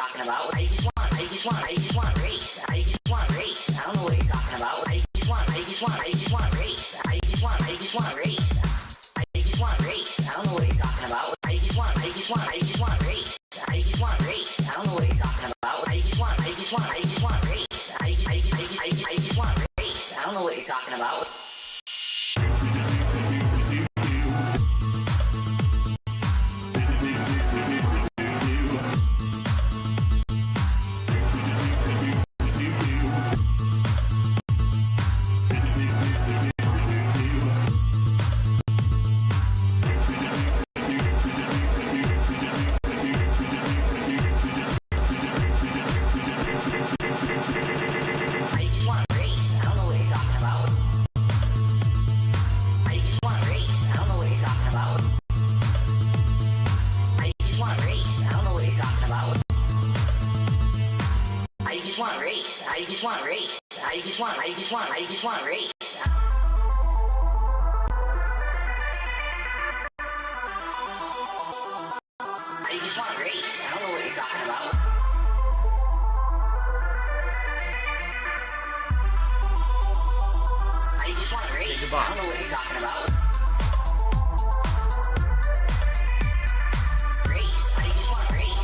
talking about. I just want race. I just want race. I don't know what you're talking about. I just want race. I just want race. I just want race. I don't know what you're talking about. I just want race. I just want race. I don't know what you're talking about. I just want race. I just want race. I don't know what you're talking about. I just want race. I just want race. I don't know what you're talking about. I just want race. I don't know what you're talking about. Race. I just want race.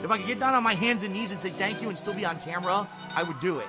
If I could get down on my hands and knees and say thank you and still be on camera, I would do it.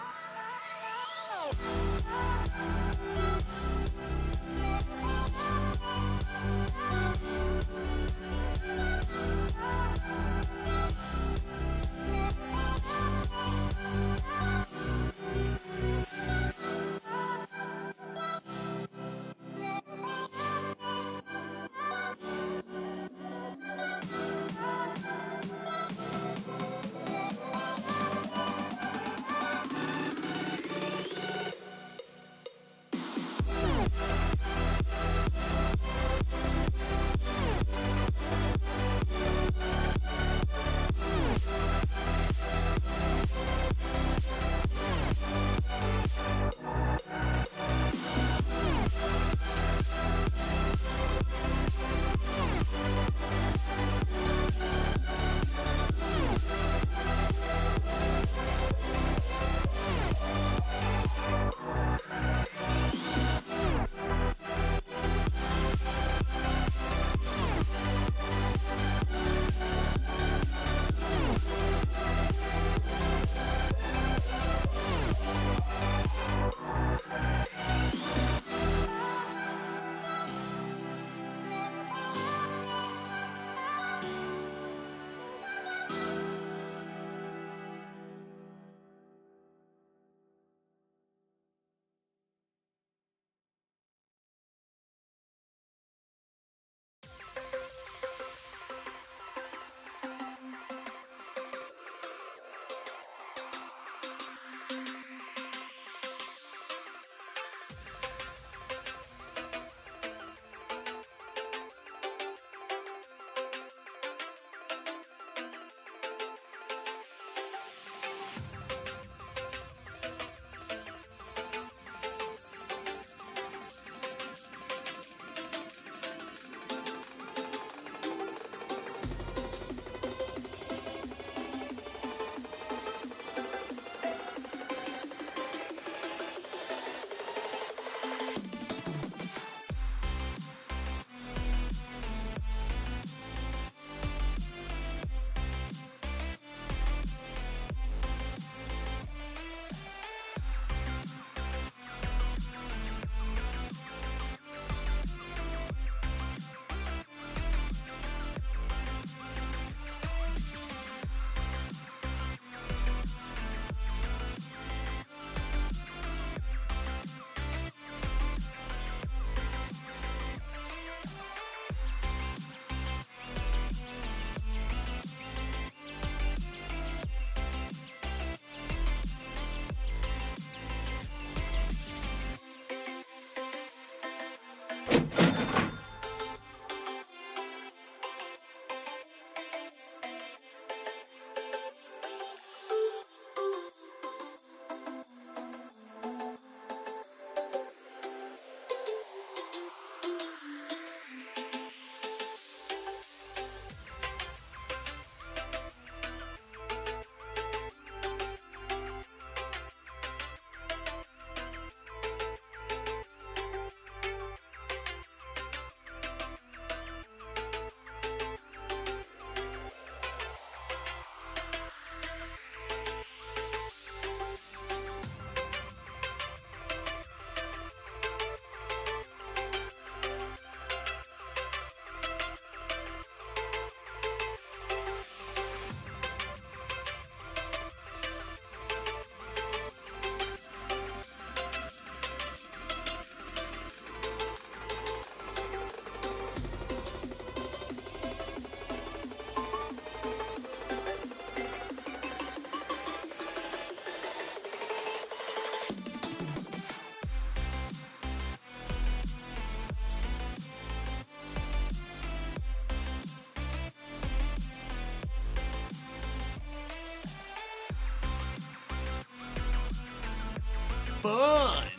Fun!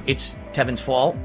It's Tevin's fault.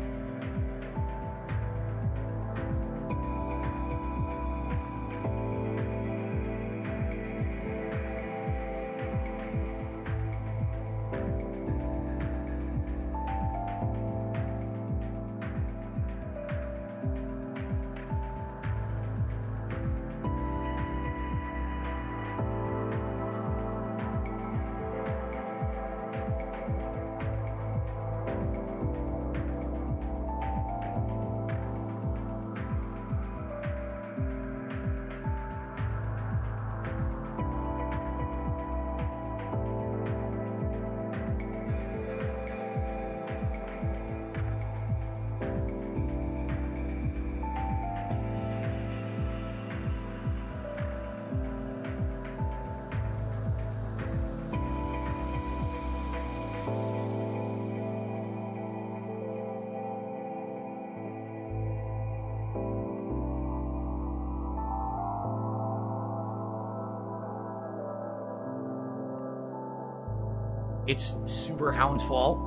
It's Superhound's fault.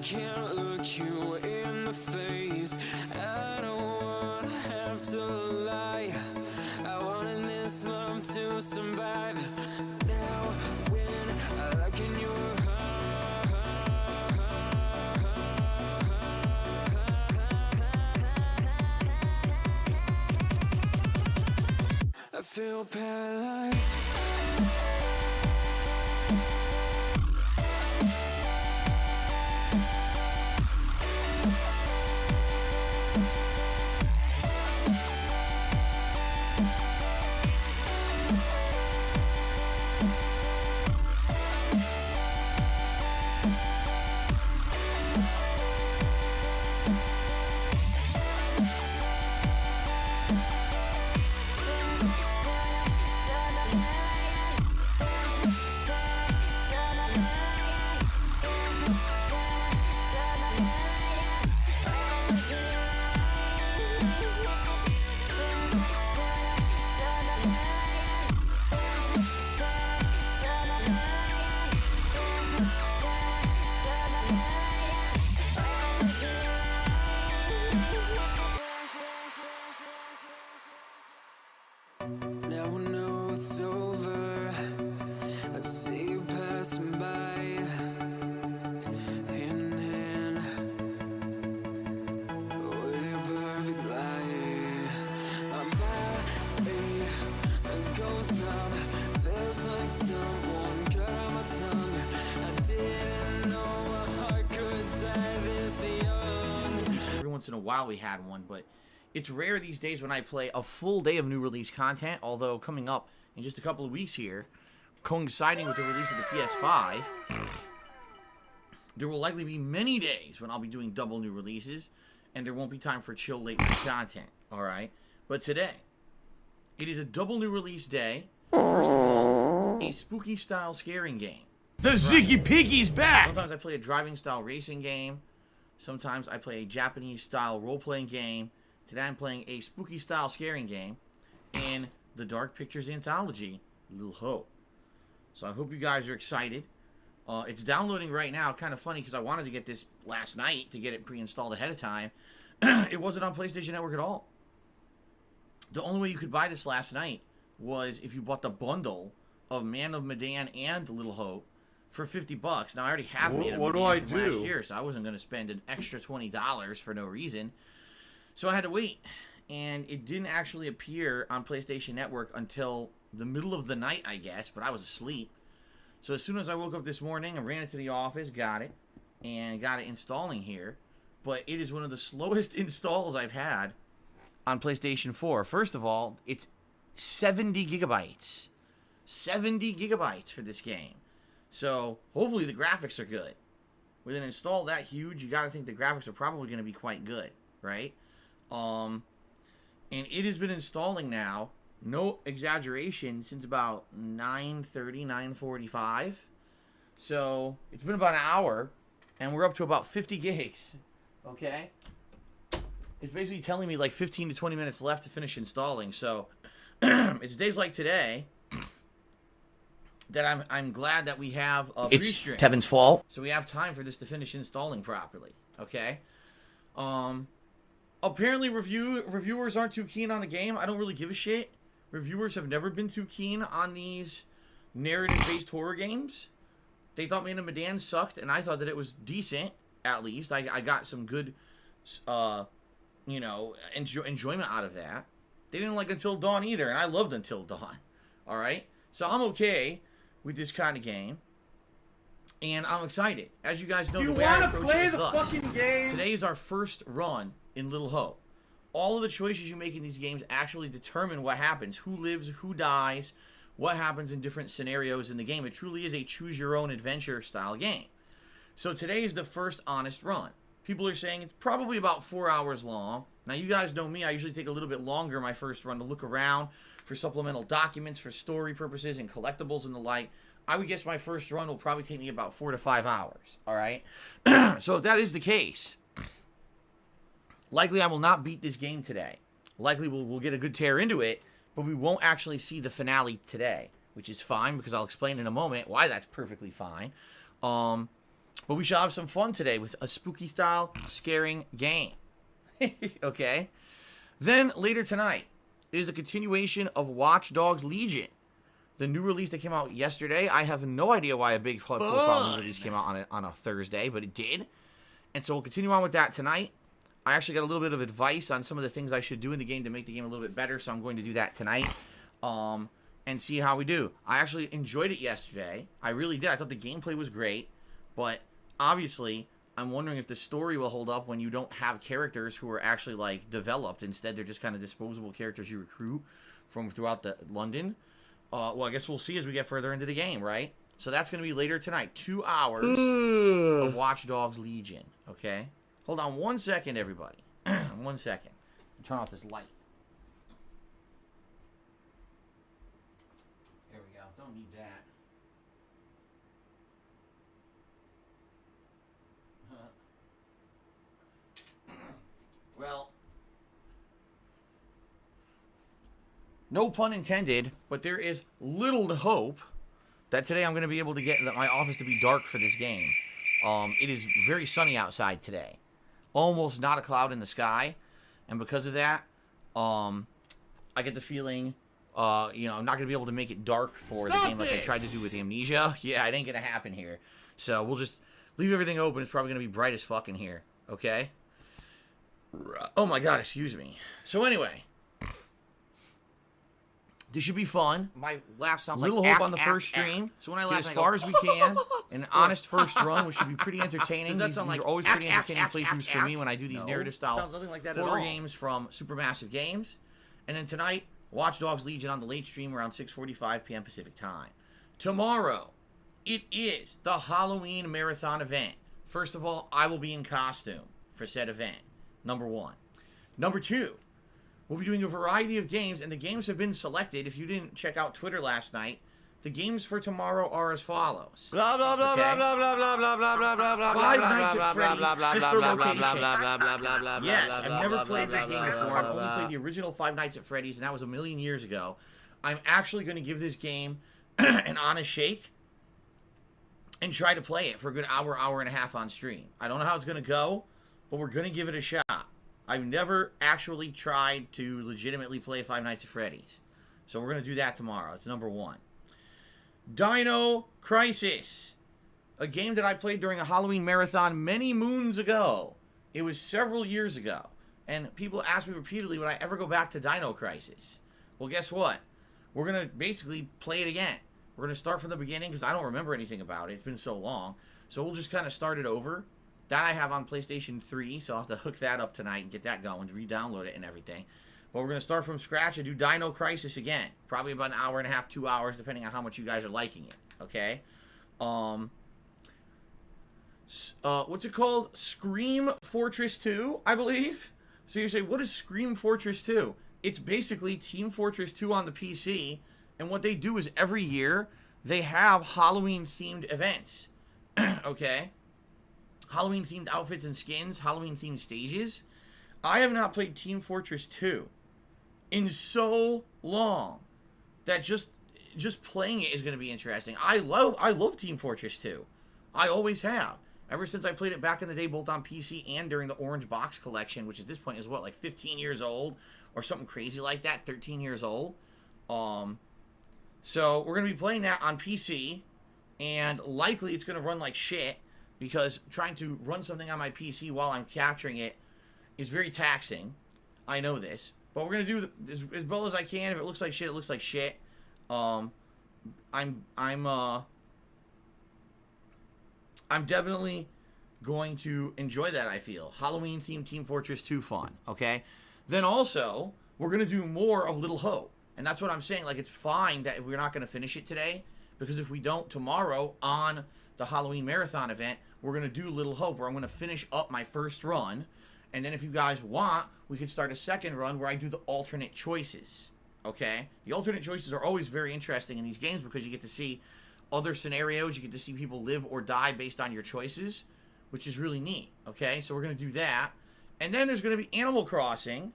can't look you in the face. I don't wanna have to lie. I wanted this love to survive. Now when I look in your I feel paralyzed. Now I know it's over. I see you passing by, hand in hand, with your perfect light. My body, a ghost town, feels like someone cut out my tongue. I didn't know a heart could die this young. Every once in a while we had one, but it's rare these days when I play a full day of new release content, although coming up in just a couple of weeks here, coinciding with the release of the PS5, there will likely be many days when I'll be doing double new releases, and there won't be time for chill late night content, alright? But today, it is a double new release day. First of all, a spooky style scaring game. The Ziggy Piggy's back! Sometimes I play a driving style racing game. Sometimes I play a Japanese style role-playing game. Today I'm playing a spooky style scaring game in the Dark Pictures anthology, Little Hope. So I hope you guys are excited. It's downloading right now. Kind of funny because I wanted to get this last night to get it pre-installed ahead of time. It wasn't on PlayStation Network at all. The only way you could buy this last night was if you bought the bundle of Man of Medan and Little Hope for $50. Now I already have Man of Medan from last year, so I wasn't going to spend an extra $20 for no reason. So I had to wait, and it didn't actually appear on PlayStation Network until the middle of the night, I guess, but I was asleep. So as soon as I woke up this morning, I ran into the office, got it, and got it installing here. But it is one of the slowest installs I've had on PlayStation 4. First of all, it's 70 gigabytes. 70 gigabytes for this game. So hopefully the graphics are good. With an install that huge, you got to think the graphics are probably going to be quite good, right? And it has been installing now, no exaggeration, since about 9:30, 9:45. So it's been about an hour, and we're up to about 50 gigs. Okay? It's basically telling me like 15 to 20 minutes left to finish installing. So it's days like today that I'm glad that we have a pre-stream. It's Tevin's fault. So we have time for this to finish installing properly. Okay? Apparently reviewers aren't too keen on the game. I don't really give a shit. Reviewers have never been too keen on these narrative-based horror games. They thought Man of Medan sucked, and I thought that it was decent, at least. I got some good, enjoyment out of that. They didn't like Until Dawn either, and I loved Until Dawn. Alright? So I'm okay with this kind of game. And I'm excited. As you guys know, the way I approach it is thus. Fucking game? Today is our first run in Little Hope. All of the choices you make in these games actually determine what happens. Who lives, who dies, what happens in different scenarios in the game. It truly is a choose-your-own-adventure style game. So today is the first honest run. People are saying it's probably about 4 hours long. Now, you guys know me. I usually take a little bit longer my first run to look around for supplemental documents, for story purposes, and collectibles and the like. I would guess my first run will probably take me about 4 to 5 hours. All right? So if that is the case, likely I will not beat this game today. Likely we'll get a good tear into it, but we won't actually see the finale today, which is fine because I'll explain in a moment why that's perfectly fine. But we shall have some fun today with a spooky style scaring game. Okay? Then later tonight is a continuation of Watch Dogs Legion. The new release that came out yesterday. I have no idea why a big profile new release came out on a Thursday, but it did. And so we'll continue on with that tonight. I actually got a little bit of advice on some of the things I should do in the game to make the game a little bit better, so I'm going to do that tonight. And see how we do. I actually enjoyed it yesterday. I really did. I thought the gameplay was great, but obviously, I'm wondering if the story will hold up when you don't have characters who are actually, like, developed. Instead, they're just kind of disposable characters you recruit from throughout London. Well, I guess we'll see as we get further into the game, right? So that's going to be later tonight. 2 hours of Watch Dogs Legion, okay? Hold on 1 second, everybody. 1 second. Turn off this light. There we go. Don't need that. Well, no pun intended, but there is little hope that today I'm going to be able to get my office to be dark for this game. It is very sunny outside today. Almost not a cloud in the sky. And because of that, I get the feeling, I'm not going to be able to make it dark for the game like I tried to do with Amnesia. Yeah, it ain't going to happen here. So we'll just leave everything open. It's probably going to be bright as fuck in here. Okay? Oh my god, excuse me. So anyway, this should be fun. My laugh sounds like little hope on the first stream. So when I laugh as far as we can, an honest first run, which should be pretty entertaining. These are always pretty entertaining playthroughs for me when I do these narrative style sounds nothing like that at horror all. games from Supermassive Games. And then tonight, Watch Dogs Legion on the late stream around 6:45 p.m. Pacific time. Tomorrow, it is the Halloween Marathon event. First of all, I will be in costume for said event. Number 1. Number 2, we'll be doing a variety of games, and the games have been selected. If you didn't check out Twitter last night, the games for tomorrow are as follows. Blah blah blah blah blah blah blah blah blah blah blah blah. Five Nights at Freddy's sister location. Yes, Yes, I've never played this game before. I've only played the original Five Nights at Freddy's, and that was a million years ago. I'm actually going to give this game an honest shake and try to play it for a good hour, hour and a half on stream. I don't know how it's going to go, but we're going to give it a shot. I've never actually tried to legitimately play Five Nights at Freddy's. So we're going to do that tomorrow. That's number 1. Dino Crisis. A game that I played during a Halloween marathon many moons ago. It was several years ago. And people ask me repeatedly, would I ever go back to Dino Crisis? Well, guess what? We're going to basically play it again. We're going to start from the beginning because I don't remember anything about it. It's been so long. So we'll just kind of start it over. That I have on PlayStation 3, so I'll have to hook that up tonight and get that going, to re-download it and everything. But we're going to start from scratch and do Dino Crisis again. Probably about an hour and a half, 2 hours, depending on how much you guys are liking it. Okay? What's it called? Scream Fortress 2, I believe? So you say, what is Scream Fortress 2? It's basically Team Fortress 2 on the PC, and what they do is every year, they have Halloween-themed events. Okay? Halloween-themed outfits and skins, Halloween-themed stages. I have not played Team Fortress 2 in so long that just playing it is going to be interesting. I love Team Fortress 2. I always have. Ever since I played it back in the day, both on PC and during the Orange Box collection, which at this point is what, like 15 years old or something crazy like that, 13 years old. So we're going to be playing that on PC, and likely it's going to run like shit, because trying to run something on my PC while I'm capturing it is very taxing. I know this. But we're going to do as well as I can. If it looks like shit, it looks like shit. I'm definitely going to enjoy that, I feel. Halloween-themed Team Fortress 2 fun, okay? Then also, we're going to do more of Little Hope. And that's what I'm saying. Like, it's fine that we're not going to finish it today, because if we don't tomorrow on the Halloween Marathon event, we're going to do Little Hope, where I'm going to finish up my first run. And then if you guys want, we could start a second run where I do the alternate choices. Okay? The alternate choices are always very interesting in these games because you get to see other scenarios. You get to see people live or die based on your choices, which is really neat. Okay? So we're going to do that. And then there's going to be Animal Crossing.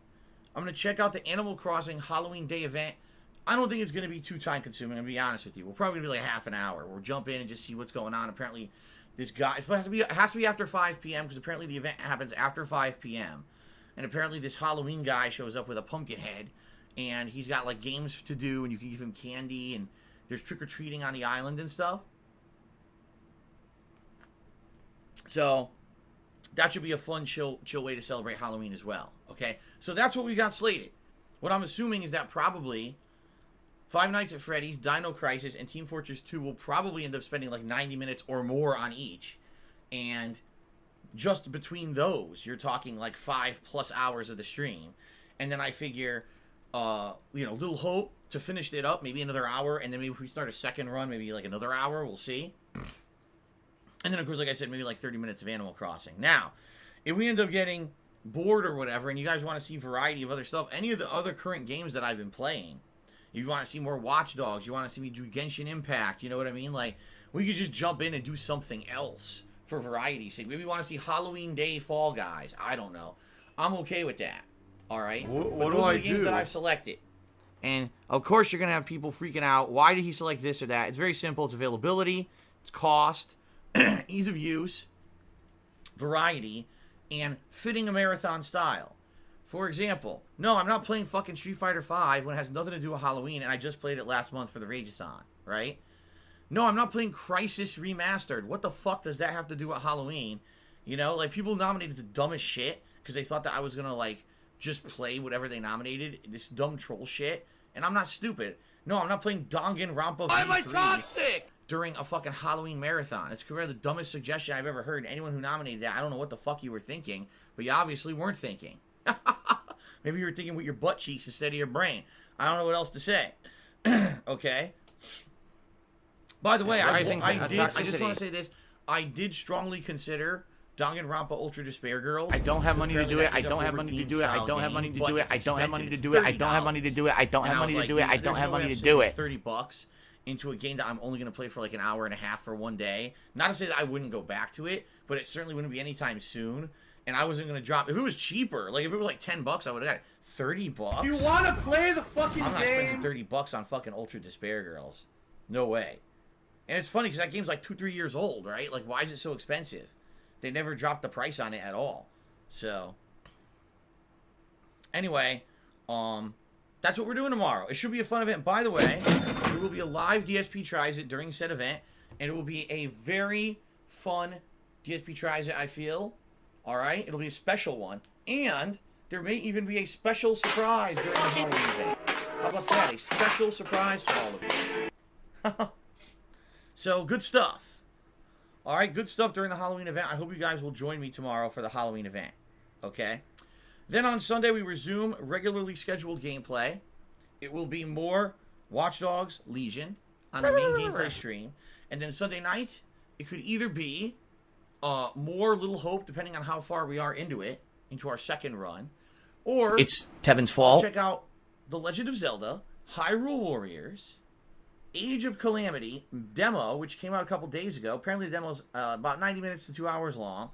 I'm going to check out the Animal Crossing Halloween Day event. I don't think it's going to be too time consuming, to be honest with you. We're probably going to be like half an hour. We'll jump in and just see what's going on. Apparently, This guy, it has to be after 5 p.m. because apparently the event happens after 5 p.m. And apparently this Halloween guy shows up with a pumpkin head, and he's got like games to do, and you can give him candy, and there's trick-or-treating on the island and stuff. So that should be a fun, chill way to celebrate Halloween as well. Okay, so that's what we got slated. What I'm assuming is that probably Five Nights at Freddy's, Dino Crisis, and Team Fortress 2 will probably end up spending like 90 minutes or more on each. And just between those, you're talking like 5+ hours of the stream. And then I figure, Little Hope to finish it up, maybe another hour. And then maybe if we start a second run, maybe like another hour, we'll see. And then, of course, like I said, maybe like 30 minutes of Animal Crossing. Now, if we end up getting bored or whatever, and you guys want to see variety of other stuff, any of the other current games that I've been playing, you want to see more Watch Dogs, you want to see me do Genshin Impact, you know what I mean? Like, we could just jump in and do something else for variety's sake. Maybe you want to see Halloween Day Fall Guys. I don't know. I'm okay with that. All right? What those are the games that I've selected. And, of course, you're going to have people freaking out. Why did he select this or that? It's very simple. It's availability. It's cost. Ease of use. Variety. And fitting a marathon style. For example, no, I'm not playing fucking Street Fighter V when it has nothing to do with Halloween, and I just played it last month for the Rageathon, right? No, I'm not playing Crisis Remastered. What the fuck does that have to do with Halloween? You know, like, people nominated the dumbest shit because they thought that I was gonna, like, just play whatever they nominated, this dumb troll shit, and I'm not stupid. No, I'm not playing Danganronpa Why am I V3 toxic? during a fucking Halloween marathon. It's probably the dumbest suggestion I've ever heard. Anyone who nominated that, I don't know what the fuck you were thinking, but you obviously weren't thinking. Maybe you were thinking with your butt cheeks instead of your brain. I don't know what else to say. Okay? By the way, I just want to say this. I did strongly consider Danganronpa Ultra Despair Girls. I don't have money to do it. I don't have money to do it. I don't have money to do it. I don't have money to do it. I don't have money to do it. I don't have money to do it. I don't have money to do it. $30 into a game that I'm only going to play for like an hour and a half for one day. Not to say that I wouldn't go back to it, but it certainly wouldn't be anytime soon. And I wasn't going to drop... If it was cheaper, like if it was like $10, I would have got it. $30? You want to play the fucking I'm not game? spending $30 on fucking Ultra Despair Girls. No way. And it's funny because that game's like 2-3 years old, right? Like, why is it so expensive? They never dropped the price on it at all. So, anyway, that's what we're doing tomorrow. It should be a fun event. By the way, there will be a live DSP Tries It during said event, and it will be a very fun DSP Tries It, I feel. All right? It'll be a special one. And there may even be a special surprise during the Halloween event. How about that? A special surprise for all of you. So, good stuff. All right, good stuff during the Halloween event. I hope you guys will join me tomorrow for the Halloween event. Okay? Then on Sunday, we resume regularly scheduled gameplay. It will be more Watch Dogs Legion on the main gameplay stream. And then Sunday night, it could either be more Little Hope, depending on how far we are into it, into our second run. Or it's Tevin's fault. Check out The Legend of Zelda, Hyrule Warriors, Age of Calamity demo, which came out a couple days ago. Apparently the demo's about 90 minutes to 2 hours long.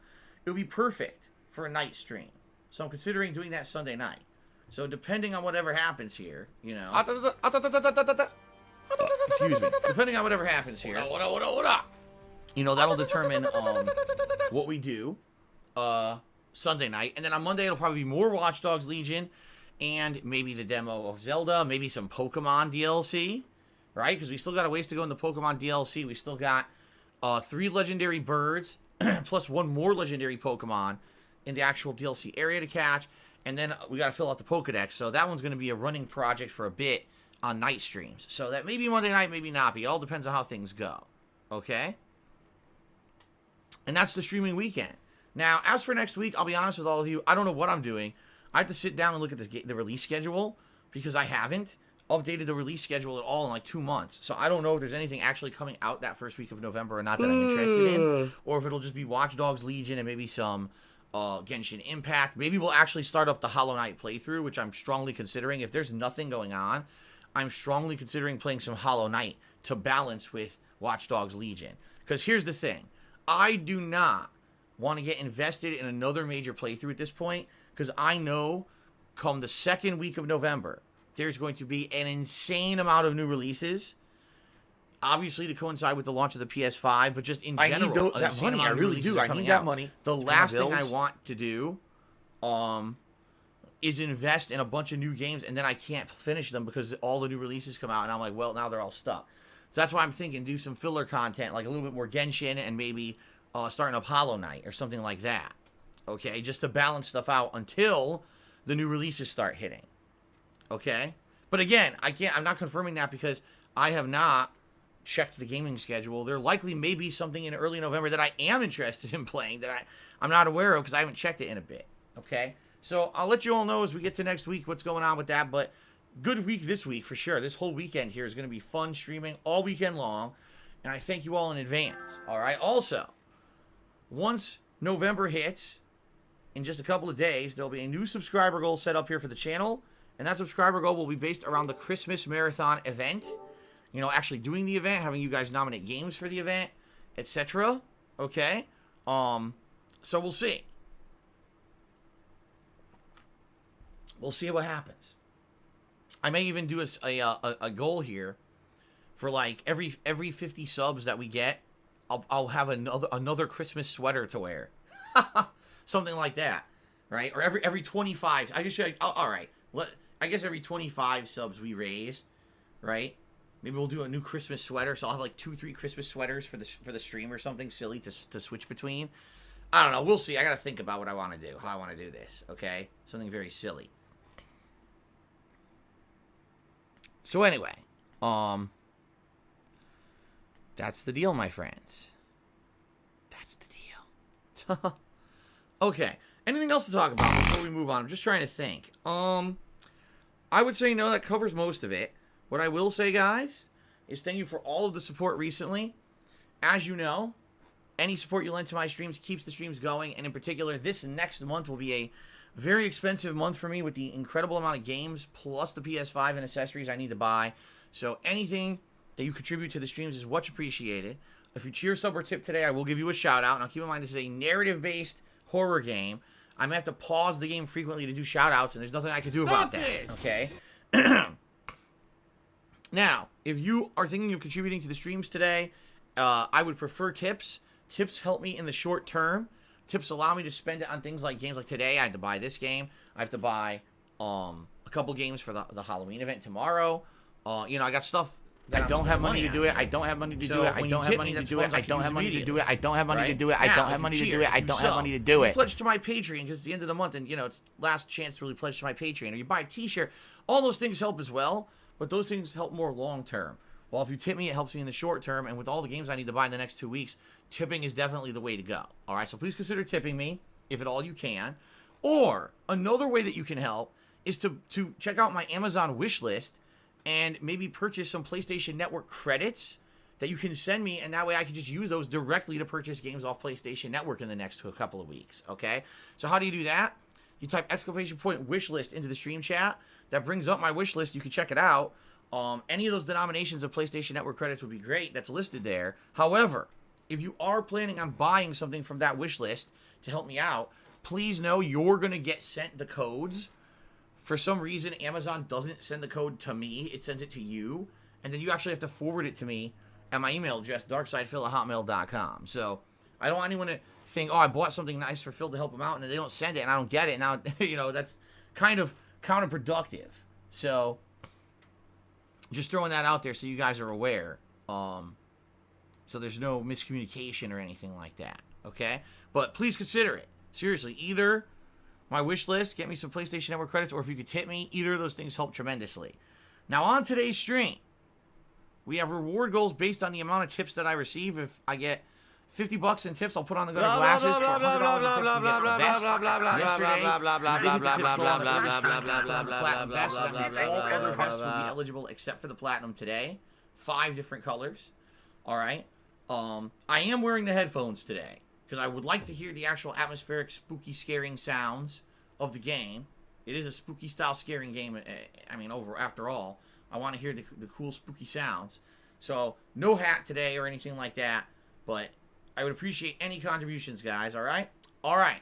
It would be perfect for a night stream. So I'm considering doing that Sunday night. So depending on whatever happens here, you know... excuse me. Depending on whatever happens here... You know, that'll determine what we do Sunday night. And then on Monday, it'll probably be more Watch Dogs Legion and maybe the demo of Zelda, maybe some Pokemon DLC, right? Because we still got a ways to go in the Pokemon DLC. We still got 3 legendary birds plus 1 more legendary Pokemon in the actual DLC area to catch. And then we got to fill out the Pokedex. So that one's going to be a running project for a bit on night streams. So that may be Monday night, maybe not. But it all depends on how things go. Okay? And that's the streaming weekend. Now, as for next week, I'll be honest with all of you. I don't know what I'm doing. I have to sit down and look at the release schedule because I haven't updated the release schedule at all in like 2 months. So I don't know if there's anything actually coming out that first week of November or not that I'm interested in. Or if it'll just be Watch Dogs Legion and maybe some Genshin Impact. Maybe we'll actually start up the Hollow Knight playthrough, which I'm strongly considering. If there's nothing going on, I'm strongly considering playing some Hollow Knight to balance with Watch Dogs Legion. Because here's the thing. I do not want to get invested in another major playthrough at this point because I know come the second week of November, there's going to be an insane amount of new releases. obviously to coincide with the launch of the PS5, but just in general. I need that money. I really do. I need that money. The last thing I want to do is invest in a bunch of new games, and then I can't finish them because all the new releases come out, and I'm like, well, now they're all stuck. So that's why I'm thinking do some filler content, like a little bit more Genshin, and maybe starting up Hollow Knight or something like that. Okay, just to balance stuff out until the new releases start hitting. Okay? But again, I'm not confirming that because I have not checked the gaming schedule. There likely may be something in early November that I am interested in playing that I'm not aware of because I haven't checked it in a bit. Okay? So I'll let you all know as we get to next week what's going on with that, but good week this week for sure. This whole weekend here is going to be fun streaming all weekend long, and I thank you all in advance. All right? Also, once November hits, in just a couple of days, there'll be a new subscriber goal set up here for the channel, and that subscriber goal will be based around the Christmas Marathon event. You know, actually doing the event, having you guys nominate games for the event, etc. Okay? So we'll see. We'll see what happens. I may even do a goal here for like every 50 subs that we get, I'll have another Christmas sweater to wear. Something like that, right? Or every 25. I guess all right. I guess every 25 subs we raise, right? Maybe we'll do a new Christmas sweater. So I'll have like 2-3 Christmas sweaters for the stream or something silly to switch between. I don't know. We'll see. I gotta think about what I want to do, how I want to do this. Okay, something very silly. So anyway, that's the deal, my friends. That's the deal. Okay. Anything else to talk about before we move on? I'm just trying to think. I would say no, that covers most of it. What I will say, guys, is thank you for all of the support recently. As you know, any support you lend to my streams keeps the streams going, and in particular, this next month will be a very expensive month for me with the incredible amount of games plus the PS5 and accessories I need to buy. So anything that you contribute to the streams is much appreciated. If you cheer, sub, or tip today, I will give you a shout out. Now keep in mind this is a narrative-based horror game. I may have to pause the game frequently to do shout outs, and there's nothing I can do about that. Okay? Now, if you are thinking of contributing to the streams today, I would prefer tips. Tips help me in the short term. Tips allow me to spend it on things like games like today. I had to buy this game. I have to buy a couple games for the Halloween event tomorrow. You know, I got stuff that I don't have money to do it. I don't have money to do it. I don't have money to do it. I don't have money to do it. I don't have money to do it. I don't have money to do it. I don't have money to do it. Pledge to my Patreon because it's the end of the month, and you know it's last chance to really pledge to my Patreon. Or you buy a T-shirt. All those things help as well, but those things help more long term. Well, if you tip me, it helps me in the short term, and with all the games I need to buy in the next 2 weeks, tipping is definitely the way to go. All right, so please consider tipping me if at all you can. Or another way that you can help is to check out my Amazon wish list and maybe purchase some PlayStation Network credits that you can send me, and that way I can just use those directly to purchase games off PlayStation Network in the next couple of weeks, okay? So how do you do that? You type !wish list into the stream chat. That brings up my wish list. You can check it out. Any of those denominations of PlayStation Network credits would be great. That's listed there. However, if you are planning on buying something from that wish list to help me out, please know you're going to get sent the codes. For some reason, Amazon doesn't send the code to me. It sends it to you. And then you actually have to forward it to me at my email address, darksidefil@hotmail.com. So I don't want anyone to think, oh, I bought something nice for Phil to help him out, and then they don't send it, and I don't get it. Now, you know, that's kind of counterproductive. So just throwing that out there so you guys are aware. So there's no miscommunication or anything like that. Okay? But please consider it. Seriously, either my wish list, get me some PlayStation Network credits, or if you could tip me, either of those things help tremendously. Now, on today's stream, we have reward goals based on the amount of tips that I receive. If I get $50 in tips, I'll put on the glasses for $100 in tips. All other vests will be eligible except for the platinum today. 5 different colors. All right. I am wearing the headphones today because I would like to hear the actual atmospheric, spooky, scaring sounds of the game. It is a spooky style scaring game. I mean, after all, I want to hear the cool spooky sounds. So no hat today or anything like that, but I would appreciate any contributions, guys. All right. All right.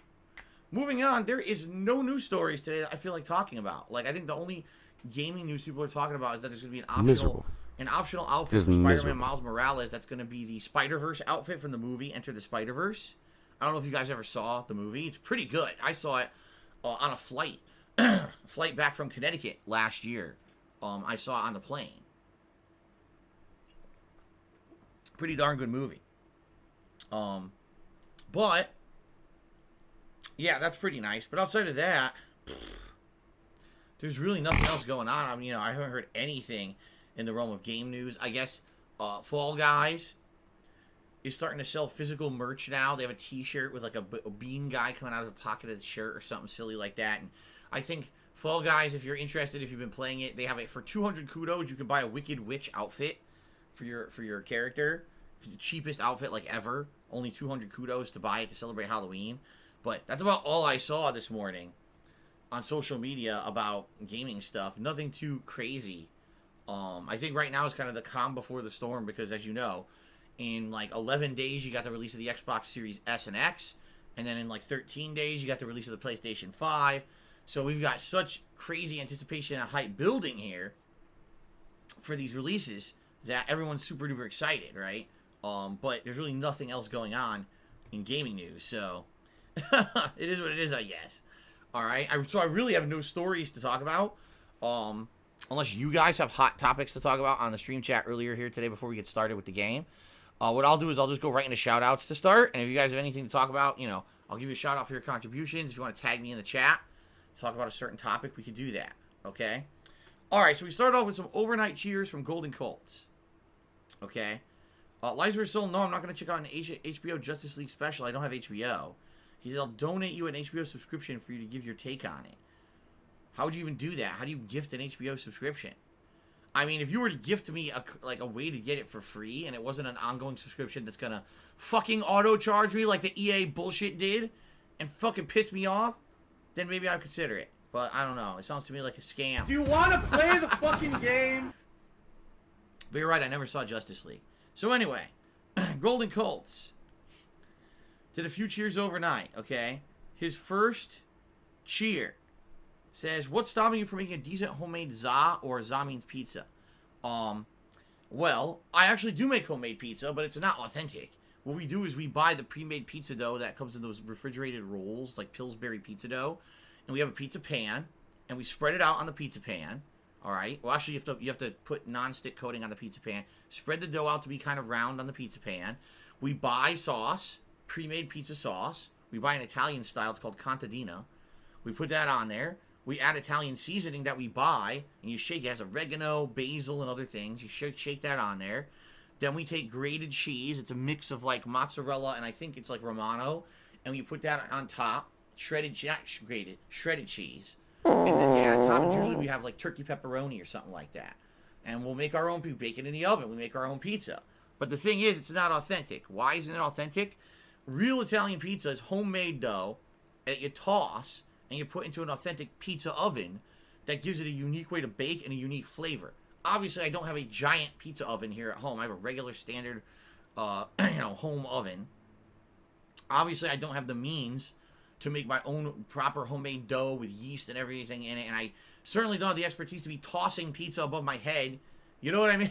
Moving on. There is no news stories today that I feel like talking about. Like, I think the only gaming news people are talking about is that there's going to be an optional an optional outfit Just for Spider-Man miserable. Miles Morales that's going to be the Spider-Verse outfit from the movie Enter the Spider-Verse. I don't know if you guys ever saw the movie. It's pretty good. I saw it on a flight. Flight back from Connecticut last year. I saw it on the plane. Pretty darn good movie. But yeah, that's pretty nice. But outside of that, there's really nothing else going on. I mean, I haven't heard anything in the realm of game news. I guess Fall Guys is starting to sell physical merch now. They have a T-shirt with like a bean guy coming out of the pocket of the shirt or something silly like that. And I think Fall Guys, if you're interested, if you've been playing it, they have it for 200 kudos. You can buy a Wicked Witch outfit for your character. It's the cheapest outfit like ever. Only 200 kudos to buy it to celebrate Halloween. But that's about all I saw this morning on social media about gaming stuff. Nothing too crazy. I think right now is kind of the calm before the storm because, as you know, in like 11 days you got the release of the Xbox Series S and X, and then in like 13 days you got the release of the PlayStation 5. So we've got such crazy anticipation and hype building here for these releases that everyone's super duper excited, right? But there's really nothing else going on in gaming news, so it is what it is, I guess. All right, so I really have no stories to talk about, unless you guys have hot topics to talk about on the stream chat earlier here today before we get started with the game. What I'll do is I'll just go right into shout-outs to start, and if you guys have anything to talk about, I'll give you a shout-out for your contributions. If you want to tag me in the chat, talk about a certain topic, we could do that, okay? All right, so we start off with some overnight cheers from Golden Colts, okay? Lies vs. Soul, no, I'm not going to check out an HBO Justice League special. I don't have HBO. He said, I'll donate you an HBO subscription for you to give your take on it. How would you even do that? How do you gift an HBO subscription? I mean, if you were to gift me a way to get it for free and it wasn't an ongoing subscription that's going to fucking auto-charge me like the EA bullshit did and fucking piss me off, then maybe I'd consider it. But I don't know. It sounds to me like a scam. Do you want to play the fucking game? But you're right, I never saw Justice League. So anyway, Golden Colts did a few cheers overnight, okay? His first cheer says, what's stopping you from making a decent homemade za, or za means pizza? Well, I actually do make homemade pizza, but it's not authentic. What we do is we buy the pre-made pizza dough that comes in those refrigerated rolls, like Pillsbury pizza dough, and we have a pizza pan, and we spread it out on the pizza pan. All right. Well, actually, you have to put non-stick coating on the pizza pan. Spread the dough out to be kind of round on the pizza pan. We buy sauce, pre-made pizza sauce. We buy an Italian style. It's called contadina. We put that on there. We add Italian seasoning that we buy, and you shake it. It has oregano, basil, and other things. You shake that on there. Then we take grated cheese. It's a mix of like mozzarella and I think it's like Romano, and we put that on top. Shredded cheese. And then, on top, usually we have like turkey pepperoni or something like that. And we'll make our own bacon in the oven. We make our own pizza. But the thing is, it's not authentic. Why isn't it authentic? Real Italian pizza is homemade dough that you toss and you put into an authentic pizza oven that gives it a unique way to bake and a unique flavor. Obviously, I don't have a giant pizza oven here at home. I have a regular standard, home oven. Obviously, I don't have the means to make my own proper homemade dough with yeast and everything in it, and I certainly don't have the expertise to be tossing pizza above my head. You know what I mean?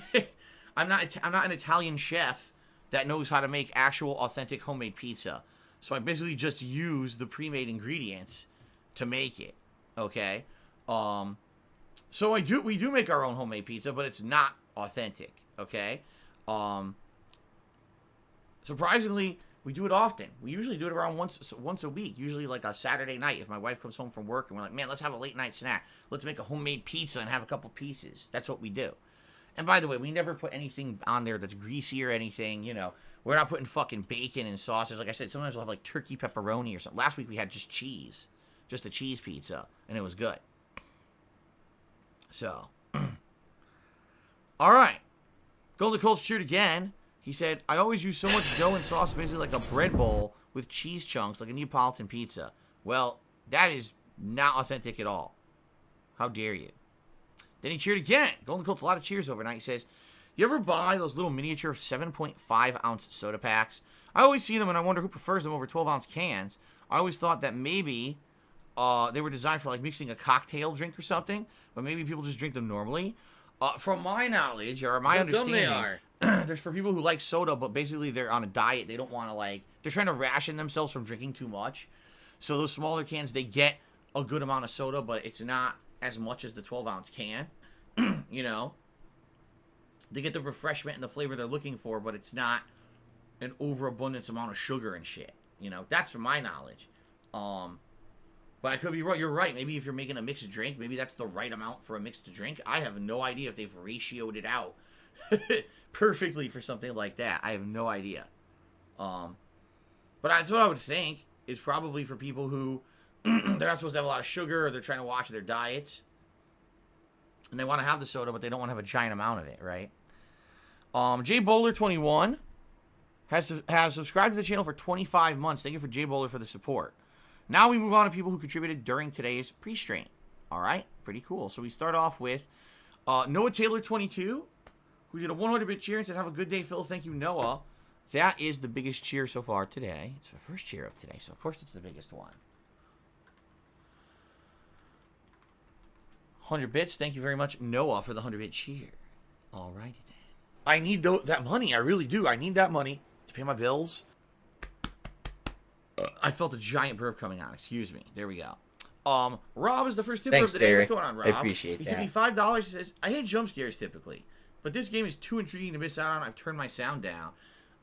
I'm not an Italian chef that knows how to make actual authentic homemade pizza. So I basically just use the pre-made ingredients to make it. Okay? So we do make our own homemade pizza, but it's not authentic. Okay? Surprisingly, we do it often. We usually do it around once a week, usually like a Saturday night. If my wife comes home from work and we're like, man, let's have a late night snack. Let's make a homemade pizza and have a couple pieces. That's what we do. And by the way, we never put anything on there that's greasy or anything, We're not putting fucking bacon and sausage. Like I said, sometimes we'll have like turkey pepperoni or something. Last week we had just cheese. Just a cheese pizza. And it was good. So. All right. Golden Colts cheered again. He said, I always use so much dough and sauce, basically like a bread bowl with cheese chunks, like a Neapolitan pizza. Well, that is not authentic at all. How dare you? Then he cheered again. Golden Colts, a lot of cheers overnight. He says, you ever buy those little miniature 7.5-ounce soda packs? I always see them and I wonder who prefers them over 12-ounce cans. I always thought that maybe they were designed for like mixing a cocktail drink or something, but maybe people just drink them normally. From my knowledge, or my understanding, there's for people who like soda, but basically they're on a diet. They don't want to, like, they're trying to ration themselves from drinking too much. So those smaller cans, they get a good amount of soda, but it's not as much as the 12-ounce can. You know? They get the refreshment and the flavor they're looking for, but it's not an overabundance amount of sugar and shit. You know? That's from my knowledge. But I could be wrong. You're right. Maybe if you're making a mixed drink, maybe that's the right amount for a mixed drink. I have no idea if they've ratioed it out perfectly for something like that. I have no idea. But that's what I would think is probably for people who they're not supposed to have a lot of sugar, or they're trying to watch their diets, and they want to have the soda, but they don't want to have a giant amount of it, right? Jay Bowler 21 has subscribed to the channel for 25 months. Thank you for Jay Bowler for the support. Now we move on to people who contributed during today's pre-stream. All right, pretty cool. So we start off with Noah Taylor 22, who did a 100-bit cheer and said, "Have a good day, Phil." Thank you, Noah. That is the biggest cheer so far today. It's the first cheer of today, so of course it's the biggest one. 100 bits. Thank you very much, Noah, for the 100-bit cheer. All righty then. I need that money. I really do. I need that money to pay my bills. I felt a giant burp coming on. Excuse me. There we go. Rob is the first tipper of the day. Derek. What's going on, Rob? I appreciate He that. tipped me $5. He says, "I hate jump scares typically, but this game is too intriguing to miss out on. I've turned my sound down.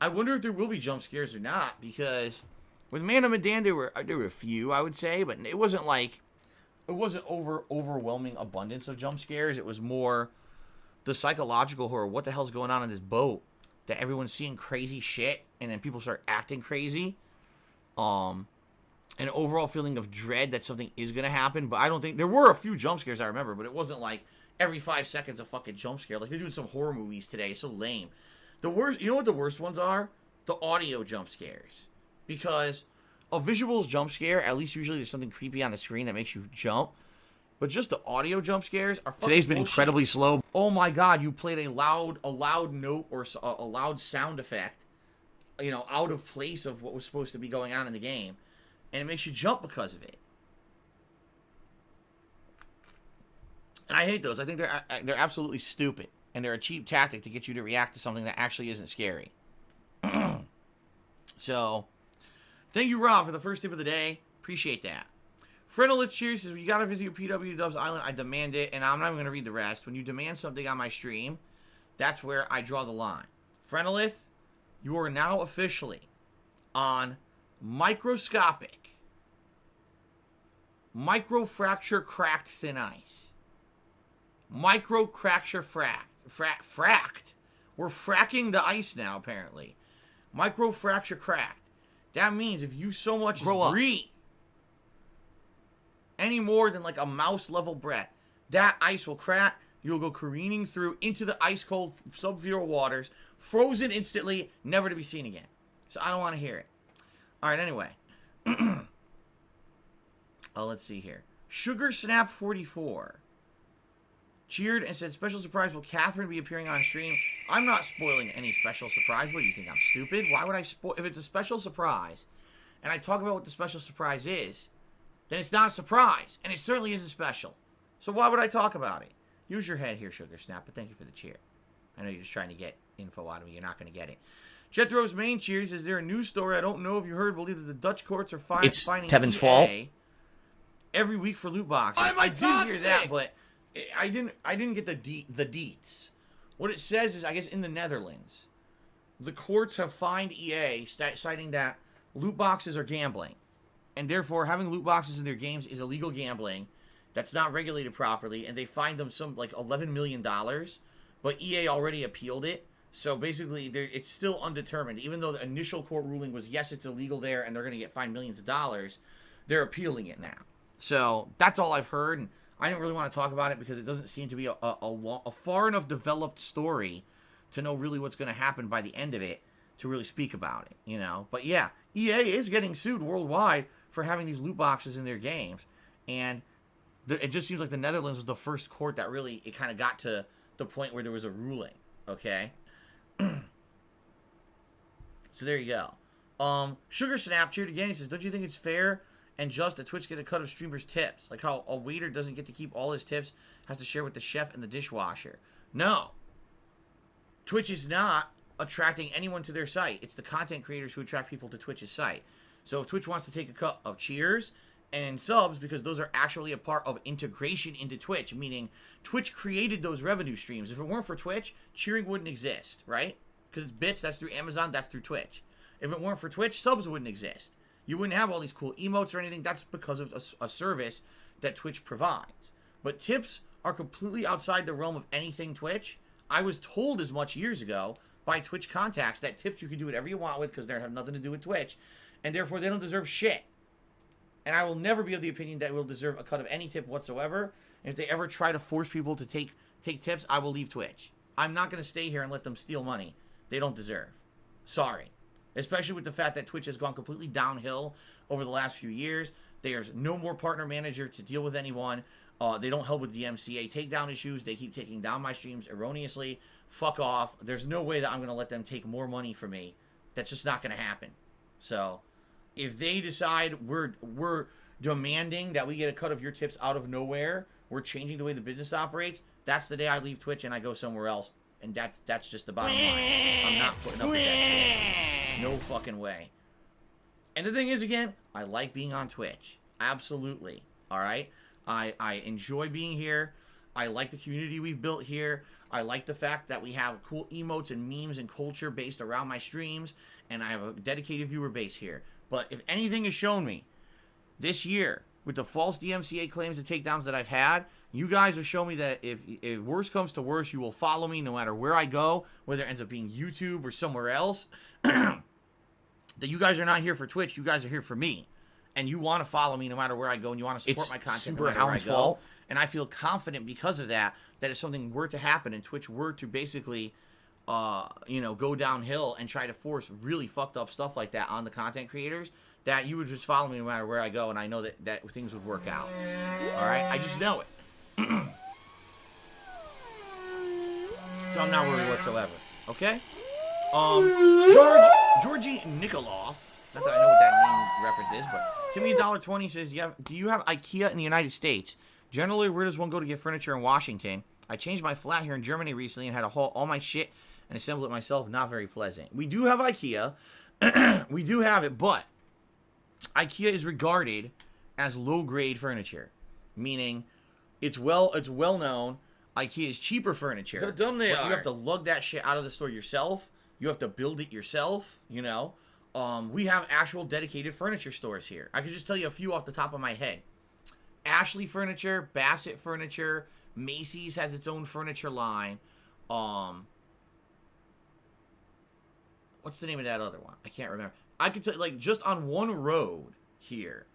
I wonder if there will be jump scares or not, because with Man of Medan there were a few, I would say, but it wasn't overwhelming abundance of jump scares. It was more the psychological horror. What the hell's going on in this boat? That everyone's seeing crazy shit, and then people start acting crazy. An overall feeling of dread that something is going to happen, but I don't think... There were a few jump scares I remember, but it wasn't like every 5 seconds a fucking jump scare. Like, they're doing some horror movies today. It's so lame. The worst... You know what the worst ones are? The audio jump scares. Because a visuals jump scare, at least usually there's something creepy on the screen that makes you jump. But just the audio jump scares are fucking Today's been bullshit. incredibly slow. Oh my god, you played a loud note or a loud sound effect, you know, out of place of what was supposed to be going on in the game, and it makes you jump because of it. And I hate those. I think they're absolutely stupid, and they're a cheap tactic to get you to react to something that actually isn't scary. So, thank you, Rob, for the first tip of the day. Appreciate that. Frenolith Cheers says, "You gotta visit your PW Dubs Island. I demand it," and I'm not even gonna read the rest. When you demand something on my stream, that's where I draw the line. Frenolith, you are now officially on microscopic, microfracture cracked thin ice. Microfracture fracked. We're fracking the ice now, apparently. Microfracture cracked. That means if you so much as breathe any more than like a mouse level breath, that ice will crack. You'll go careening through into the ice cold sub-zero waters, frozen instantly, never to be seen again. So I don't want to hear it. All right, anyway. Let's see here. Sugar Snap 44 cheered and said, "Special surprise, will Catherine be appearing on stream?" I'm not spoiling any special surprise. What do you think, I'm stupid? Why would I spoil? If it's a special surprise and I talk about what the special surprise is, then it's not a surprise, and it certainly isn't special. So why would I talk about it? Use your head here, Sugar Snap, but thank you for the cheer. I know you're just trying to get info out of me. You're not going to get it. Jethro's main cheers. Is there a news story? I don't know if you heard, believe that the Dutch courts are finding Tevin's EA fault. every week for loot boxes. I did hear that, but I didn't get the deets. What it says is, I guess in the Netherlands, the courts have fined EA citing that loot boxes are gambling, and therefore having loot boxes in their games is illegal gambling that's not regulated properly, and they fined them some like $11 million, but EA already appealed it. So basically, it's still undetermined. Even though the initial court ruling was, yes, it's illegal there, and they're going to get fined millions of dollars, they're appealing it now. So that's all I've heard, and I didn't really want to talk about it because it doesn't seem to be a far enough developed story to know really what's going to happen by the end of it to really speak about it, you know. But yeah, EA is getting sued worldwide for having these loot boxes in their games, and it just seems like the Netherlands was the first court that really, it kind of got to the point where there was a ruling, okay? So there you go. Sugar Snap cheered again. He says, "Don't you think it's fair and just that Twitch get a cut of streamers' tips? Like how a waiter doesn't get to keep all his tips, has to share with the chef and the dishwasher." No. Twitch is not attracting anyone to their site. It's the content creators who attract people to Twitch's site. So if Twitch wants to take a cut of cheers and subs, because those are actually a part of integration into Twitch, meaning Twitch created those revenue streams. If it weren't for Twitch, cheering wouldn't exist, right? Because it's bits, that's through Amazon, that's through Twitch. If it weren't for Twitch, subs wouldn't exist. You wouldn't have all these cool emotes or anything. That's because of a service that Twitch provides. But tips are completely outside the realm of anything Twitch. I was told as much years ago by Twitch contacts that tips you can do whatever you want with because they have nothing to do with Twitch, and therefore they don't deserve shit. And I will never be of the opinion that will deserve a cut of any tip whatsoever. And if they ever try to force people to take tips, I will leave Twitch. I'm not going to stay here and let them steal money they don't deserve. Sorry. Especially with the fact that Twitch has gone completely downhill over the last few years. There's no more partner manager to deal with anyone. They don't help with the MCA takedown issues. They keep taking down my streams erroneously. Fuck off. There's no way that I'm going to let them take more money from me. That's just not going to happen. So, if they decide we're demanding that we get a cut of your tips out of nowhere, we're changing the way the business operates, that's the day I leave Twitch and I go somewhere else. And that's just the bottom line. I'm not putting up with that shit. No fucking way. And the thing is, again, I like being on Twitch. Absolutely. Alright? I enjoy being here. I like the community we've built here. I like the fact that we have cool emotes and memes and culture based around my streams. And I have a dedicated viewer base here. But if anything has shown me this year, with the false DMCA claims and takedowns that I've had, you guys have shown me that if worse comes to worse, you will follow me no matter where I go, whether it ends up being YouTube or somewhere else. That you guys are not here for Twitch, you guys are here for me. And you want to follow me no matter where I go, and you want to support my content no matter where I go. And I feel confident because of that if something were to happen and Twitch were to basically, go downhill and try to force really fucked up stuff like that on the content creators, that you would just follow me no matter where I go, and I know that things would work out. Alright? I just know it. So I'm not worried whatsoever. Okay? Georgie Nikoloff. Not that I know what that name reference is, but Timmy $1.20 says, do you have IKEA in the United States? Generally, where does one go to get furniture in Washington? I changed my flat here in Germany recently and had to haul all my shit and assemble it myself. Not very pleasant. We do have IKEA. We do have it, but IKEA is regarded as low-grade furniture, meaning it's well known. IKEA is cheaper furniture. How dumb they are. You have to lug that shit out of the store yourself. You have to build it yourself. We have actual dedicated furniture stores here. I could just tell you a few off the top of my head. Ashley Furniture, Bassett Furniture, Macy's has its own furniture line. What's the name of that other one? I can't remember. I could tell you, just on one road here,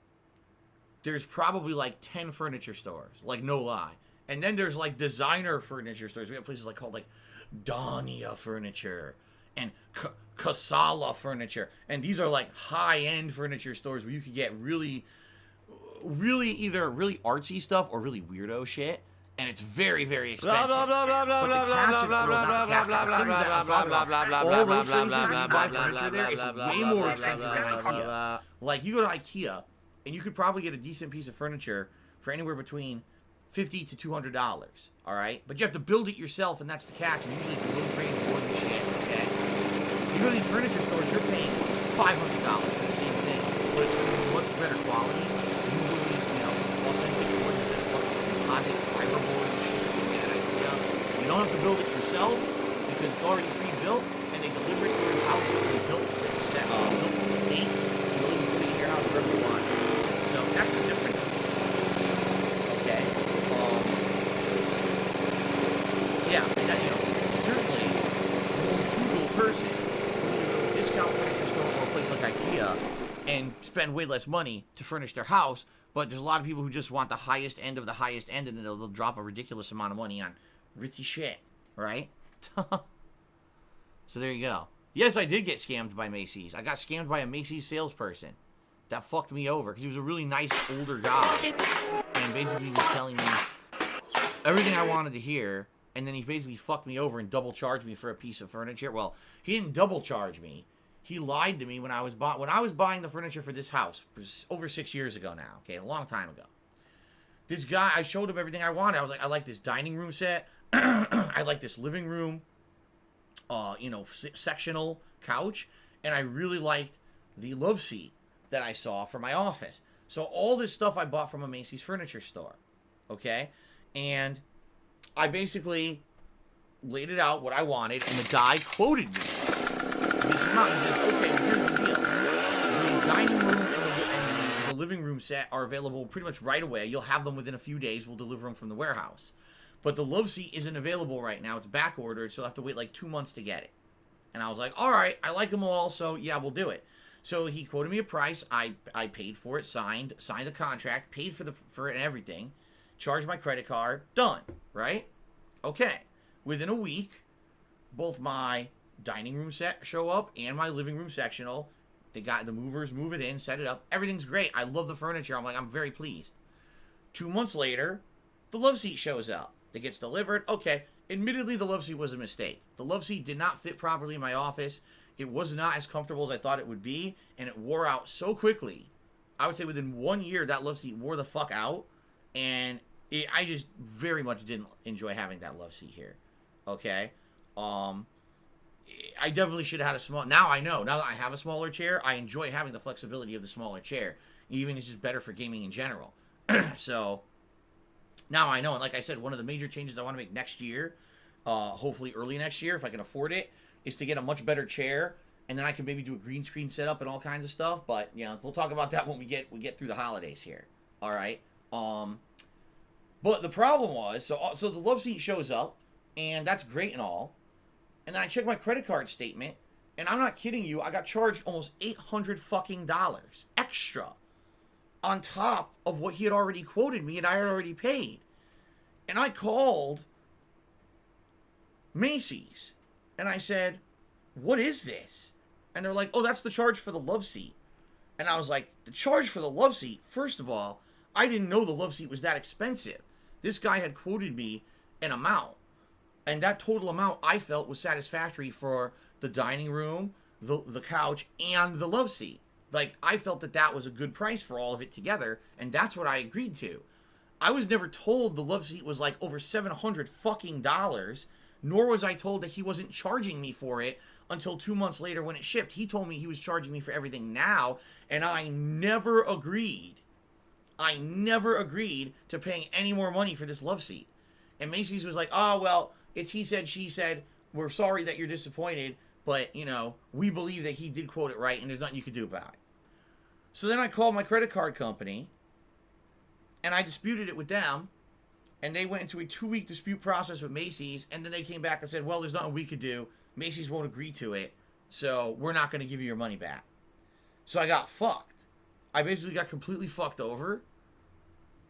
there's probably 10 furniture stores. No lie. And then there's designer furniture stores. We have places called Dania Furniture and Casala Furniture. And these are high-end furniture stores where you could get really either really artsy stuff or really weirdo shit. And it's very, very expensive. But the cats and all those places where you buy furniture there, it's way more expensive than IKEA. You go to IKEA, and you could probably get a decent piece of furniture for anywhere between $50 to $200. All right, but you have to build it yourself, and that's the catch. And usually it's low-grade boring shit. Okay, you go to these furniture stores, you're paying $500 for the same thing, but it's much better quality. Usually, authentic wood instead of composite fiberboard and shit that you get at IKEA. You don't have to build it yourself because it's already pre-built, and they deliver it to your house and built the state. You can put it in your house wherever you want. So that's the difference. Okay. Certainly, a more frugal person will go to a discount furniture store or a place like IKEA and spend way less money to furnish their house. But there's a lot of people who just want the highest end of the highest end, and then they'll drop a ridiculous amount of money on ritzy shit, right? So there you go. Yes, I did get scammed by Macy's. I got scammed by a Macy's salesperson that fucked me over because he was a really nice older guy and basically was telling me everything I wanted to hear, and then he basically fucked me over and double charged me for a piece of furniture. Well, he didn't double charge me. He lied to me when I was buying the furniture for this house. It was over 6 years ago now, okay, a long time ago. This guy, I showed him everything I wanted. I was like, I like this dining room set. I like this living room, sectional couch, and I really liked the love seat that I saw for my office. So all this stuff I bought from a Macy's furniture store, okay? And I basically laid it out what I wanted, and the guy quoted me this amount. He said, okay, well, here's the deal. The dining room and the living room set are available pretty much right away. You'll have them within a few days. We'll deliver them from the warehouse. But the love seat isn't available right now. It's back ordered, so you'll have to wait like 2 months to get it. And I was like, all right, I like them all, so yeah, we'll do it. So he quoted me a price. I paid for it, signed a contract, paid for it and everything, charged my credit card, done, right? Okay. Within a week, both my dining room set show up and my living room sectional. They got the movers, move it in, set it up. Everything's great. I love the furniture. I'm very pleased. 2 months later, the love seat shows up. It gets delivered. Okay. Admittedly, the love seat was a mistake. The love seat did not fit properly in my office. It was not as comfortable as I thought it would be, and it wore out so quickly. I would say within 1 year, that love seat wore the fuck out, and I just very much didn't enjoy having that love seat here. Okay? I definitely should have had a small... Now I know. Now that I have a smaller chair, I enjoy having the flexibility of the smaller chair. Even it's just better for gaming in general. So, now I know. And like I said, one of the major changes I want to make next year, hopefully early next year, if I can afford it, is to get a much better chair. And then I can maybe do a green screen setup and all kinds of stuff. But, you know, we'll talk about that when we get through the holidays here. All right? But the problem was, so the love seat shows up, and that's great and all. And then I check my credit card statement, and I'm not kidding you, I got charged almost $800 fucking dollars extra on top of what he had already quoted me and I had already paid. And I called Macy's, and I said, what is this? And they're like, oh, that's the charge for the love seat. And I was like, the charge for the love seat? First of all, I didn't know the love seat was that expensive. This guy had quoted me an amount. And that total amount I felt was satisfactory for the dining room, the couch, and the love seat. Like, I felt that was a good price for all of it together, and that's what I agreed to. I was never told the love seat was like over $700 fucking dollars, nor was I told that he wasn't charging me for it until 2 months later when it shipped. He told me he was charging me for everything now, and I never agreed. I never agreed to paying any more money for this love seat. And Macy's was like, oh, well, it's he said, she said, we're sorry that you're disappointed, but, you know, we believe that he did quote it right, and there's nothing you can do about it. So then I called my credit card company, and I disputed it with them, and they went into a 2-week dispute process with Macy's, and then they came back and said, well, there's nothing we could do. Macy's won't agree to it, so we're not going to give you your money back. So I got fucked. I basically got completely fucked over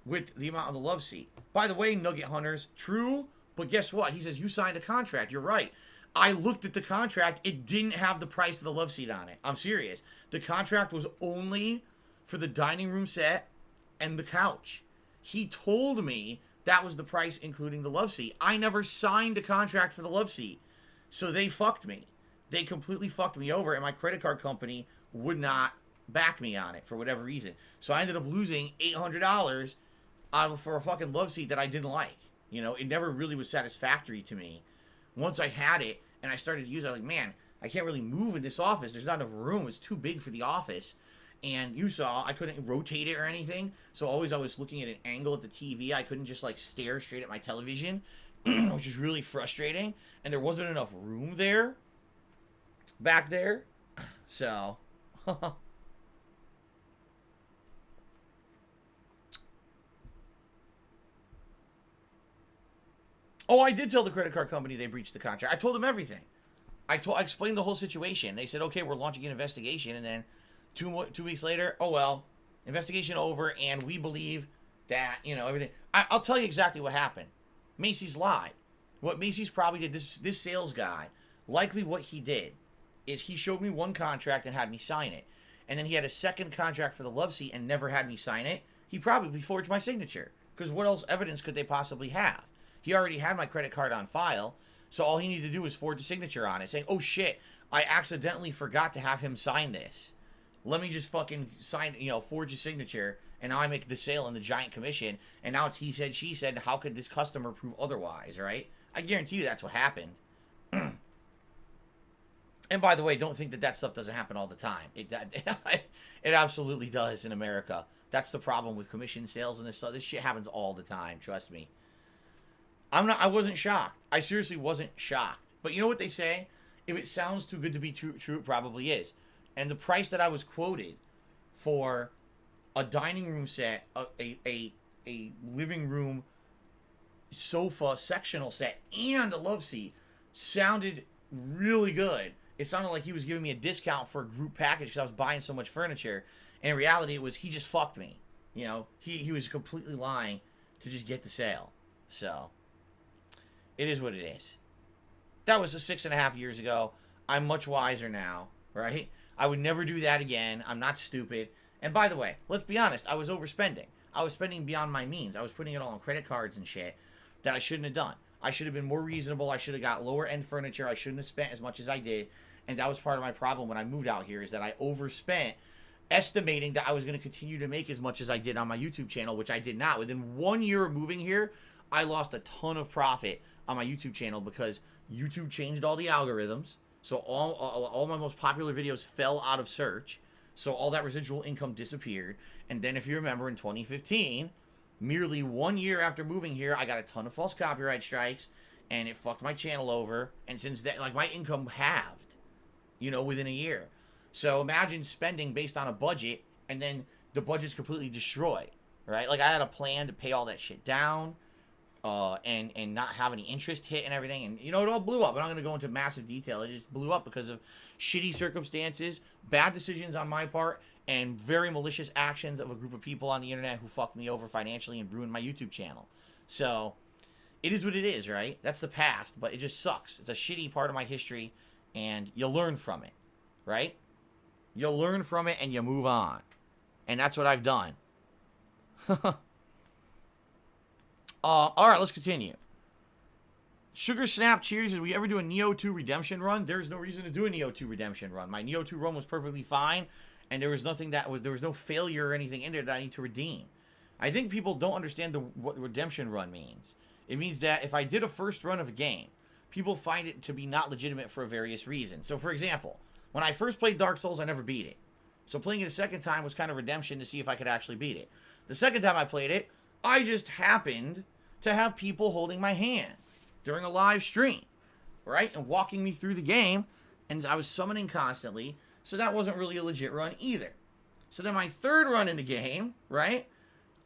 with the amount of the love seat. By the way, Nugget Hunters, true, but guess what? He says, you signed a contract. You're right. I looked at the contract. It didn't have the price of the love seat on it. I'm serious. The contract was only for the dining room set and the couch. He told me that was the price including the love seat. I never signed a contract for the love seat. So they fucked me. They completely fucked me over, and my credit card company would not back me on it for whatever reason. So I ended up losing $800 for a fucking love seat that I didn't like. You know, it never really was satisfactory to me. Once I had it and I started to use it, I was like, man, I can't really move in this office. There's not enough room. It's too big for the office. And you saw, I couldn't rotate it or anything. So always I was looking at an angle at the TV. I couldn't just like stare straight at my television, which is really frustrating. And there wasn't enough room there, back there. So, oh, I did tell the credit card company they breached the contract. I told them everything. I explained the whole situation. They said, okay, we're launching an investigation. And then 2 weeks later, oh, well, investigation over, and we believe that, you know, everything. I'll tell you exactly what happened. Macy's lied. What Macy's probably did, this sales guy, likely what he did is he showed me one contract and had me sign it. And then he had a second contract for the love seat and never had me sign it. He probably forged my signature. Because what else evidence could they possibly have? He already had my credit card on file, so all he needed to do was forge a signature on it, saying, oh shit, I accidentally forgot to have him sign this. Let me just fucking sign, you know, forge a signature, and now I make the sale and the giant commission, and now it's he said, she said, how could this customer prove otherwise, right? I guarantee you that's what happened. And by the way, don't think that that stuff doesn't happen all the time. It absolutely does in America. That's the problem with commission sales and this stuff. This shit happens all the time. Trust me. I wasn't shocked. I seriously wasn't shocked. But you know what they say? If it sounds too good to be true, it probably is. And the price that I was quoted for a dining room set, a living room sofa sectional set, and a love seat sounded really good. It sounded like he was giving me a discount for a group package because I was buying so much furniture. And in reality, it was he just fucked me. You know, he was completely lying to just get the sale. So, it is what it is. That was 6.5 years ago. I'm much wiser now, right? I would never do that again. I'm not stupid. And by the way, let's be honest, I was overspending. I was spending beyond my means. I was putting it all on credit cards and shit that I shouldn't have done. I should have been more reasonable. I should have got lower end furniture. I shouldn't have spent as much as I did. And that was part of my problem when I moved out here, is that I overspent, estimating that I was going to continue to make as much as I did on my YouTube channel, which I did not. Within 1 year of moving here, I lost a ton of profit on my YouTube channel because YouTube changed all the algorithms. So all my most popular videos fell out of search. So all that residual income disappeared. And then if you remember, in 2015, merely 1 year after moving here, I got a ton of false copyright strikes, and it fucked my channel over. And since then, like, my income halved, you know, within a year. So imagine spending based on a budget, and then the budget's completely destroyed, right? Like, I had a plan to pay all that shit down, and not have any interest hit and everything, and, you know, it all blew up. I'm not going to go into massive detail. It just blew up because of shitty circumstances, bad decisions on my part, and very malicious actions of a group of people on the internet who fucked me over financially and ruined my YouTube channel. So, it is what it is, right? That's the past, but it just sucks. It's a shitty part of my history, and you learn from it, right? You learn from it and you move on. And that's what I've done. Alright, let's continue. Sugar Snap Cheers, did we ever do a Neo 2 redemption run? There's no reason to do a Neo 2 redemption run. My Neo 2 run was perfectly fine, and there was no failure or anything in there that I need to redeem. I think people don't understand what redemption run means. It means that if I did a first run of a game, people find it to be not legitimate for various reasons. So, for example, when I first played Dark Souls, I never beat it. So playing it a second time was kind of redemption to see if I could actually beat it. The second time I played it, I just happened to have people holding my hand during a live stream, right? And walking me through the game, and I was summoning constantly, so that wasn't really a legit run either. So then my third run in the game, right,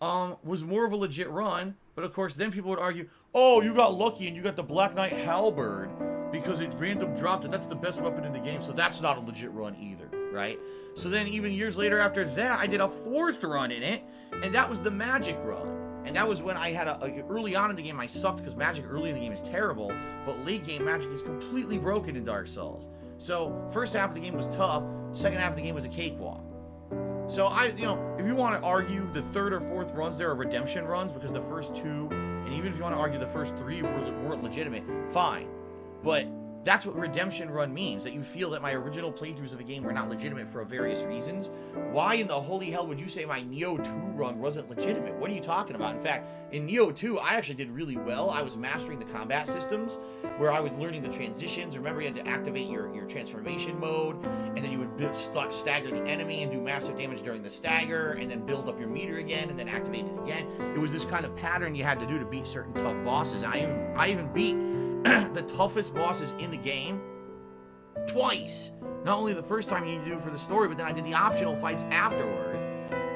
was more of a legit run, but of course then people would argue, oh, you got lucky and you got the Black Knight Halberd because it random dropped it. That's the best weapon in the game, so that's not a legit run either, right? So then even years later after that, I did a fourth run in it, and that was the magic run. And that was when I had early on in the game, I sucked because magic early in the game is terrible, but late game magic is completely broken in Dark Souls. So first half of the game was tough, second half of the game was a cakewalk. So if you want to argue the third or fourth runs, there are redemption runs because the first two, and even if you want to argue the first three weren't legitimate, fine. But that's what redemption run means, that you feel that my original playthroughs of a game were not legitimate for various reasons. Why in the holy hell would you say my Neo 2 run wasn't legitimate? What are you talking about? In fact, in Neo 2, I actually did really well. I was mastering the combat systems, where I was learning the transitions. Remember, you had to activate your transformation mode, and then you would stagger the enemy and do massive damage during the stagger, and then build up your meter again, and then activate it again. It was this kind of pattern you had to do to beat certain tough bosses. I even beat the toughest bosses in the game twice. Not only the first time you need to do it for the story, but then I did the optional fights afterward.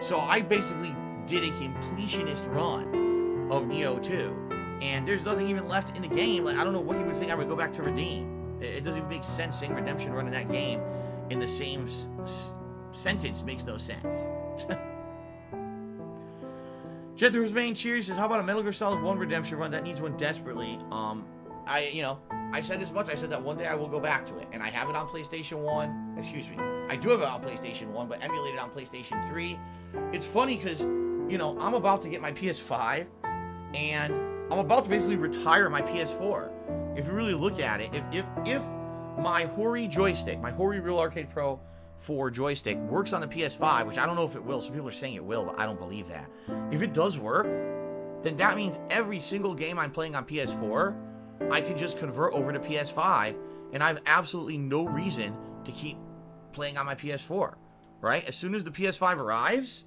So I basically did a completionist run of Neo 2. And there's nothing even left in the game. Like, I don't know what you would think I would go back to redeem. It doesn't even make sense saying redemption run in that game in the same sentence. Makes no sense. Jethro's main cheers says, how about a Metal Gear Solid 1 redemption run? That needs one desperately. I said as much. I said that one day I will go back to it. And I have it on PlayStation 1. Excuse me. I do have it on PlayStation 1, but emulated on PlayStation 3. It's funny because, I'm about to get my PS5. And I'm about to basically retire my PS4. If you really look at it, if my Hori joystick, my Hori Real Arcade Pro 4 joystick works on the PS5, which I don't know if it will. Some people are saying it will, but I don't believe that. If it does work, then that means every single game I'm playing on PS4 I can just convert over to PS5, and I have absolutely no reason to keep playing on my PS4, right? As soon as the PS5 arrives,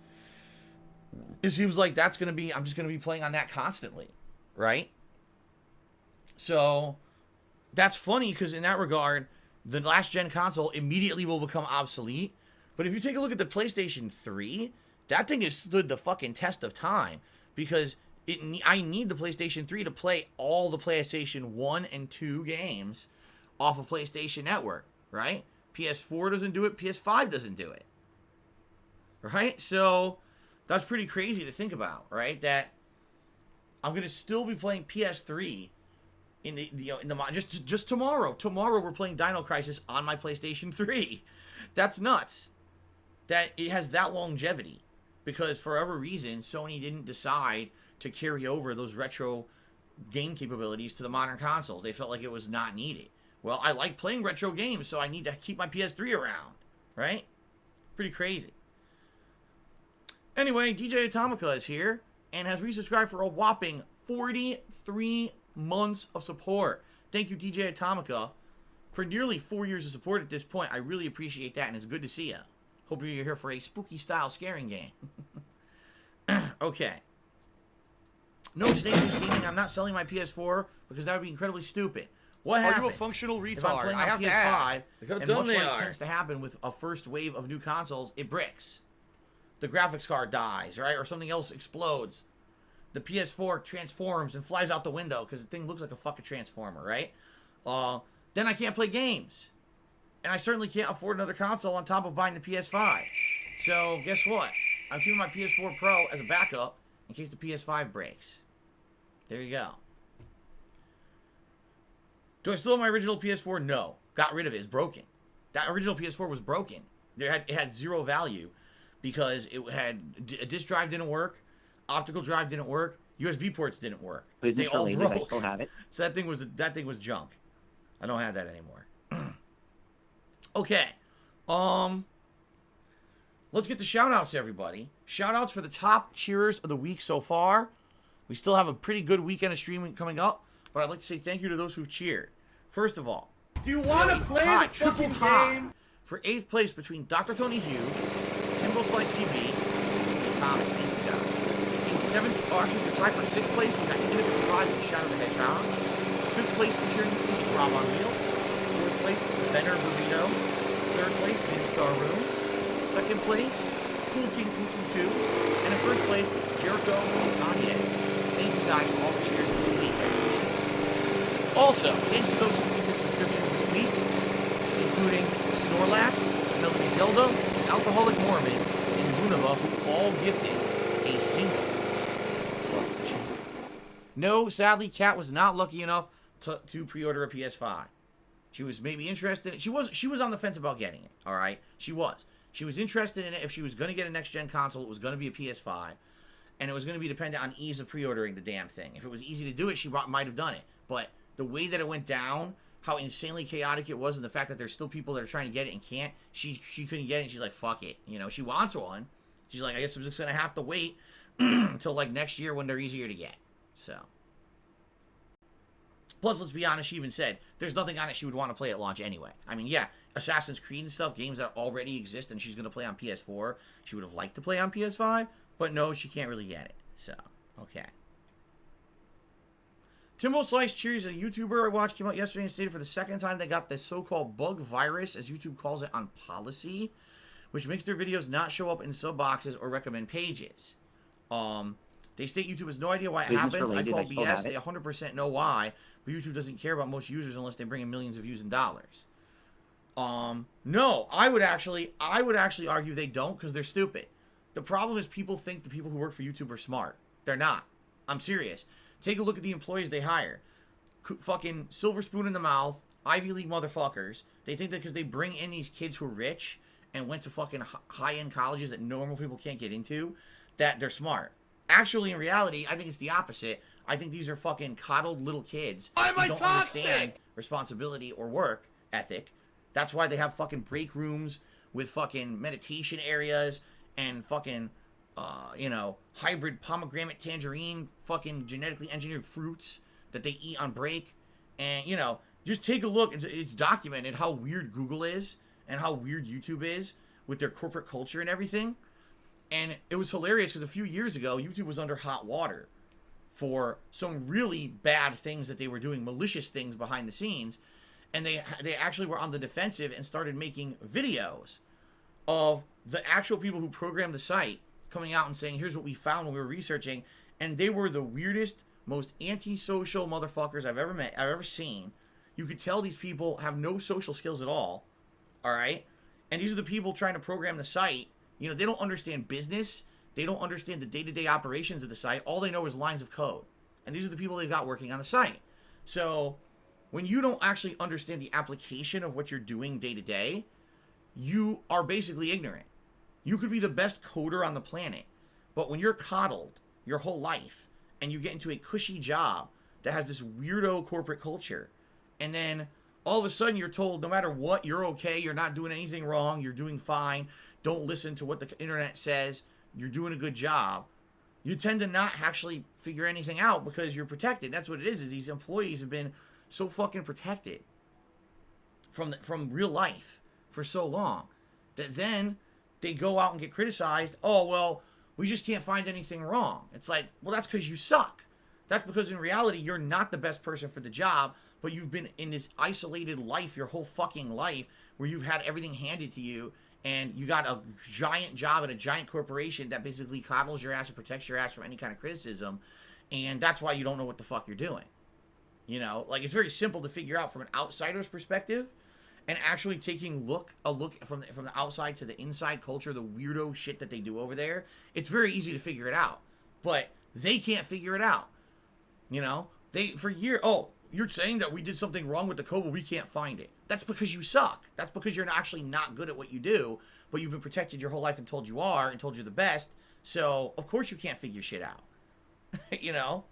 it seems like I'm just going to be playing on that constantly, right? So that's funny because in that regard, the last gen console immediately will become obsolete. But if you take a look at the PlayStation 3, that thing has stood the fucking test of time because I need the PlayStation 3 to play all the PlayStation 1 and 2 games off of PlayStation Network, right? PS4 doesn't do it, PS5 doesn't do it, right? So that's pretty crazy to think about, right? That I'm going to still be playing PS3 in the just tomorrow. Tomorrow we're playing Dino Crisis on my PlayStation 3. That's nuts. That it has that longevity because for whatever reason Sony didn't decide to carry over those retro game capabilities to the modern consoles. They felt like it was not needed. Well, I like playing retro games, so I need to keep my PS3 around, right? Pretty crazy. Anyway, DJ Atomica is here and has resubscribed for a whopping 43 months of support. Thank you, DJ Atomica, for nearly 4 years of support at this point. I really appreciate that, and it's good to see you. Hope you're here for a spooky-style scaring game. Okay. No, Snake Fish Gaming, I'm not selling my PS4 because that would be incredibly stupid. What happens? Are you a functional retard? If I'm playing I on have to PS5, ask. Look how and dumb much they like are. tends to happen with a first wave of new consoles, it bricks. The graphics card dies, right? Or something else explodes. The PS4 transforms and flies out the window because the thing looks like a fucking transformer, right? Then I can't play games. And I certainly can't afford another console on top of buying the PS5. So, guess what? I'm keeping my PS4 Pro as a backup in case the PS5 breaks. There you go. Do I still have my original PS4? No. Got rid of it. It's broken. That original PS4 was broken. It had zero value because it had a disk drive didn't work, optical drive didn't work, USB ports didn't work. They all broke. I still have it. So that thing was junk. I don't have that anymore. Okay. Let's get the shout-outs, everybody. Shout-outs for the top cheerers of the week so far. We still have a pretty good weekend of streaming coming up, but I'd like to say thank you to those who've cheered. First of all, Do you want to play the triple fucking tie game? for 8th place between Dr. Tony Hughes, Timbo Slice TV, Thomas, thank you, guys. In 7th, actually, the tie for 6th place, we got Infinite Surprise and Shadow the Hedgehog. 5th place, featuring Rob on Wheels. 4th place, Benner Burrito. 3rd place, Mini Star Room. 2nd place, Cool King 222. And in 1st place, Jericho and Kanye. Thank you guys for all the cheers this week. Also, thanks to those who gave the subscription this week, including Snorlax, Melody Zelda, Alcoholic Mormon, and Runava, who all gifted a single. No, sadly, Kat was not lucky enough to pre-order a PS5. She was maybe interested. She was on the fence about getting it, all right? She was. She was interested in it. If she was going to get a next-gen console, it was going to be a PS5. And it was going to be dependent on ease of pre-ordering the damn thing. If it was easy to do it, she might have done it. But the way that it went down, how insanely chaotic it was, and the fact that there's still people that are trying to get it and can't, she couldn't get it, and she's like, fuck it. You know, she wants one. She's like, I guess I'm just going to have to wait until, like, next year when they're easier to get. So. Plus, let's be honest, she even said, there's nothing on it she would want to play at launch anyway. I mean, yeah, Assassin's Creed and stuff, games that already exist and she's going to play on PS4, she would have liked to play on PS5, but no, she can't really get it. So, okay. Timbo Slice Cheers, a YouTuber I watched, came out yesterday and stated for the second time they got the so-called bug virus, as YouTube calls it, on policy, which makes their videos not show up in sub boxes or recommend pages. They state YouTube has no idea why it happens. I call BS. They 100% know why, but YouTube doesn't care about most users unless they bring in millions of views and dollars. No, I would actually argue they don't because they're stupid. The problem is people think the people who work for YouTube are smart. They're not. I'm serious. Take a look at the employees they hire. Fucking silver spoon in the mouth, Ivy League motherfuckers. They think that because they bring in these kids who are rich and went to fucking high-end colleges that normal people can't get into, that they're smart. Actually, in reality, I think it's the opposite. I think these are fucking coddled little kids who don't understand responsibility or work ethic. That's why they have fucking break rooms with fucking meditation areas and fucking, hybrid pomegranate tangerine fucking genetically engineered fruits that they eat on break And, you know, just take a look. It's documented how weird Google is and how weird YouTube is with their corporate culture and everything. And it was hilarious because a few years ago, YouTube was under hot water for some really bad things that they were doing, malicious things behind the scenes. And they actually were on the defensive and started making videos of the actual people who programmed the site coming out and saying, here's what we found when we were researching. And they were the weirdest, most antisocial motherfuckers I've ever seen. You could tell these people have no social skills at all. All right? And these are the people trying to program the site. You know, they don't understand business. They don't understand the day-to-day operations of the site. All they know is lines of code. And these are the people they've got working on the site. So when you don't actually understand the application of what you're doing day-to-day, you are basically ignorant. You could be the best coder on the planet, but when you're coddled your whole life and you get into a cushy job that has this weirdo corporate culture, and then all of a sudden you're told no matter what, you're okay, you're not doing anything wrong, you're doing fine, don't listen to what the internet says, you're doing a good job, you tend to not actually figure anything out because you're protected. That's what it is these employees have been so fucking protected from real life for so long that then they go out and get criticized. Oh, well, we just can't find anything wrong. It's like, well, that's because you suck. That's because in reality, you're not the best person for the job, but you've been in this isolated life your whole fucking life where you've had everything handed to you and you got a giant job at a giant corporation that basically coddles your ass and protects your ass from any kind of criticism. And that's why you don't know what the fuck you're doing. You know, like, it's very simple to figure out from an outsider's perspective, and actually taking a look from the outside to the inside culture, the weirdo shit that they do over there. It's very easy to figure it out, but they can't figure it out. You know, for years, oh, you're saying that we did something wrong with the code, but we can't find it. That's because you suck. That's because you're actually not good at what you do, but you've been protected your whole life and told you are and told you're the best. So of course you can't figure shit out. You know?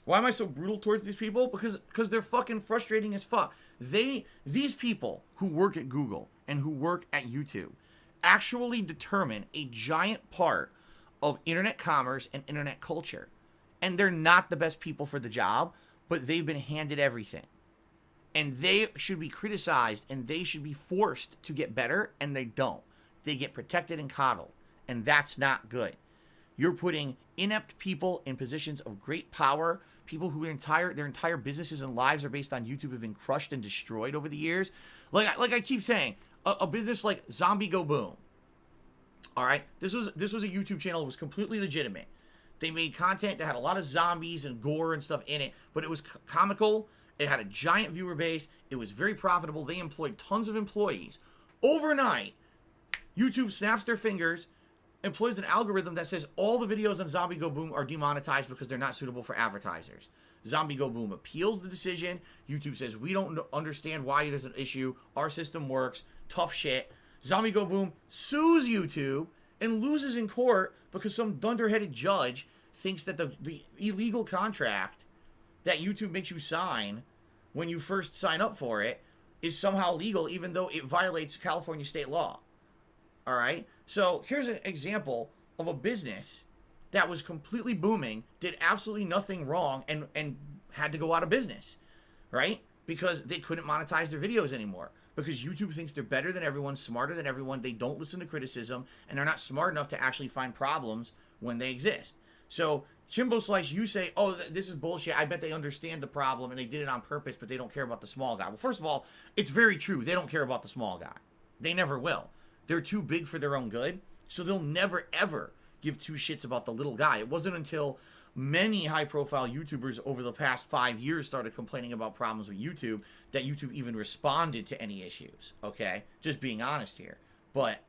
Why am I so brutal towards these people? Because they're fucking frustrating as fuck. These people who work at Google and who work at YouTube actually determine a giant part of internet commerce and internet culture. And they're not the best people for the job, but they've been handed everything. And they should be criticized and they should be forced to get better, and they don't. They get protected and coddled, and that's not good. You're putting inept people in positions of great power, people who their entire businesses and lives are based on YouTube have been crushed and destroyed over the years. Like I keep saying, a business like Zombie Go Boom. All right, this was a YouTube channel that was completely legitimate. They made content that had a lot of zombies and gore and stuff in it, but it was comical. It had a giant viewer base. It was very profitable. They employed tons of employees. Overnight, YouTube snaps their fingers, employs an algorithm that says all the videos on Zombie Go Boom are demonetized because they're not suitable for advertisers. Zombie Go Boom appeals the decision. YouTube says, we don't understand why there's an issue. Our system works. Tough shit. Zombie Go Boom sues YouTube and loses in court because some dunderheaded judge thinks that the illegal contract that YouTube makes you sign when you first sign up for it is somehow legal, even though it violates California state law. All right? So here's an example of a business that was completely booming, did absolutely nothing wrong, and had to go out of business, right? Because they couldn't monetize their videos anymore. Because YouTube thinks they're better than everyone, smarter than everyone, they don't listen to criticism, and they're not smart enough to actually find problems when they exist. So, Chimbo Slice, you say, oh, this is bullshit, I bet they understand the problem, and they did it on purpose, but they don't care about the small guy. Well, first of all, it's very true, they don't care about the small guy. They never will. They're too big for their own good, so they'll never, ever give two shits about the little guy. It wasn't until many high-profile YouTubers over the past 5 years started complaining about problems with YouTube that YouTube even responded to any issues, okay? Just being honest here. But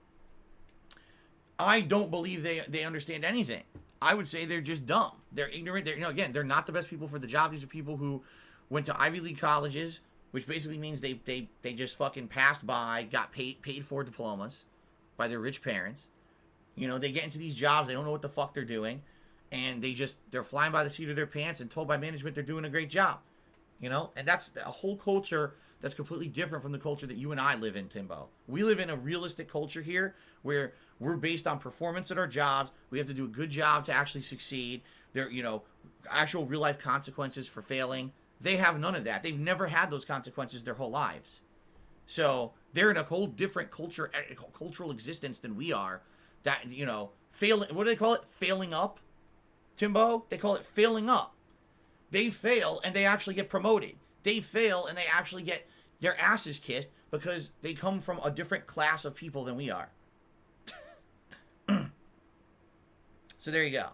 I don't believe they understand anything. I would say they're just dumb. They're ignorant. Again, they're not the best people for the job. These are people who went to Ivy League colleges, which basically means they just fucking passed by, got paid for diplomas by their rich parents. You know, they get into these jobs, they don't know what the fuck they're doing, and they're flying by the seat of their pants and told by management they're doing a great job. You know, and that's a whole culture that's completely different from the culture that you and I live in, Timbo. We live in a realistic culture here where we're based on performance at our jobs. We have to do a good job to actually succeed. There, you know, actual real life consequences for failing. They have none of that. They've never had those consequences their whole lives. So they're in a whole different cultural existence than we are. That, you know, what do they call it? Failing up? Timbo? They call it failing up. They fail and they actually get promoted. They fail and they actually get their asses kissed because they come from a different class of people than we are. So there you go.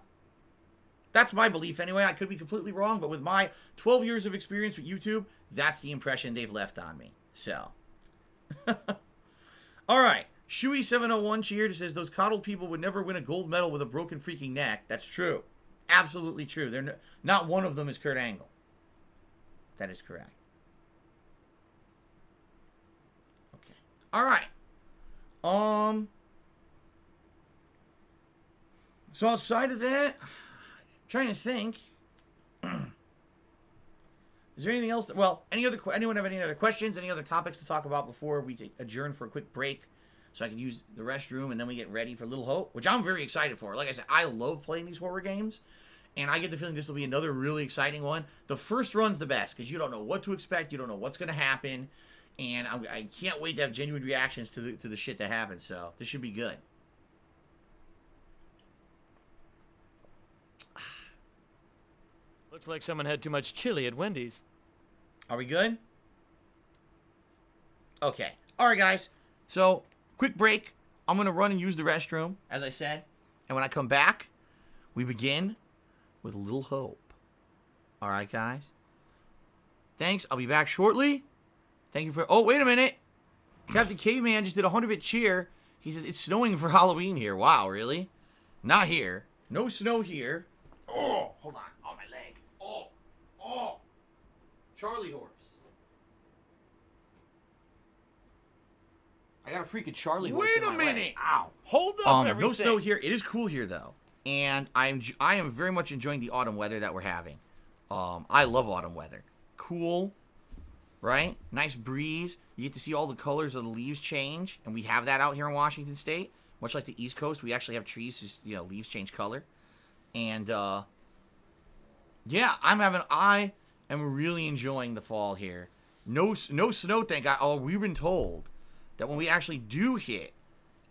That's my belief anyway. I could be completely wrong, but with my 12 years of experience with YouTube, that's the impression they've left on me. So. All right. Shuey701 cheered says, those coddled people would never win a gold medal with a broken freaking neck. That's true. Absolutely true. They're not one of them is Kurt Angle. That is correct. Okay. All right. So outside of that, I'm trying to think. Is there anything else? Anyone have any other questions? Any other topics to talk about before we adjourn for a quick break, so I can use the restroom and then we get ready for Little Hope, which I'm very excited for. Like I said, I love playing these horror games, and I get the feeling this will be another really exciting one. The first run's the best because you don't know what to expect, you don't know what's going to happen, and I can't wait to have genuine reactions to the shit that happens. So this should be good. Looks like someone had too much chili at Wendy's. Are we good? Okay. All right, guys. So, quick break. I'm going to run and use the restroom, as I said. And when I come back, we begin with Little Hope. All right, guys? Thanks. I'll be back shortly. Thank you for... Oh, wait a minute. Captain Caveman just did a 100-bit cheer. He says, it's snowing for Halloween here. Wow, really? Not here. No snow here. Oh, hold on. On my leg. Oh. Charlie horse. I got a freaking Charlie horse. Wait in a my minute. leg. Ow. Hold up everything. No snow here. It is cool here though, and I am very much enjoying the autumn weather that we're having. I love autumn weather. Cool, right? Nice breeze. You get to see all the colors of the leaves change, and we have that out here in Washington State. Much like the East Coast, we actually have trees whose leaves change color, and yeah, I am really enjoying the fall here. No snow, thank God. Oh, we've been told that when we actually do hit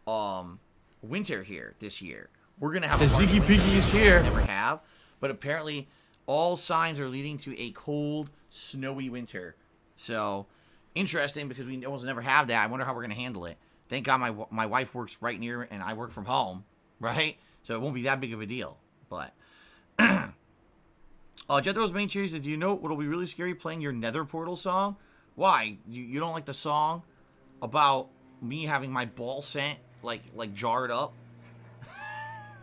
winter here this year, we're gonna have The Ziggy Piggy is here. Never have, but apparently all signs are leading to a cold, snowy winter. So interesting because we almost never have that. I wonder how we're gonna handle it. Thank God my wife works right near and I work from home, right? So it won't be that big of a deal. But Jethro's main cheer said, do you know what'll be really scary playing your Nether Portal song? Why? You don't like the song about me having my ball scent like jarred up?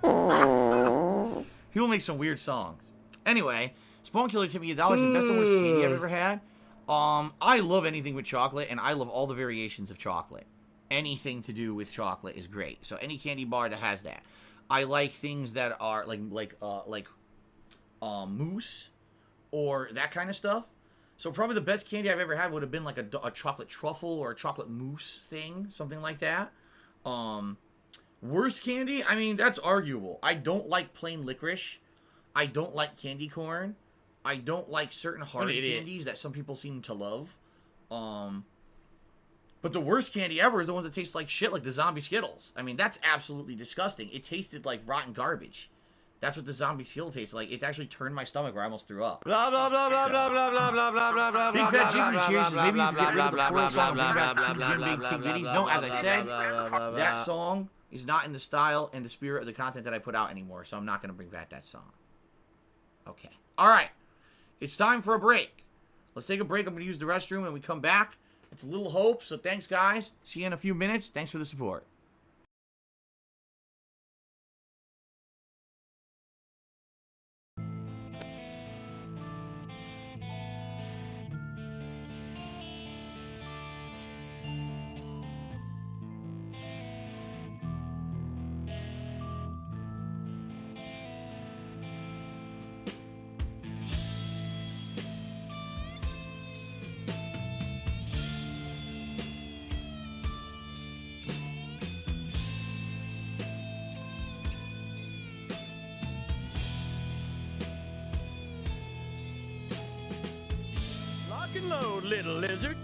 People make some weird songs. Anyway, Spawn Killer tipped me $1. The best and worst candy I've ever had. I love anything with chocolate, and I love all the variations of chocolate. Anything to do with chocolate is great. So any candy bar that has that. I like things that are like mousse or that kind of stuff. So probably the best candy I've ever had would have been like a chocolate truffle or a chocolate mousse thing, something like that. Worst candy, I mean, that's arguable. I don't like plain licorice. I don't like candy corn. I don't like certain hard candies that some people seem to love. But the worst candy ever is the ones that taste like shit, like the zombie Skittles. I mean, that's absolutely disgusting. It tasted like rotten garbage. That's what the zombie Skittle tastes like. It actually turned my stomach where I almost threw up. Blah blah blah blah blah blah blah blah blah blah blah. Big Fat Jiggery cheers. Maybe you could get rid of the Portal song and bring back Two Jim Big Tig Bitties. No, as I said, that song is not in the style and the spirit of the content that I put out anymore, so I'm not going to bring back that song. Okay. All right. It's time for a break. Let's take a break. I'm going to use the restroom, and we come back. It's a Little Hope, so thanks, guys. See you in a few minutes. Thanks for the support. little lizard.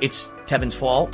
It's Tevin's fault.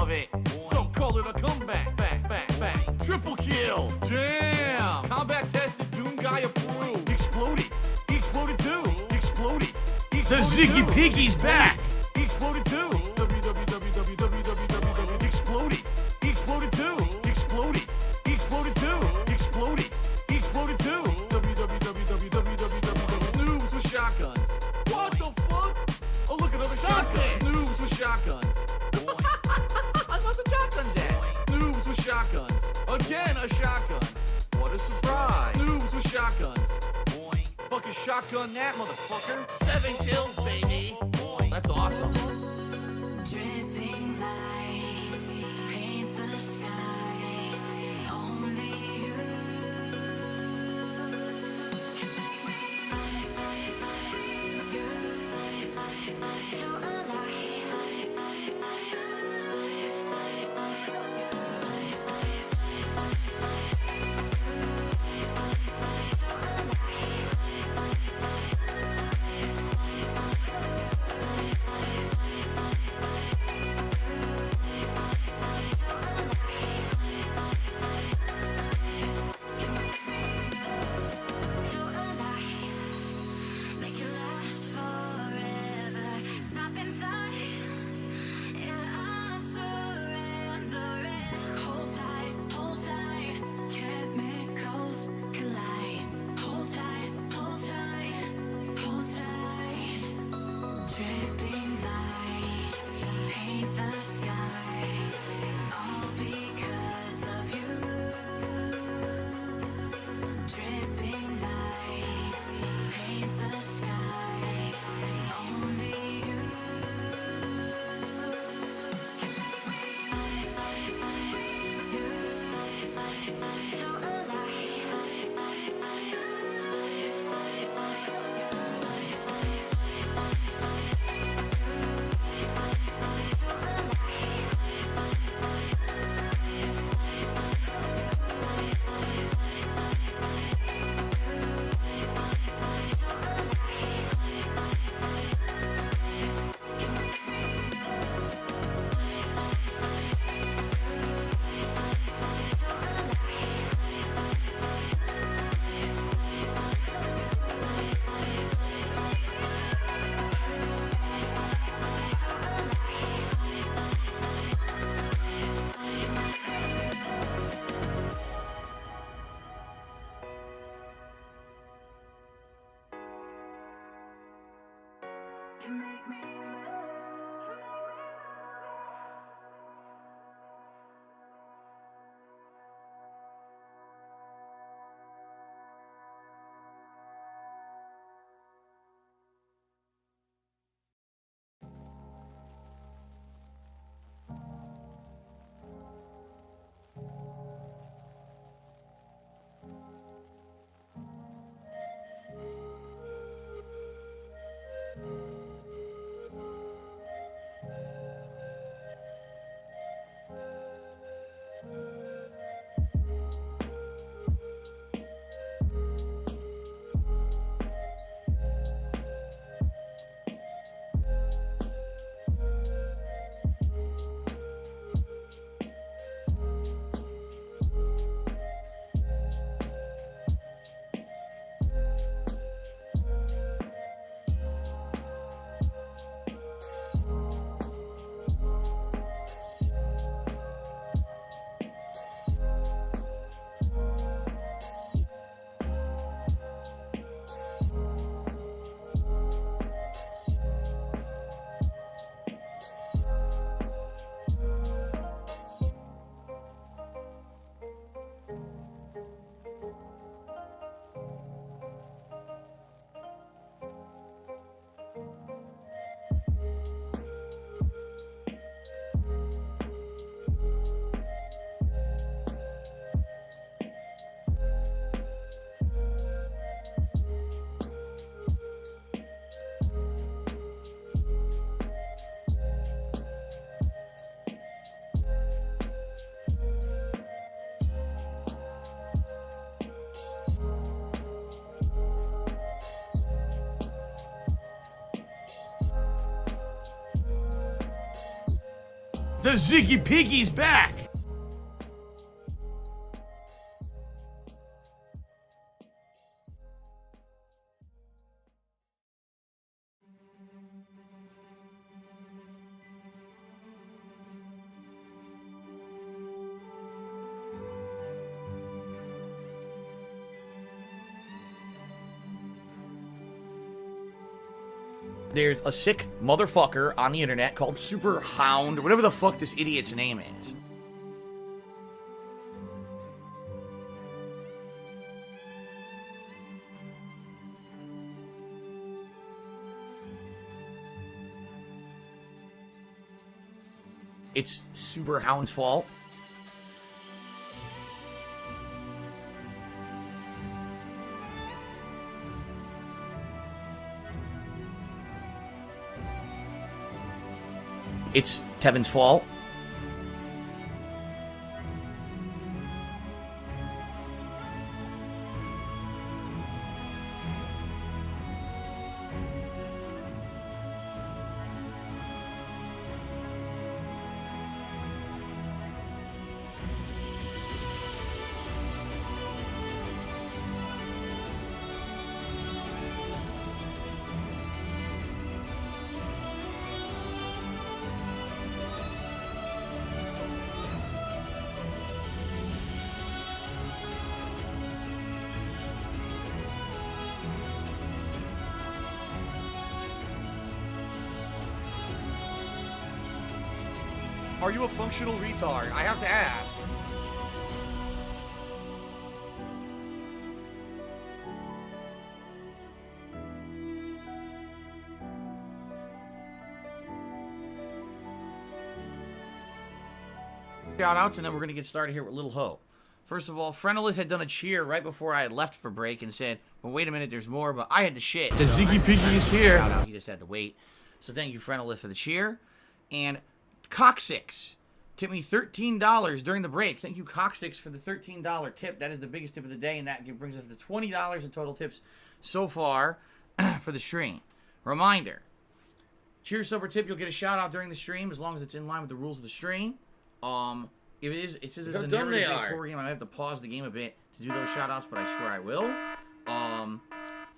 of it. Don't call it a comeback. Back. Triple kill. Damn. Combat tested. Doom guy approved. Exploded. He exploded too. Exploded. The Ziggy Piggy's back. He exploded too. Exploded. He exploded too. Exploded. He exploded too. Exploded. He exploded too. Noobs with shotguns. What the fuck? Oh, look, another shotgun. Noobs with shotguns. Another shotgun dead. Noobs with shotguns. Again, a shotgun. What a surprise. Noobs with shotguns. Fucking shotgun that motherfucker. 7 kills, baby. That's awesome. Dripping lights paint the skies. Only you can make me feel alive. The Ziggy Piggy's back! There's a sick motherfucker on the internet called Super Hound, or whatever the fuck this idiot's name is. It's Super Hound's fault. It's Tevin's fault. Are you a functional retard? I have to ask. Shout-outs, and then we're going to get started here with Little Hope. First of all, Frenolith had done a cheer right before I had left for break and said, well, wait a minute, there's more, but I had to shit. The Ziggy Piggy is here. Shout-out, he just had to wait. So thank you, Frenolith, for the cheer. And Coxix tipped me $13 during the break. Thank you, Coxix, for the $13 tip. That is the biggest tip of the day, and that brings us to $20 in total tips so far for the stream. Reminder, cheer super tip, you'll get a shout-out during the stream as long as it's in line with the rules of the stream. If it says it's a narrative-based horror game, I might have to pause the game a bit to do those shout-outs, but I swear I will.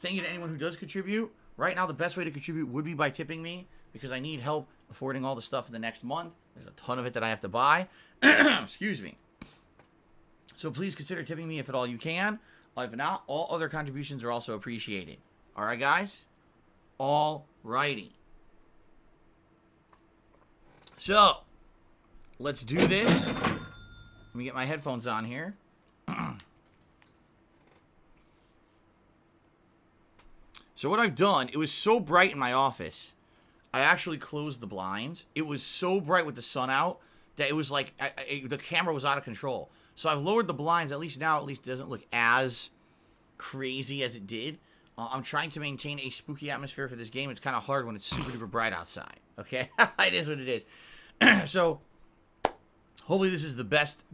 Thank you to anyone who does contribute. Right now, the best way to contribute would be by tipping me, because I need help affording all the stuff for the next month. There's a ton of it that I have to buy. Excuse me. So please consider tipping me if at all you can. If not, all other contributions are also appreciated. All right, guys? All righty. So, let's do this. Let me get my headphones on here. So what I've done, it was so bright in my office, I actually closed the blinds. It was so bright with the sun out that it was like the camera was out of control. So I've lowered the blinds. At least now, it doesn't look as crazy as it did. I'm trying to maintain a spooky atmosphere for this game. It's kind of hard when it's super duper bright outside. Okay, it is what it is. So hopefully this is the best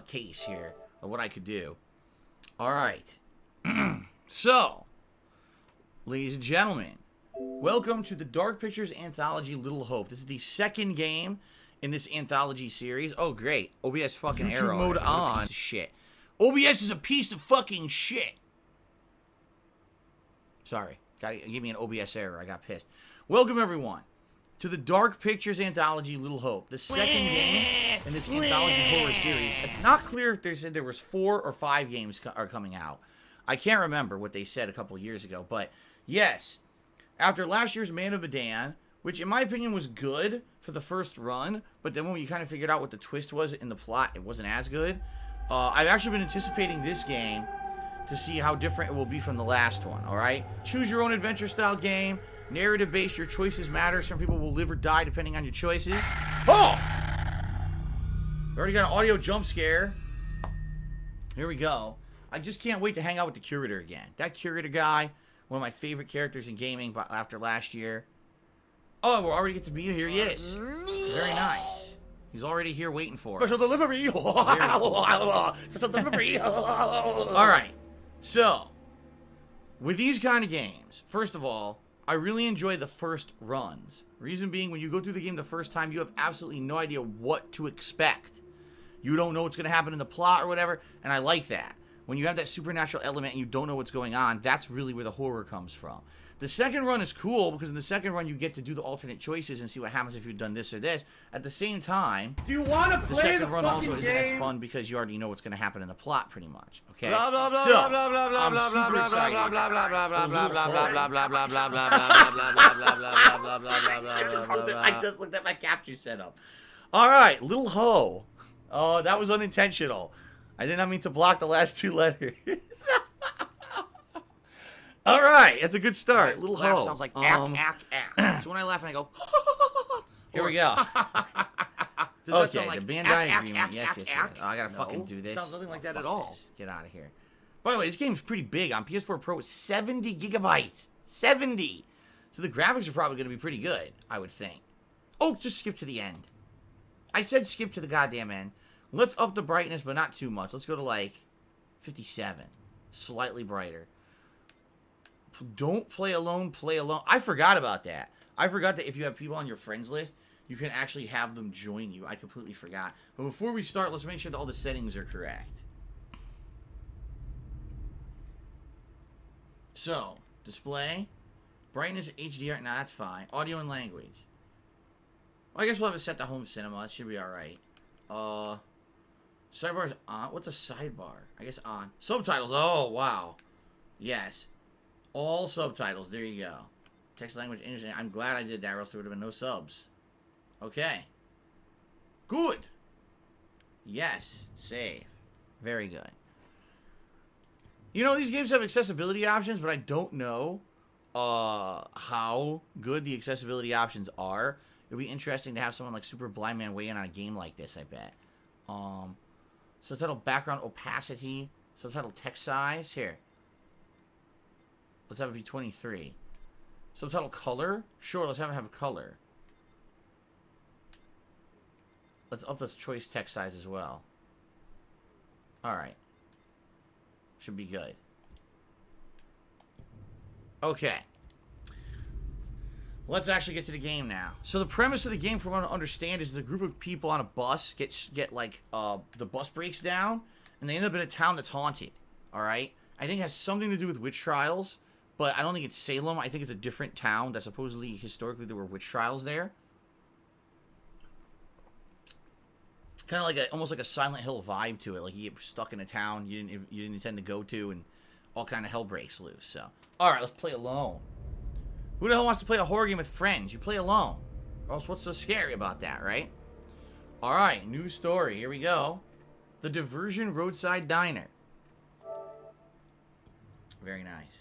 case here of what I could do. All right. So, ladies and gentlemen, welcome to the Dark Pictures Anthology Little Hope. This is the second game in this anthology series. Oh, great. OBS fucking error mode on. Piece of shit. OBS is a piece of fucking shit. Sorry. It gave me an OBS error. I got pissed. Welcome, everyone, to the Dark Pictures Anthology Little Hope, the second game in this anthology horror series. It's not clear if they said there was 4 or 5 games are coming out. I can't remember what they said a couple of years ago, but yes, after last year's Man of Medan, which in my opinion was good for the first run, but then when you kind of figured out what the twist was in the plot, it wasn't as good. I've actually been anticipating this game to see how different it will be from the last one, alright? Choose your own adventure style game, narrative based, your choices matter. Some people will live or die depending on your choices. Oh! Already got an audio jump scare. Here we go. I just can't wait to hang out with the curator again. That curator guy, one of my favorite characters in gaming after last year. Oh, we're already get to meet him. Here he is. Very nice. He's already here waiting for us. Special delivery. Special delivery. All right. So, with these kind of games, first of all, I really enjoy the first runs. Reason being, when you go through the game the first time, you have absolutely no idea what to expect. You don't know what's going to happen in the plot or whatever, and I like that. When you have that supernatural element and you don't know what's going on, that's really where the horror comes from. The second run is cool because in the second run you get to do the alternate choices and see what happens if you've done this or this. At the same time, Do you want to the play second the run fucking also game? isn't as fun because you already know what's going to happen in the plot pretty much. Okay. Blah blah blah So, blah blah blah blah I'm blah super blah excited blah blah blah blah blah for blah Little blah blah Horror. blah blah blah blah blah blah blah blah blah I just looked at my capture setup. All right, Little Ho. Oh, that was unintentional. I did not mean to block the last two letters. All right, that's a good start. Little Laugh Ho sounds like ack. So when I laugh and I go, here we go. Does that Okay, sound like the Bandai ack, agreement. ack, Yes, ack, yes, yes. ack? Oh, I gotta No, fucking do this. sounds nothing like that Fuck at all. this. Get out of here. By the way, this game's pretty big on PS4 Pro. It's 70 gigabytes. 70. So the graphics are probably going to be pretty good, I would think. Oh, just skip to the end. I said skip to the goddamn end. Let's up the brightness, but not too much. Let's go to like 57. Slightly brighter. Don't play alone, play alone. I forgot about that. I forgot that if you have people on your friends list, you can actually have them join you. I completely forgot. But before we start, let's make sure that all the settings are correct. So, display, brightness, HDR, nah, that's fine. Audio and language. Well, I guess we'll have it set to home cinema. That should be alright. Sidebar's on. What's a sidebar? I guess on. Subtitles. Oh, wow. Yes. All subtitles. There you go. Text language, English. I'm glad I did that, or else there would have been no subs. Okay. Good. Yes. Save. Very good. You know, these games have accessibility options, but I don't know how good the accessibility options are. It'd be interesting to have someone like Super Blind Man weigh in on a game like this, I bet. Subtitle background opacity. Subtitle text size. Here. Let's have it be 23. Subtitle color. Sure, let's have it have a color. Let's up this choice text size as well. Alright. Should be good. Okay. Let's actually get to the game now. So the premise of the game, from what I understand, is the group of people on a bus get like the bus breaks down, and they end up in a town that's haunted. All right. I think it has something to do with witch trials, but I don't think it's Salem. I think it's a different town that supposedly historically there were witch trials there. Kind of like almost like a Silent Hill vibe to it. Like you get stuck in a town you didn't intend to go to, and all kind of hell breaks loose. So, all right, let's play alone. Who the hell wants to play a horror game with friends? You play alone. Or else what's so scary about that, right? All right, new story. Here we go. The Diversion Roadside Diner. Very nice.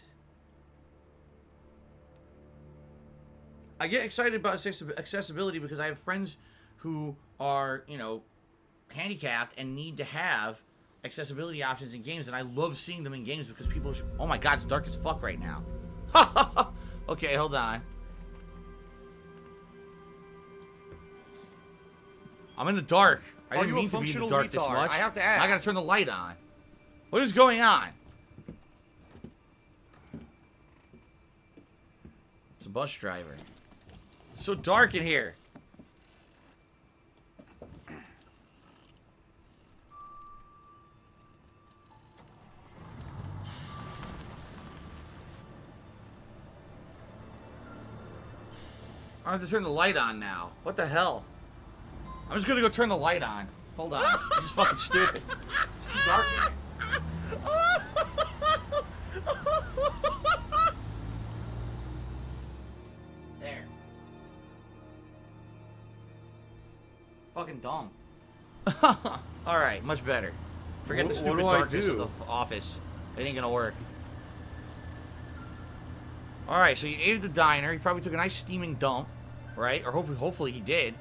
I get excited about accessibility because I have friends who are, you know, handicapped and need to have accessibility options in games, and I love seeing them in games because people... Oh my god, it's dark as fuck right now. Okay, hold on. I'm in the dark. I didn't mean to be in the dark this much. I have to ask. I gotta turn the light on. What is going on? It's a bus driver. It's so dark in here. I have to turn the light on now. What the hell? I'm just gonna go turn the light on. Hold on. This is fucking stupid. It's too dark in here. There. Fucking dumb. Alright, much better. Forget the stupid darkness of the office. It ain't gonna work. Alright, so you ate at the diner. He probably took a nice steaming dump. Right? Or hopefully he did.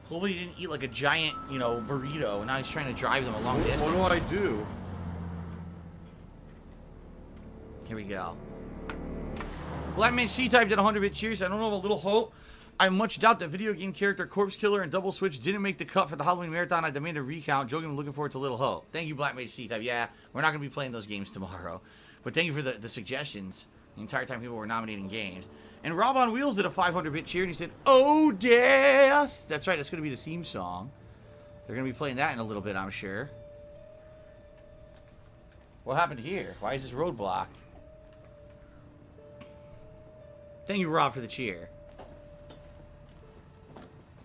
Hopefully he didn't eat like a giant, you know, burrito, and now he's trying to drive them a long distance. What do I do? Here we go. Blackman C-Type did 100-bit cheers. I don't know about Little Hope. I much doubt that video game character Corpse Killer and Double Switch didn't make the cut for the Halloween Marathon. I demand a recount. Joking, I'm looking forward to Little Hope. Thank you, Blackman C-Type. Yeah, we're not going to be playing those games tomorrow. But thank you for the suggestions. The entire time people were nominating games. And Rob on Wheels did a 500-bit cheer, and he said, "Oh, death!" That's right, that's going to be the theme song. They're going to be playing that in a little bit, I'm sure. What happened here? Why is this road blocked? Thank you, Rob, for the cheer.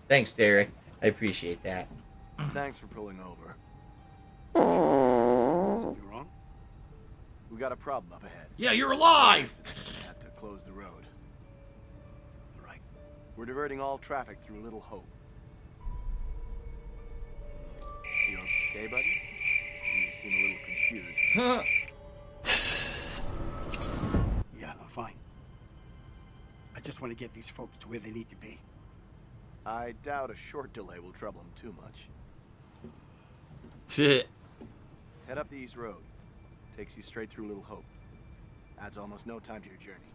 Thanks, Derek. I appreciate that. Thanks for pulling over. Something wrong? We got a problem up ahead. Yeah, you're alive! Had to close the road. Right. We're diverting all traffic through Little Hope. You okay, buddy? You seem a little confused. Yeah, I'm fine. I just want to get these folks to where they need to be. I doubt a short delay will trouble them too much. Shit. Head up the East Road. Takes you straight through Little Hope. Adds almost no time to your journey.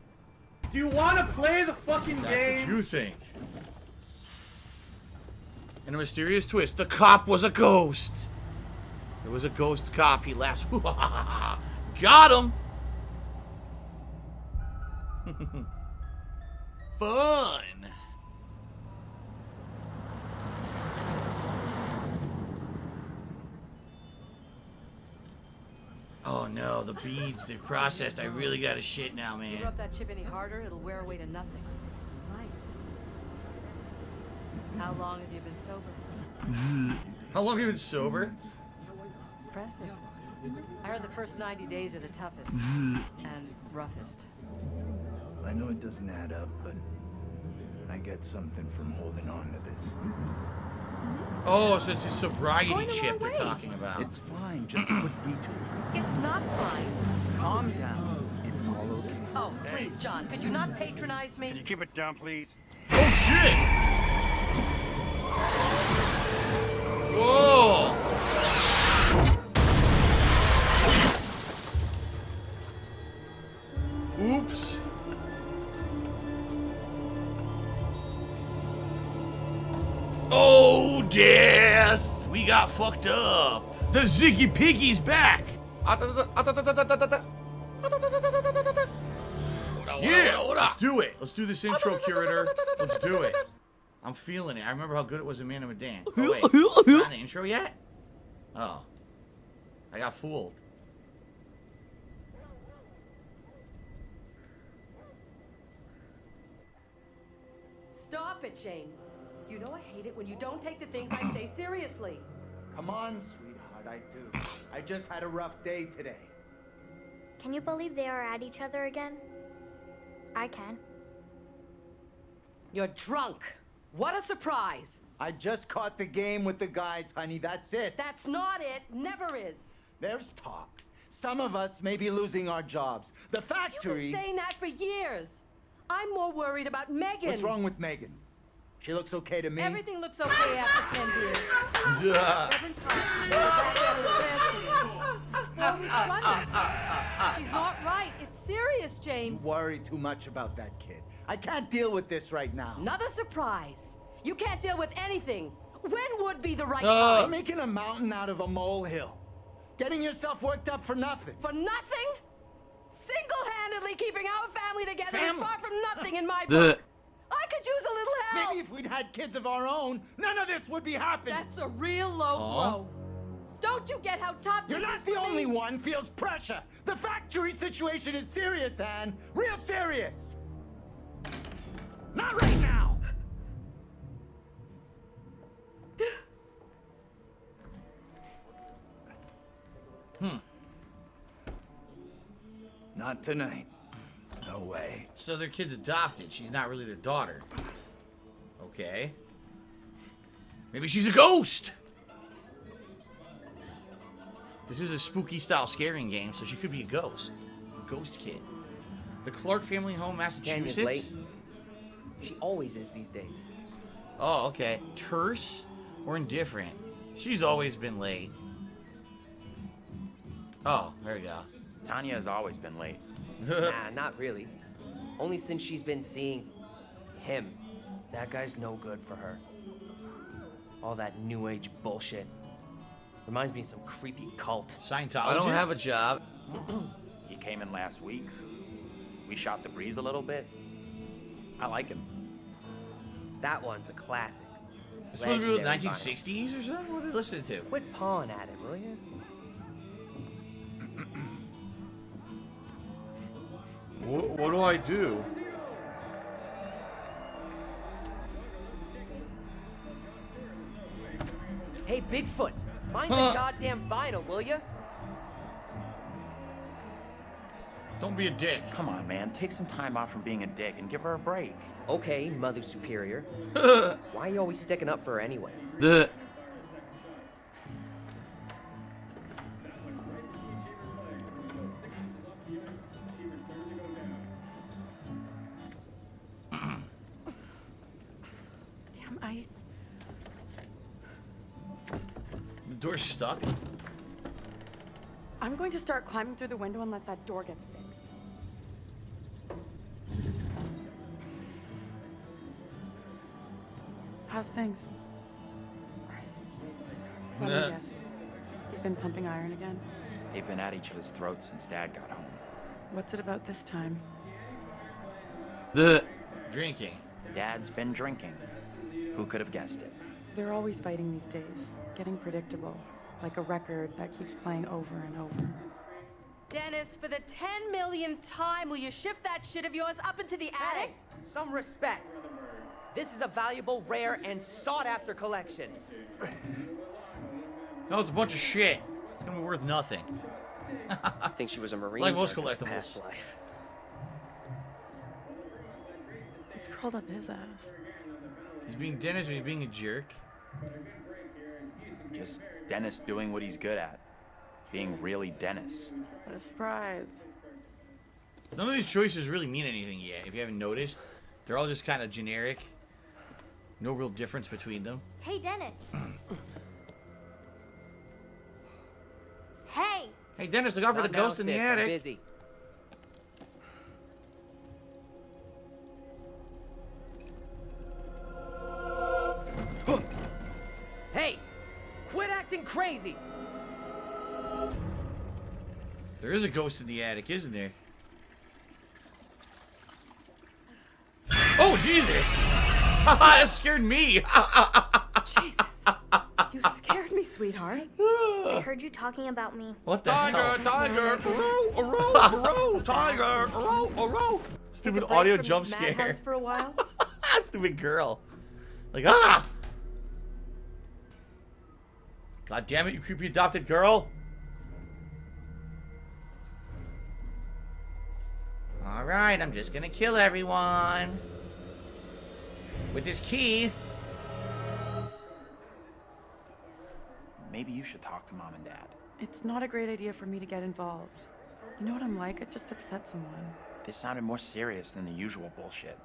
Do you want to play the fucking That's game? what you think. And a mysterious twist. The cop was a ghost. There was a ghost cop. He laughs. Got him. Fun. Oh no, the beads, they've processed. I really gotta shit now, You man. rub that chip any harder, it'll wear away to nothing. Right. How long have you been sober? How long have you been sober? Impressive. I heard the first 90 days are the toughest and roughest. I know it doesn't add up, but I get something from holding on to this. Oh, so it's a sobriety Going the chip wrong they're way. talking about. It's fine, just a quick detour. It's not fine. Calm down. It's all okay. Oh, please, John, could you not patronize me? Can you keep it down, please? Oh shit! Whoa! Oops. Oh, death! We got fucked up. The Ziggy Piggy's back. Yeah, let's do it. Let's do this intro, curator. Let's do it. I'm feeling it. I remember how good it was in Man of Medan. Oh, wait. Not the intro yet? Oh. I got fooled. Stop it, James. You know I hate it when you don't take the things I say seriously. Come on, sweetheart, I do. I just had a rough day today. Can you believe they are at each other again? I can. You're drunk. What a surprise. I just caught the game with the guys, honey, that's it. That's not it. Never is. There's talk. Some of us may be losing our jobs. The You've factory... been saying that for years. I'm more worried about Megan. What's wrong with Megan? She looks okay to me. Everything looks okay after 10 years. Yeah. Reverend Thompson, we're back at the fair. It's 4 weeks running. She's not right. It's serious, James. You worry too much about that kid. I can't deal with this right now. Another surprise. You can't deal with anything. When would be the right You're time? making a mountain out of a molehill. Getting yourself worked up for nothing. For nothing? Single-handedly keeping our family together is Family? far from nothing in my book. I could use a little help. Maybe if we'd had kids of our own, none of this would be happening. That's a real low blow. Don't you get how tough You're this not is the for only me? one feels pressure. The factory situation is serious, Anne. Real serious. Not right now. Not tonight. No way. So their kid's adopted. She's not really their daughter. Okay. Maybe she's a ghost. This is a spooky style scaring game, so she could be a ghost. A ghost kid. The Clark family home, Massachusetts. Tanya's late. She always is these days. Oh, okay. Terse or indifferent? She's always been late. Oh, there you go. Tanya has always been late. Nah, not really. Only since she's been seeing him. That guy's no good for her. All that new age bullshit. Reminds me of some creepy cult. Scientologist? I don't have a job. He came in last week. We shot the breeze a little bit. I like him. That one's a classic. It's supposed to be the Legendary 1960s or something? What are you listening to? Quit pawing at it, will you? What do I do? Hey, Bigfoot, mind the goddamn vinyl, will you? Don't be a dick. Come on, man. Take some time off from being a dick and give her a break. Okay, Mother Superior. Why are you always sticking up for her anyway? Damn ice. The door's stuck. I'm going to start climbing through the window unless that door gets fixed. How's things? Let me guess. He's been pumping iron again? They've been at each other's throats since Dad got home. What's it about this time? The drinking. Dad's been drinking. Who could have guessed it? They're always fighting these days. Getting predictable. Like a record that keeps playing over and over. Dennis, for the 10 millionth time, will you shift that shit of yours up into the attic? Hey, some respect. This is a valuable, rare, and sought-after collection. No, it's a bunch of shit. It's gonna be worth nothing. I think she was a Marine. Like most sergeant in collectibles. past life. It's crawled up his ass. He's being Dennis or he's being a jerk? Just Dennis doing what he's good at. Being really Dennis. What a surprise. None of these choices really mean anything yet, if you haven't noticed. They're all just kind of generic. No real difference between them. Hey, Dennis. Hey. Hey, Dennis, look out for the ghost in the attic. I'm busy. Hey, quit acting crazy. There is a ghost in the attic, isn't there? Oh, Jesus! That scared me! Jesus. You scared me, sweetheart. I heard you talking about me. What the hell? Tiger, row, tiger, row. Stupid Take a break audio from jump this scare. madhouse for a while. Stupid girl. Like, ah! God damn it, you creepy adopted girl. Alright, I'm just gonna kill everyone. With this key. Maybe you should talk to Mom and Dad. It's not a great idea for me to get involved. You know what I'm like? I just upset someone. This sounded more serious than the usual bullshit.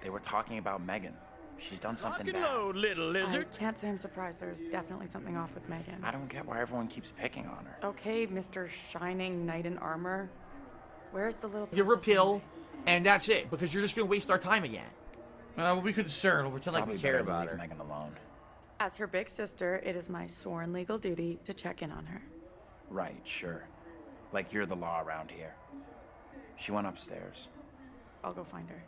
They were talking about Megan. She's done something bad. Little lizard. I can't say I'm surprised. There's definitely something off with Megan. I don't get why everyone keeps picking on her. Okay, Mr. Shining Knight in Armor. Where's the little Give her a princess pill, anyway? and that's it, because you're just gonna waste our time again. We'll be concerned. We'll pretend like we Probably care better to about leave her. Megan alone. As her big sister, it is my sworn legal duty to check in on her. Right, sure. Like you're the law around here. She went upstairs. I'll go find her.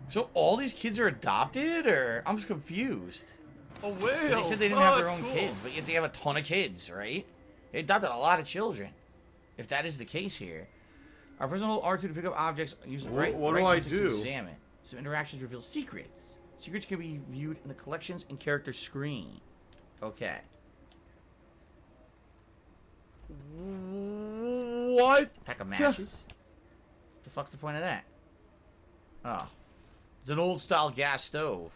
So all these kids are adopted, or I'm just confused. Oh, They well. said they didn't have their own kids, but yet they have a ton of kids, right? They adopted a lot of children. If that is the case here. Our person hold R2 to pick up objects using What do I to do? examine. Some interactions reveal secrets. Secrets can be viewed in the collections and character screen. Okay. What? Pack of matches? The fuck's the point of that? Oh. It's an old style gas stove.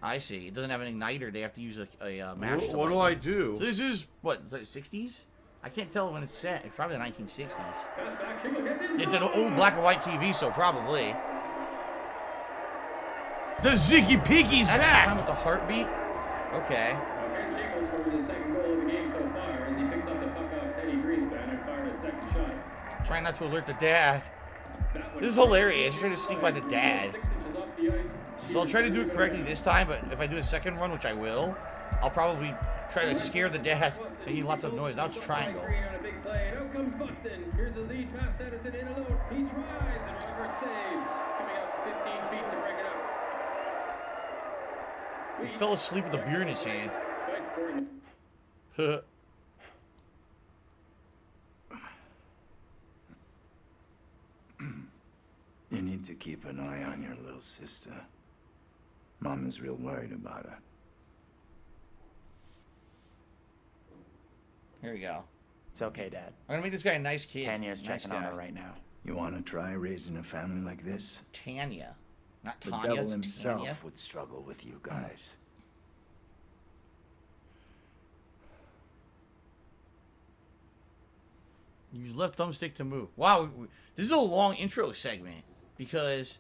I see. It doesn't have an igniter. They have to use a match. What do I do? So this is, what, the 60s? I can't tell when it's set. It's probably the 1960s. It's an old black and white TV, so probably. The Ziggy Piggy's back! With the heartbeat? Okay. Trying not to alert the dad. This is hilarious. You're trying to sneak by the dad. So I'll try to do it correctly this time, but if I do a second run, which I will, I'll probably try to scare the dad, making lots of noise. Now it's triangle. Here's a lead pass, Edison in a low He fell asleep with a beer in his hand. You need to keep an eye on your little sister. Mom is real worried about her. Here we go. It's okay, Dad. I'm gonna make this guy a nice kid. Tanya's Nice checking on guy. her right now. You want to try raising a family like this? Tanya. Not The Tanya, devil it's himself Tanya. would struggle with you guys. Use left thumbstick to move. Wow, this is a long intro segment because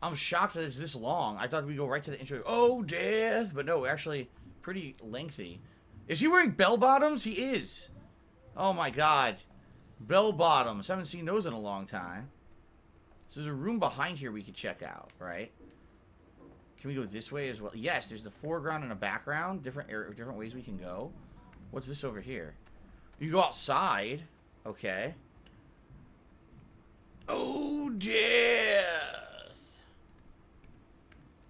I'm shocked that it's this long. I thought we'd go right to the intro. Oh, death! But no, actually, pretty lengthy. Is he wearing bell bottoms? He is. Oh my god. Bell bottoms. Haven't seen those in a long time. So there's a room behind here we could check out, right? Can we go this way as well? Yes, there's the foreground and a background. Different ways we can go. What's this over here? You go outside. Okay. Oh, death.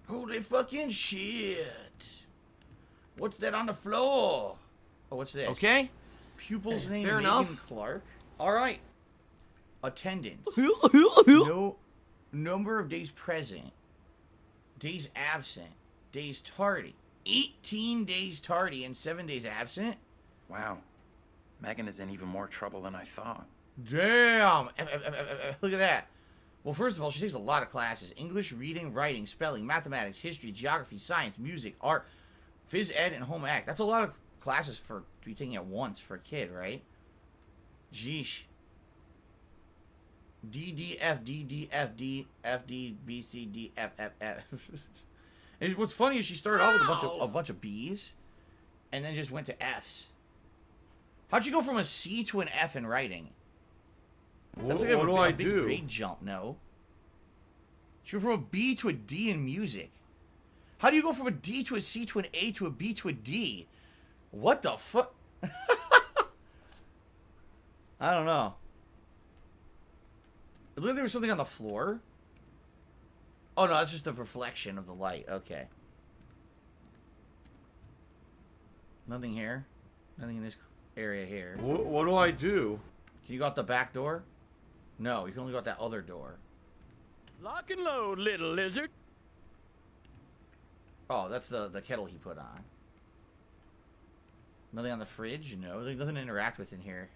Holy fucking shit. What's that on the floor? Oh, what's this? Okay. Pupil's name, Fair Megan enough. Clark. All right. Attendance. No number of days present. Days absent. Days tardy. 18 days tardy and 7 days absent? Wow. Megan is in even more trouble than I thought. Damn! Look at that. Well, first of all, she takes a lot of classes. English, reading, writing, spelling, mathematics, history, geography, science, music, art, phys ed, and home ec. That's a lot of classes to be taking at once for a kid, right? Jeesh. D, D, F, D, D, F, D, F, D, B, C, D, F, F, F. And what's funny is she started off with a bunch of B's and then just went to F's. How'd you go from a C to an F in writing? That's like a big grade jump, no? She went from a B to a D in music. How do you go from a D to a C to an A to a B to a D? What the fuck? I don't know. It looked like there was something on the floor. Oh no, that's just the reflection of the light. Okay. Nothing here. Nothing in this area here. What do I do? Can you go out the back door? No, you can only go out that other door. Lock and load, little lizard. Oh, that's the kettle he put on. Nothing on the fridge? No, there's nothing to interact with in here.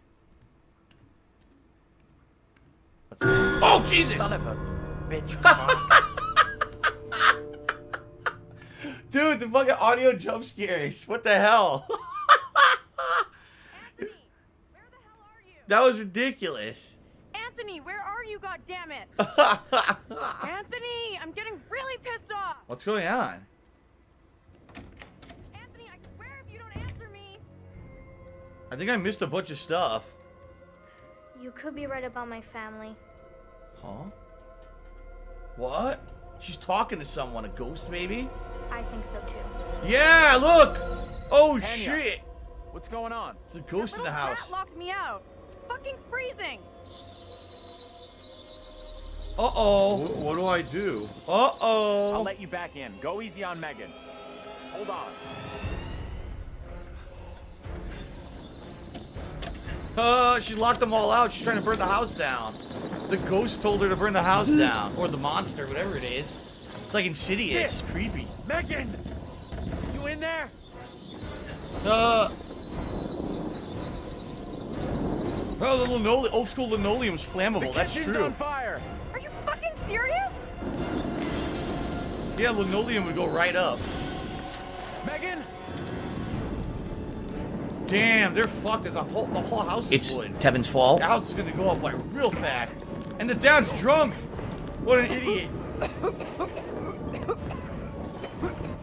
What's this? Oh, Jesus! Son of a bitch. Dude, the fucking audio jump scares. What the hell? Anthony, where the hell are you? That was ridiculous. Anthony, where are you, goddammit? Anthony, I'm getting really pissed off. What's going on? Anthony, I swear if you don't answer me. I think I missed a bunch of stuff. You could be right about my family. Huh? What? She's talking to someone. A ghost, maybe? I think so too. Yeah, look! Oh, Tanya. shit! What's going on? There's a ghost in the house. That locked me out. It's fucking freezing. Uh-oh. What do I do? Uh-oh. I'll let you back in. Go easy on Megan. Hold on. She locked them all out. She's trying to burn the house down. The ghost told her to burn the house down. Or the monster, whatever it is. It's like Insidious. Shit. Creepy. Megan! You in there? Oh, the old school linoleum's flammable. That's kitchen's true. on fire. Are you fucking serious? Yeah, linoleum would go right up. Megan? Damn, they're fucked. The whole house is wood. It's Tevin's fault. The house is gonna go up like real fast. And the dad's drunk. What an idiot.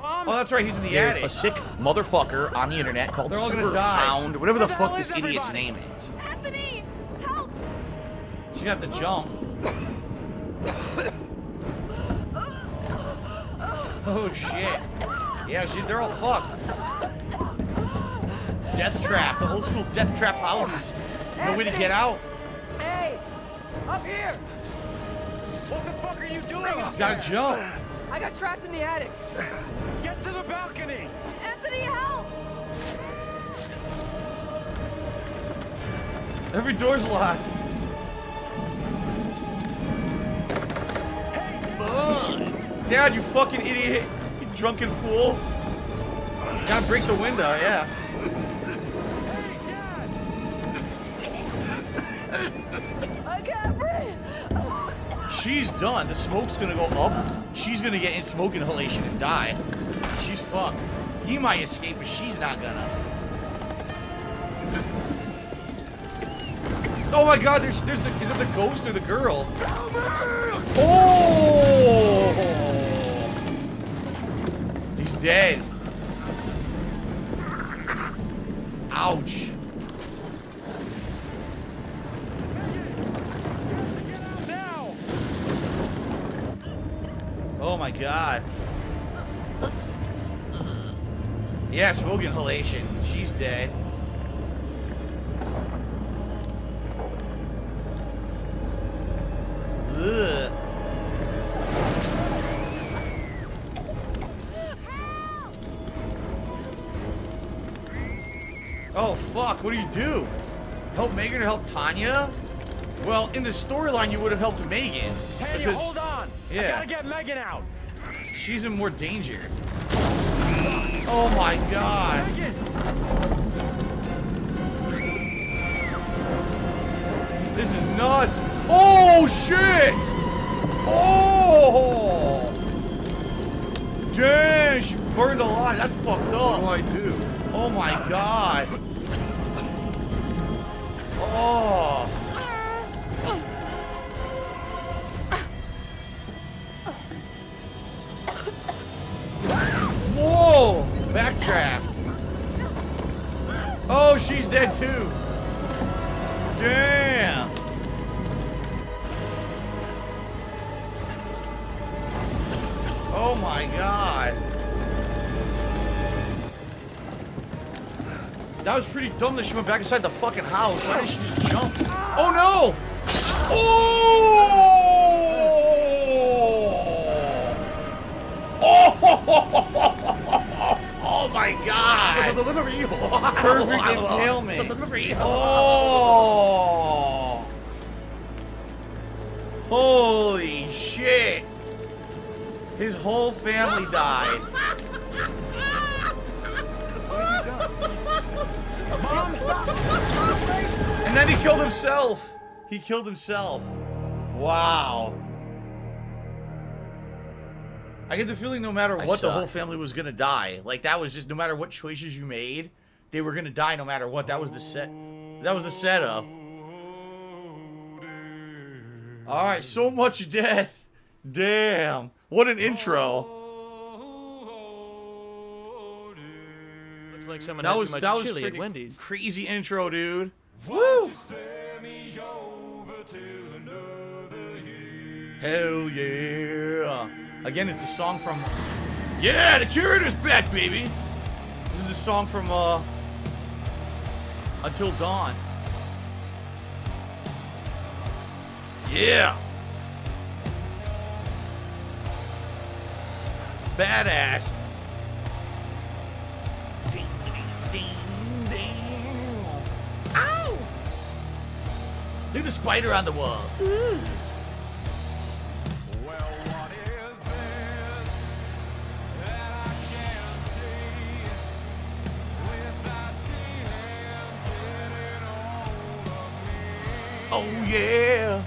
Mom? Oh, that's right. He's in the There's attic. a sick motherfucker on the internet called They're all gonna Super die. Hound, whatever the Where the fuck hell this is idiot's everybody? name is. Anthony, help! She's gonna have to jump. Oh shit. Yeah, they're all fucked. Death trap. The old school death trap houses. No way to get out. Hey! Up here! What the fuck are you doing? It's gotta jump. I got trapped in the attic. Get to the balcony. Anthony, help! Every door's locked. Dad, you fucking idiot. You drunken fool. Gotta break the window, yeah. I can't breathe. She's done. The smoke's gonna go up. She's gonna get in smoke inhalation and die. She's fucked. He might escape, but she's not gonna. Oh my god, is it the ghost or the girl? Oh! He's dead. Ouch. Oh my god. Yeah, smoke inhalation. She's dead. Ugh. Oh fuck, what do you do? Help Megan or help Tanya? Well, in the storyline you would have helped Megan. Tanya, because, hold on. yeah. I gotta get Megan out. She's in more danger. Oh my god. Megan! This is nuts. Oh shit! Oh! Dang, she burned alive. That's fucked up. What do I do? Oh my god. Oh. Whoa! Backdraft. Oh, she's dead too. Damn. Oh my god. That was pretty dumb that she went back inside the fucking house. Why didn't she just jump? Oh no! Oh! Oh my god! It's a delivery. Perfect impalement. It's a delivery. Oh! Holy shit! His whole family died. And then he killed himself. He killed himself. Wow. I get the feeling no matter what, the whole family was gonna die. Like that was just no matter what choices you made, they were gonna die no matter what. That was the set. That was the setup. All right, so much death. Damn. What an intro. Looks like someone That had was too much that was chili at freaking Wendy's. crazy intro, dude. Woo! Hell yeah! Again, it's the song from. Yeah, the curator's back, baby. This is the song from Until Dawn. Yeah. Badass. Ding, ding, ding, ding. Ow! Look at the spider on the wall. Ooh. Oh yeah.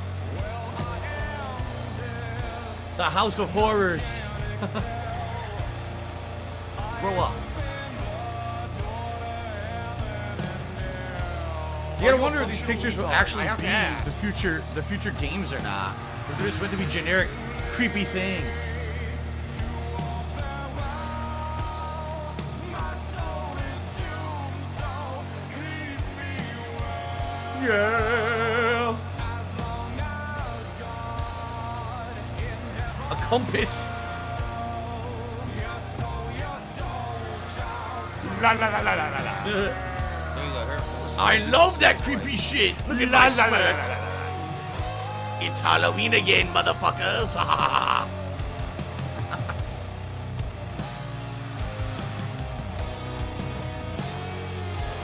The House of Horrors. Grow up. You gotta wonder if these pictures will actually be the future games or not. If they're just meant to be generic, creepy things. Yeah. A compass. La la la la la la. I love that creepy shit. Look at my smirk. It's Halloween again, motherfuckers.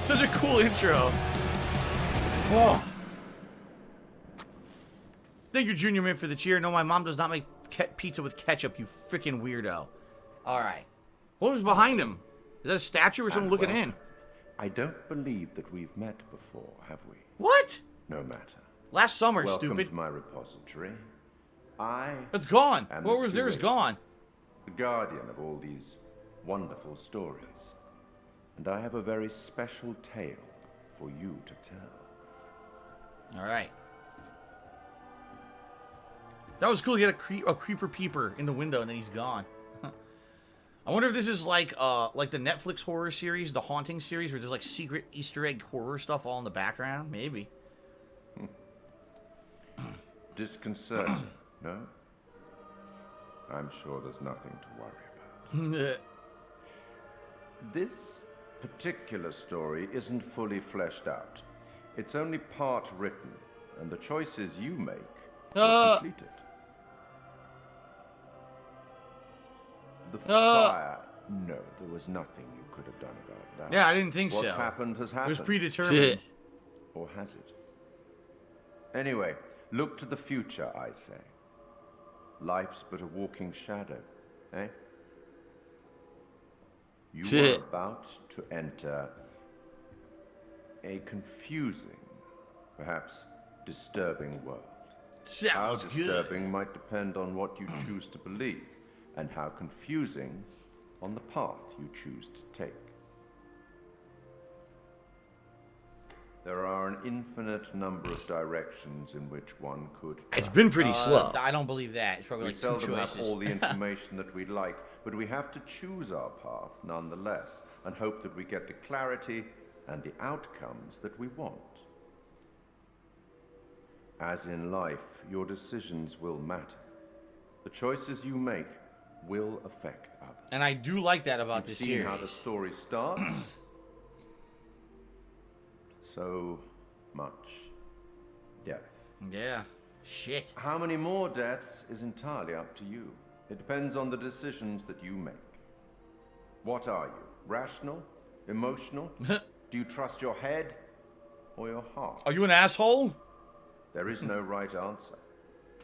Such a cool intro. Oh. Thank you, Junior Mint, for the cheer. No, my mom does not make pizza with ketchup, you freaking weirdo. Alright. What was behind him? Is that a statue or someone looking in? I don't believe that we've met before, have we? What? No matter. Last summer, Welcome stupid. to my repository. It's gone. am What the was there is curator, gone. The guardian of all these wonderful stories. And I have a very special tale for you to tell. Alright. That was cool. He had a creeper peeper in the window, and then he's gone. I wonder if this is like the Netflix horror series, the Haunting series, where there's like secret Easter egg horror stuff all in the background. Maybe. Disconcerting, no? I'm sure there's nothing to worry about. This particular story isn't fully fleshed out. It's only part written, and the choices you make will complete it. The fire. No, there was nothing you could have done about that. Yeah, I didn't think so. What's happened has happened. It was predetermined. Or has it? Anyway, look to the future, I say. Life's but a walking shadow, eh? You are about to enter a confusing, perhaps disturbing world. How disturbing might depend on what you choose to believe, and how confusing on the path you choose to take. There are an infinite number of directions in which one could try. It's been pretty slow. I don't believe that. It's probably We like two seldom have choices. all the information that we'd like, but we have to choose our path nonetheless, and hope that we get the clarity and the outcomes that we want. As in life, your decisions will matter. The choices you make will affect others. And I do like that about You've this seen series. how the story starts. So much death. Yeah. Shit. How many more deaths is entirely up to you. It depends on the decisions that you make. What are you? Rational? Emotional? Do you trust your head or your heart? Are you an asshole? There is no right answer.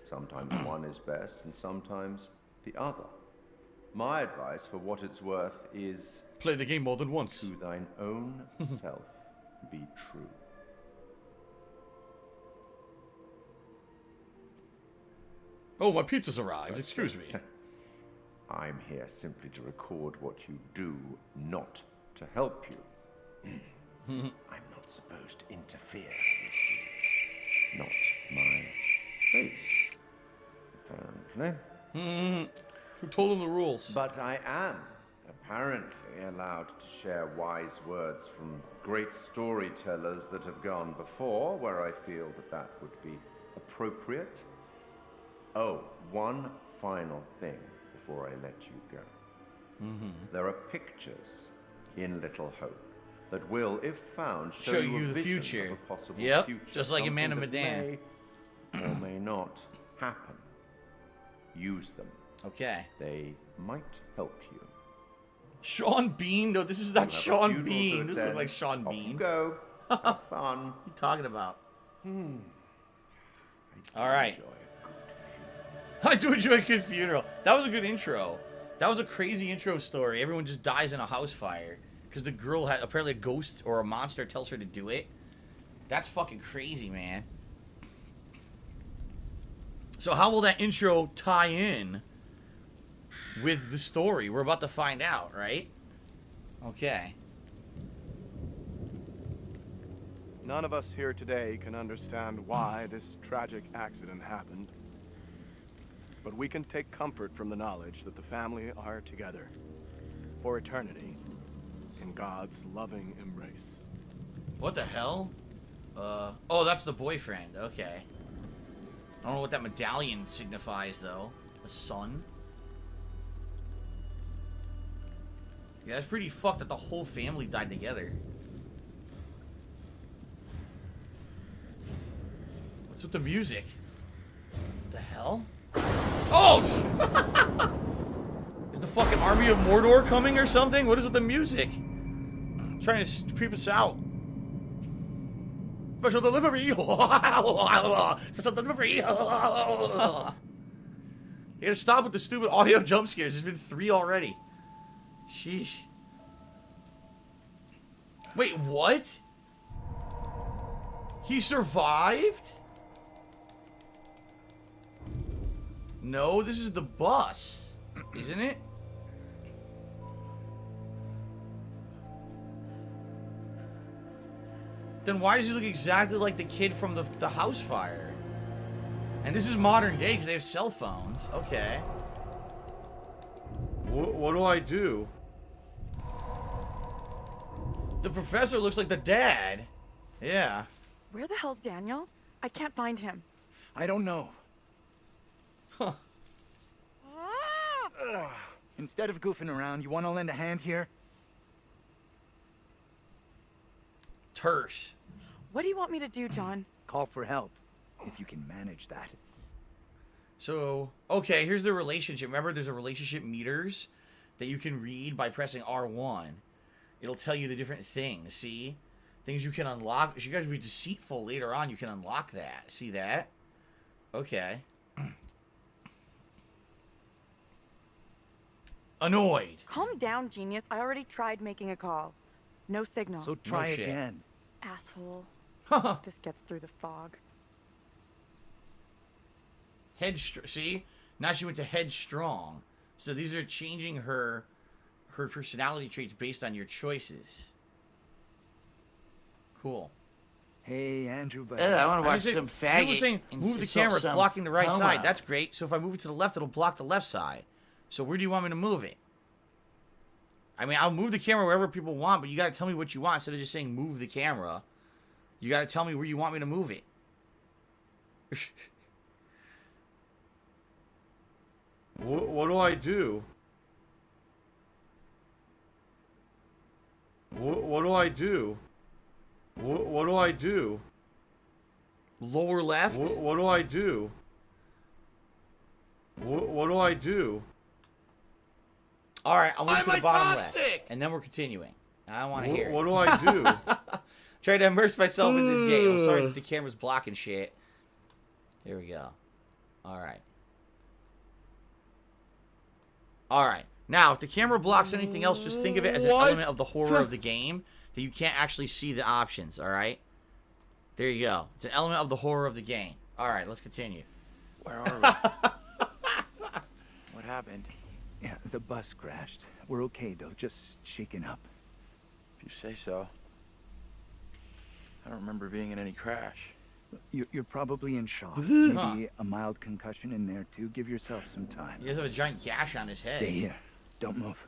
Sometimes one is best and sometimes the other. My advice, for what it's worth, is... Play the game more than once. To thine own self be true. Oh, my pizza's arrived. Excuse me. I'm here simply to record what you do, not to help you. I'm not supposed to interfere, you see. Not my place, apparently. Who told him the rules? But I am apparently allowed to share wise words from great storytellers that have gone before, where I feel that that would be appropriate. Oh, one final thing before I let you go. There are pictures in Little Hope that will, if found, show you the a vision future. of a possible Yep, future. just like Amanda Something that Medan. may or may not happen. Use them. Okay. They might help you. Sean Bean? No, this is not You have a Sean funeral Bean. to This looks attend. like Sean Off Bean. you go. Have fun. What are you talking about? I All right. enjoy a good I do enjoy a good funeral. That was a good intro. That was a crazy intro story. Everyone just dies in a house fire because the girl had apparently a ghost or a monster tells her to do it. That's fucking crazy, man. So how will that intro tie in with the story? We're about to find out, right? Okay. None of us here today can understand why this tragic accident happened. But we can take comfort from the knowledge that the family are together for eternity in God's loving embrace. What the hell? Oh, that's the boyfriend. Okay. I don't know what that medallion signifies, though. The sun? Yeah, that's pretty fucked that the whole family died together. What's with the music? What the hell? Oh! Is the fucking army of Mordor coming or something? What is with the music? Trying to creep us out. Special delivery. Special delivery. You gotta stop with the stupid audio jump scares. There's been 3 already. Sheesh. Wait, what? He survived? No, this is the bus, isn't it? Then why does he look exactly like the kid from the house fire? And this is modern day because they have cell phones. Okay. What do I do? The professor looks like the dad. Yeah. Where the hell's Daniel? I can't find him. I don't know. Huh. Instead of goofing around, you want to lend a hand here? Terse. What do you want me to do, John? Call for help, if you can manage that. So, okay, here's the relationship. Remember, there's a relationship meters that you can read by pressing R1. It'll tell you the different things, see? Things you can unlock. If you guys be deceitful later on, you can unlock that. See that? Okay. Annoyed. Calm down, genius. I already tried making a call. No signal. So try again. Asshole. This gets through the fog. See? Now she went to headstrong. So these are changing her personality traits based on your choices. Cool. Hey, Andrew, buddy. I want to watch some faggot. People saying move the camera, it's blocking the right homo. side. That's great. So if I move it to the left, it'll block the left side. So where do you want me to move it? I mean, I'll move the camera wherever people want, but you got to tell me what you want instead of just saying move the camera. You got to tell me where you want me to move it. What do I do? What do I do? What do I do? Lower left? What do I do? What do I do? All right, I'll move to the bottom left, and then we're continuing. I don't want to hear it. What do I do? Try to immerse myself in this game. I'm sorry that the camera's blocking shit. Here we go. All right. All right. Now, if the camera blocks anything else, just think of it as an element of the horror of the game that you can't actually see the options. All right. There you go. It's an element of the horror of the game. All right, let's continue. Where are we? What happened? Yeah, the bus crashed. We're okay, though. Just shaken up. If you say so. I don't remember being in any crash. You're probably in shock. Huh. Maybe a mild concussion in there, too. Give yourself some time. He does have a giant gash on his head. Stay here. Don't move.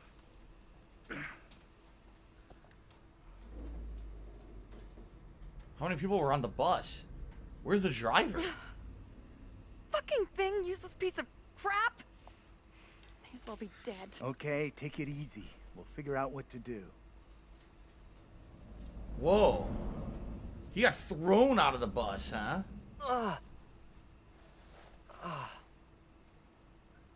How many people were on the bus? Where's the driver? Fucking thing, useless piece of crap. May as well be dead. Okay, take it easy. We'll figure out what to do. Whoa. He got thrown out of the bus, huh?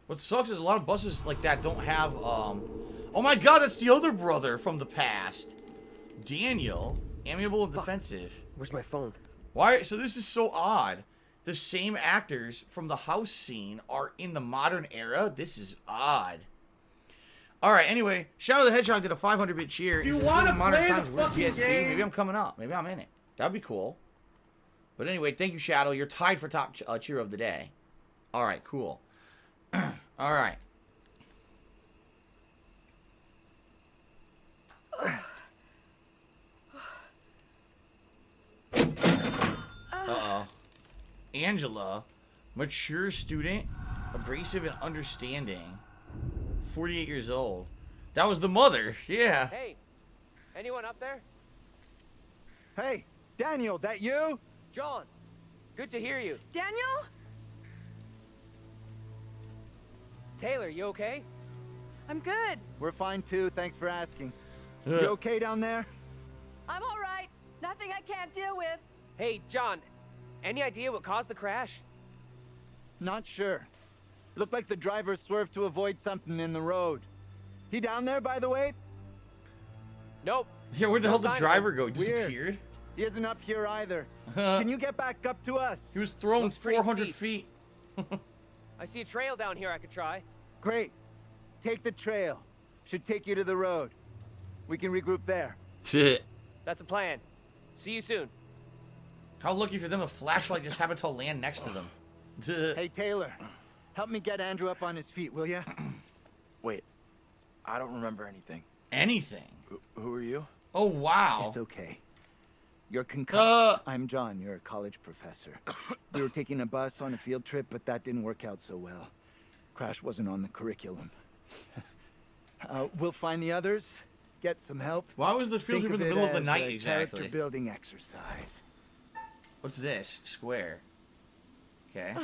What sucks is a lot of buses like that don't have, Oh my god, that's the other brother from the past. Daniel. Amiable and defensive. Where's my phone? Why? So this is so odd. The same actors from the house scene are in the modern era? This is odd. Alright, anyway, Shadow the Hedgehog did a 500-bit cheer. Do you want to play the Where's fucking PSP? game? Maybe I'm coming up. Maybe I'm in it. That'd be cool. But anyway, thank you, Shadow. You're tied for top cheer of the day. Alright, cool. Alright. Uh-oh. Angela, mature student, abrasive and understanding. 48 years old. That was the mother, yeah. Hey, anyone up there? Hey, Daniel, that you? John, good to hear you. Daniel? Taylor, you okay? I'm good. We're fine, too. Thanks for asking. You Ugh. okay down there? I'm all right. Nothing I can't deal with. Hey, John, any idea what caused the crash? Not sure. Looked like the driver swerved to avoid something in the road. He down there, by the way? Nope. Yeah, where the No hell did the sign of driver him. go? Weird. Disappeared? He isn't up here either. Can you get back up to us? He was thrown Looks pretty 400 steep. feet. I see a trail down here I could try. Great. Take the trail. Should take you to the road. We can regroup there. That's a plan. See you soon. How lucky for them a flashlight just happened to land next to them. Hey, Taylor. Help me get Andrew up on his feet, will ya? Wait, I don't remember anything. Anything? Who are you? Oh, wow. It's okay. You're concussed. I'm John. You're a college professor. We were taking a bus on a field trip, but that didn't work out so well. Crash wasn't on the curriculum. We'll find the others, get some help. Why was the field trip in the middle of the night exactly? Character building exercise. What's this? Square. Okay.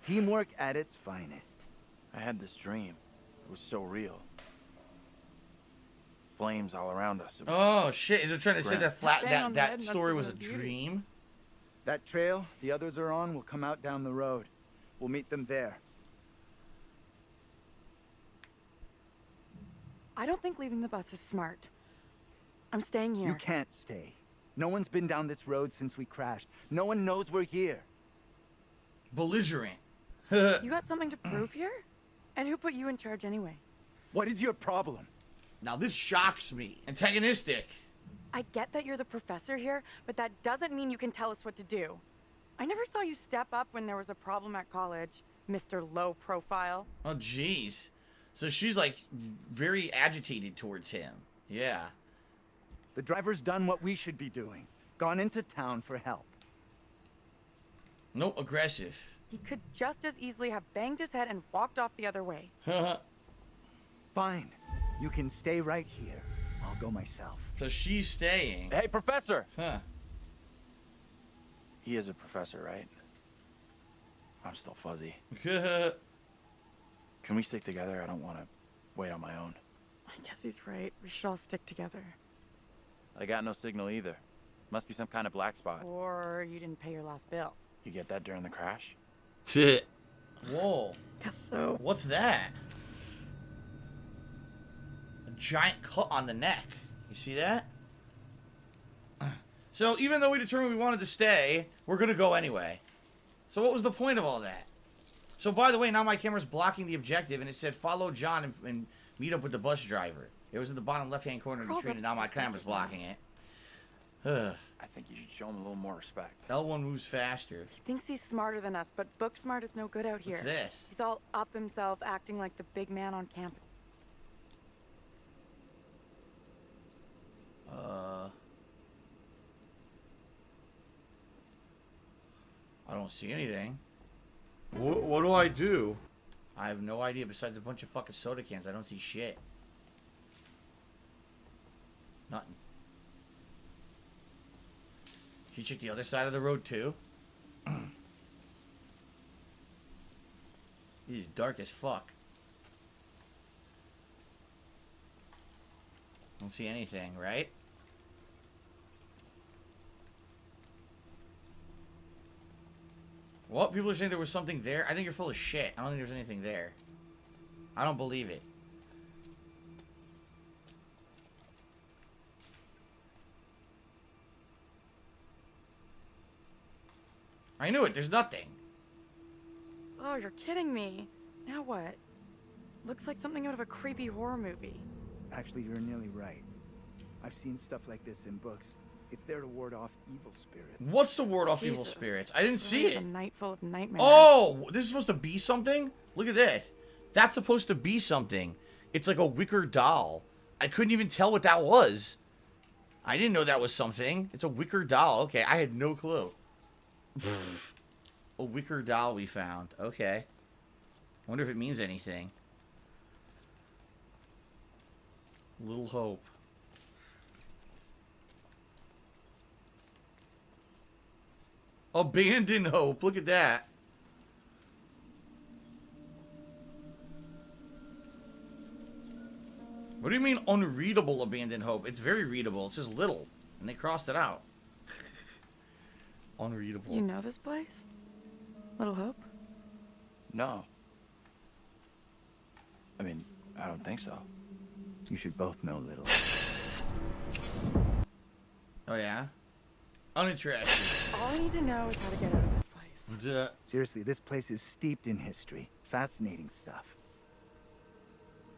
Teamwork at its finest. I had this dream. It was so real. Flames all around us. Oh shit! Is it trying to say Grim. that story was a dream? That trail the others are on will come out down the road. We'll meet them there. I don't think leaving the bus is smart. I'm staying here. You can't stay. No one's been down this road since we crashed. No one knows we're here. Belligerent. You got something to prove here? And who put you in charge anyway? What is your problem? Now this shocks me. Antagonistic. I get that you're the professor here, but that doesn't mean you can tell us what to do. I never saw you step up when there was a problem at college, Mr. Low Profile. Oh jeez. So she's like very agitated towards him. Yeah. The driver's done what we should be doing. Gone into town for help. Nope, aggressive. He could just as easily have banged his head and walked off the other way. Fine. You can stay right here. I'll go myself. So she's staying. Hey, Professor! Huh. He is a professor, right? I'm still fuzzy. Can we stick together? I don't want to wait on my own. I guess he's right. We should all stick together. I got no signal either. Must be some kind of black spot. Or you didn't pay your last bill. You get that during the crash? Whoa. Guess so. What's that? A giant cut on the neck. You see that? So even though we determined we wanted to stay, we're gonna go anyway. So what was the point of all that? So by the way, now my camera's blocking the objective, and it said follow John and meet up with the bus driver. It was in the bottom left-hand corner of the screen, and now my camera's blocking it. I think you should show him a little more respect. L1 moves faster. He thinks he's smarter than us, but book smart is no good out here. What's this? He's all up himself, acting like the big man on campus. I don't see anything. What do I do? I have no idea. Besides a bunch of fucking soda cans, I don't see shit. Nothing. Can you check the other side of the road too? It is dark as fuck. Don't see anything, right? What? People are saying there was something there? I think you're full of shit. I don't think there's anything there. I don't believe it. I knew it. There's nothing. Oh, you're kidding me. Now what? Looks like something out of a creepy horror movie. Actually, you're nearly right. I've seen stuff like this in books. It's there to ward off evil spirits. What's to ward off evil spirits? I didn't see it. A night full of nightmares. Oh, this is supposed to be something? Look at this. That's supposed to be something. It's like a wicker doll. I couldn't even tell what that was. I didn't know that was something. It's a wicker doll. Okay, I had no clue. A wicker doll we found. Okay. I wonder if it means anything. Little hope. Abandoned hope. Look at that. What do you mean unreadable abandoned hope? It's very readable. It says little. And they crossed it out. Unreadable. You know this place? Little Hope? No. I mean, I don't think so. You should both know Little. Oh, yeah? Uninteresting. All I need to know is how to get out of this place. Seriously, this place is steeped in history. Fascinating stuff.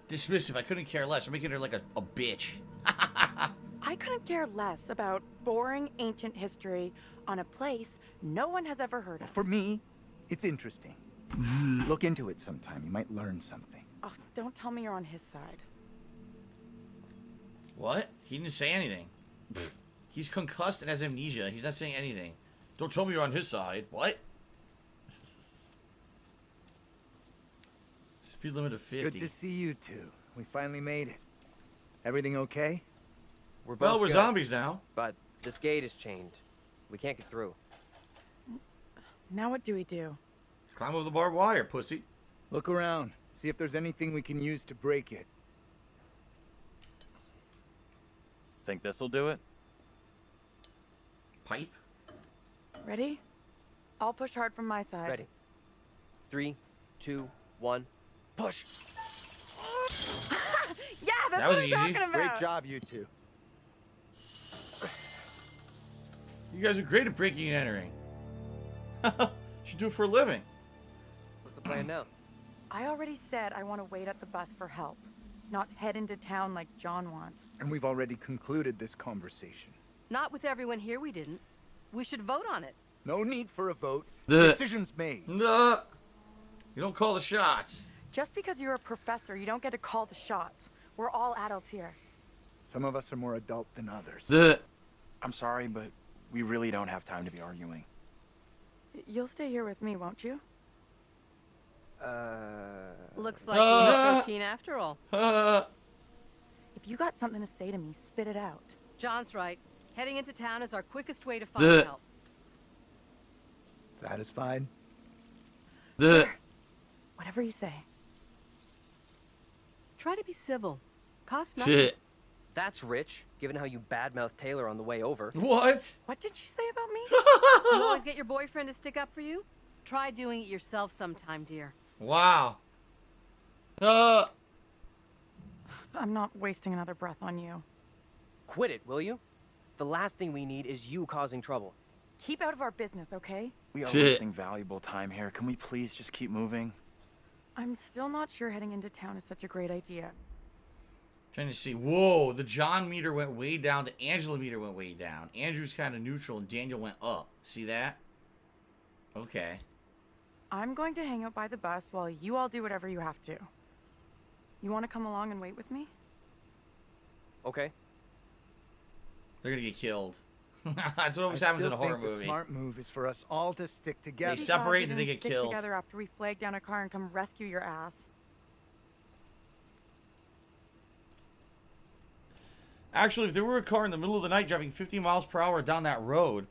Dismissive. I couldn't care less. I'm making her like a bitch. I couldn't care less about boring ancient history on a place no one has ever heard of. For me, it's interesting. Look into it sometime. You might learn something. Oh, don't tell me you're on his side. What? He didn't say anything. He's concussed and has amnesia. He's not saying anything. Don't tell me you're on his side. What? Speed limit of 50. Good to see you two. We finally made it. Everything okay? Well, we're zombies now. But this gate is chained. We can't get through. Now what do we do? Climb over the barbed wire, pussy. Look around. See if there's anything we can use to break it. Think this'll do it? Pipe? Ready? I'll push hard from my side. Ready. 3, 2, 1, push! Yeah, that's That what was I'm easy. talking about. Great job, you two. You guys are great at breaking and entering. Should do it for a living. What's the plan now? I already said I want to wait at the bus for help, not head into town like John wants. And we've already concluded this conversation. Not with everyone here, we didn't. We should vote on it. No need for a vote. The decision's made. You don't call the shots. Just because you're a professor, you don't get to call the shots. We're all adults here. Some of us are more adult than others. I'm sorry, but we really don't have time to be arguing. You'll stay here with me, won't you? Looks like you're not so keen after all. If you got something to say to me, spit it out. John's right. Heading into town is our quickest way to find help. Satisfied? Whatever you say. Try to be civil. Cost nothing. That's rich, given how you badmouthed Taylor on the way over. What? What did you say about me? You always get your boyfriend to stick up for you? Try doing it yourself sometime, dear. Wow. I'm not wasting another breath on you. Quit it, will you? The last thing we need is you causing trouble. Keep out of our business, okay? We are wasting valuable time here. Can we please just keep moving? I'm still not sure heading into town is such a great idea. Trying to see. Whoa, the John meter went way down. The Angela meter went way down. Andrew's kind of neutral, and Daniel went up. See that? Okay. I'm going to hang out by the bus while you all do whatever you have to. You want to come along and wait with me? Okay. They're gonna get killed. That's what always happens in a horror movie. The smart move is for us all to stick together. They separate and they get stick killed. together after we flag down a car and come rescue your ass. Actually, if there were a car in the middle of the night driving 50 miles per hour down that road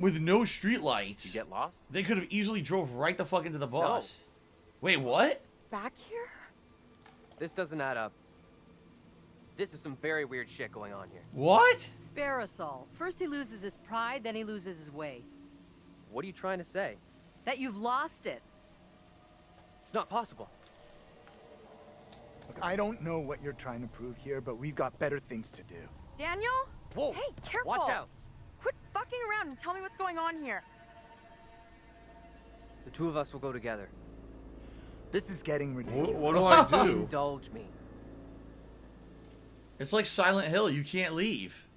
with no streetlights, You get lost? they could have easily drove right the fuck into the bus. Wait, what? Back here? This doesn't add up. This is some very weird shit going on here. What? Spare us all. First he loses his pride, then he loses his way. What are you trying to say? That you've lost it. It's not possible. Look, I don't know what you're trying to prove here, but we've got better things to do. Daniel? Whoa! Hey, careful! Watch out! Quit fucking around and tell me what's going on here. The two of us will go together. This is getting ridiculous. What do I do? Indulge me. It's like Silent Hill. You can't leave.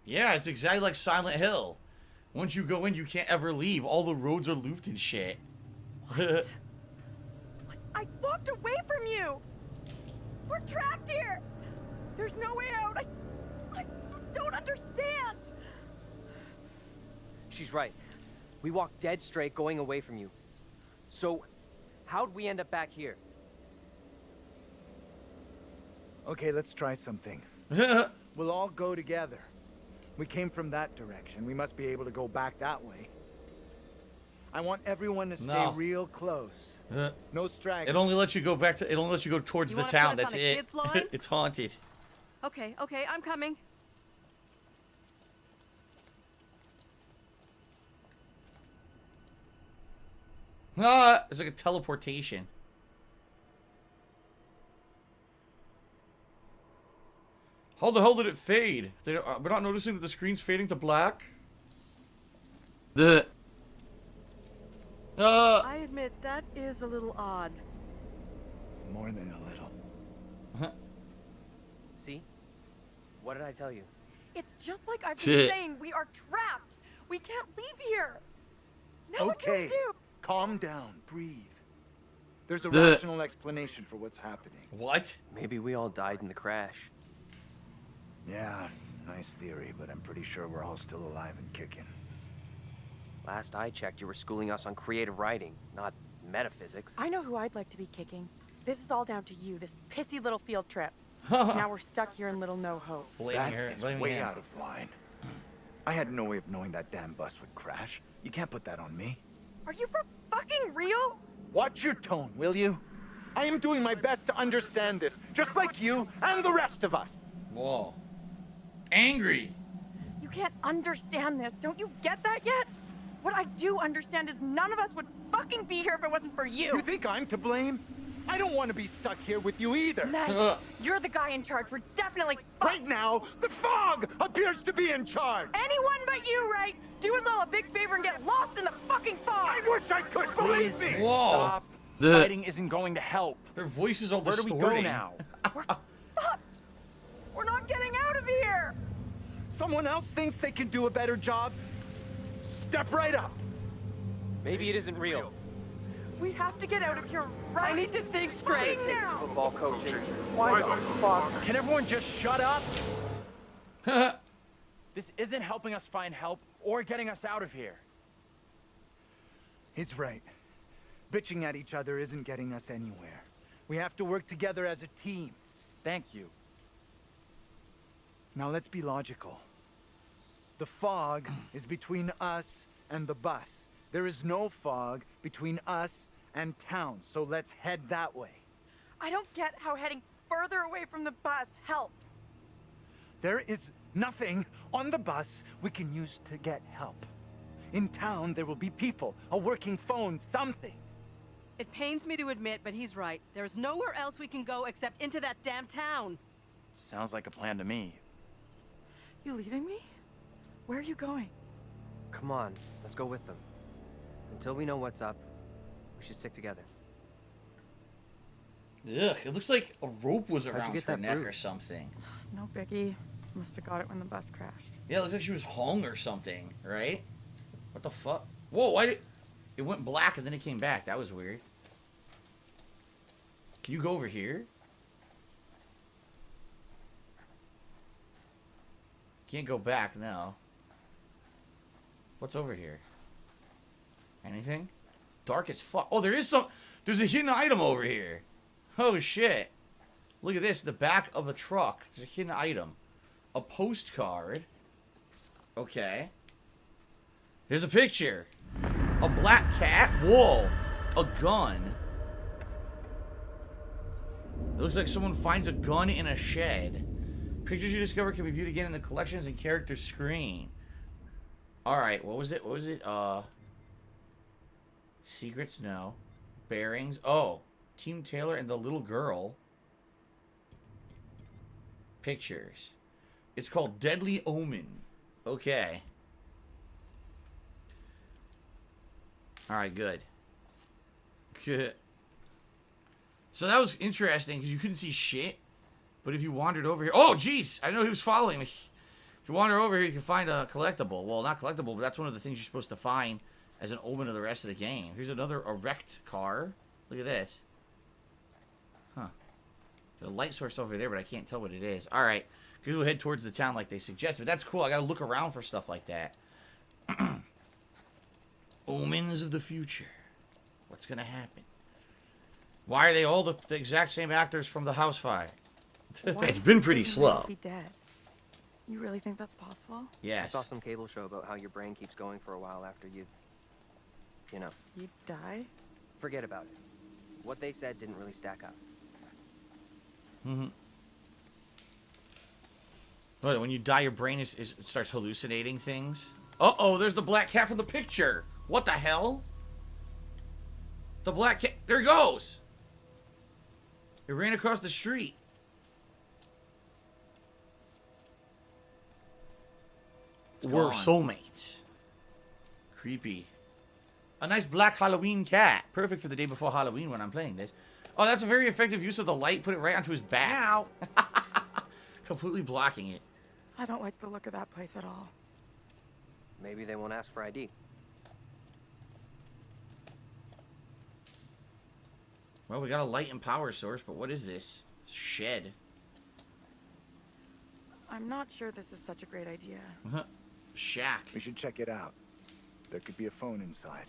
Yeah, it's exactly like Silent Hill. Once you go in, you can't ever leave. All the roads are looped and shit. What? I walked away from you! We're trapped here! There's no way out! I don't understand! She's right. We walked dead straight going away from you. So, how'd we end up back here? Okay, let's try something. We'll all go together. We came from that direction. We must be able to go back that way. I want everyone to stay real close. No straggling. It only lets you go back to. It only lets you go towards the town. That's it. Kids line? It's haunted. Okay, I'm coming. Ah, it's like a teleportation. How the hell did it fade? We're not noticing that the screen's fading to black? I admit, that is a little odd. More than a little. See? What did I tell you? It's just like I've been Shit. saying, we are trapped. We can't leave here. Now what do we Okay, do? calm down, breathe. There's a The- rational explanation for what's happening. What? Maybe we all died in the crash. Yeah, nice theory, but I'm pretty sure we're all still alive and kicking. Last I checked, you were schooling us on creative writing, not metaphysics. I know who I'd like to be kicking. This is all down to you, this pissy little field trip. Now we're stuck here in Little No Hope. That is way out of line. I had no way of knowing that damn bus would crash. You can't put that on me. Are you for fucking real? Watch your tone, will you? I am doing my best to understand this, just like you and the rest of us. Whoa. Angry. You can't understand this. Don't you get that yet? What I do understand is none of us would fucking be here if it wasn't for you. You think I'm to blame? I don't want to be stuck here with you either. Ned, you're the guy in charge. We're definitely Right now, the fog appears to be in charge. anyone but you, right? Do us all a big favor and get lost in the fucking fog. I wish I could Please believe me. stop. Fighting isn't going to help. Their voices all Where do we distorting. go now? We're not getting out of here. Someone else thinks they can do a better job? Step right up. Maybe it isn't real. We have to get out of here right I need to think straight. now. Football coaching. Why the fuck? Can everyone just shut up? This isn't helping us find help or getting us out of here. He's right. Bitching at each other isn't getting us anywhere. We have to work together as a team. Thank you. Now let's be logical. The fog is between us and the bus. There is no fog between us and town, so let's head that way. I don't get how heading further away from the bus helps. There is nothing on the bus we can use to get help. In town, there will be people, a working phone, something. It pains me to admit, but he's right. There's nowhere else we can go except into that damn town. Sounds like a plan to me. You leaving me? Where are you going? Come on, let's go with them. Until we know what's up, we should stick together. Ugh, it looks like a rope was How'd you around get her that neck or bruise? something. No biggie. Must have got it when the bus crashed. Yeah, it looks like she was hung or something, right? What the fuck? Whoa, why did... It went black and then it came back. That was weird. Can you go over here? Can't go back, no. What's over here? Anything? It's dark as fuck. Oh, there is some... There's a hidden item over here. Oh, shit. Look at this. The back of a truck. There's a hidden item. A postcard. Okay. Here's a picture. A black cat. Whoa. A gun. It looks like someone finds a gun in a shed. Pictures you discover can be viewed again in the collections and character screen. Alright, what was it? What was it? Secrets? No. Bearings? Oh. Team Taylor and the little girl. Pictures. It's called Deadly Omen. Okay. Alright, good. Good. So that was interesting because you couldn't see shit. But if you wandered over here... Oh, jeez! I know he was following me. If you wander over here, you can find a collectible. Well, not collectible, but that's one of the things you're supposed to find as an omen of the rest of the game. Here's another wrecked car. Look at this. Huh. There's a light source over there, but I can't tell what it is. Alright. Because we'll head towards the town like they suggested. But that's cool. I gotta look around for stuff like that. Omens of the future. What's gonna happen? Why are they all the exact same actors from the house fire? It's been pretty slow. Be dead. You really think that's possible? Yes. I saw some cable show about how your brain keeps going for a while after you know. You die? Forget about it. What they said didn't really stack up. Mm-hmm. What, when you die, your brain it starts hallucinating things? Uh-oh, there's the black cat from the picture. What the hell? The black cat. There it goes. It ran across the street. were gone. soulmates. Creepy. A nice black Halloween cat. Perfect for the day before Halloween when I'm playing this. Oh, that's a very effective use of the light. Put it right onto his back. Now. Completely blocking it. I don't like the look of that place at all. Maybe they won't ask for ID. Well, we got a light and power source, but what is this? Shed. I'm not sure this is such a great idea. Shack. We should check it out. There could be a phone inside.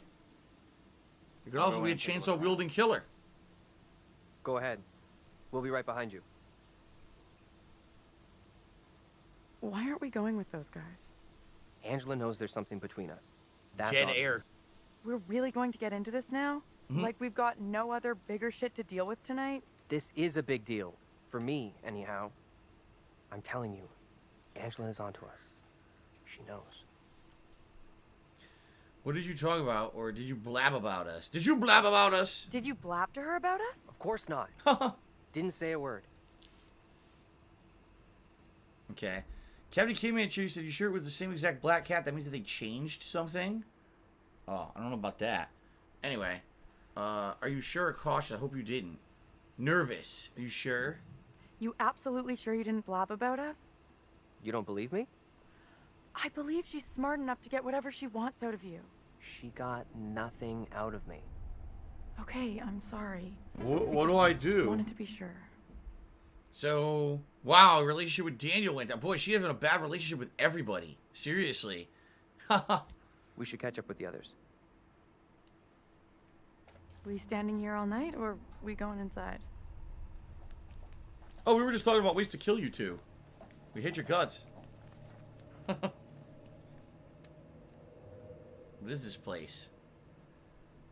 It could also be a chainsaw-wielding killer. Go ahead. We'll be right behind you. Why aren't we going with those guys? Angela knows there's something between us. That's Dead obvious. air. We're really going to get into this now? Like we've got no other bigger shit to deal with tonight? This is a big deal. For me, anyhow. I'm telling you, Angela is onto us. She knows. What did you talk about, or did you blab about us? Did you blab about us? Did you blab to her about us? Of course not. Didn't say a word. Okay. Captain K-Man said, you sure it was the same exact black cat? That means that they changed something? Oh, I don't know about that. Anyway. Are you sure or cautious? I hope you didn't. Nervous. Are you sure? You absolutely sure you didn't blab about us? You don't believe me? I believe she's smart enough to get whatever she wants out of you. She got nothing out of me. Okay, I'm sorry. What do I do? Wanted to be sure. So, wow, relationship with Daniel went down. Boy, she having a bad relationship with everybody. Seriously. We should catch up with the others. We standing here all night, or we going inside? Oh, we were just talking about ways to kill you two. We hate your guts. What is this place?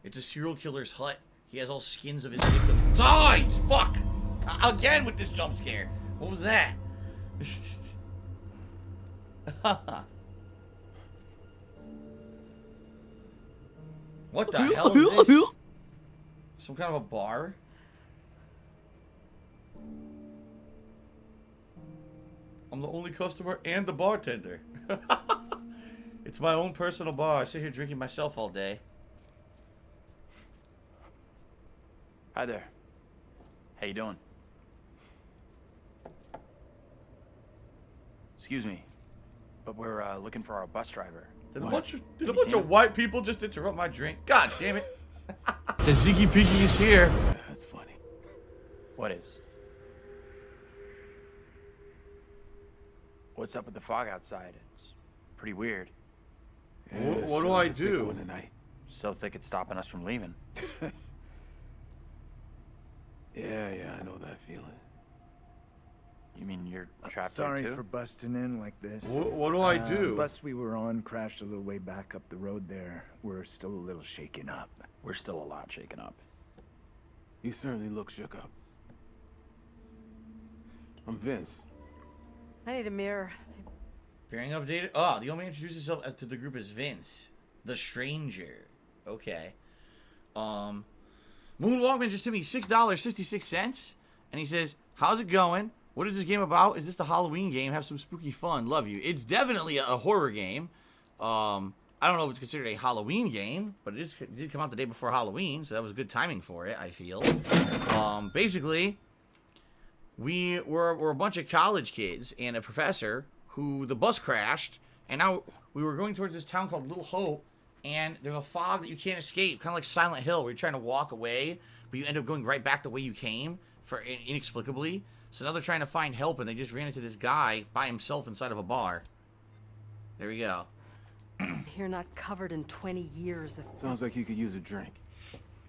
It's a serial killer's hut. He has all skins of his victims inside! Fuck! Again with this jump scare. What was that? What the hell is this? Some kind of a bar? I'm the only customer and the bartender. It's my own personal bar. I sit here drinking myself all day. Hi there. How you doing? Excuse me, but we're looking for our bus driver. Did a bunch of white people just interrupt my drink? God damn it. The Ziggy Piggy is here. That's funny. What is? What's up with the fog outside? It's pretty weird. Yeah, what do I do? Tonight. So thick it's stopping us from leaving. Yeah, I know that feeling. You mean you're trapped Sorry there too? for busting in like this. What do I do? The bus we were on crashed a little way back up the road there. We're still a little shaken up. We're still a lot shaken up. You certainly look shook up. I'm Vince. I need a mirror. Bearing updated. Oh, the old man introduced himself to the group as Vince, the stranger. Okay. Moonwalkman just took me $6.66, and he says, "How's it going? What is this game about? Is this the Halloween game? Have some spooky fun. Love you." It's definitely a horror game. I don't know if it's considered a Halloween game, but it did come out the day before Halloween, so that was good timing for it, I feel. Basically, we were a bunch of college kids and a professor who the bus crashed, and now we were going towards this town called Little Hope, and there's a fog that you can't escape, kind of like Silent Hill, where you're trying to walk away, but you end up going right back the way you came, inexplicably. So now they're trying to find help, and they just ran into this guy by himself inside of a bar. There we go. You're not covered in 20 years of... Sounds like you could use a drink.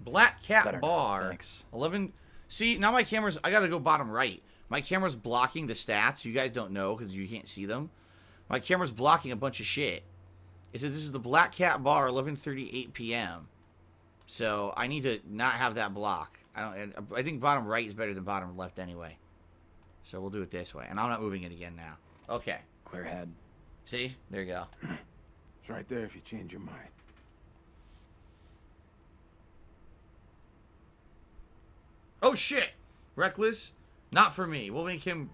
Black Cat Better, Bar. thanks. 11. See, now my camera's... I gotta go bottom right. My camera's blocking the stats. You guys don't know because you can't see them. My camera's blocking a bunch of shit. It says this is the Black Cat Bar, 11:38 p.m. So I need to not have that block. I think bottom right is better than bottom left anyway. So we'll do it this way. And I'm not moving it again now. Okay. Clear head. See? There you go. It's right there if you change your mind. Oh, shit! Reckless? Not for me. We'll make him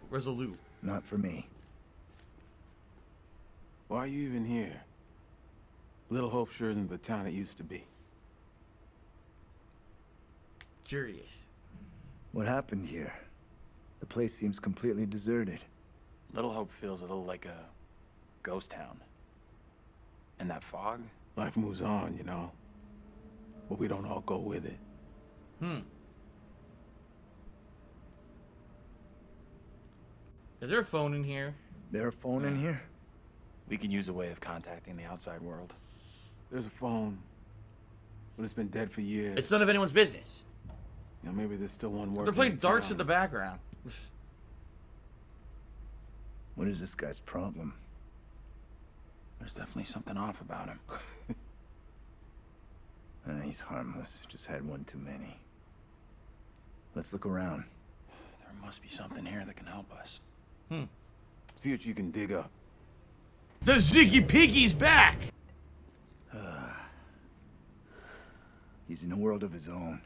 resolute. Not for me. Why are you even here? Little Hope sure isn't the town it used to be. Curious. What happened here? The place seems completely deserted. Little Hope feels a little like a ghost town. And that fog? Life moves on, you know. But we don't all go with it. Is there a phone in here? There a phone in here? We could use a way of contacting the outside world. There's a phone, but it's been dead for years. It's none of anyone's business. You know, maybe there's still one working. They're playing in darts town. in the background. What is this guy's problem? There's definitely something off about him. He's harmless. Just had one too many. Let's look around. There must be something here that can help us. See what you can dig up. The Ziggy Piggy's back! He's in a world of his own.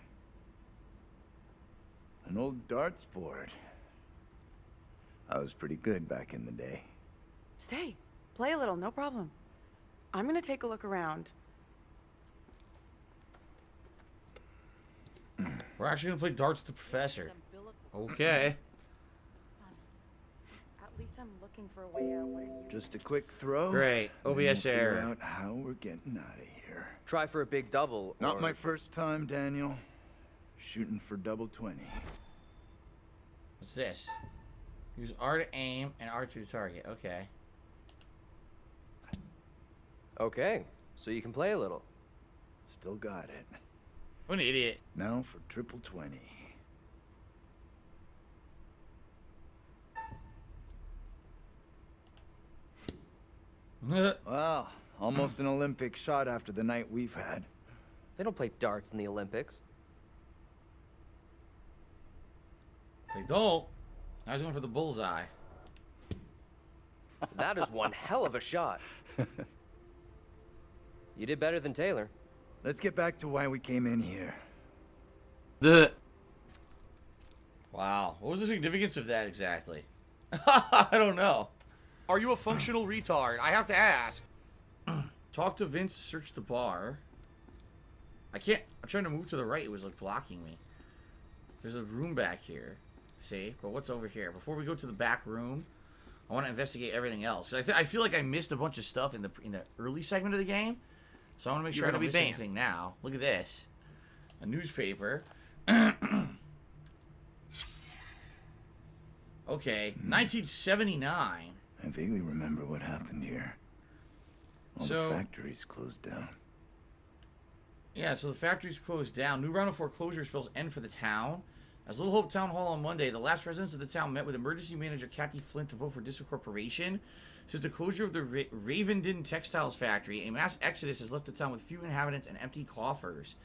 An old darts board. I was pretty good back in the day. Stay. Play a little, no problem. I'm gonna take a look around. We're actually gonna play darts with the professor. Okay. At least I'm looking for a way out. What are you? Just a quick throw. Great. and then OBS we'll figure error. out how we're getting out of here. Try for a big double. Not or... my first time, Daniel. Shooting for double 20. What's this? Use R to aim and R to target. Okay. Okay, so you can play a little. Still got it. What an idiot. Now for triple 20. Wow, almost an Olympic shot after the night we've had. They don't play darts in the Olympics. They don't. I was going for the bullseye. That is one hell of a shot. You did better than Taylor. Let's get back to why we came in here. Wow. What was the significance of that exactly? I don't know. Are you a functional retard? I have to ask. Talk to Vince, search the bar. I can't. I'm trying to move to the right. It was like blocking me. There's a room back here. See? But what's over here? Before we go to the back room, I want to investigate everything else. I feel like I missed a bunch of stuff in the early segment of the game. So I want to make sure I don't miss anything now. Look at this. A newspaper. Okay. 1979. I vaguely remember what happened here. All the factories closed down. Yeah, so the factories closed down. New round of foreclosure spells end for the town. As Little Hope Town Hall on Monday, the last residents of the town met with emergency manager Kathy Flint to vote for disincorporation. Since the closure of the Ravenden Textiles factory, a mass exodus has left the town with few inhabitants and empty coffers.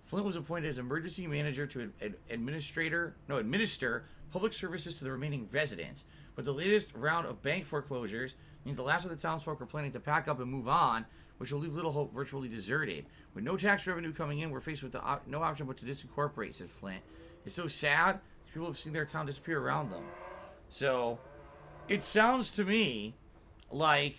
Flint was appointed as emergency manager to administer public services to the remaining residents. But the latest round of bank foreclosures means the last of the townsfolk are planning to pack up and move on, which will leave Little Hope virtually deserted. With no tax revenue coming in, we're faced with no option but to disincorporate, said Flint. It's so sad. People have seen their town disappear around them. So, it sounds to me like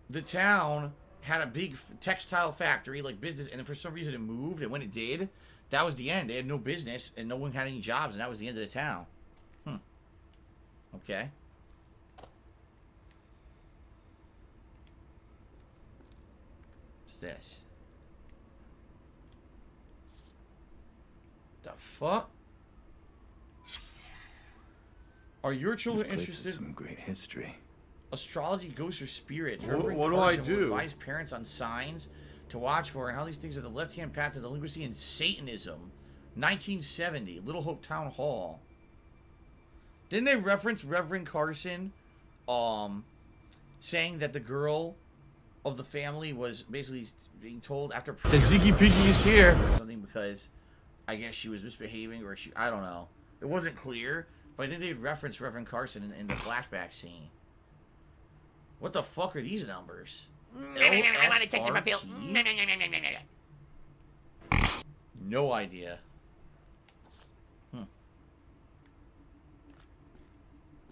the town had a big textile factory, like business, and for some reason it moved, and when it did, that was the end. They had no business, and no one had any jobs, and that was the end of the town. Okay. What's this? The fuck? Are your children This place interested? has some great history. Astrology, ghosts, or spirits. What Reverend do I Carson will do? advise parents on signs to watch for and how these things are the left-hand path to delinquency and Satanism. 1970, Little Hope Town Hall. Didn't they reference Reverend Carson, saying that the girl of the family was basically being told after The Ziggy Piggy is here. or something because I guess she was misbehaving or I don't know. It wasn't clear, but I think they'd reference Reverend Carson in the flashback scene. What the fuck are these numbers? I want to take you for Phil. No idea.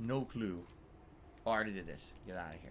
No clue. Oh, I already did this. Get out of here.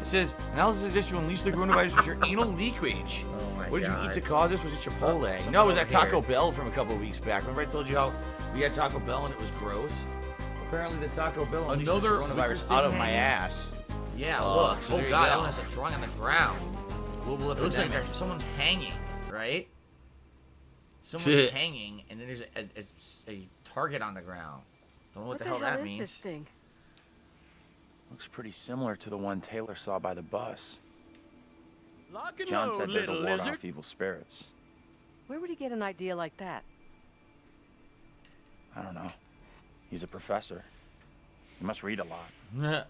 It says, analysis suggests you unleash the coronavirus with your anal leakage. Oh my What did you God. eat to cause this? Was it Chipotle? something No, it was over that Taco here. Bell from a couple of weeks back. Remember I told you how we had Taco Bell and it was gross? Apparently the Taco Bell unleashed the Another coronavirus wicked out of thing my hanging. ass. Yeah, Oh, look. so Oh there you God, go. that one has a drawing on the ground. Global It looks like epidemic. someone's hanging, right? Someone's hanging, and then there's a target on the ground. Don't know what the hell that is means. this thing? Looks pretty similar to the one Taylor saw by the bus. Lock and John load, said they're to little ward lizard. off evil spirits. Where would he get an idea like that? I don't know. He's a professor. He must read a lot.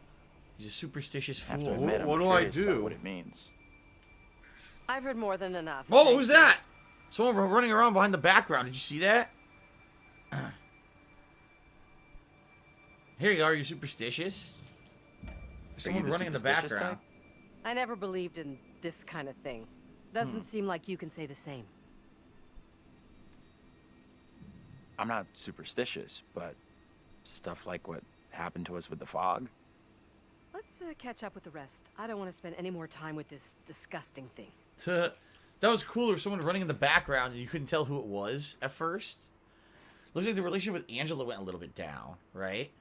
He's a superstitious I have fool. to admit, I'm What do I curious about do? what it means. I've heard more than enough. Oh, Thank who's you. that? Someone running around behind the background. Did you see that? Here you are. You superstitious? There's someone you the running in the superstitious background. type? I never believed in this kind of thing. Doesn't seem like you can say the same. I'm not superstitious, but stuff like what happened to us with the fog. Let's catch up with the rest. I don't want to spend any more time with this disgusting thing. That was cool. There was someone running in the background, and you couldn't tell who it was at first. Looks like the relationship with Angela went a little bit down, right?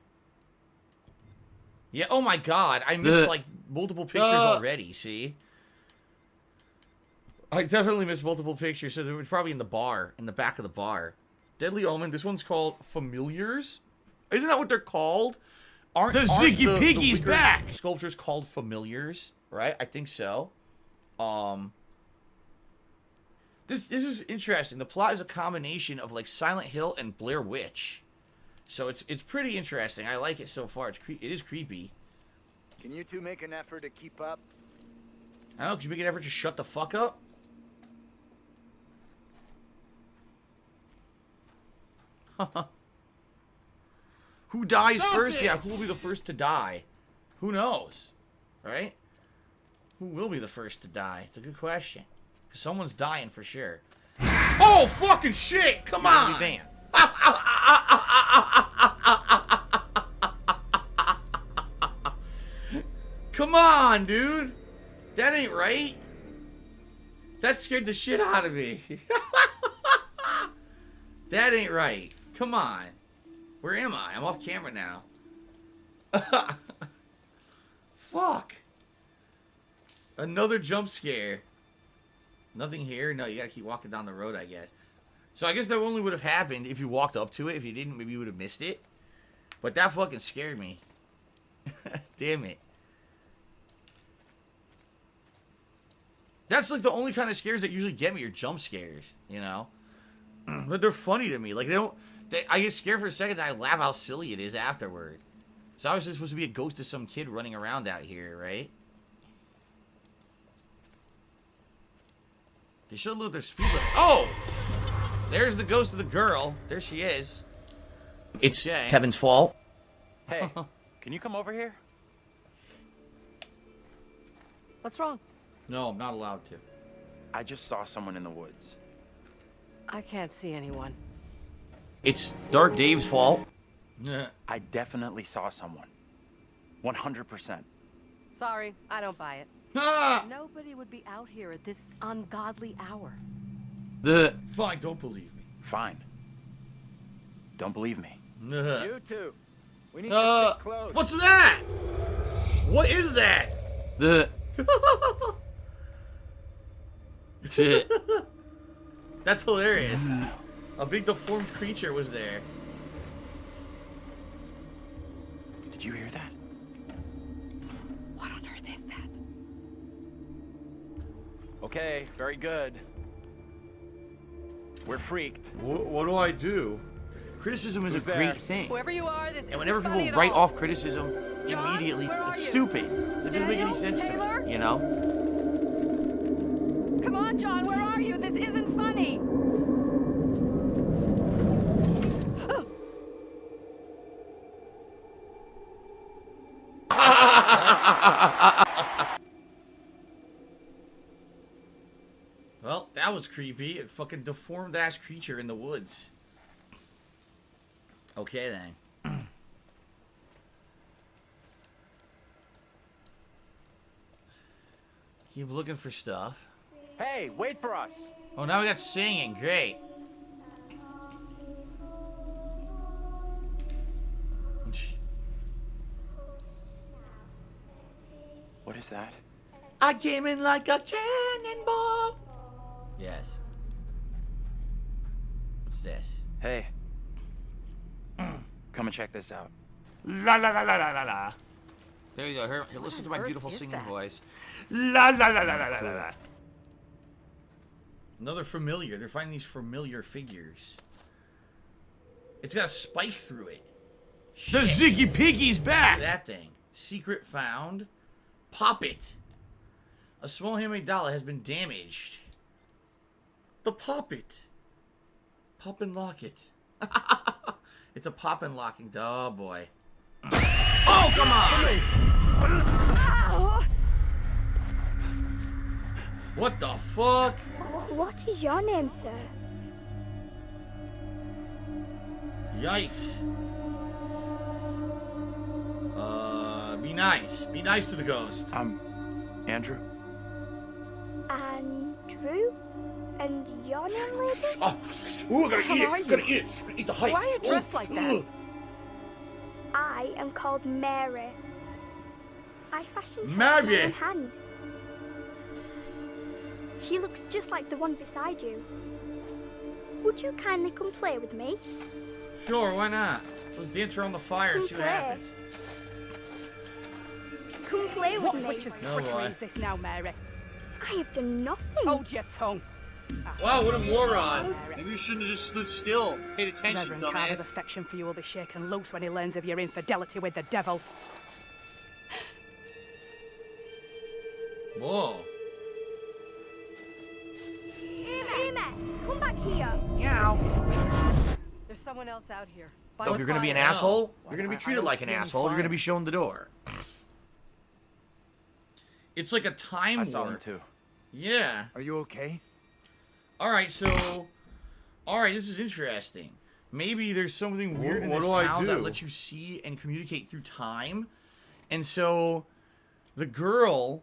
Yeah. Oh my God, I missed like multiple pictures already. See, I definitely missed multiple pictures. So it was probably in the bar, in the back of the bar. Deadly Omen. This one's called Familiars. Isn't that what they're called? Aren't Ziggy Piggy's wicker back. Sculptures called Familiars, right? I think so. This is interesting. The plot is a combination of like Silent Hill and Blair Witch, so it's pretty interesting. I like it so far. It is creepy. Can you two make an effort to keep up? I don't know. Could you make an effort to shut the fuck up? Who dies first? Yeah, who will be the first to die? Who knows? Right? Who will be the first to die? It's a good question. 'Cause someone's dying for sure. Oh, fucking shit! Come on! Be banned. Come on, dude! That ain't right. That scared the shit out of me. That ain't right. Come on. Where am I? I'm off camera now. Fuck. Another jump scare. Nothing here? No, you gotta keep walking down the road, I guess. So I guess that only would have happened if you walked up to it. If you didn't, maybe you would have missed it. But that fucking scared me. Damn it. That's like the only kind of scares that usually get me are jump scares, you know? But they're funny to me. Like, I get scared for a second, and I laugh how silly it is afterward. So obviously supposed to be a ghost of some kid running around out here, right? They should load their speed limit. Oh! There's the ghost of the girl. There she is. It's Kevin's fault. Hey, can you come over here? What's wrong? No, I'm not allowed to. I just saw someone in the woods. I can't see anyone. It's DarkDave's fault. I definitely saw someone. 100%. Sorry, I don't buy it. Ah! Nobody would be out here at this ungodly hour. Fine, don't believe me. Fine. Don't believe me. You two. We need to stick close. What's that? What is that? That's hilarious. A big deformed creature was there. Did you hear that? What on earth is that? Okay, very good. We're freaked. What do I do? Criticism is Who's a great there? thing. Whoever you are, this And whenever isn't people funny at write all. off criticism John, immediately, where are it's you? stupid. That doesn't make any Daniel? sense Taylor? to me, you know? Come on, John, where are you? This isn't funny. Well, that was creepy. A fucking deformed ass creature in the woods. Okay then. Keep looking for stuff. Hey, wait for us. Oh, now we got singing. Great. What is that? I came in like a cannonball. Yes. What's this? Hey. Come and check this out. La la la la la la la. There you go. Here, listen to my beautiful singing voice. La la la la la la la la. Another familiar. They're finding these familiar figures. It's got a spike through it. The Ziggy Piggy's back! That thing. Secret found. Pop it. A small handmade doll has been damaged. The Pop it. Pop and lock it. It's a pop and locking doll. Oh boy. Oh, come on! Ow! What the fuck? What is your name, sir? Yikes. Be nice. Be nice to the ghost. Andrew? Andrew? And your name, lady? Oh, ooh, I gotta eat it. Gotta eat it. Gotta eat the height. Why are you dressed like that? I am called Mary. I fashioned her Mary. with my own hand. She looks just like the one beside you. Would you kindly come play with me? Sure, why not? Let's dance around the fire and see what Play. happens. Come play with What me. witch's No, trickery boy. is this now, Mary? I have done nothing. Hold your tongue. Wow, what a moron. Maybe you shouldn't have just stood still. Paid attention, Reverend Carter's dumbass. affection for you will be shaken loose when he learns of your infidelity with the devil. Whoa. Amy, come back here. There's someone else out here. If you're gonna be an asshole, you're gonna be treated like an asshole. You're gonna be shown the door. It's like a time warp. I saw him too. Yeah. Are you okay? Alright, so... Alright, this is interesting. Maybe there's something weird in What this do I town that do? lets you see and communicate through time. And so... The girl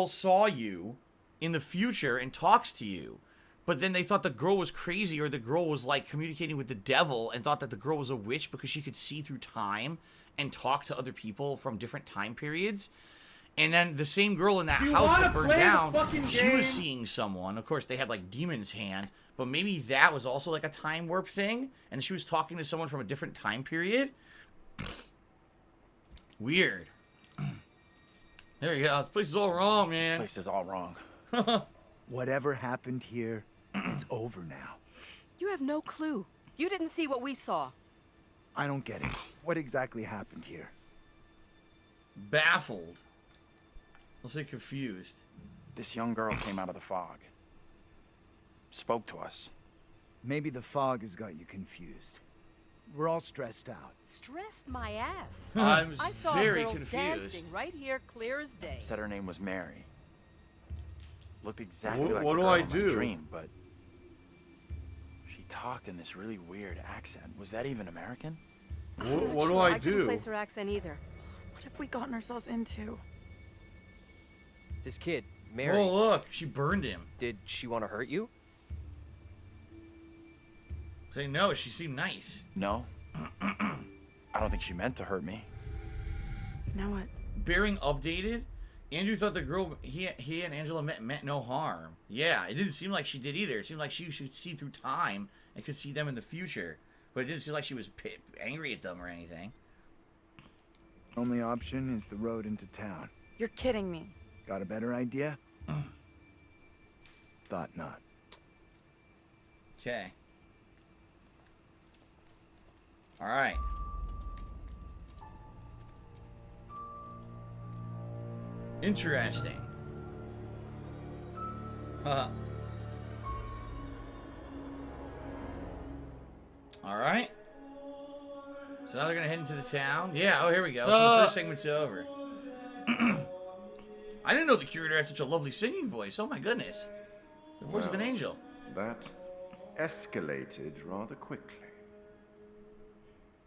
saw you in the future and talks to you. But then they thought the girl was crazy, or the girl was, like, communicating with the devil and thought that the girl was a witch because she could see through time and talk to other people from different time periods. And then the same girl in that house that burned down, she was seeing someone. Of course, they had, like, demon's hands. But maybe that was also, like, a time warp thing. And she was talking to someone from a different time period. Weird. There you go. This place is all wrong, man. This place is all wrong. Whatever happened here, it's over now. You have no clue. You didn't see what we saw. I don't get it. What exactly happened here? Baffled. I'll say confused. This young girl came out of the fog. Spoke to us. Maybe the fog has got you confused. We're all stressed out. Stressed my ass. I'm I saw very a girl confused. dancing right here, clear as day. Said her name was Mary. Looked exactly What like do the girl I in my do? dream, but she talked in this really weird accent. Was that even American? What do I couldn't do? place her accent either. What have we gotten ourselves into? This kid, Mary. Oh, look. She burned him. Did she want to hurt you? Say no. She seemed nice. No. I don't think she meant to hurt me. Now what? Bearing updated, Andrew thought the girl he and Angela meant no harm. Yeah, it didn't seem like she did either. It seemed like she should see through time and could see them in the future. But it didn't seem like she was angry at them or anything. Only option is the road into town. You're kidding me. Got a better idea? Thought not. Okay. Alright. Interesting. Alright. So now they're gonna head into the town. Yeah, oh here we go. So the first segment's over. I didn't know the curator had such a lovely singing voice. Oh my goodness. The voice of an Well, angel. That escalated rather quickly.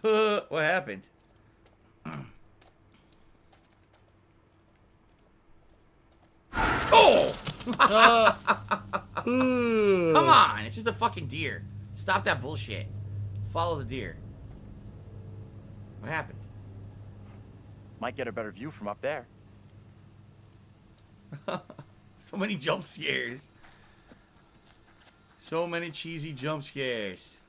What happened? Oh! Come on, it's just a fucking deer. Stop that bullshit. Follow the deer. What happened? Might get a better view from up there. So many jump scares. So many cheesy jump scares.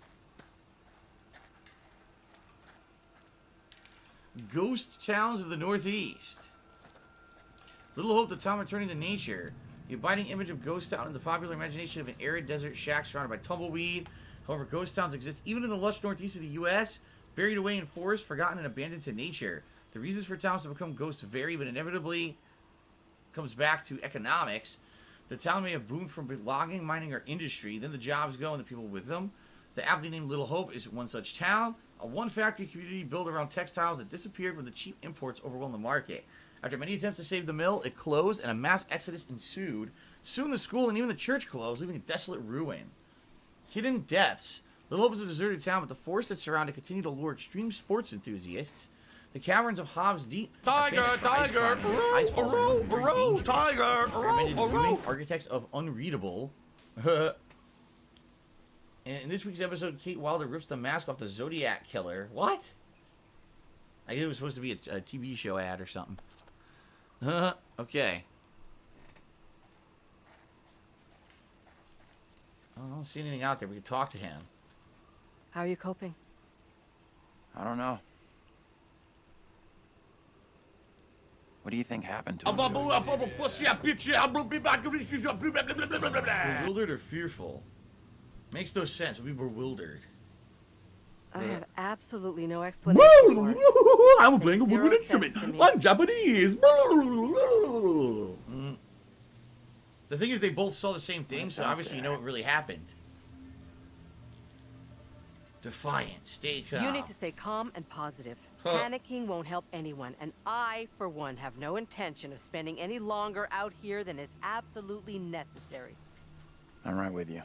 Ghost towns of the Northeast. Little hope the town returning to nature. The abiding image of ghost town in the popular imagination of an arid desert shack surrounded by tumbleweed. However, ghost towns exist even in the lush northeast of the U.S., buried away in forests, forgotten and abandoned to nature. The reasons for towns to become ghosts vary, but inevitably comes back to economics. The town may have boomed from logging, mining, or industry. Then the jobs go and the people with them. The aptly named Little Hope is one such town. A one-factory community built around textiles that disappeared when the cheap imports overwhelmed the market. After many attempts to save the mill, it closed and a mass exodus ensued. Soon the school and even the church closed, leaving a desolate ruin. Hidden depths. Little Hope is a deserted town, but the forests that surround it continue to lure extreme sports enthusiasts. The caverns of Hobbs Deep. Tiger! Architects of Unreadable. And in this week's episode, Kate Wilder rips the mask off the Zodiac Killer. What? I guess it was supposed to be a TV show ad or something. Okay. I don't see anything out there. We can talk to him. How are you coping? I don't know. What do you think happened to him? Bewildered or fearful? Makes no sense. We'll be bewildered. I have absolutely no explanation for it. I'm playing a woodwind instrument. I'm Japanese. The thing is, they both saw the same thing, so obviously you know what really happened. Defiant. Stay calm. You need to stay calm and positive. Panicking won't help anyone, and I, for one, have no intention of spending any longer out here than is absolutely necessary. I'm right with you.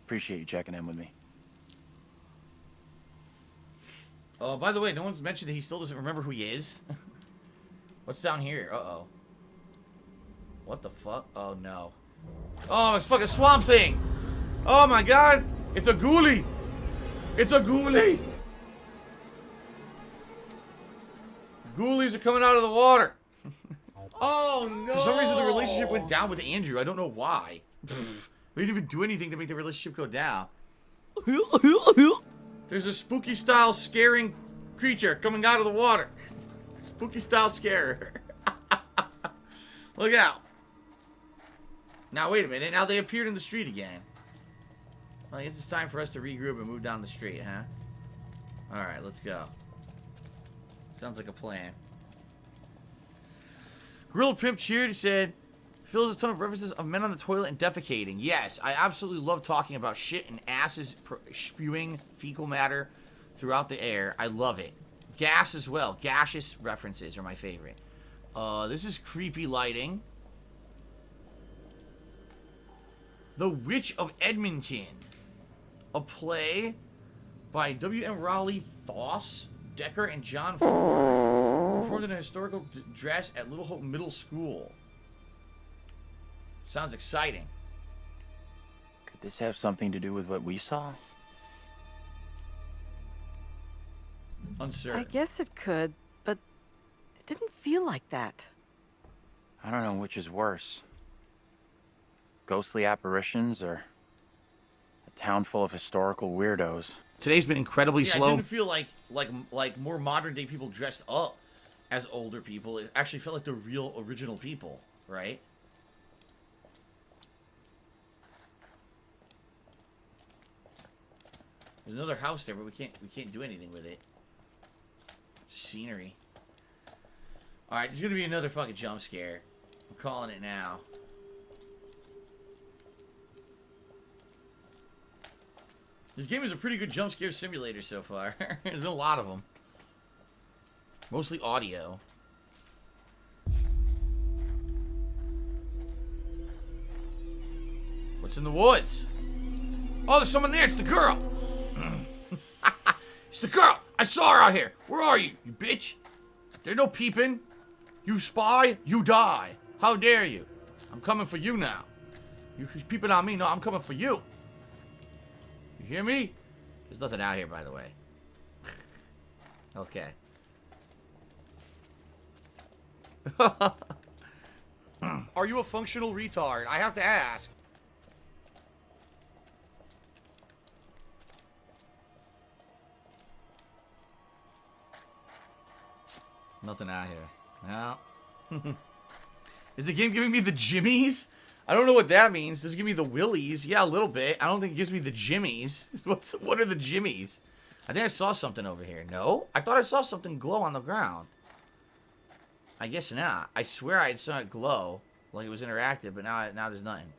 Appreciate you checking in with me. Oh, by the way, no one's mentioned that he still doesn't remember who he is. What's down here? Uh-oh. What the fuck? Oh, no. Oh, it's fucking Swamp Thing! Oh, my God! It's a ghoulie! It's a ghoulie! Ghoulies are coming out of the water! Oh, no! For some reason, the relationship went down with Andrew. I don't know why. We didn't even do anything to make the relationship go down. There's a spooky style scaring creature coming out of the water. Spooky style scarer. Look out. Now wait a minute. Now they appeared in the street again. Well, I guess it's time for us to regroup and move down the street, huh? Alright, let's go. Sounds like a plan. Grilled Pimp cheered. He said, fills a ton of references of men on the toilet and defecating. Yes, I absolutely love talking about shit and asses spewing fecal matter throughout the air. I love it. Gas as well. Gaseous references are my favorite. This is creepy lighting. The Witch of Edmonton. A play by W.M. Raleigh Thoss, Decker, and John Ford. Performed in a historical dress at Little Hope Middle School. Sounds exciting. Could this have something to do with what we saw? Uncertain. I guess it could, but it didn't feel like that. I don't know which is worse. Ghostly apparitions or a town full of historical weirdos. Today's been incredibly slow. I didn't feel like more modern day people dressed up as older people. It actually felt like the real original people, right? There's another house there, but we can't do anything with it. Just scenery. Alright, there's gonna be another fucking jump scare. I'm calling it now. This game is a pretty good jump scare simulator so far. There's been a lot of them. Mostly audio. What's in the woods? Oh, there's someone there. It's the girl. It's the girl. I saw her out here. Where are you, you bitch? There's no peeping. You spy, you die. How dare you? I'm coming for you now. You peeping on me? No, I'm coming for you. You hear me? There's nothing out here, by the way. Okay. Are you a functional retard? I have to ask. Nothing out here. No. Is the game giving me the jimmies? I don't know what that means. Does it give me the willies? Yeah, a little bit. I don't think it gives me the jimmies. What are the jimmies? I think I saw something over here. No? I thought I saw something glow on the ground. I guess not. I swear I saw it glow like it was interactive, but now there's nothing.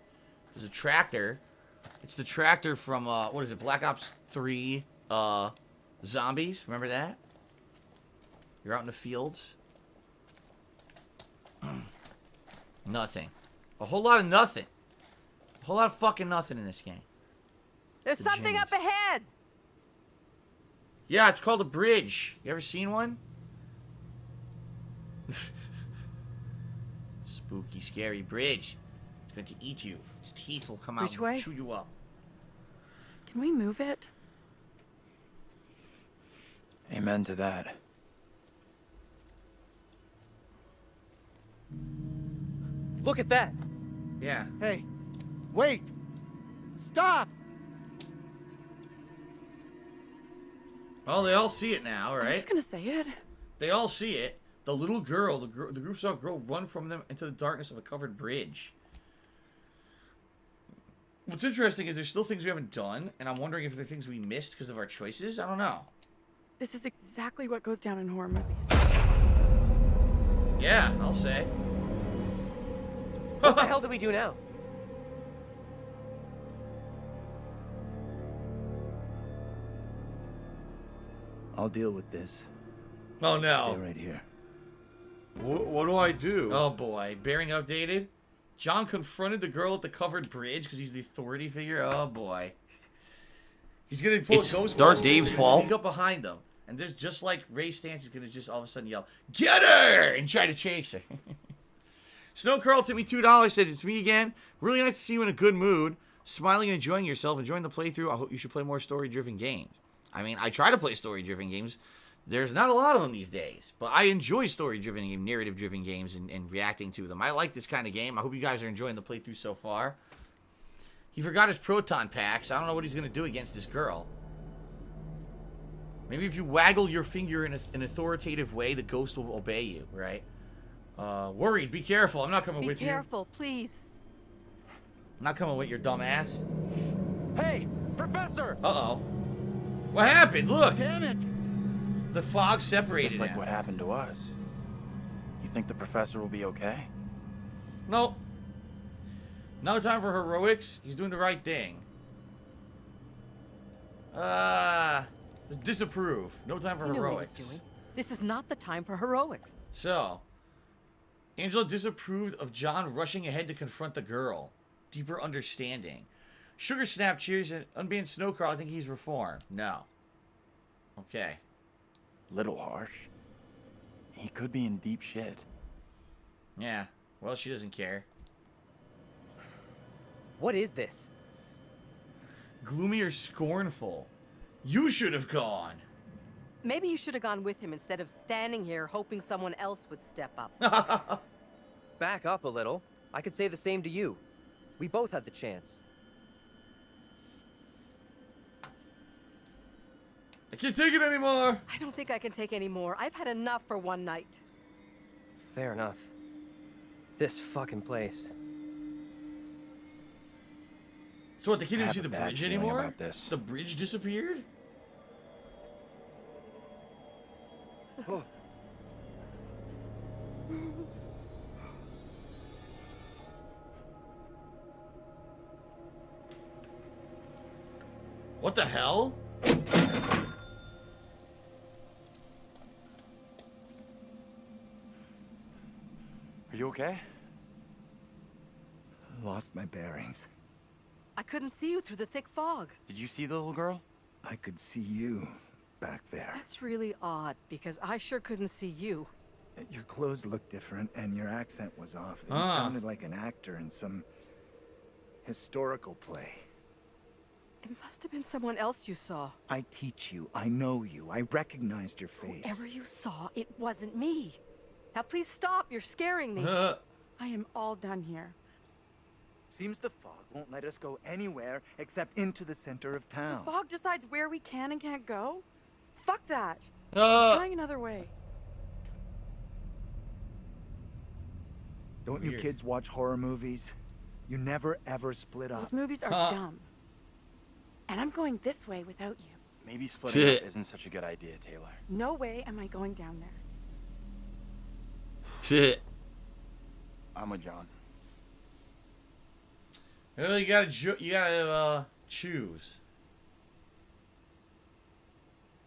There's a tractor. It's the tractor from, what is it, Black Ops 3 Zombies. Remember that? You're out in the fields. Nothing. A whole lot of nothing. A whole lot of fucking nothing in this game. There's The something jimmies. up ahead. Yeah, it's called a bridge. You ever seen one? Spooky, scary bridge. It's going to eat you. Its teeth will come out Which way? and chew you up. Can we move it? Amen to that. Look at that. Yeah. Hey, wait! Stop! Well, they all see it now, right? I'm just gonna say it. They all see it. The little girl, the group saw a girl run from them into the darkness of a covered bridge. What's interesting is there's still things we haven't done, and I'm wondering if there are things we missed because of our choices. I don't know. This is exactly what goes down in horror movies. Yeah, I'll say. What the hell do we do now? I'll deal with this. Oh no. Stay right here. What do I do? Oh boy, bearing updated. John confronted the girl at the covered bridge because he's the authority figure. Oh boy. He's gonna pull It's a ghost. Dark ball, Dave's he's gonna fault. Sneak up behind them, and there's just like Ray Stantz is gonna just all of a sudden yell, "Get her!" and try to chase her. Snow Curl took me $2. Said it's me again. Really nice to see you in a good mood, smiling and enjoying yourself, enjoying the playthrough. I hope you should play more story-driven games. I mean, I try to play story-driven games. There's not a lot of them these days, but I enjoy story-driven and narrative-driven games and reacting to them. I like this kind of game. I hope you guys are enjoying the playthrough so far. He forgot his proton packs. I don't know what he's going to do against this girl. Maybe if you waggle your finger in an authoritative way, the ghost will obey you, right? Worried. Be careful. I'm not coming with Be you. careful, please. I'm not coming with your dumb ass. Hey, Professor! Uh-oh. What happened? Look. Damn it! The fog separated Just like him. what happened to us. You think the professor will be okay? No. No time for heroics. He's doing the right thing. Disapprove. No time for He knew what he heroics. was doing. This is not the time for heroics. So, Angela disapproved of John rushing ahead to confront the girl. Deeper understanding. Sugar Snap cheers and unbanned Snowcrawl. I think he's reformed. No. Okay. Little harsh. He could be in deep shit. Yeah. Well, she doesn't care. What is this? Gloomy or scornful? You should have gone. Maybe you should have gone with him instead of standing here hoping someone else would step up. Back up a little. I could say the same to you. We both had the chance. I can't take it anymore. I don't think I can take any more. I've had enough for one night. Fair enough. This fucking place. So what, the kid I didn't have see a the bad bridge feeling anymore? about this. The bridge disappeared? What the hell? Are you okay? Lost my bearings. I couldn't see you through the thick fog. Did you see the little girl? I could see you, back there. That's really odd, because I sure couldn't see you. Your clothes looked different, and your accent was off. You sounded like an actor in some historical play. It must have been someone else you saw. I teach you. I know you. I recognized your face. Whoever you saw, it wasn't me. Now please stop. You're scaring me. I am all done here. Seems the fog won't let us go anywhere except into the center of town. The fog decides where we can and can't go? Fuck that. I'm trying another way. Don't you kids watch horror movies? You never ever split up. Those movies are dumb. And I'm going this way without you. Maybe splitting up isn't such a good idea, Taylor. No way am I going down there. I'm with John. Well, you gotta choose.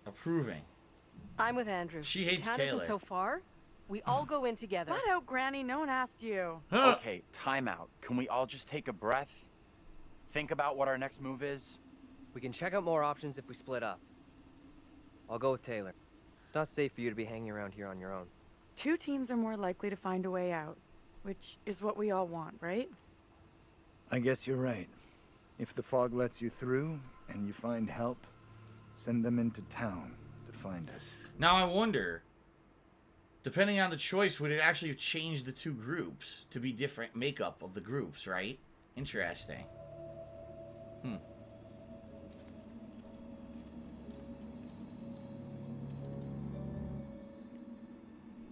Approving. I'm with Andrew. She hates Town Taylor. isn't so far. We all go in together. Flat out, Granny. No one asked you. Okay, time out. Can we all just take a breath? Think about what our next move is? We can check out more options if we split up. I'll go with Taylor. It's not safe for you to be hanging around here on your own. 2 teams are more likely to find a way out, which is what we all want, right? I guess you're right. If the fog lets you through and you find help, send them into town to find us. Now I wonder, depending on the choice, would it actually have changed the 2 groups to be different makeup of the groups, right? Interesting.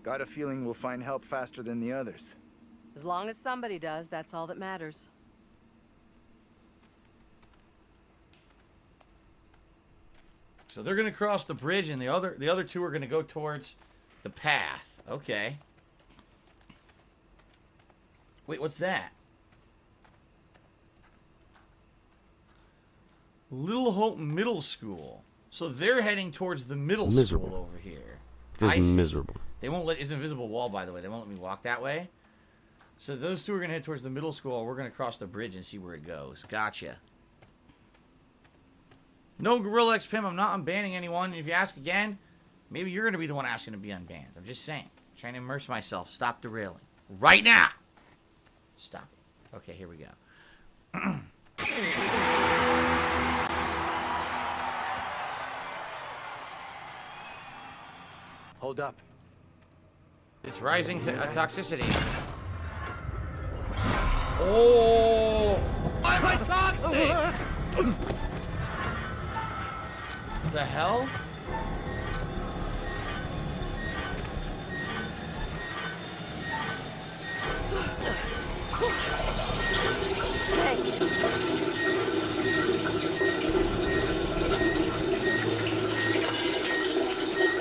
Got a feeling we'll find help faster than the others. As long as somebody does, that's all that matters. So they're gonna cross the bridge, and the other 2 are gonna go towards the path. Okay. Wait, what's that? Little Hope Middle School. So they're heading towards the middle school over here. Just miserable. They won't let. It's an invisible wall, by the way. They won't let me walk that way. So those 2 are gonna head towards the middle school. We're gonna cross the bridge and see where it goes. Gotcha. No Gorilla X Pim, I'm not unbanning anyone. And if you ask again, maybe you're going to be the one asking to be unbanned. I'm just saying. I'm trying to immerse myself. Stop derailing. Right now! Stop it. Okay, here we go. Hold up. It's rising toxicity. Oh! Why am I toxic? The hell?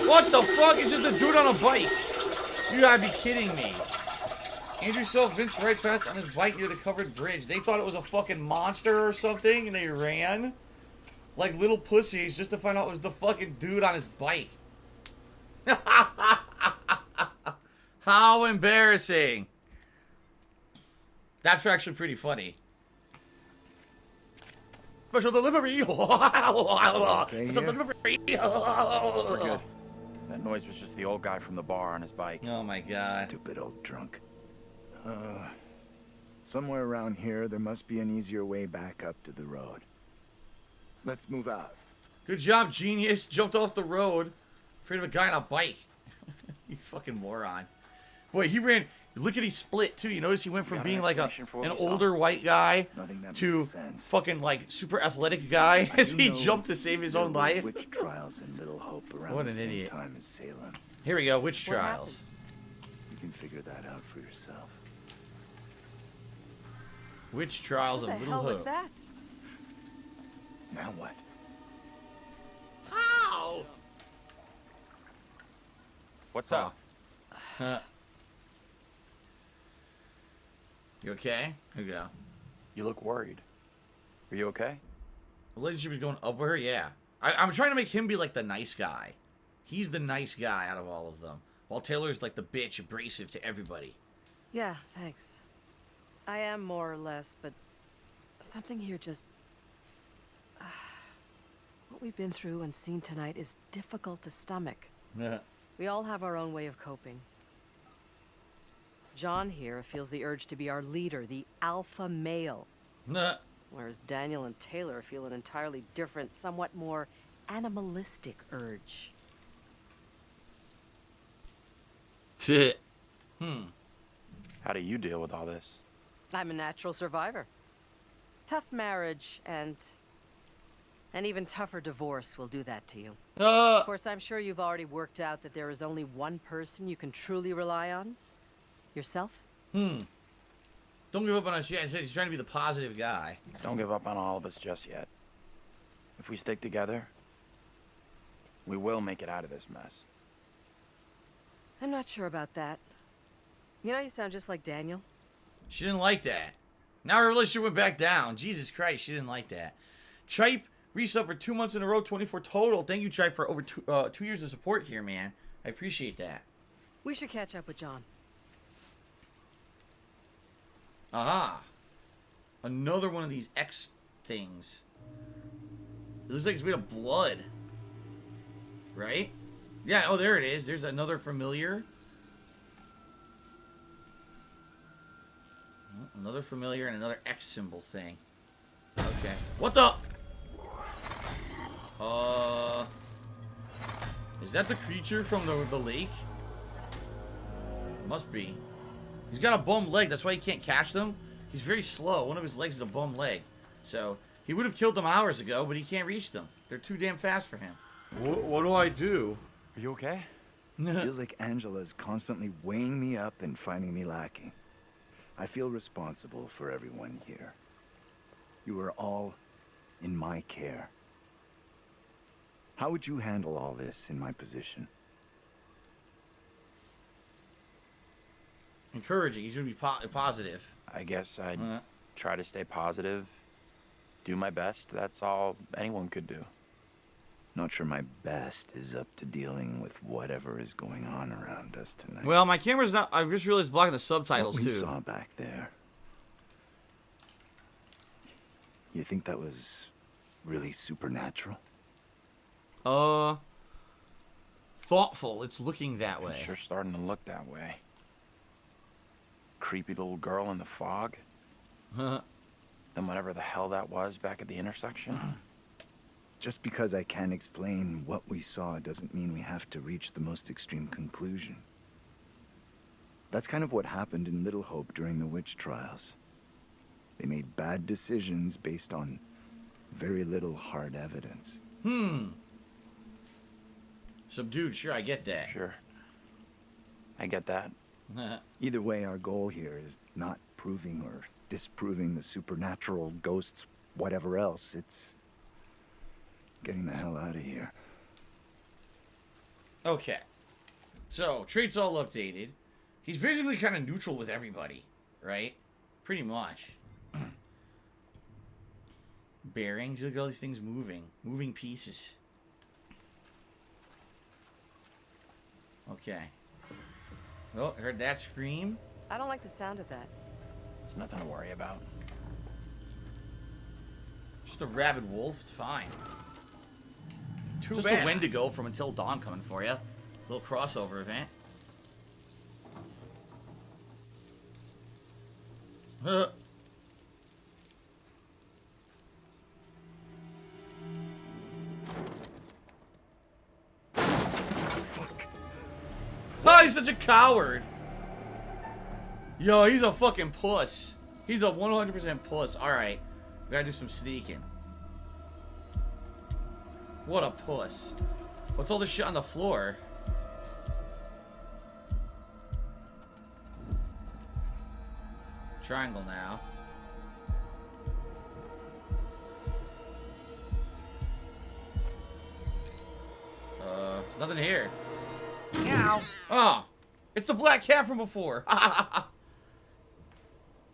What the fuck? It's just a dude on a bike. You gotta be kidding me. Andrew saw Vince right past on his bike near the covered bridge. They thought it was a fucking monster or something, and they ran like little pussies just to find out it was the fucking dude on his bike. How embarrassing. That's actually pretty funny. Special delivery. Special delivery. We're good. That noise was just the old guy from the bar on his bike. Oh my god. Stupid old drunk. Somewhere around here, there must be an easier way back up to the road. Let's move out. Good job, genius. Jumped off the road. Afraid of a guy on a bike. You fucking moron. Boy, he ran. Look at he split too. You notice he went from being like an older white guy to fucking like super athletic guy as he jumped to save his own life. Witch trials in Little Hope around What the an same idiot. time as Salem. Here we go. Witch trials. You can figure that out for yourself. Witch trials of What the Little hell was Hope. that? Now what? Ow! What's up? You okay? Here we go. You look worried. Are you okay? Relationship is going up with her? Yeah. I'm trying to make him be like the nice guy. He's the nice guy out of all of them. While Taylor's like the bitch, abrasive to everybody. Yeah, thanks. I am more or less, but something here just... What we've been through and seen tonight is difficult to stomach. Yeah. We all have our own way of coping. John here feels the urge to be our leader, the alpha male. Nah. Whereas Daniel and Taylor feel an entirely different, somewhat more animalistic urge. How do you deal with all this? I'm a natural survivor. Tough marriage and an even tougher divorce will do that to you. Of course, I'm sure you've already worked out that there is only one person you can truly rely on. Yourself? Don't give up on us yet. He's trying to be the positive guy. Don't give up on all of us just yet. If we stick together, we will make it out of this mess. I'm not sure about that. You know, you sound just like Daniel. She didn't like that. Now her relationship went back down. Jesus Christ, she didn't like that. Tripe resub for 2 months in a row, 24 total. Thank you, Tripe, for over 2 years of support here, man. I appreciate that. We should catch up with John. Aha. Another one of these X things. It looks like it's made of blood. Right? Yeah, oh, there it is. There's another familiar. Another familiar and another X symbol thing. Okay. What the? Is that the creature from the lake? Must be. He's got a bum leg. That's why he can't catch them. He's very slow. One of his legs is a bum leg. So, he would have killed them hours ago, but he can't reach them. They're too damn fast for him. What do I do? Are you okay? Feels like Angela's constantly weighing me up and finding me lacking. I feel responsible for everyone here. You are all in my care. How would you handle all this in my position? Encouraging. He's going to be positive. I guess I'd try to stay positive, do my best. That's all anyone could do. Not sure my best is up to dealing with whatever is going on around us tonight. Well, my camera's not... I just realized it's blocking the subtitles, what we too. saw back there. You think that was really supernatural? Thoughtful. It's looking that way. It's sure starting to look that way. Creepy little girl in the fog. Then whatever the hell that was back at the intersection. Just because I can't explain what we saw doesn't mean we have to reach the most extreme conclusion. That's kind of what happened in Little Hope during the witch trials. They made bad decisions based on very little hard evidence. Subdued, sure, I get that. Sure. I get that. Either way, our goal here is not proving or disproving the supernatural, ghosts, whatever else. It's getting the hell out of here. Okay. So, traits all updated. He's basically kind of neutral with everybody, right? Pretty much. Bearings, look at all these things moving. Moving pieces. Okay. Oh, heard that scream? I don't like the sound of that. It's nothing to worry about. Just a rabid wolf, it's fine. Just bad. a Wendigo from Until Dawn coming for you. Little crossover event. Fuck. Oh, he's such a coward. Yo, he's a fucking puss. He's a 100% puss. Alright. We gotta do some sneaking. What a puss. What's all this shit on the floor? Triangle now. Nothing here. Meow. Oh, it's the black cat from before.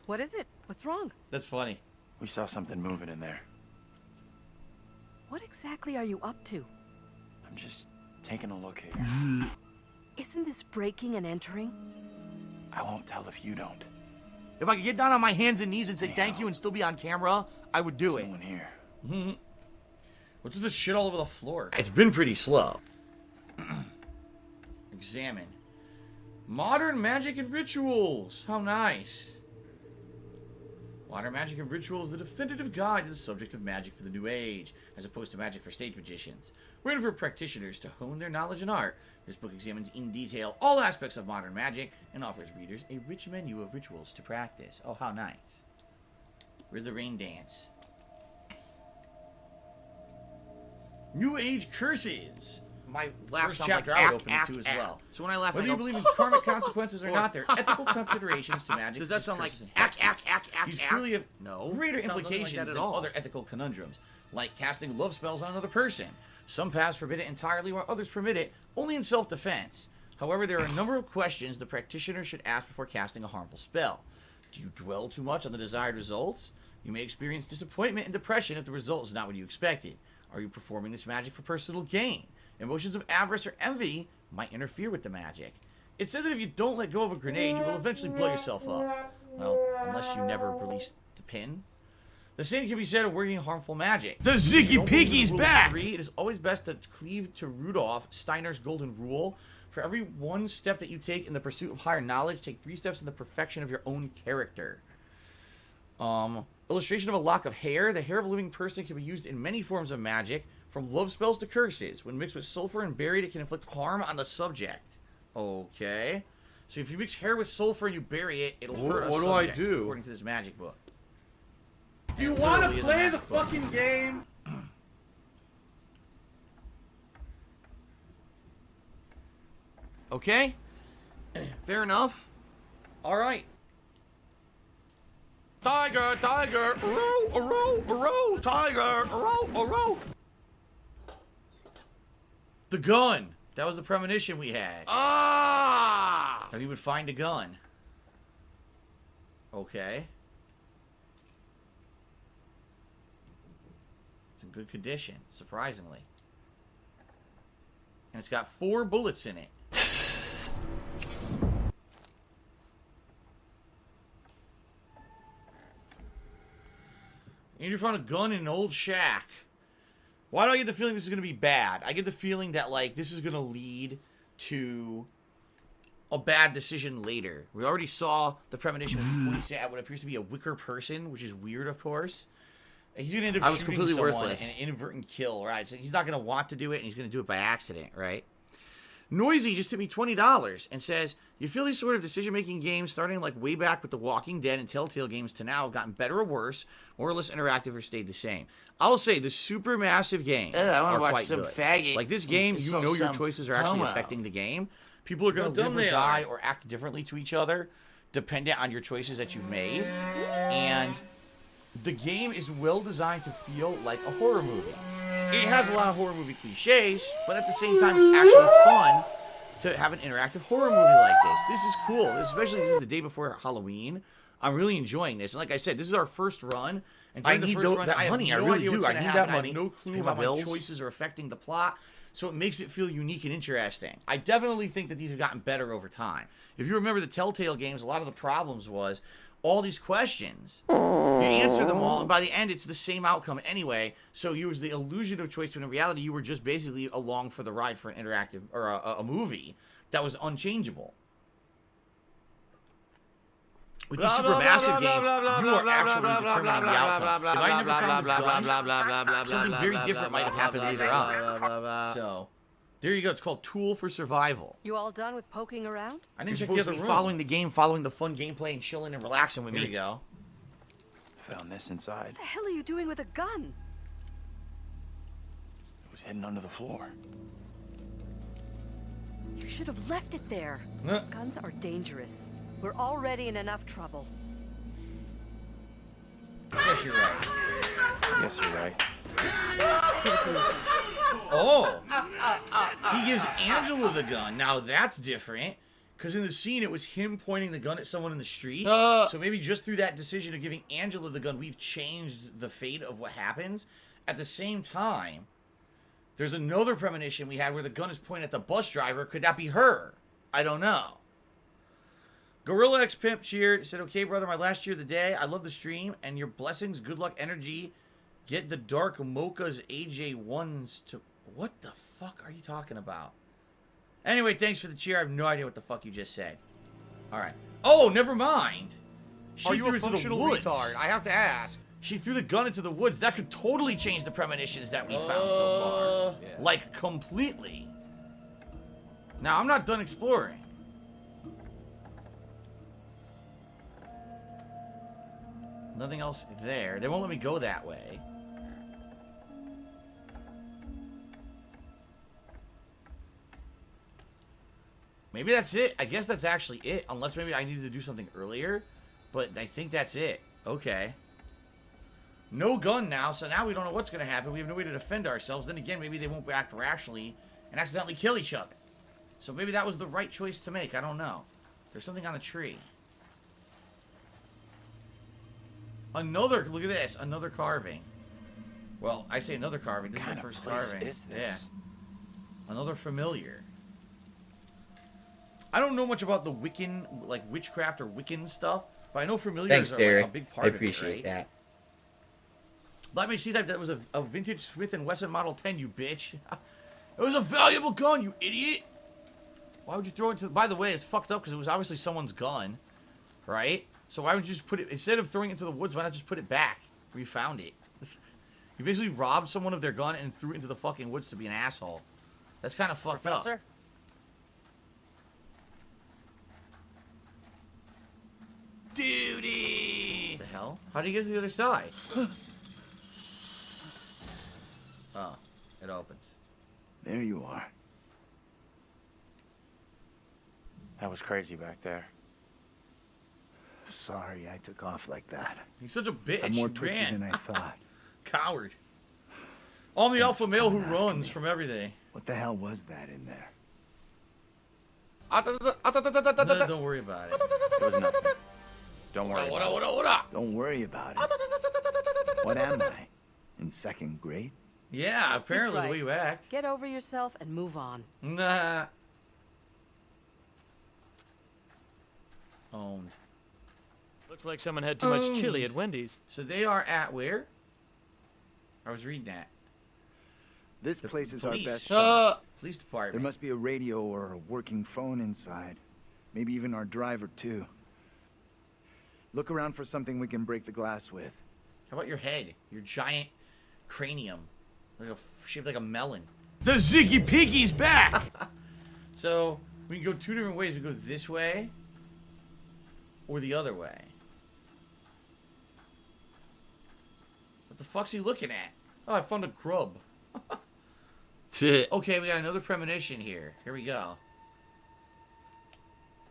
What is it? What's wrong? That's funny. We saw something moving in there. What exactly are you up to? I'm just taking a look here. Isn't this breaking and entering? I won't tell if you don't. If I could get down on my hands and knees and say thank you and still be on camera, I would do it. Someone here. What's with the shit all over the floor? It's been pretty slow. Examine. Modern magic and rituals. How nice. Modern magic and rituals, the definitive guide to the subject of magic for the new age, as opposed to magic for stage magicians. Written for practitioners to hone their knowledge and art, this book examines in detail all aspects of modern magic and offers readers a rich menu of rituals to practice. Oh, how nice. Where's the rain dance? New Age curses. My first chapter I would open it to as well. So when I laugh, whether you believe in karmic consequences or not, there are ethical considerations to magic. Does that sound like these clearly have greater implications than other ethical conundrums, like casting love spells on another person. Some paths forbid it entirely, while others permit it only in self-defense. However, there are a number of questions the practitioner should ask before casting a harmful spell. Do you dwell too much on the desired results? You may experience disappointment and depression if the result is not what you expected. Are you performing this magic for personal gain? Emotions of avarice or envy might interfere with the magic. It said that if you don't let go of a grenade, you will eventually blow yourself up. Well, unless you never release the pin. The same can be said of working harmful magic. The Ziggy Piggy's back! It is always best to cleave to Rudolf Steiner's golden rule. For every one step that you take in the pursuit of higher knowledge, take 3 steps in the perfection of your own character. Illustration of a lock of hair. The hair of a living person can be used in many forms of magic, from love spells to curses. When mixed with sulfur and buried, it can inflict harm on the subject. Okay. So if you mix hair with sulfur and you bury it, it'll hurt a subject. What do I do? According to this magic book. Do you want to play the fucking game? Okay. Fair enough. Alright. Tiger, tiger, row, tiger, row. The gun. That was the premonition we had. Ah! That he would find a gun. Okay. It's in good condition, surprisingly. And it's got 4 bullets in it. Andrew found a gun in an old shack. Why do I get the feeling this is going to be bad? I get the feeling that, like, this is going to lead to a bad decision later. We already saw the premonition when he said what appears to be a wicker person, which is weird, of course. And he's going to end up shooting someone and an inadvertent kill, right? So he's not going to want to do it, and he's going to do it by accident, right? Noisy just tipped me $20 and says, you feel these sort of decision-making games starting like way back with The Walking Dead and Telltale games to now have gotten better or worse, more or less interactive or stayed the same. I'll say the supermassive games are quite good. Faggot. Like this game, you know your choices are actually affecting the game. People are going to live or die or act differently to each other dependent on your choices that you've made. And the game is well designed to feel like a horror movie. It has a lot of horror movie cliches, but at the same time, it's actually fun to have an interactive horror movie like this. This is cool, especially this is the day before Halloween. I'm really enjoying this. And like I said, this is our first run. And I need that money. I really do. I need that money. I have no clue how my choices are affecting the plot, so it makes it feel unique and interesting. I definitely think that these have gotten better over time. If you remember the Telltale games, a lot of the problems was all these questions. You answer them all, and by the end, it's the same outcome anyway. So you was the illusion of choice, when in reality, you were just basically along for the ride for an interactive or a movie that was unchangeable. With these supermassive games, you are actually determining the outcome. If I never found this gun, something very different might have happened later on. So, there you go. It's called Tool for Survival. You all done with poking around? I didn't check the other room. Following the game, following the fun gameplay, and chilling and relaxing with me to go. Found this inside. What the hell are you doing with a gun? It was hidden under the floor. You should have left it there. Guns are dangerous. We're already in enough trouble. Yes, you're right. Yes, you're right. Give it to me. Oh! He gives Angela the gun. Now that's different. Because in the scene, it was him pointing the gun at someone in the street. So maybe just through that decision of giving Angela the gun, we've changed the fate of what happens. At the same time, there's another premonition we had where the gun is pointed at the bus driver. Could that be her? I don't know. Gorilla X Pimp cheered, said, okay, brother, my last cheer of the day. I love the stream and your blessings, good luck, energy. Get the Dark Mocha's AJ1s to... What the fuck are you talking about? Anyway, thanks for the cheer. I have no idea what the fuck you just said. Alright. Oh, never mind. She Are you threw a it to the functional woods. retard? I have to ask. She threw the gun into the woods. That could totally change the premonitions that we found so far. Yeah. Like, completely. Now, I'm not done exploring. Nothing else there. They won't let me go that way. Maybe that's it. I guess that's actually it. Unless maybe I needed to do something earlier. But I think that's it. Okay. No gun now, so now we don't know what's going to happen. We have no way to defend ourselves. Then again, maybe they won't act rationally and accidentally kill each other. So maybe that was the right choice to make. I don't know. There's something on the tree. Another, look at this. Another carving. Well, I say another carving. This is the first carving. Is this? Yeah. Another familiar. I don't know much about the Wiccan, like witchcraft or Wiccan stuff, but I know familiars are like a big part of it, appreciate that. Black Mage C-Type, that was a vintage Smith & Wesson Model 10, you bitch. It was a valuable gun, you idiot. Why would you throw it to... By the way, it's fucked up because it was obviously someone's gun, right? So why would you just put it... Instead of throwing it to the woods, why not just put it back where you found it? You basically robbed someone of their gun and threw it into the fucking woods to be an asshole. That's kind of fucked up. Professor? Duty! What the hell? How do you get to the other side? Oh, it opens. There you are. That was crazy back there. Sorry I took off like that. He's such a bitch. I'm more He twitchy ran. than I thought. Coward. I'm the alpha male who runs from everything. What the hell was that in there? No, don't worry about it. It was nothing. Don't worry about it. Don't worry about it. What am I? In second grade? Yeah, apparently He's the way you right. act. Get over yourself and move on. Nah. Owned. Looks like someone had too much chili at Wendy's. So they are at where? I was reading that. This place is our police. best shot. Police department. There must be a radio or a working phone inside. Maybe even our driver, too. Look around for something we can break the glass with. How about your head? Your giant cranium. Shaped like a melon. The Ziggy Piggy's back! So, we can go two different ways. We can go this way. Or the other way. What the fuck's he looking at? Oh, I found a grub. Okay, we got another premonition here. Here we go.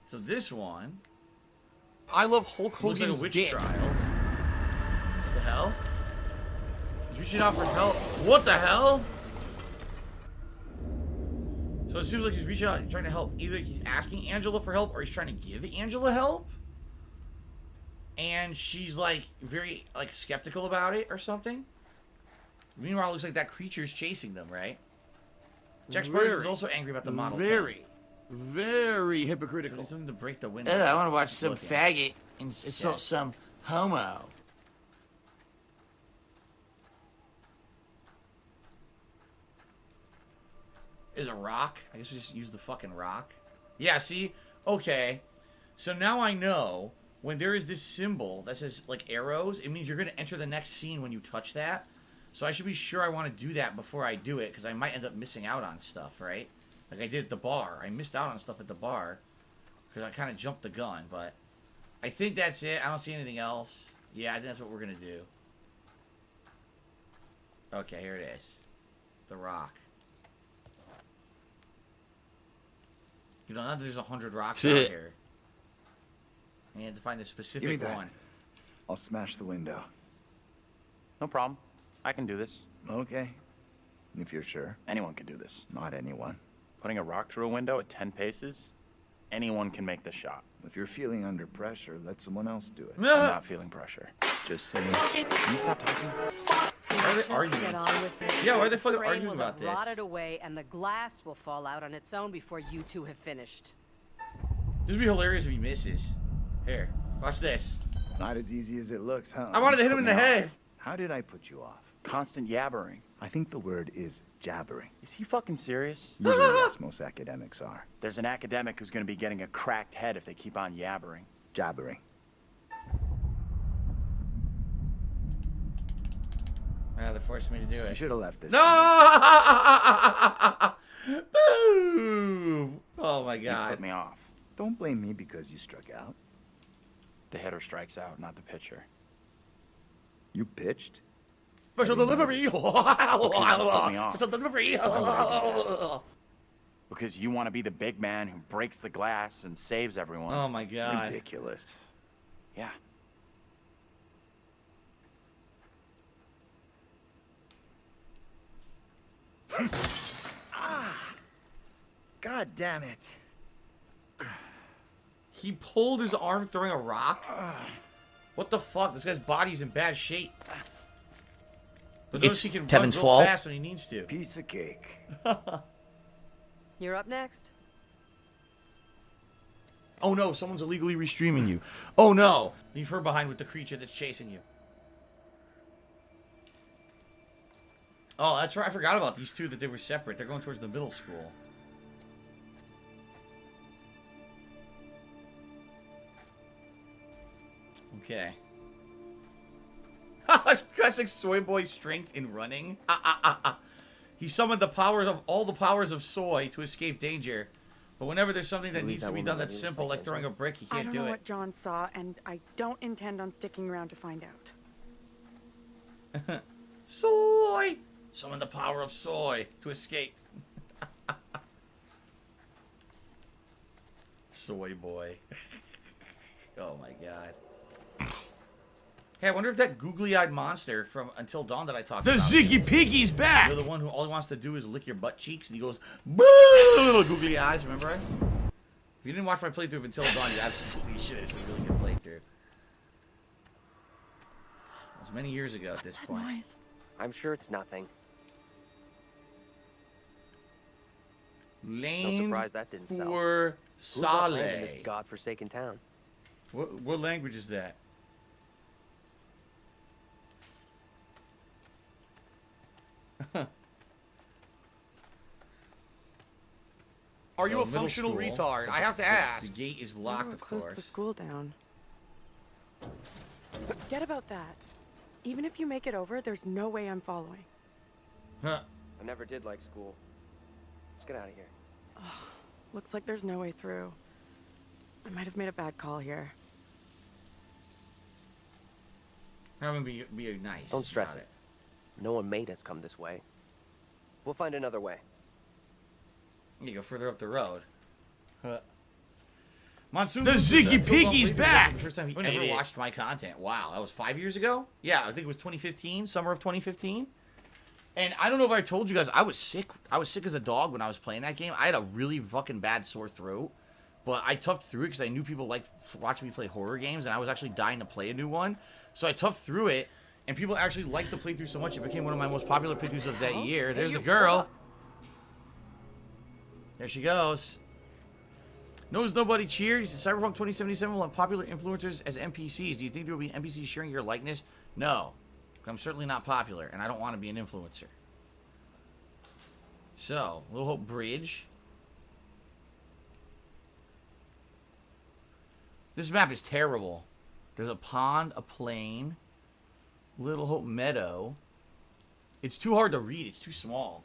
So this one... I love Hulk Hogan's looks like a witch dick. trial. What the hell? He's reaching out for help. What the hell? So it seems like he's reaching out and trying to help. Either he's asking Angela for help or he's trying to give Angela help. And she's like very like skeptical about it or something. Meanwhile, it looks like that creature's chasing them, right? Jack Spartacus is also angry about the Model 10. Very hypocritical. So something to break the window. I want to watch some Looking. faggot insult some homo. Is a rock? I guess we just use the fucking rock. Yeah, see? Okay. So now I know when there is this symbol that says, like, arrows, it means you're going to enter the next scene when you touch that. So I should be sure I want to do that before I do it, because I might end up missing out on stuff, right? Like I did at the bar. I missed out on stuff at the bar because I kind of jumped the gun, but I think that's it. I don't see anything else. Yeah, I think that's what we're going to do. Okay, here it is. The rock. You know, not that there's 100 rocks out here. And you have to find the Give me specific that. one. I'll smash the window. No problem. I can do this. Okay. If you're sure. Anyone can do this. Not anyone. Putting a rock through a window at 10 paces, anyone can make the shot. If you're feeling under pressure, let someone else do it. I'm not feeling pressure. Just saying. Can you stop talking? Why are they arguing? Get on with it. Yeah, why are they fucking Frame arguing will about have this? rotted away, and the glass will fall out on its own before you two have finished. This would be hilarious if he misses. Here, watch this. Not as easy as it looks, huh? I wanted to hit him in the head. How did I put you off? Constant yabbering. I think the word is jabbering. Is he fucking serious? Usually, yes, most academics are. There's an academic who's gonna be getting a cracked head if they keep on yabbering. Jabbering. Ah, they forced me to do it. You should have left this. No! Boom! Oh my You god. put me off. Don't blame me because you struck out. The hitter strikes out, not the pitcher. You pitched? Special delivery! Special delivery! Because you want to be the big man who breaks the glass and saves everyone. Oh my god. Ridiculous. Yeah. God damn it. He pulled his arm throwing a rock? What the fuck? This guy's body's in bad shape. But notice he can run real fast when he needs to. Piece of cake. You're up next. Oh no, someone's illegally restreaming you. Oh no! Leave her behind with the creature that's chasing you. Oh, that's right. I forgot about these two, that they were separate. They're going towards the middle school. Okay. Classic Soy Boy strength in running. He summoned the powers of all the powers of Soy to escape danger. But whenever there's something that needs to be done that's simple, like throwing a brick, he can't do it. I don't know what John saw, and I don't intend on sticking around to find out. Soy! Summon the power of Soy to escape. Soy Boy. Oh my god. Hey, I wonder if that googly-eyed monster from Until Dawn that I talked about. The Ziggy Piggy's back! You're the one who all he wants to do is lick your butt cheeks, and he goes, boo! Googly eyes, remember? If you didn't watch my playthrough of Until Dawn, you absolutely should. It's a really good playthrough. It was many years ago at this point. Noise? I'm sure it's nothing. Lane No surprise that didn't sell. for Who bought land in Saleh. this godforsaken town? What language is that? Are you a functional retard? I have to ask. The gate is locked, of course. Close the school down. Forget about that. Even if you make it over, there's no way I'm following. Huh. I never did like school. Let's get out of here. Looks like there's no way through. I might have made a bad call here. I'm gonna be nice. Don't stress about it. No one made us come this way. We'll find another way. You go further up the road. Monsoon. The Ziggy Piggy's back! The first time he ever watched my content. Wow, that was 5 years ago? Yeah, I think it was 2015, summer of 2015. And I don't know if I told you guys, I was sick. I was sick as a dog when I was playing that game. I had a really fucking bad sore throat. But I toughed through it because I knew people liked watching me play horror games, and I was actually dying to play a new one. So I toughed through it, and people actually liked the playthrough so much, it became one of my most popular playthroughs of that year. There's the girl. There she goes. Knows nobody cheered. He said Cyberpunk 2077 will have popular influencers as NPCs. Do you think there will be NPCs sharing your likeness? No. I'm certainly not popular, and I don't want to be an influencer. So, Little Hope Bridge. This map is terrible. There's a pond, a plain, Little Hope Meadow. It's too hard to read. It's too small.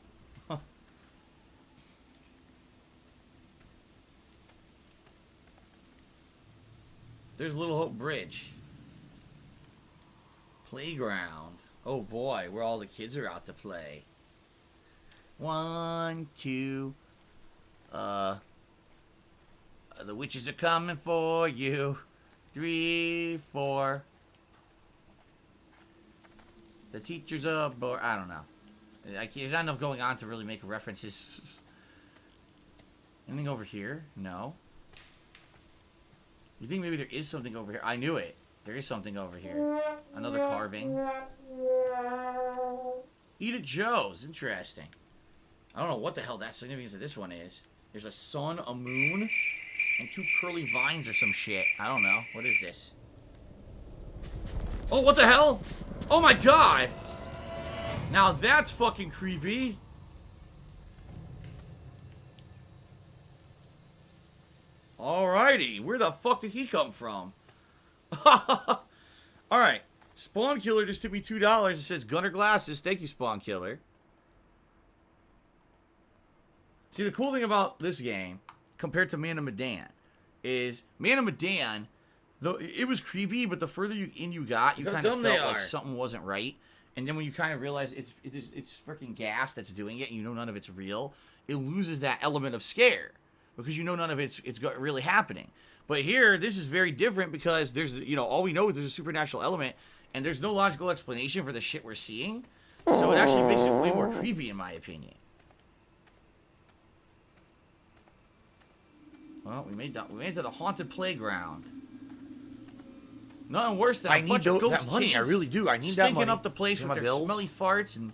There's Little Hope Bridge. Playground. Oh boy, where all the kids are out to play. 1, 2. The witches are coming for you. 3, 4. The teacher's aboard. I don't know. There's not enough going on to really make references. Anything over here? No. You think maybe there is something over here? I knew it. There is something over here. Another carving. Eat at Joe's. Interesting. I don't know what the hell that significance of this one is. There's a sun, a moon, and 2 curly vines or some shit. I don't know. What is this? Oh, what the hell? Oh my god! Now that's fucking creepy. Alrighty, where the fuck did he come from? Alright, Spawn Killer just took me $2. It says Gunner Glasses. Thank you, Spawn Killer. See, the cool thing about this game, compared to Man of Medan, is Man of Medan, though it was creepy, but the further you got, you kind of felt like something wasn't right. And then when you kind of realize it's freaking gas that's doing it, and you know none of it's real, it loses that element of scare because you know none of it's really happening. But here, this is very different because there's, you know, all we know is there's a supernatural element, and there's no logical explanation for the shit we're seeing. So it actually makes it way more creepy, in my opinion. Well, we made it to the haunted playground. Nothing worse than a bunch of ghost money. I kids really do. I need that money. stinking up the place with their bills. smelly farts and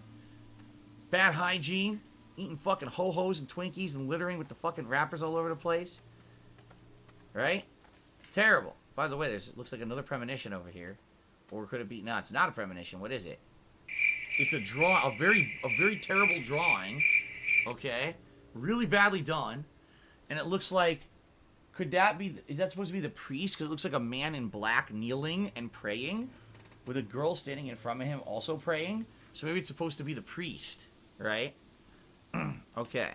bad hygiene, eating fucking ho-hos and Twinkies and littering with the fucking wrappers all over the place. Right? It's terrible. By the way, it looks like another premonition over here. Or could it be? No, it's not a premonition. What is it? It's a very terrible drawing. Okay? Really badly done. And it looks like, could that be, is that supposed to be the priest? Because it looks like a man in black kneeling and praying, with a girl standing in front of him also praying. So maybe it's supposed to be the priest, right? Okay.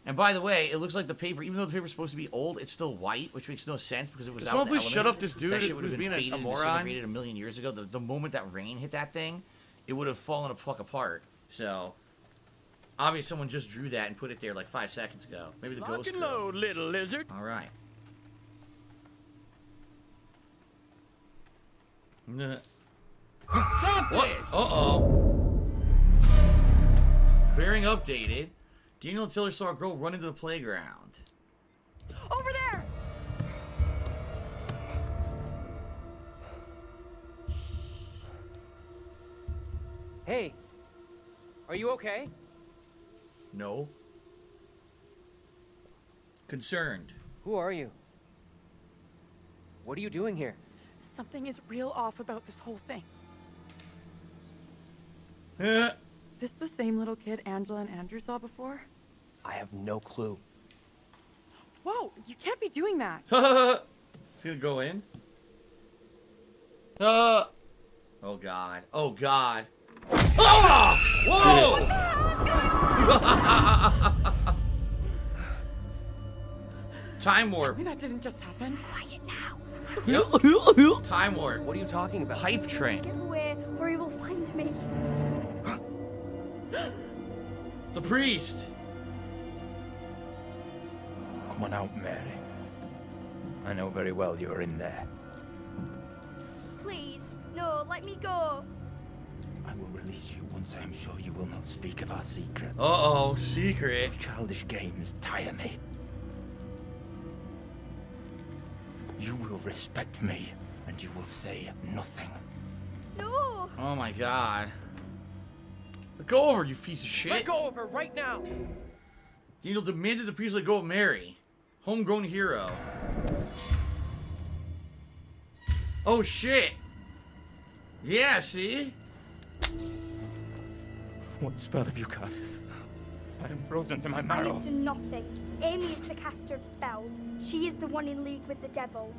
And by the way, it looks like the paper, even though the paper's supposed to be old, it's still white, which makes no sense because it was out Someone in the please shut elements. up this dude That shit would who's have been being faded a and moron. disintegrated a million years ago. The moment that rain hit that thing, it would have fallen the fuck apart. So, obviously someone just drew that and put it there like 5 seconds ago. Maybe the Lock ghost and girl. load, little lizard. All right. Stop what? this! Uh-oh. Bearing updated. Daniel and Tiller saw a girl run into the playground. Over there! Hey, are you okay? No. Concerned. Who are you? What are you doing here? Something is real off about this whole thing. Eh. This the same little kid Angela and Andrew saw before? I have no clue. Whoa, you can't be doing that. It's gonna go in. Oh god. Oh god. Oh! Whoa! Time warp. Tell me that didn't just happen. Quiet now. Time warp. What are you talking about? Hype train. Get away, or he will find me. The priest. Come on out, Mary. I know very well you're in there. Please, no, let me go. I will release you once I am sure you will not speak of our secret. Uh-oh, secret. Your childish games tire me. You will respect me, and you will say nothing. No. Oh my god. Let go of her, you piece of shit. Let go of her right now. Daniel demanded the priest let go of Mary. Homegrown hero. Oh shit. Yeah, see? What spell have you cast? I am frozen to my I marrow. have done nothing. Amy is the caster of spells. She is the one in league with the devil.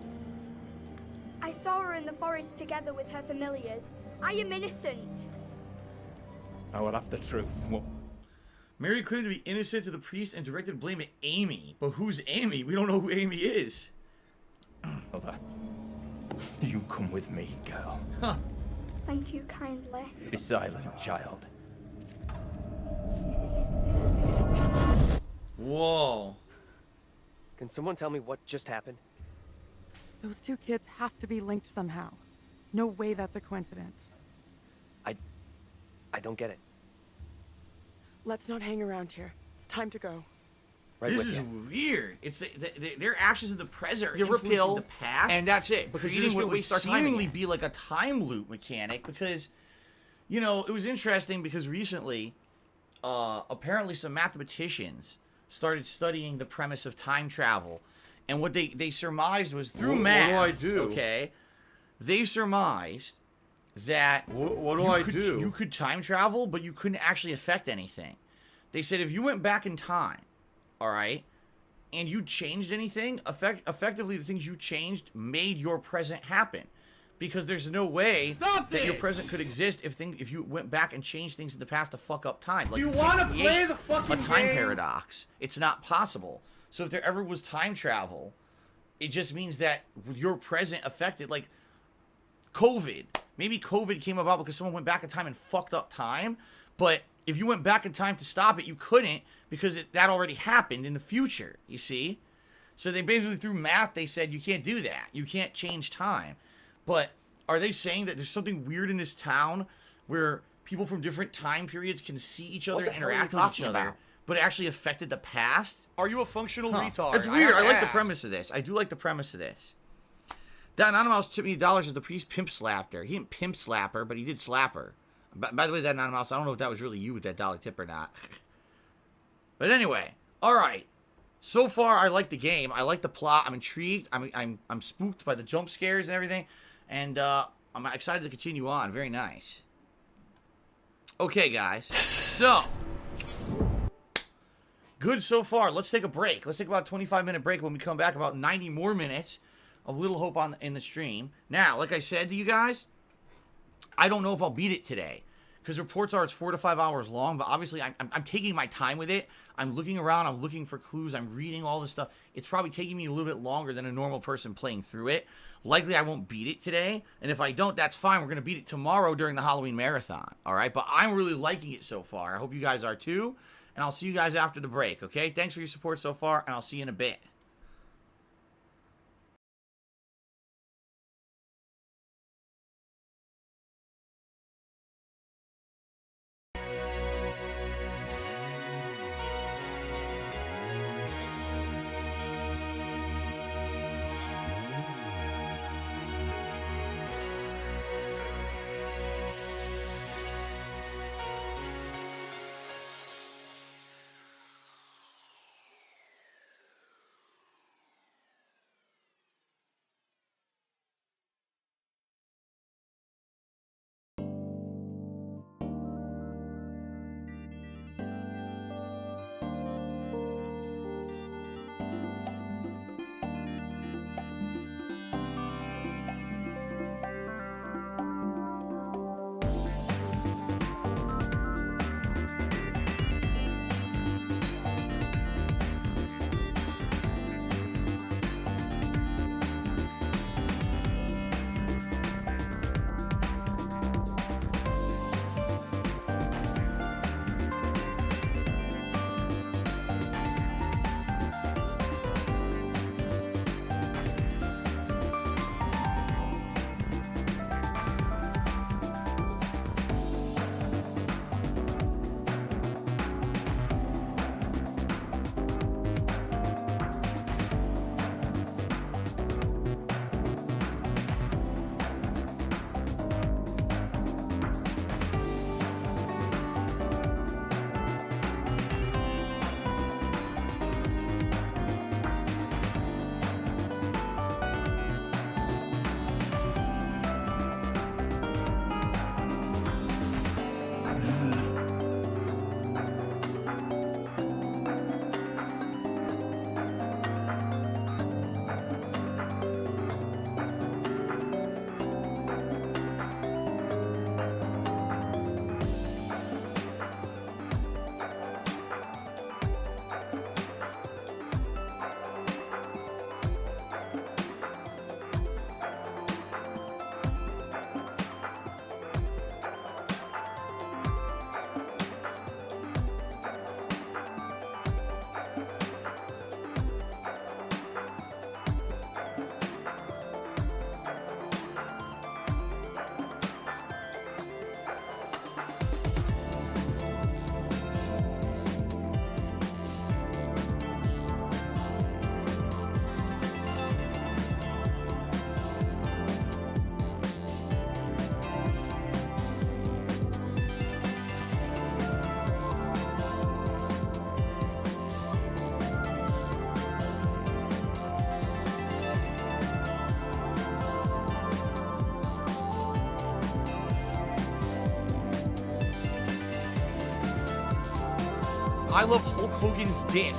I saw her in the forest together with her familiars. I am innocent. I will have the truth. Mary claimed to be innocent to the priest and directed blame at Amy. But who's Amy? We don't know who Amy is. Hold on. You come with me, girl. Huh. Thank you kindly. Be silent, child. Whoa. Can someone tell me what just happened? Those two kids have to be linked somehow. No way that's a coincidence. I don't get it. Let's not hang around here. It's time to go. Right this with is you. weird. It's their actions in the present are You influencing repeal, the past, and that's it, because you're just creating what gonna would waste our time seemingly again. be like a time loop mechanic. Because, you know, it was interesting because recently, apparently some mathematicians started studying the premise of time travel, and what they surmised was through math. What do I do? Okay, they surmised that what do I do? You could time travel, but you couldn't actually affect anything. They said if you went back in time, all right, and you changed anything, effectively the things you changed made your present happen. Because there's no way that your present could exist if you went back and changed things in the past to fuck up time. Like, Do you want to play the fucking a time game? paradox? It's not possible. So if there ever was time travel, it just means that your present affected, like COVID. Maybe COVID came about because someone went back in time and fucked up time. But if you went back in time to stop it, you couldn't because that already happened in the future. You see? So they basically, through math, they said you can't do that. You can't change time. But are they saying that there's something weird in this town where people from different time periods can see each other and interact with each other, but it actually affected the past? Are you a functional retard? It's weird. I like the premise of this. I do like the premise of this. That Anonymous tipped me $10 as the priest pimp slapped her. He didn't pimp slap her, but he did slap her. By the way, that Anonymous, I don't know if that was really you with that dollar tip or not. But anyway, all right. So far, I like the game. I like the plot. I'm intrigued. I'm spooked by the jump scares and everything. And I'm excited to continue on. Very nice. Okay, guys. So, good so far. Let's take a break. Let's take about a 25-minute break. When we come back, about 90 more minutes of Little Hope in the stream. Now, like I said to you guys, I don't know if I'll beat it today. Because reports are it's 4 to 5 hours long, but obviously I'm taking my time with it. I'm looking around, I'm looking for clues, I'm reading all this stuff. It's probably taking me a little bit longer than a normal person playing through it. Likely I won't beat it today, and if I don't, that's fine. We're going to beat it tomorrow during the Halloween Marathon, all right? But I'm really liking it so far. I hope you guys are too, and I'll see you guys after the break, okay? Thanks for your support so far, and I'll see you in a bit. I love Hulk Hogan's dick.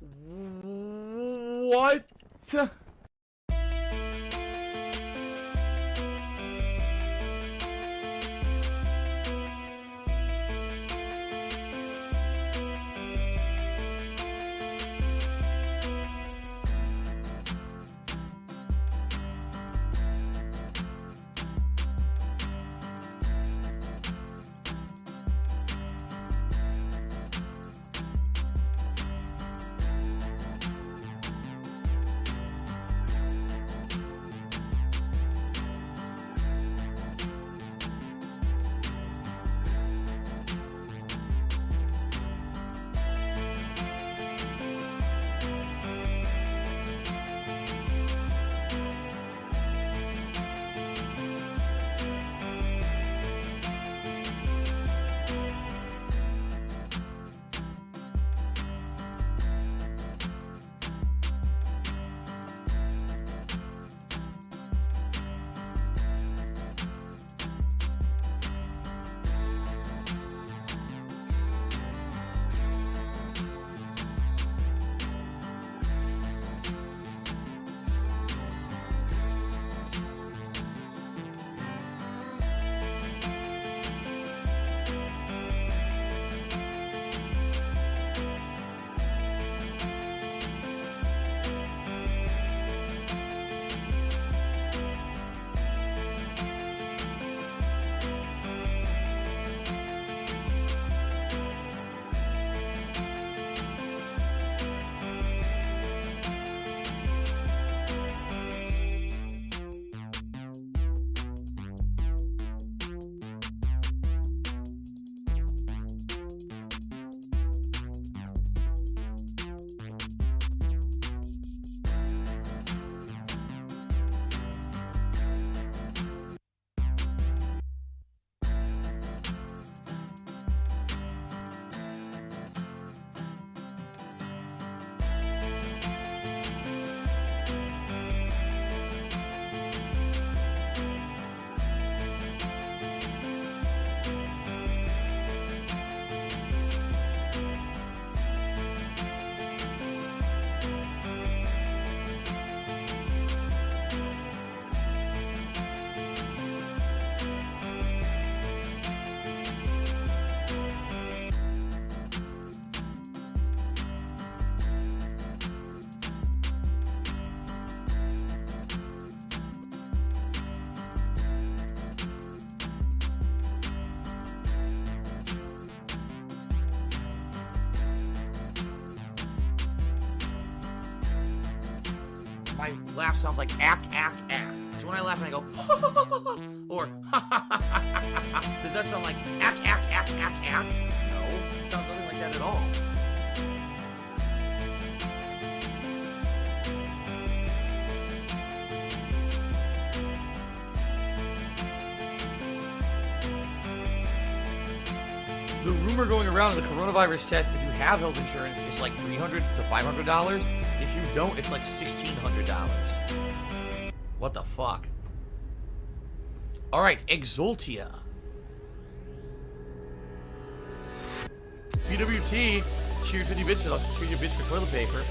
What? My laugh sounds like ack, ack, ack. So when I laugh and I go, or does that sound like ack, ack, ack, ack, ack? No, it sounds nothing like that at all. The rumor going around in the coronavirus test, if you have health insurance, it's like $300 to $500. If you don't, it's like $1,600. What the fuck? All right, Exultia. PWT, cheers 50 bits, I'll treat you a bitch for toilet paper.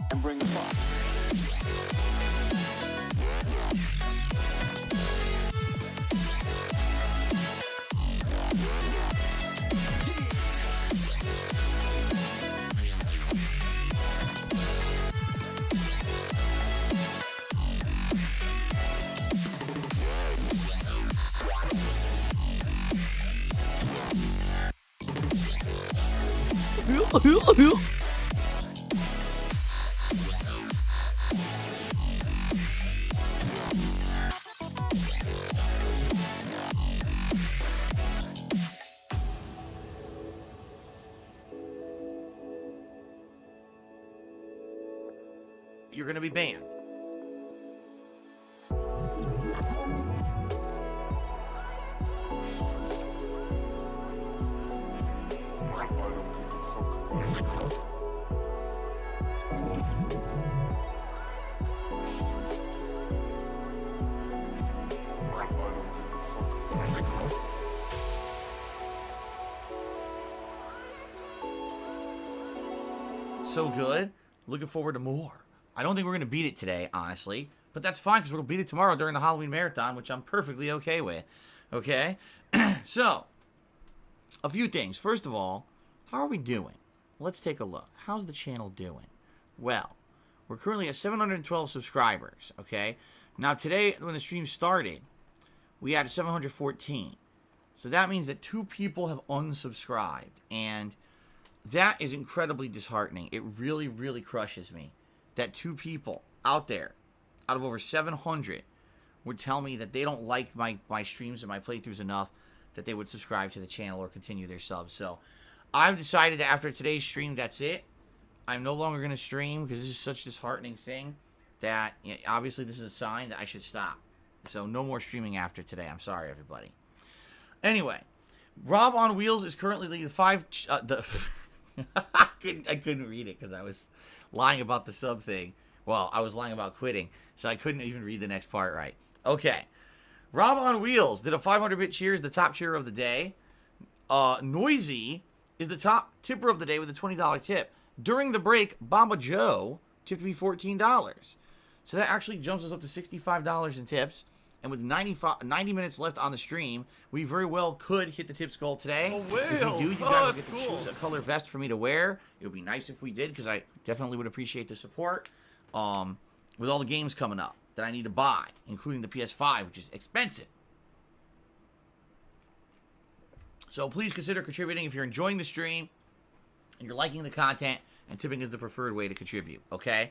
And bring them up. You're going to be banned. So good. Looking forward to more. I don't think we're going to beat it today, honestly. But that's fine, because we'll beat it tomorrow during the Halloween Marathon, which I'm perfectly okay with. Okay? So, a few things. First of all, how are we doing? Let's take a look. How's the channel doing? Well, we're currently at 712 subscribers, okay? Now, today, when the stream started, we had 714. So that means that 2 people have unsubscribed. And that is incredibly disheartening. It really, really crushes me that 2 people out there, out of over 700, would tell me that they don't like my streams and my playthroughs enough that they would subscribe to the channel or continue their subs. So I've decided that after today's stream, that's it. I'm no longer going to stream because this is such a disheartening thing that, you know, obviously this is a sign that I should stop. So no more streaming after today. I'm sorry, everybody. Anyway, Rob on Wheels is currently the I couldn't read it because I was lying about the sub thing. Well, I was lying about quitting, so I couldn't even read the next part right. Okay. Rob on Wheels did a 500-bit cheer as the top cheer of the day. Noisy is the top tipper of the day with a $20 tip. During the break, Bamba Joe tipped me $14. So that actually jumps us up to $65 in tips. And with 90 minutes left on the stream, we very well could hit the tips goal today. Oh, if we do, you guys will get to cool. choose a color vest for me to wear. It would be nice if we did, because I definitely would appreciate the support. With all the games coming up that I need to buy, including the PS5, which is expensive. So please consider contributing if you're enjoying the stream and you're liking the content, and tipping is the preferred way to contribute, okay?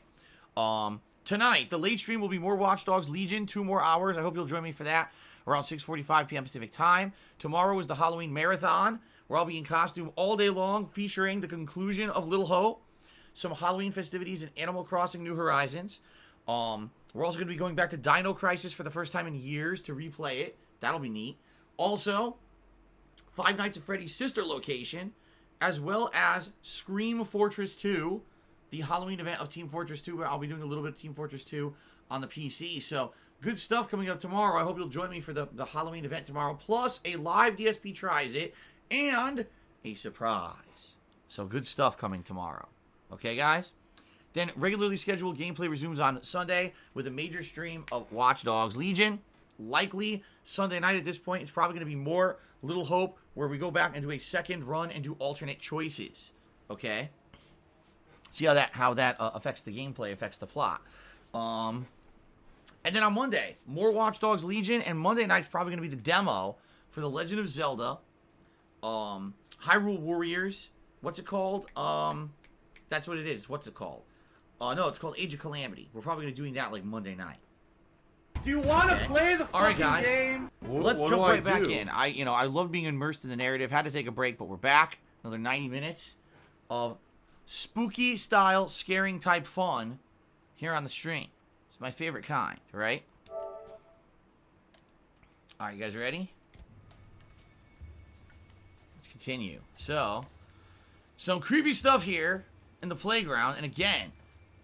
Tonight, the late stream will be more Watch Dogs Legion, 2 more hours. I hope you'll join me for that. around 6:45 p.m. Pacific time. Tomorrow is the Halloween Marathon, where I'll be in costume all day long, featuring the conclusion of Little Hope, some Halloween festivities in Animal Crossing New Horizons. We're also going to be going back to Dino Crisis for the first time in years to replay it. That'll be neat. Also, Five Nights at Freddy's sister location, as well as Scream Fortress 2, the Halloween event of Team Fortress 2, where I'll be doing a little bit of Team Fortress 2 on the PC. So, good stuff coming up tomorrow. I hope you'll join me for the Halloween event tomorrow, plus a live DSP Tries It, and a surprise. So, good stuff coming tomorrow. Okay, guys? Then, regularly scheduled gameplay resumes on Sunday with a major stream of Watch Dogs Legion. Likely Sunday night at this point. It's probably going to be more Little Hope, where we go back and do a second run and do alternate choices. Okay? See how that affects the gameplay, affects the plot. And then on Monday, more Watch Dogs Legion, and Monday night's probably going to be the demo for The Legend of Zelda, Hyrule Warriors. What's it called? That's what it is. What's it called? No, it's called Age of Calamity. We're probably going to be doing that like Monday night. Do you want to play the fucking game? Let's jump right back in. I love being immersed in the narrative. Had to take a break, but we're back. Another 90 minutes of spooky style, scaring type fun here on the stream. It's my favorite kind, right? All right, you guys ready? Let's continue. So, some creepy stuff here in the playground, and again,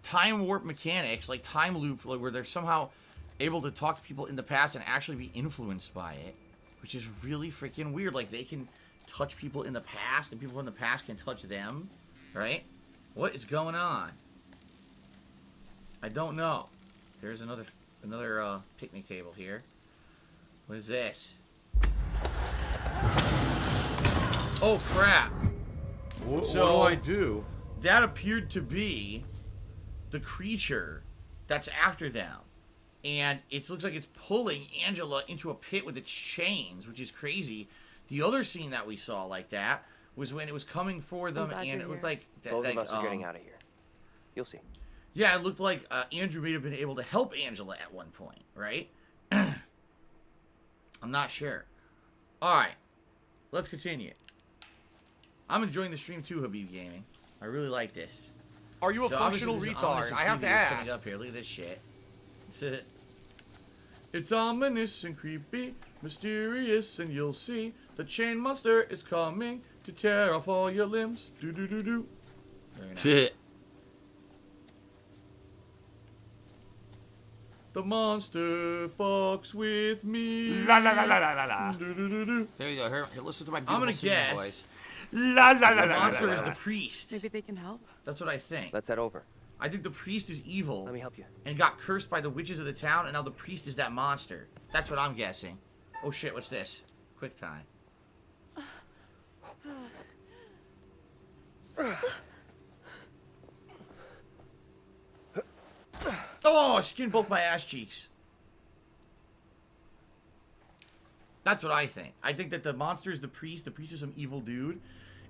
time warp mechanics, like time loop, like where they're somehow able to talk to people in the past and actually be influenced by it, which is really freaking weird. Like, they can touch people in the past, and people in the past can touch them, right? What is going on? I don't know. There's another picnic table here. What is this? Oh, crap. What do I do? That appeared to be the creature that's after them. And it looks like it's pulling Angela into a pit with its chains, which is crazy. The other scene that we saw like that was when it was coming for them, and it looked like... Both of us are getting out of here. You'll see. Yeah, it looked like Andrew may have been able to help Angela at one point, right? I'm not sure. Alright, let's continue. I'm enjoying the stream too, Habib Gaming. I really like this. Are you a functional retard? I have to ask. Coming up here. Look at this shit. It's ominous and creepy, mysterious, and you'll see the chain monster is coming to tear off all your limbs. Do do do do. Very nice. The monster fucks with me. La la la la la la. Do do do do. There you go. Here, listen to my beautiful I'm gonna singing guess. voice. La la la The la. monster is the priest. Maybe they can help. That's what I think. Let's head over. I think the priest is evil. Let me help you. And got cursed by the witches of the town, and now the priest is that monster. That's what I'm guessing. Oh shit, what's this? Quick time. Oh, I skinned both my ass cheeks. That's what I think. I think that the monster is the priest. The priest is some evil dude.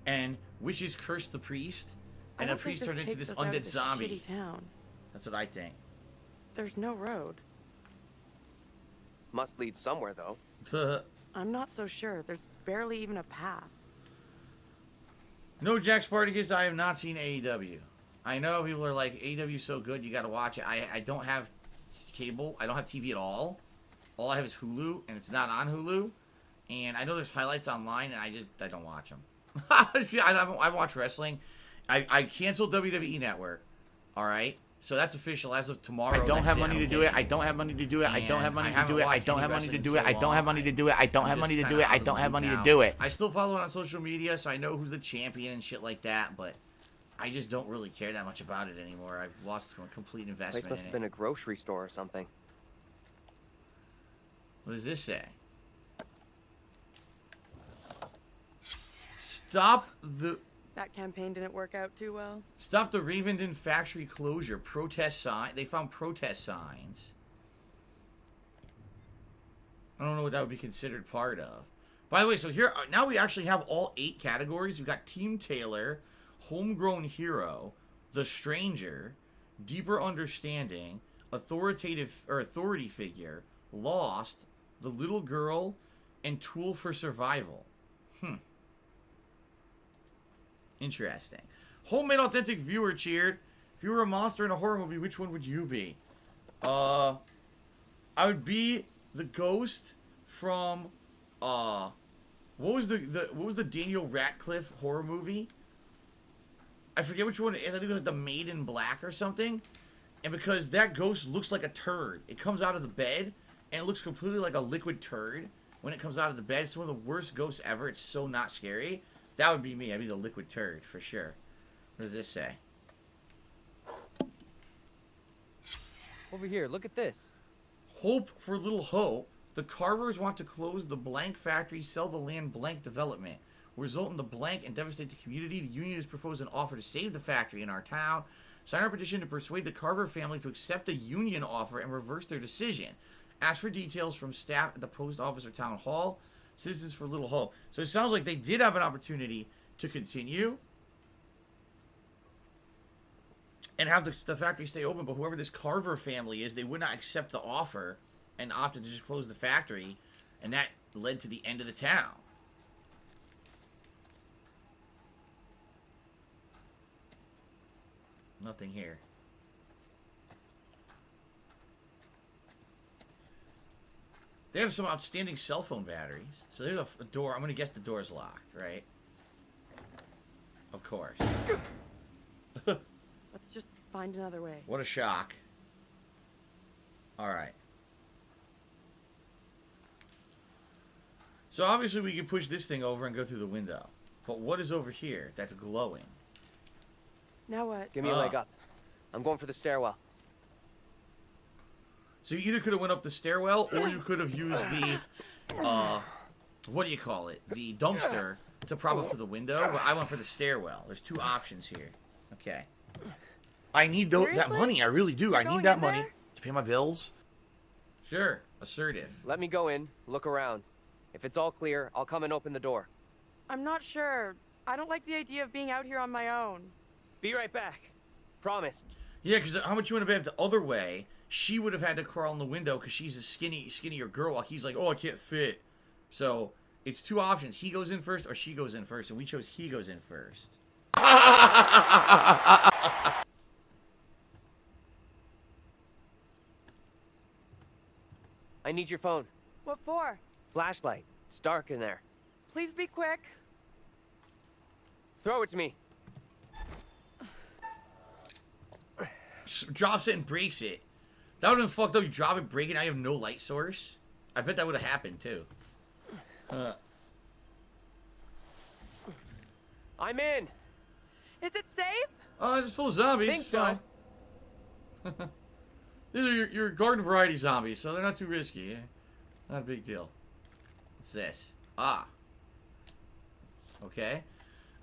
And witches cursed the priest. And the priest turned into this undead zombie. Town. That's what I think. There's no road. Must lead somewhere, though. I'm not so sure. There's barely even a path. No, Jack Spartacus, I have not seen AEW. I know people are like, AEW's so good, you gotta watch it. I don't have cable. I don't have TV at all. All I have is Hulu, and it's not on Hulu. And I know there's highlights online, and I don't watch them. I watch wrestling. I canceled WWE Network. All right, so that's official as of tomorrow. I don't have money to do it. I don't have money to do it. I don't have money to do it. I don't have money to do it. I don't have money to do it. I don't have money to do it. I don't have money to do it. I still follow it on social media, so I know who's the champion and shit like that. But I just don't really care that much about it anymore. I've lost complete investment. Place must have been a grocery store or something. What does this say? Stop the... That campaign didn't work out too well. Stop the Ravenden factory closure. Protest sign. They found protest signs. I don't know what that would be considered part of. By the way, so here, now we actually have all 8 categories. We've got Team Taylor, Homegrown Hero, The Stranger, Deeper Understanding, Authoritative or Authority Figure, Lost, The Little Girl, and Tool for Survival. Interesting. Homemade Authentic Viewer cheered. If you were a monster in a horror movie, which one would you be? I would be the ghost from what was the Daniel Radcliffe horror movie? I forget which one it is. I think it was like The Maid in Black or something. And because that ghost looks like a turd, it comes out of the bed and it looks completely like a liquid turd when it comes out of the bed. It's one of the worst ghosts ever. It's so not scary. That would be me. I'd be the liquid turd for sure. What does this say? Over here, look at this. Hope for Little Hope. The Carvers want to close the blank factory, sell the land blank development. Will result in the blank and devastate the community. The union has proposed an offer to save the factory in our town. Sign our petition to persuade the Carver family to accept the union offer and reverse their decision. Ask for details from staff at the post office or town hall. Citizens for Little Hope. So it sounds like they did have an opportunity to continue and have the factory stay open, but whoever this Carver family is, they would not accept the offer and opted to just close the factory, and that led to the end of the town. Nothing here. They have some outstanding cell phone batteries. So there's a door. I'm going to guess the door's locked, right? Of course. Let's just find another way. What a shock. Alright. So obviously we can push this thing over and go through the window. But what is over here that's glowing? Now what? Give me a leg up. I'm going for the stairwell. So you either could have went up the stairwell, or you could have used the, what do you call it? The dumpster to prop up to the window. But I went for the stairwell. There's two options here. Okay. I need that money. I really do. I need that money to pay my bills. Sure. Assertive. Let me go in, look around. If it's all clear, I'll come and open the door. I'm not sure. I don't like the idea of being out here on my own. Be right back. Promise. Yeah, because how much you want to bet the other way, she would have had to crawl in the window because she's a skinnier girl. While he's like, oh, I can't fit. So it's two options. He goes in first or she goes in first. And we chose he goes in first. I need your phone. What for? Flashlight. It's dark in there. Please be quick. Throw it to me. Drops it and breaks it. That would have been fucked up. You drop it, break it, now you have no light source. I bet that would have happened too. I'm in. Is it safe? It's full of zombies. Think so. These are your garden variety zombies, so they're not too risky. Not a big deal. What's this? Okay.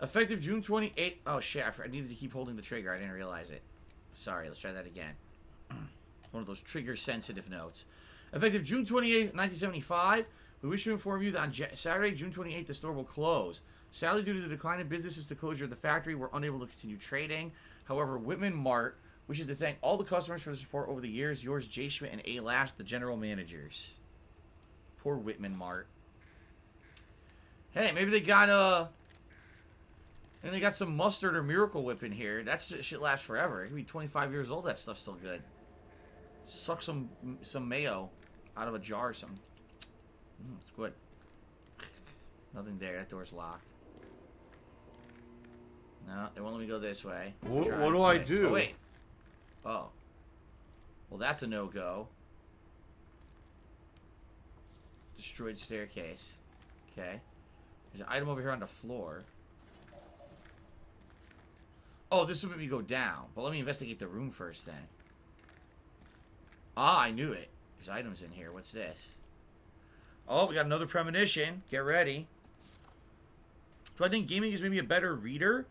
Effective June 28th. Oh shit, I needed to keep holding the trigger. I didn't realize it. Sorry, let's try that again. One of those trigger-sensitive notes. Effective June 28th, 1975, we wish to inform you that on Saturday, June 28th, the store will close. Sadly, due to the decline in business since the closure of the factory, we're unable to continue trading. However, Whitman Mart wishes to thank all the customers for the support over the years. Yours, Jay Schmidt and A. Lash, the general managers. Poor Whitman Mart. Hey, maybe they got and they got some mustard or Miracle Whip in here. That shit lasts forever. It could be 25 years old. That stuff's still good. Suck some mayo out of a jar or something. It's good. Nothing there. That door's locked. No, they won't let me go this way. What do I do? Oh, wait. Oh. Well, that's a no-go. Destroyed staircase. Okay. There's an item over here on the floor. Oh, this will make me go down. But let me investigate the room first, then. Ah, I knew it. There's items in here. What's this? Oh, we got another premonition. Get ready. Do I think gaming is maybe a better reader?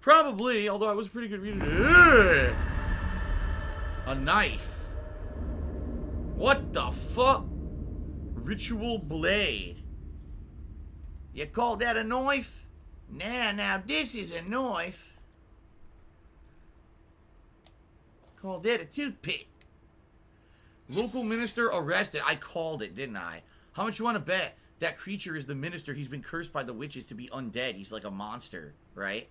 Probably, although I was a pretty good reader. Ugh! A knife. What the fuck? Ritual blade. You call that a knife? Nah, now this is a knife. Call that a toothpick. Local minister arrested. I called it, didn't I? How much you want to bet that creature is the minister? He's been cursed by the witches to be undead. He's like a monster, right?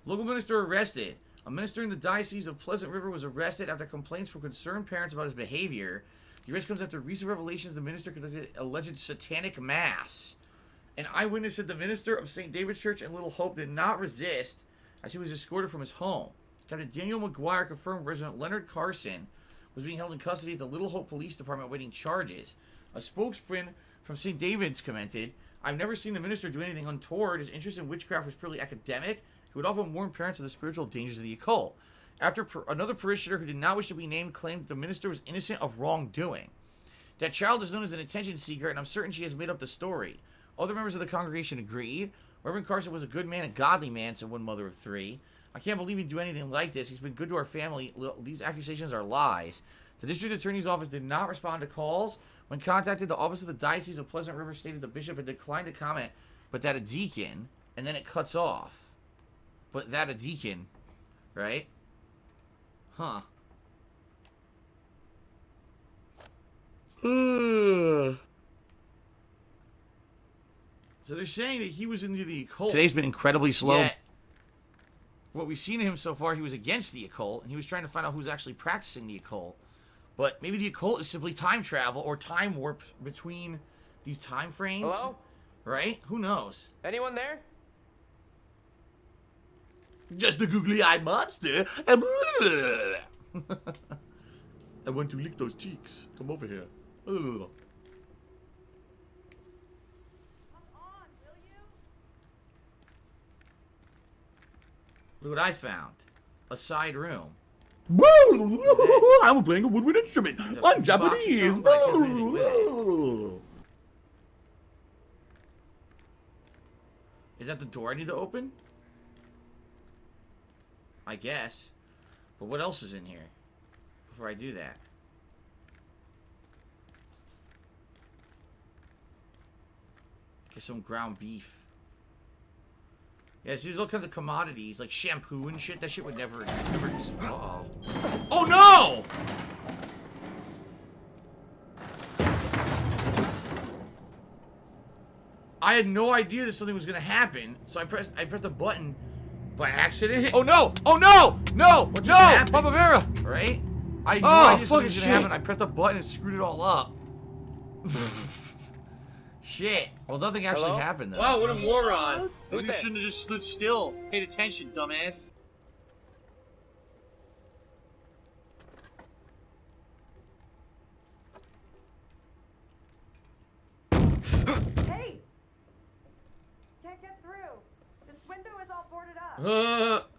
Local minister arrested. A minister in the Diocese of Pleasant River was arrested after complaints from concerned parents about his behavior. The arrest comes after recent revelations the minister conducted alleged satanic mass. An eyewitness said the minister of St. David's Church in Little Hope did not resist as he was escorted from his home. Captain Daniel McGuire confirmed resident Leonard Carson was being held in custody at the Little Hope Police Department awaiting charges. A spokesman from St. David's commented, "I've never seen the minister do anything untoward. His interest in witchcraft was purely academic. He would often warn parents of the spiritual dangers of the occult." After another parishioner who did not wish to be named claimed that the minister was innocent of wrongdoing. That child is known as an attention seeker, and I'm certain she has made up the story. Other members of the congregation agreed. Reverend Carson was a good man, a godly man, said one mother of three. I can't believe he'd do anything like this. He's been good to our family. These accusations are lies. The district attorney's office did not respond to calls. When contacted, the office of the Diocese of Pleasant River stated the bishop had declined to comment, but that a deacon, and then it cuts off. But that a deacon, right? Huh. So they're saying that he was into the occult. Today's been incredibly slow. Yet, what we've seen of him so far, he was against the occult, and he was trying to find out who's actually practicing the occult. But maybe the occult is simply time travel or time warp between these time frames. Hello? Right? Who knows? Anyone there? Just a googly-eyed monster. I want to lick those cheeks. Come over here. Ugh. Look what I found. A side room. I'm playing a woodwind instrument. I'm Japanese. Is that the door I need to open? I guess. But what else is in here before I do that? Get some ground beef. Yeah, see, there's all kinds of commodities, like shampoo and shit. That shit would never uh-oh. Oh, no! I had no idea that something was gonna happen, so I pressed a button by accident. Oh, no! Oh, no! No! What just happened? Papa Vera! Right? I had no idea something was gonna happen. I pressed a button and screwed it all up. Shit. Well, nothing actually happened, though. Wow, what a moron. You shouldn't have just stood still. Paid attention, dumbass. Hey! Can't get through. This window is all boarded up.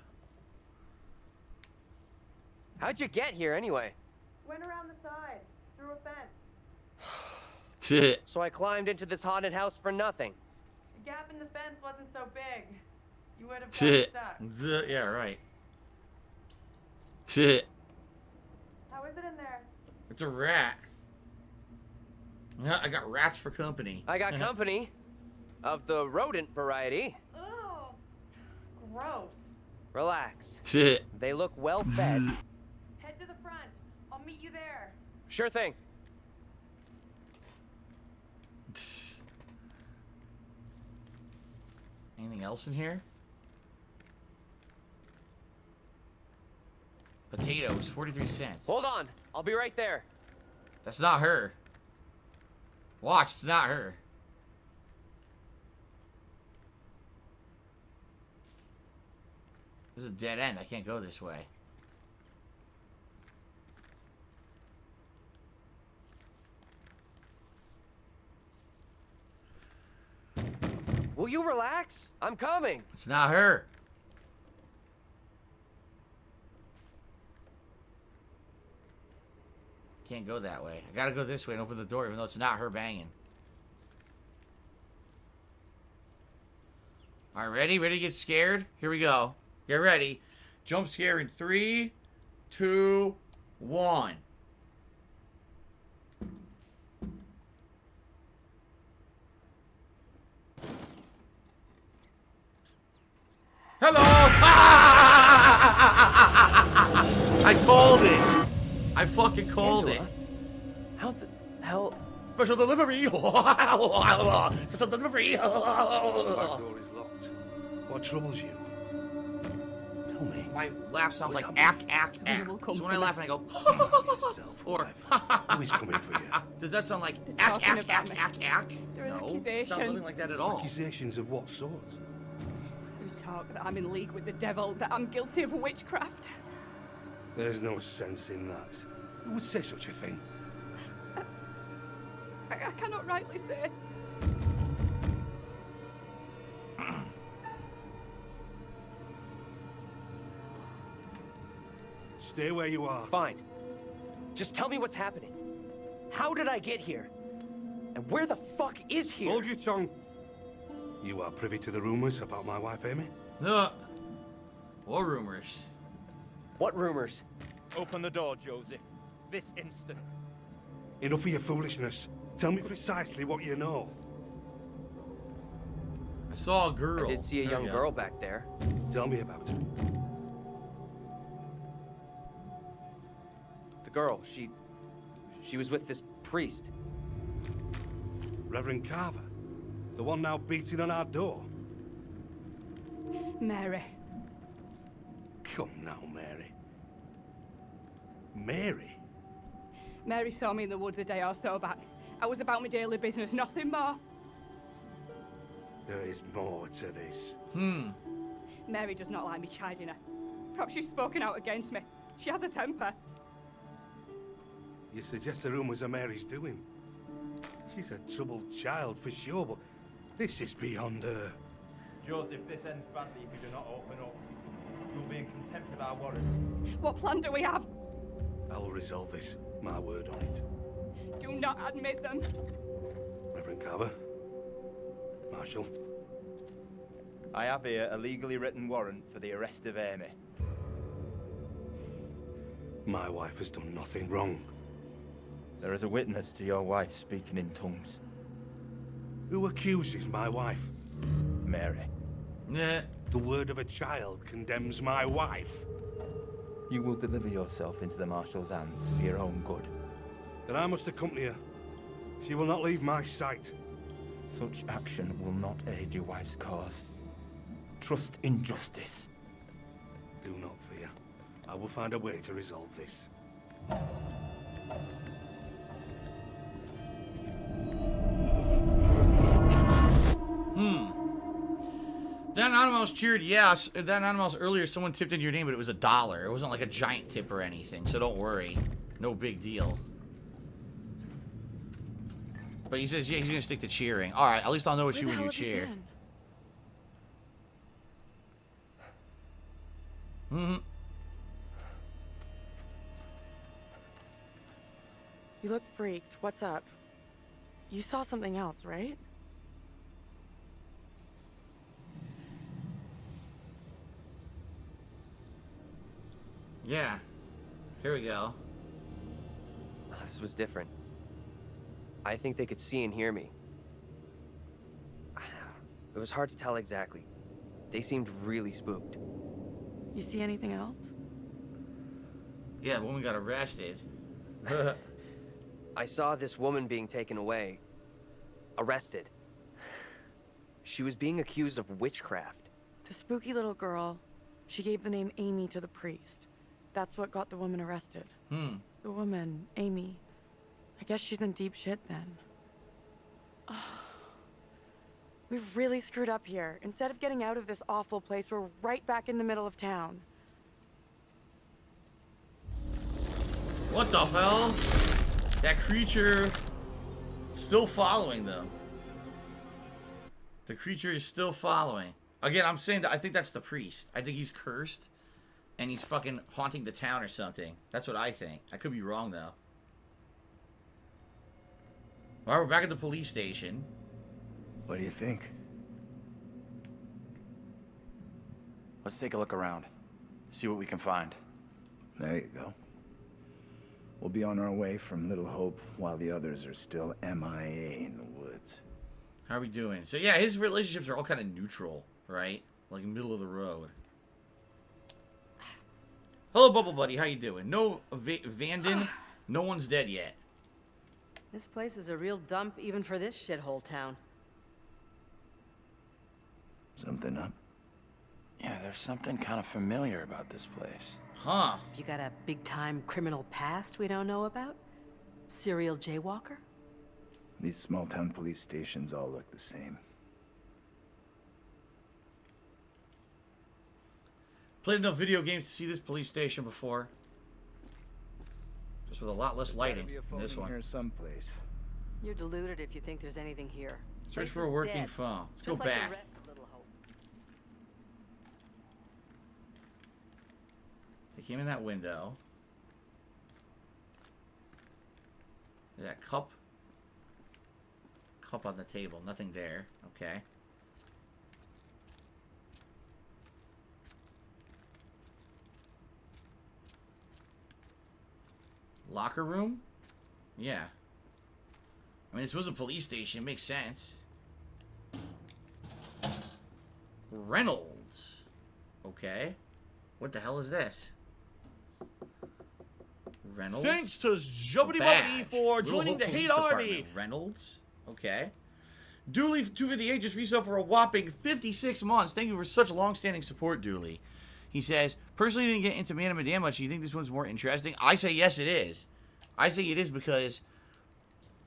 How'd you get here, anyway? Went around the side, through a fence. So I climbed into this haunted house for nothing. The gap in the fence wasn't so big. You would have gotten stuck. Yeah, right. How is it in there? It's a rat. Yeah, I got rats for company. I got company. Of the rodent variety. Oh, gross. Relax. They look well fed. Head to the front. I'll meet you there. Sure thing. Anything else in here? Potatoes, 43 cents. Hold on. I'll be right there. That's not her. Watch, it's not her. This is a dead end. I can't go this way. Will you relax? I'm coming. It's not her. Can't go that way. I gotta go this way and open the door, even though it's not her banging. Alright, ready? Ready to get scared? Here we go. Get ready. Jump scare in 3, 2, 1. Hello! I called it. I fucking called Angela, it. How the hell? Special delivery! Special delivery! The back door is locked. What troubles you? Tell me. My laugh sounds like ack, ack, ack. So when I laugh and I go, or Who is coming for you? does that sound like ack, ack, ack, ack, ack? There are No, it accusations. sounds nothing like that at all. Accusations of what sort? Who talk that I'm in league with the devil, that I'm guilty of witchcraft. There's no sense in that. Who would say such a thing? I cannot rightly say. Stay where you are. Fine. Just tell me what's happening. How did I get here? And where the fuck is here? Hold your tongue. You are privy to the rumors about my wife, Amy? What rumors? What rumors? Open the door, Joseph. This instant. Enough of your foolishness. Tell me precisely what you know. I saw a girl. I did see a young girl back there. Tell me about her. The girl, she was with this priest. Reverend Carver? The one now beating on our door? Mary. Come now, Mary. Mary? Mary saw me in the woods a day or so back. I was about my daily business, nothing more. There is more to this. Mary does not like me chiding her. Perhaps she's spoken out against me. She has a temper. You suggest the rumors are Mary's doing? She's a troubled child for sure, but this is beyond her. Joseph, this ends badly if you do not open up. You'll be in contempt of our warrants. What plan do we have? I will resolve this. My word on it. Do not admit them. Reverend Carver. Marshal. I have here a legally written warrant for the arrest of Amy. My wife has done nothing wrong. There is a witness to your wife speaking in tongues. Who accuses my wife? Mary. Yeah. The word of a child condemns my wife. You will deliver yourself into the Marshal's hands for your own good. Then I must accompany her. She will not leave my sight. Such action will not aid your wife's cause. Trust in justice. Do not fear. I will find a way to resolve this. Dan Anonymous cheered yes. Dan Anonymous earlier, someone tipped in your name, but it was $1. It wasn't like a giant tip or anything, so don't worry. No big deal. But he says, yeah, he's gonna stick to cheering. Alright, at least I'll know it's you when you cheer. You look freaked. What's up? You saw something else, right? Yeah. Here we go. This was different. I think they could see and hear me. It was hard to tell exactly. They seemed really spooked. You see anything else? Yeah, the woman got arrested. I saw this woman being taken away. Arrested. She was being accused of witchcraft. The spooky little girl, she gave the name Amy to the priest. That's what got the woman arrested. The woman, Amy. I guess she's in deep shit then. We've really screwed up here. Instead of getting out of this awful place, we're right back in the middle of town. What the hell? That creature still following them. The creature is still following. Again, I'm saying that I think that's the priest. I think he's cursed and he's fucking haunting the town or something. That's what I think. I could be wrong though. Alright, we're back at the police station. What do you think? Let's take a look around. See what we can find. There you go. We'll be on our way from Little Hope while the others are still MIA in the woods. How are we doing? So yeah, his relationships are all kind of neutral, right? Like middle of the road. Hello, Bubble Buddy. How you doing? No, Vanden. No one's dead yet. This place is a real dump even for this shithole town. Something up? Yeah, there's something kind of familiar about this place. Huh. You got a big-time criminal past we don't know about? Serial jaywalker? These small-town police stations all look the same. Played enough video games to see this police station before. Just with a lot less lighting than this one. Here someplace. You're deluded if you think there's anything here. Search Place for a is working dead. phone. Let's Just go like the back. rest of Little Hope. They came in that window. Is that cup? Cup on the table. Nothing there. Okay. Locker room? Yeah. I mean, this was a police station. Makes sense. Reynolds. Okay. What the hell is this? Reynolds. Thanks to Jubbity Badge. Bubbity for Little joining Hope the Police hate Department. army. Reynolds. Okay. Dooley 258 just resale for a whopping 56 months. Thank you for such long-standing support, Dooley. He says, personally didn't get into Man of Medan much. Do you think this one's more interesting? I say yes, it is. I say it is because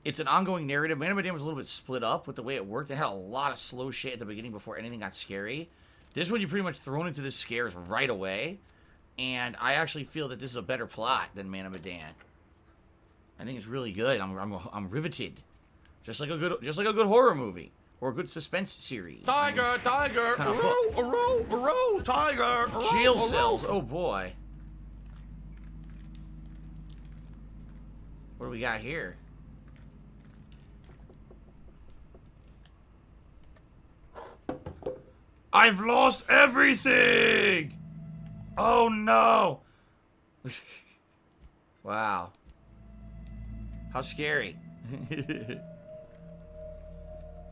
it's an ongoing narrative. Man of Medan was a little bit split up with the way it worked. It had a lot of slow shit at the beginning before anything got scary. This one, you're pretty much thrown into the scares right away. And I actually feel that this is a better plot than Man of Medan. I think it's really good. I'm riveted. Just like a good horror movie. Or a good suspense series. Tiger, tiger, tiger. Jail cells. Oh boy. What do we got here? I've lost everything. Oh no. Wow. How scary.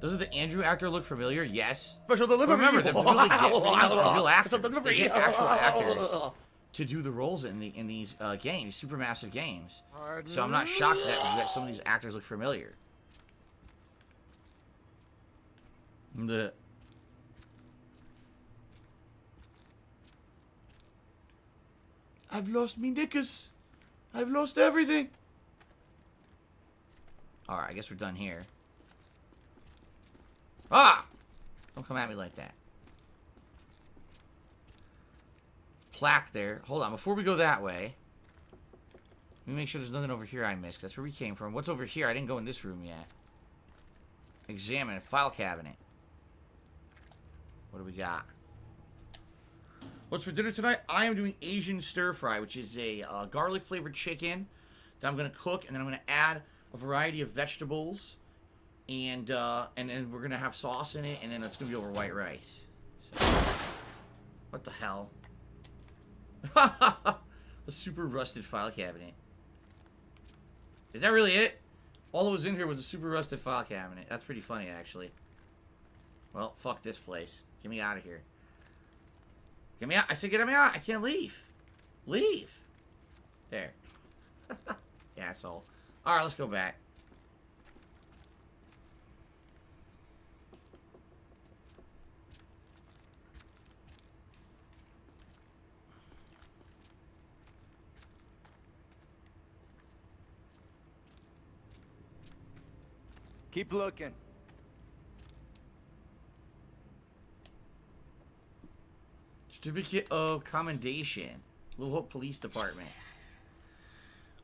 Doesn't the Andrew actor look familiar? Yes. Special delivery. But remember, real actors. They get actual actors to do the roles in these games, supermassive games. So I'm not shocked that some of these actors look familiar. I've lost me knickers. I've lost everything. Alright, I guess we're done here. Ah! Don't come at me like that. Plaque there. Hold on, before we go that way, let me make sure there's nothing over here I missed. That's where we came from. What's over here? I didn't go in this room yet. Examine a file cabinet. What do we got? What's for dinner tonight? I am doing Asian stir fry, which is a garlic flavored chicken that I'm gonna cook, and then I'm gonna add a variety of vegetables, and then we're gonna have sauce in it, and then it's gonna be over white rice. So, what the hell? A super rusted file cabinet. Is that really it? All that was in here was a super rusted file cabinet. That's pretty funny, actually. Well, fuck this place. Get me out of here. Get me out. I said get me out. I can't leave. Leave. There. Asshole. Alright, let's go back. Keep looking. Certificate of Commendation. Little Hope Police Department.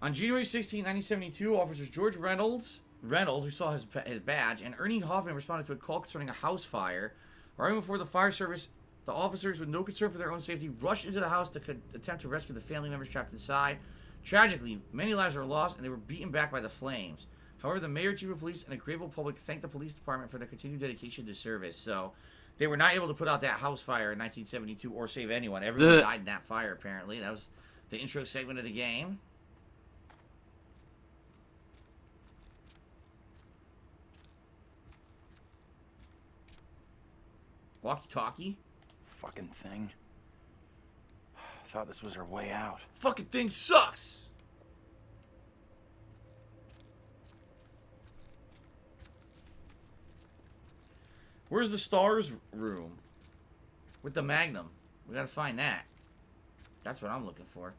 On January 16, 1972, officers George Reynolds, we saw his badge, and Ernie Hoffman responded to a call concerning a house fire. Arriving before the fire service, the officers, with no concern for their own safety, rushed into the house to attempt to rescue the family members trapped inside. Tragically, many lives were lost, and they were beaten back by the flames. However, the mayor, chief of police, and a grateful public thanked the police department for their continued dedication to service. So, they were not able to put out that house fire in 1972 or save anyone. Everyone died in that fire, apparently. That was the intro segment of the game. Walkie-talkie? Fucking thing. Thought this was our way out. Fucking thing sucks! Where's the stars room? With the Magnum. We gotta find that. That's what I'm looking for.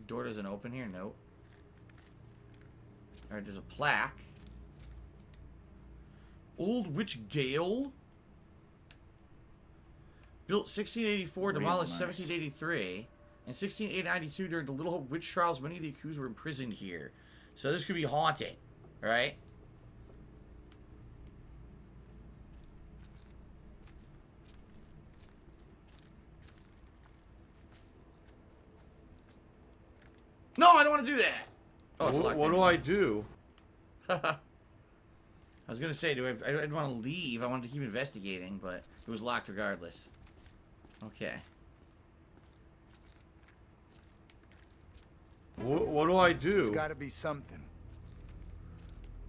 Door doesn't open here? Nope. Alright, there's a plaque. Old Witch Gale. Built 1684, demolished 1783. In 1692, during the Little Hope witch trials, many of the accused were imprisoned here. So this could be haunted, right? No, I don't want to do that. Oh, it's locked What in. do I do? I was gonna say, I didn't want to leave. I wanted to keep investigating, but it was locked regardless. Okay. What do I do? There's got to be something.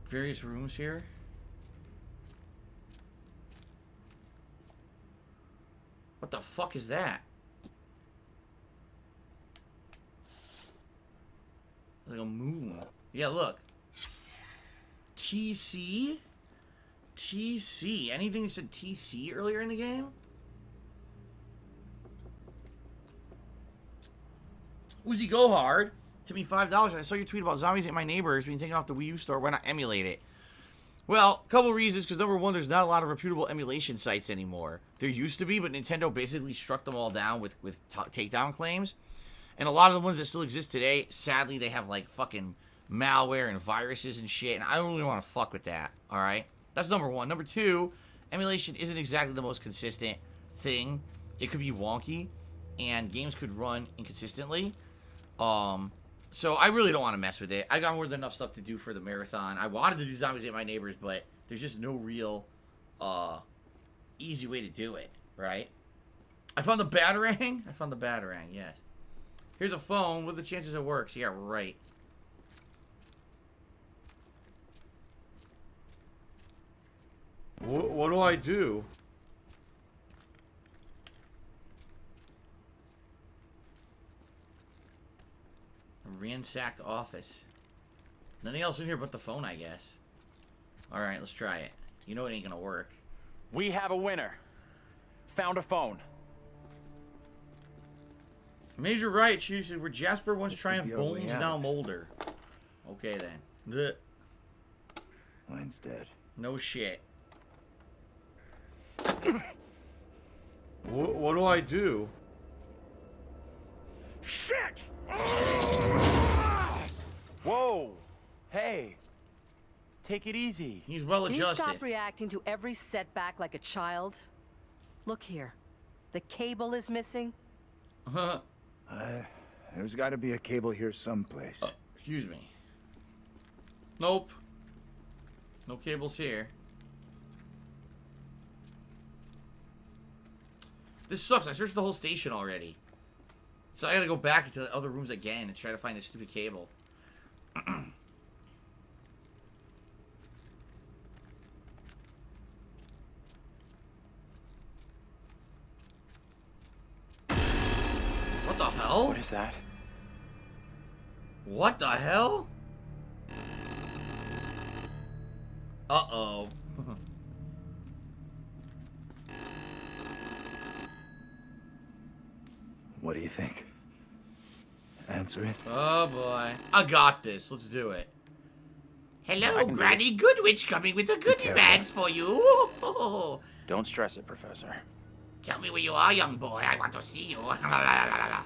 Various rooms here. What the fuck is that? Like a moon. Yeah, look. TC? TC. Anything that said TC earlier in the game? Uzi Go Hard. To me $5. I saw your tweet about Zombies Ate My Neighbors being taken off the Wii U store. Why not emulate it? Well, a couple reasons. Because number one, there's not a lot of reputable emulation sites anymore. There used to be, but Nintendo basically struck them all down with takedown claims. And a lot of the ones that still exist today, sadly, they have like fucking malware and viruses and shit. And I don't really want to fuck with that. Alright? That's number one. Number two, emulation isn't exactly the most consistent thing. It could be wonky. And games could run inconsistently. So I really don't want to mess with it. I got more than enough stuff to do for the marathon. I wanted to do Zombies Ate My Neighbors, but there's just no real easy way to do it, right? I found the Batarang. I found the Batarang, yes. Here's a phone. What are the chances it works? Yeah, right. What do I do? A ransacked office. Nothing else in here but the phone, I guess. Alright, let's try it. You know it ain't gonna work. We have a winner. Found a phone. Major Riot chooses where Jasper once triumphed be our way Bones, out. now Molder. Okay then. Blech. Mine's dead. No shit. What do I do? Shit! Whoa! Hey! Take it easy. He's well Can you adjusted. stop reacting to every setback like a child? Look here. The cable is missing. There's got to be a cable here someplace. Excuse me. Nope. No cables here. This sucks. I searched the whole station already. So I gotta go back into the other rooms again and try to find this stupid cable. What the hell? What is that? What the hell? Uh-oh. What do you think? Answer it. Oh boy. I got this. Let's do it. Hello, Granny Goodwitch coming with the goodie bags for you. Don't stress it, Professor. Tell me where you are, young boy. I want to see you. I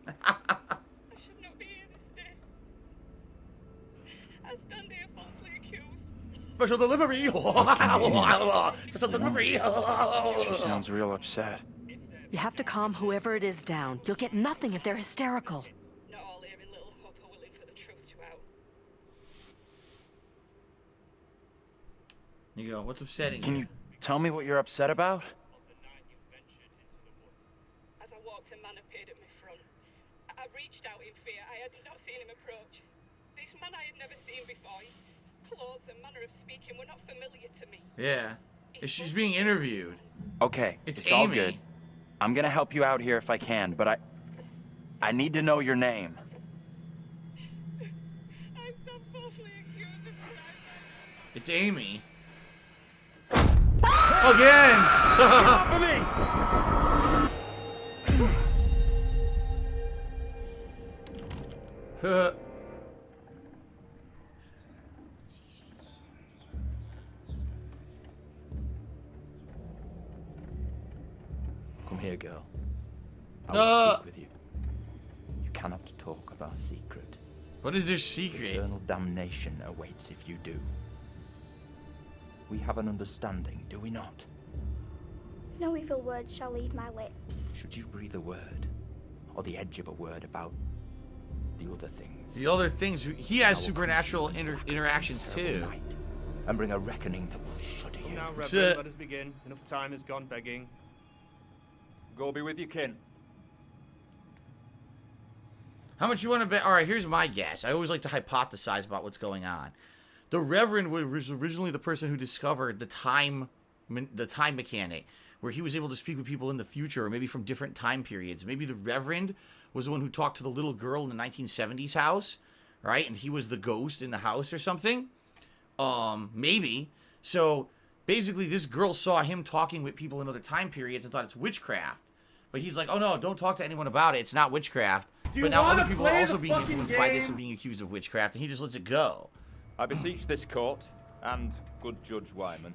should not be here this day. I stand here falsely accused. Special delivery. Special delivery. She sounds real upset. You have to calm whoever it is down. You'll get nothing if they're hysterical. Not all here in Little Hope are willing for the truth to out. You go. What's upsetting Can you tell me what you're upset about? As I walked, a man appeared at my front. I reached out in fear. I had not seen him approach. This man I had never seen before. His clothes and manner of speaking were not familiar to me. Yeah. She's being interviewed. Okay, It's all Amy. good. I'm gonna help you out here if I can, but I need to know your name. I stand falsely accused of crime. It's Amy. Again! Get off of me! Come here, girl. I will speak with you. You cannot talk of our secret. What is their secret? Eternal damnation awaits if you do. We have an understanding, do we not? No evil word shall leave my lips. Should you breathe a word, or the edge of a word about the other things? The other things, he has supernatural interactions too. And bring a reckoning that will shudder you. Now, Reverend, let us begin. Enough time has gone begging. Go be with your kin. How much you want to bet? All right, here's my guess. I always like to hypothesize about what's going on. The Reverend was originally the person who discovered the time mechanic, where he was able to speak with people in the future, or maybe from different time periods. Maybe the Reverend was the one who talked to the little girl in the 1970s house, right? And he was the ghost in the house or something. Maybe. So basically, this girl saw him talking with people in other time periods and thought it's witchcraft. But he's like, oh no, don't talk to anyone about it. It's not witchcraft. But now other people are also being influenced by this and being accused of witchcraft, and he just lets it go. I beseech this court and good Judge Wyman.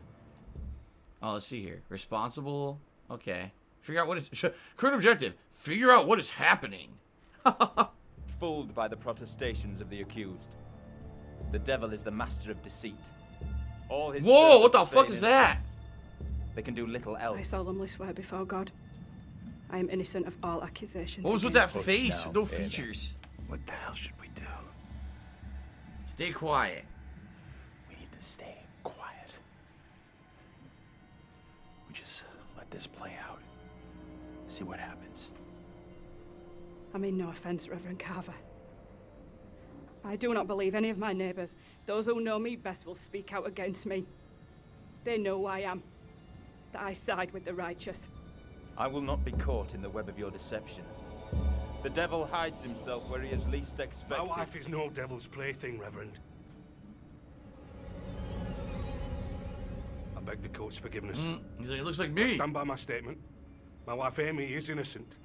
Oh, let's see here. Responsible. Okay. Figure out what is... Current objective. Figure out what is happening. Fooled by the protestations of the accused. The devil is the master of deceit. All his Whoa, what the fuck is that? They can do little else. I solemnly swear before God, I am innocent of all accusations. What was with that against face? Now, No features. What the hell should we do? Stay quiet. We need to stay quiet. We just let this play out. See what happens. I mean no offense, Reverend Carver. I do not believe any of my neighbors. Those who know me best will speak out against me. They know who I am. That I side with the righteous. I will not be caught in the web of your deception. The devil hides himself where he is least expected. My wife is no devil's plaything, Reverend. I beg the court's forgiveness. He's like, it looks like me. I stand by my statement. My wife Amy is innocent.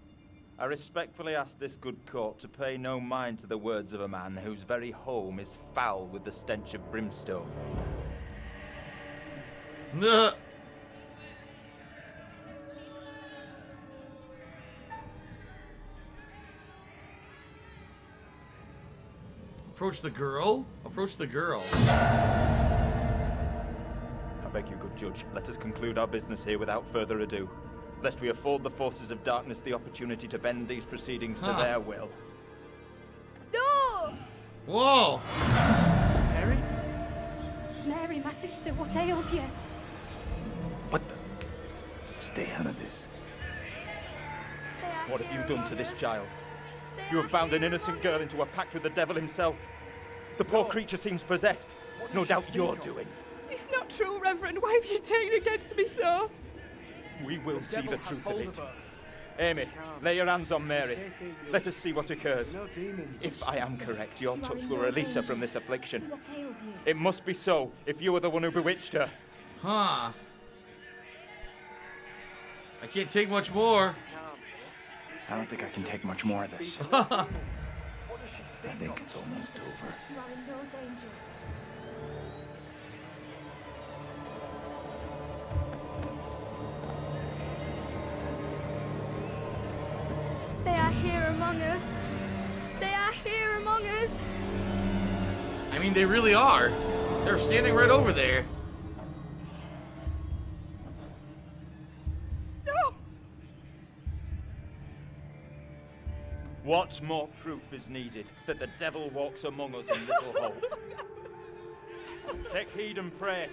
I respectfully ask this good court to pay no mind to the words of a man whose very home is foul with the stench of brimstone. Nah. Approach the girl? Approach the girl. I beg you, good judge, let us conclude our business here without further ado, lest we afford the forces of darkness the opportunity to bend these proceedings to their will. No! Whoa! Mary? Mary, my sister, what ails you? What the? Stay out of this. What have you done to this child? You have bound an innocent girl into a pact with the devil himself. The poor creature seems possessed. No doubt you're doing. It's not true, Reverend. Why have you taken against me so? We will see the truth of it. Amy, lay your hands on Mary. Let us see what occurs. If I am correct, your touch will release her from this affliction. What ails you? It must be so, if you are the one who bewitched her. Huh. I can't take much more. I don't think I can take much more of this. I think it's almost over. You are in no danger. They are here among us. They are here among us. I mean, they really are. They're standing right over there. No! What more proof is needed that the devil walks among us in little hope? Take heed and pray.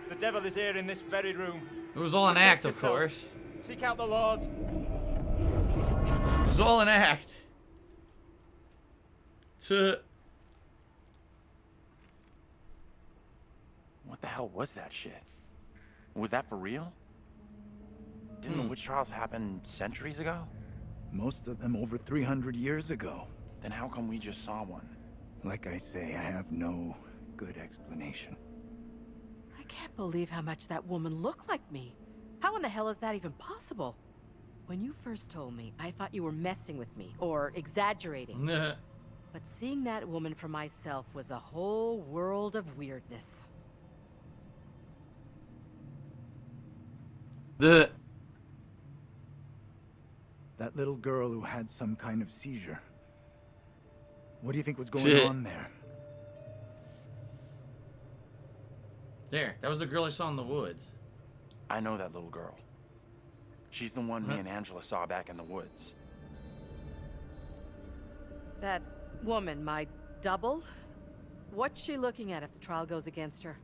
The devil is here in this very room. It was all an act, of course. Seek out the Lord. It was all an act. What the hell was that shit? Was that for real? Didn't the witch trials happen centuries ago? Most of them over 300 years ago. Then how come we just saw one? Like I say, I have no good explanation. I can't believe how much that woman looked like me. How in the hell is that even possible? When you first told me, I thought you were messing with me, or exaggerating. But seeing that woman for myself was a whole world of weirdness. That little girl who had some kind of seizure. What do you think was going on there? There, that was the girl I saw in the woods. I know that little girl. She's the one me and Angela saw back in the woods. That woman, my double? What's she looking at if the trial goes against her?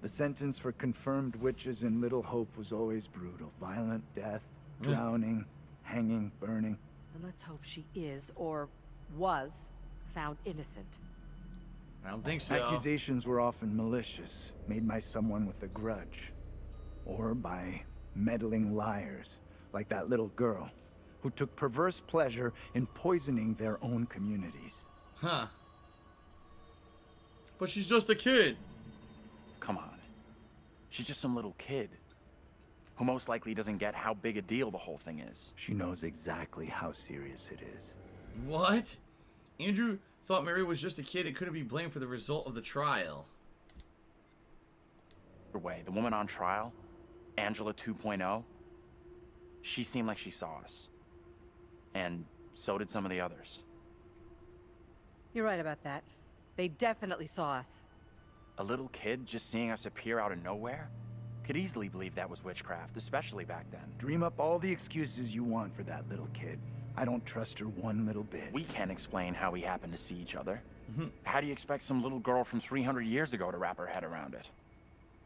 The sentence for confirmed witches in Little Hope was always brutal. Violent death, drowning, hanging, burning. And let's hope she is, or was, found innocent. I don't think so. Accusations were often malicious, made by someone with a grudge. Or by meddling liars, like that little girl, who took perverse pleasure in poisoning their own communities. Huh. But she's just a kid. Come on. She's just some little kid who most likely doesn't get how big a deal the whole thing is. She knows exactly how serious it is. What? Andrew thought Mary was just a kid and couldn't be blamed for the result of the trial. Either way, the woman on trial, Angela 2.0, she seemed like she saw us. And so did some of the others. You're right about that. They definitely saw us. A little kid just seeing us appear out of nowhere? Could easily believe that was witchcraft, especially back then. Dream up all the excuses you want for that little kid. I don't trust her one little bit. We can't explain how we happened to see each other. How do you expect some little girl from 300 years ago to wrap her head around it?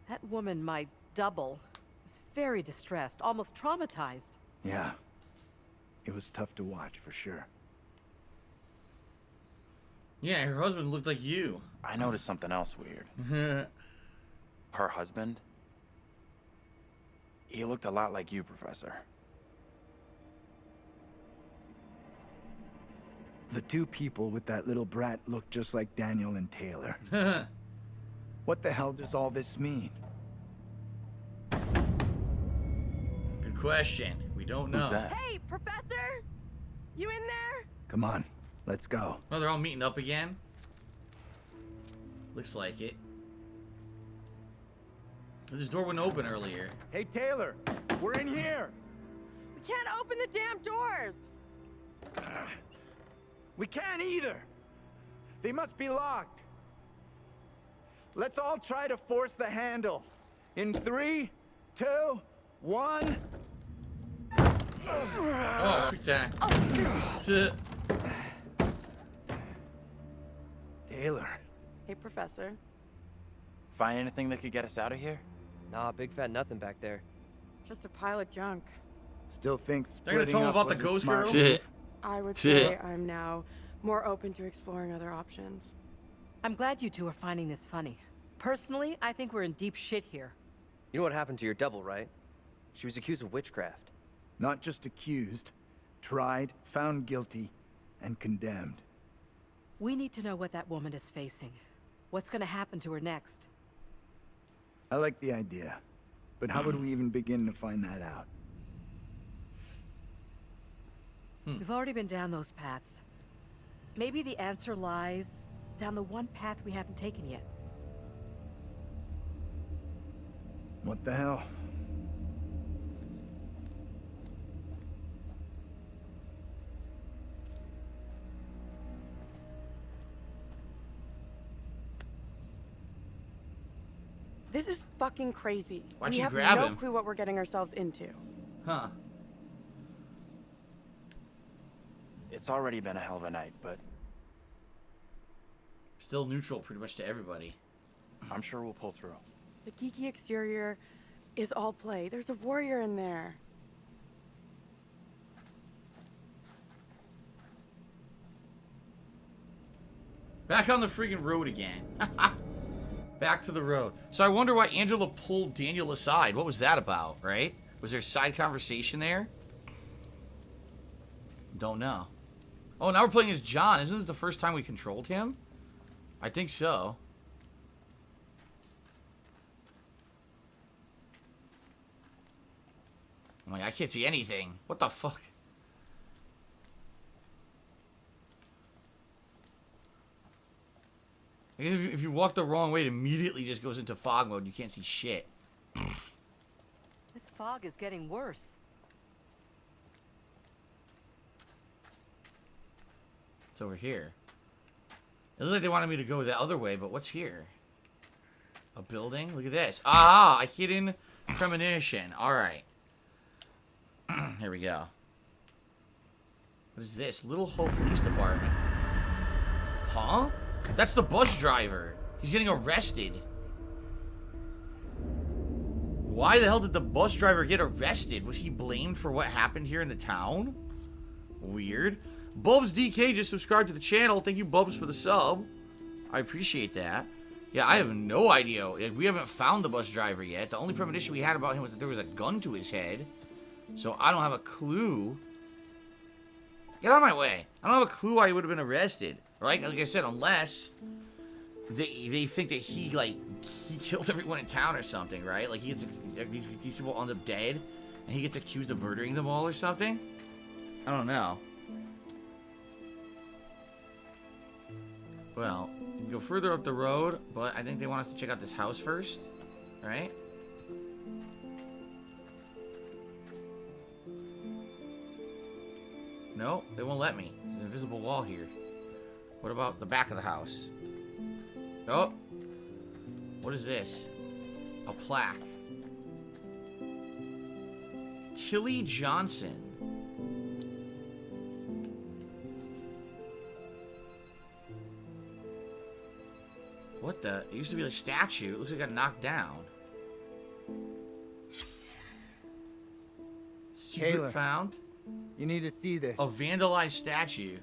That woman, my double, was very distressed, almost traumatized. Yeah. It was tough to watch, for sure. Yeah, her husband looked like you. I noticed something else weird. Her husband? He looked a lot like you, Professor. The two people with that little brat look just like Daniel and Taylor. What the hell does all this mean? Good question. We don't know. Who's that? Hey, Professor! You in there? Come on, let's go. Oh, they're all meeting up again? Looks like it. This door wouldn't open earlier. Hey, Taylor, we're in here. We can't open the damn doors. We can't either. They must be locked. Let's all try to force the handle. In 3, 2, 1. Oh, quick time. Taylor. Hey, Professor. Find anything that could get us out of here? Nah, big fat nothing back there. Just a pile of junk. Still thinks They're gonna tell him about the ghost girl? I would say I'm now more open to exploring other options. I'm glad you two are finding this funny. Personally, I think we're in deep shit here. You know what happened to your double, right? She was accused of witchcraft. Not just accused, tried, found guilty, and condemned. We need to know what that woman is facing. What's gonna happen to her next? I like the idea, but how would we even begin to find that out? We've already been down those paths. Maybe the answer lies down the one path we haven't taken yet. What the hell? This is fucking crazy. Why'd we you have grab no him? clue what we're getting ourselves into. Huh. It's already been a hell of a night, but Still neutral pretty much to everybody. I'm sure we'll pull through. The geeky exterior is all play. There's a warrior in there. Back on the freaking road again. Back to the road. So I wonder why Angela pulled Daniel aside. What was that about, right? Was there a side conversation there? Don't know. Oh, now we're playing as John. Isn't this the first time we controlled him? I think so. I can't see anything. What the fuck? If you walk the wrong way, it immediately just goes into fog mode. You can't see shit. This fog is getting worse. It's over here. It looked like they wanted me to go the other way, but what's here? A building? Look at this. Ah, a hidden premonition. Alright. Here we go. What is this? Little Hope Police Department. Huh? That's the bus driver. He's getting arrested. Why the hell did the bus driver get arrested? Was he blamed for what happened here in the town? Weird. Bubs DK just subscribed to the channel. Thank you, Bubs, for the sub. I appreciate that. Yeah, I have no idea. We haven't found the bus driver yet. The only premonition we had about him was that there was a gun to his head. So I don't have a clue. Get out of my way. I don't have a clue why he would have been arrested. Right? Like I said, unless they think that he killed everyone in town or something, right? Like he gets these people end up dead, and he gets accused of murdering them all or something. I don't know. Well, you can go further up the road, but I think they want us to check out this house first, right? No, they won't let me. There's an invisible wall here. What about the back of the house? Oh! What is this? A plaque. Tilly Johnson. What the? It used to be a statue. It looks like it got knocked down. Secret Taylor, found. You need to see this. A vandalized statue.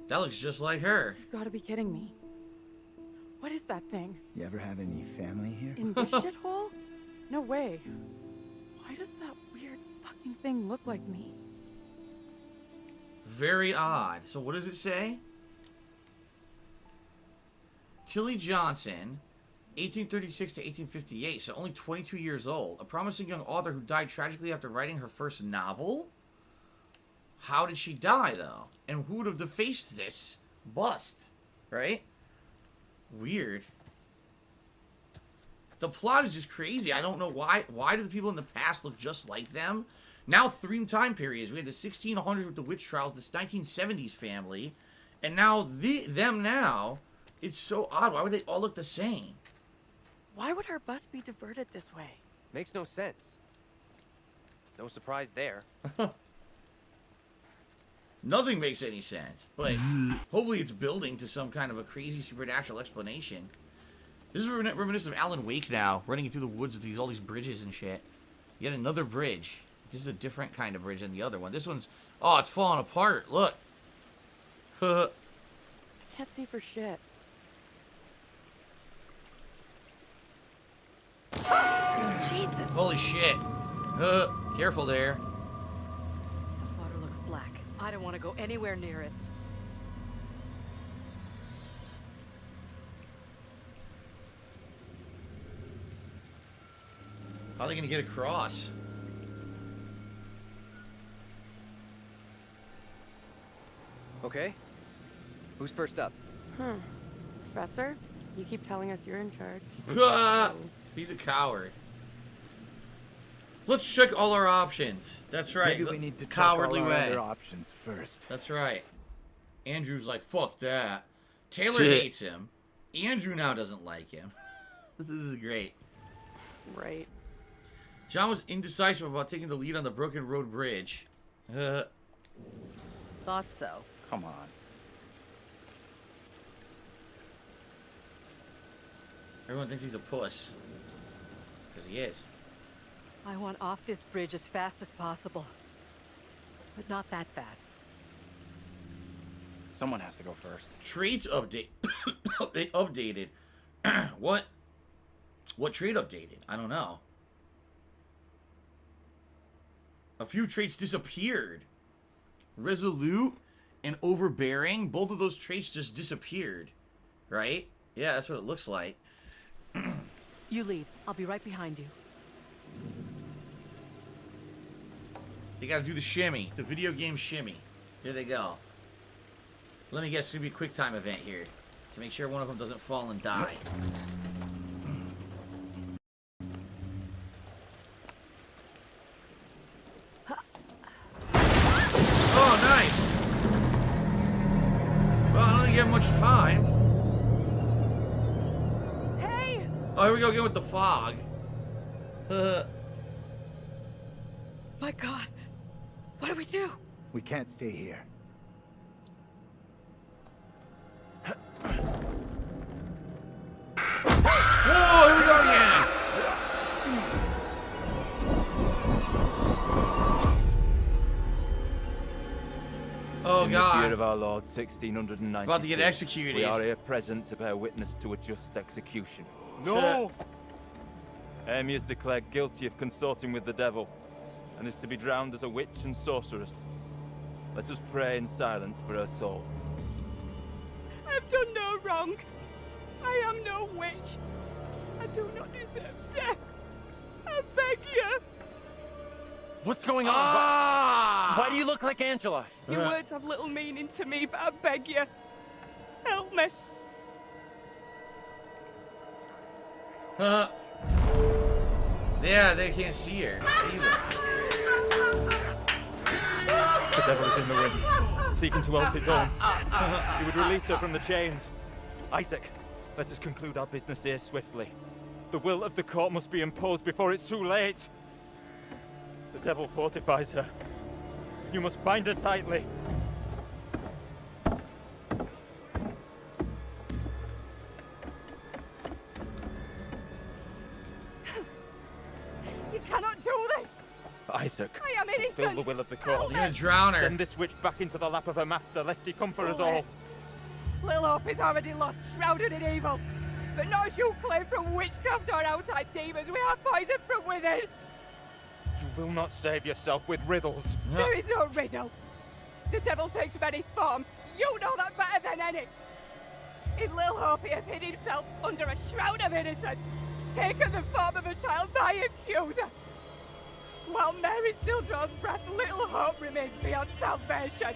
That looks just like her. You've got to be kidding me. What is that thing? You ever have any family here? In this shithole? No way. Why does that weird fucking thing look like me? Very odd. So what does it say? Tilly Johnson, 1836 to 1858, so only 22 years old. A promising young author who died tragically after writing her first novel? How did she die, though? And who would have defaced this bust? Right? Weird. The plot is just crazy. I don't know why. Why do the people in the past look just like them? Now 3 time periods. We had the 1600s with the witch trials, this 1970s family, and now them now. It's so odd. Why would they all look the same? Why would our bus be diverted this way? Makes no sense. No surprise there. Nothing makes any sense, but hopefully it's building to some kind of a crazy supernatural explanation. This is reminiscent of Alan Wake now, running through the woods with all these bridges and shit. Yet another bridge. This is a different kind of bridge than the other one. This one's, oh, it's falling apart. Look. I can't see for shit. Jesus. Holy shit. Careful there. Water looks black. I don't want to go anywhere near it. How are they gonna get across? Okay. Who's first up? Professor, you keep telling us you're in charge. He's a coward. Let's check all our options. That's right. Maybe we need to cowardly check all our way. other options first. That's right. Andrew's like, fuck that. Taylor hates him. Andrew now doesn't like him. This is great. Right. John was indecisive about taking the lead on the Broken Road Bridge. Thought so. Come on. Everyone thinks he's a puss. Because he is. I want off this bridge as fast as possible. But not that fast. Someone has to go first. Traits update. They updated. What trait updated? I don't know. A few traits disappeared. Resolute and overbearing. Both of those traits just disappeared. Right? Yeah, that's what it looks like. You lead. I'll be right behind you. They gotta do the shimmy. The video game shimmy. Here they go. Let me guess, it's gonna be a quick time event here. To make sure one of them doesn't fall and die. Oh, nice! Well, I don't think you have much time. Hey! Oh, here we go again with the fog. My God. What do we do? We can't stay here. Whoa, here we go again! Oh, In God. the year of our Lord, 1692, About to get executed. We are here present to bear witness to a just execution. No! Amy is declared guilty of consorting with the devil, and is to be drowned as a witch and sorceress. Let us pray in silence for her soul. I've done no wrong. I am no witch. I do not deserve death. I beg you. What's going on? Why do you look like Angela? Your words have little meaning to me, but I beg you. Help me. Yeah, they can't see her either. The devil is in the wind, seeking to help his own. He would release her from the chains. Isaac, let us conclude our business here swiftly. The will of the court must be imposed before it's too late. The devil fortifies her. You must bind her tightly. You cannot do this. Isaac, I am innocent. fulfill the will of the court. You're gonna drown her. Send this witch back into the lap of her master, lest he come for us all. Little Hope is already lost, shrouded in evil. But not as you claim from witchcraft or outside demons. We are poisoned from within. You will not save yourself with riddles. There is no riddle. The devil takes many forms. You know that better than any. In Little Hope, he has hid himself under a shroud of innocence, taken the form of a child by accuser. While Mary still draws breath, Little Hope remains beyond salvation.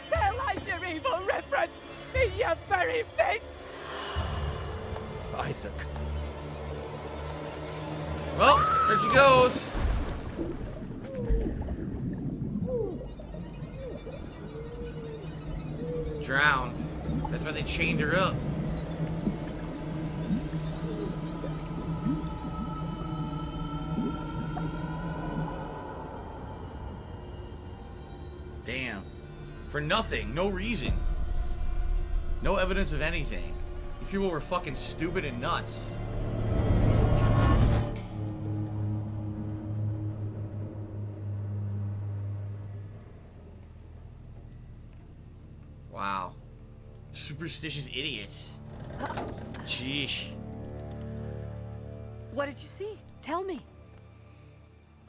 There lies your evil reference in your very midst. Isaac. Well, there she goes. Drowned. That's why they chained her up. Damn. For nothing. No reason. No evidence of anything. These people were fucking stupid and nuts. Wow. Superstitious idiots. Sheesh. What did you see? Tell me.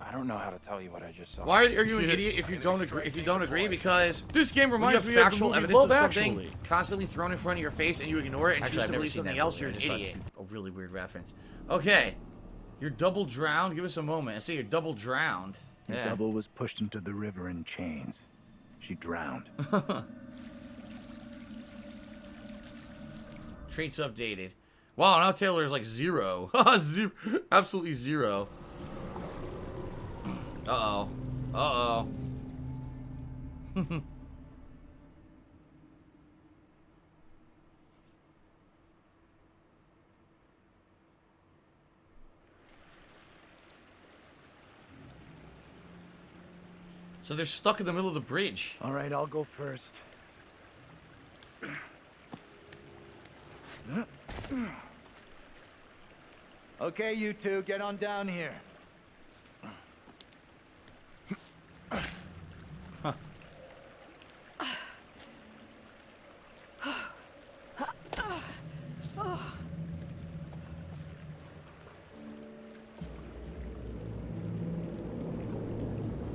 I don't know how to tell you what I just saw. Why are you an idiot if you don't agree? If you don't agree, because this game reminds me of factual evidence of something constantly thrown in front of your face and you ignore it and choose to believe something else. You're an idiot. A really weird reference. Okay, you're double drowned. Give us a moment. I say you're double drowned. The double was pushed into the river in chains. She drowned. Traits updated. Wow, now Taylor is like 0. Zero. Absolutely 0. Uh-oh. Uh-oh. So they're stuck in the middle of the bridge. All right, I'll go first. Okay, you two, get on down here.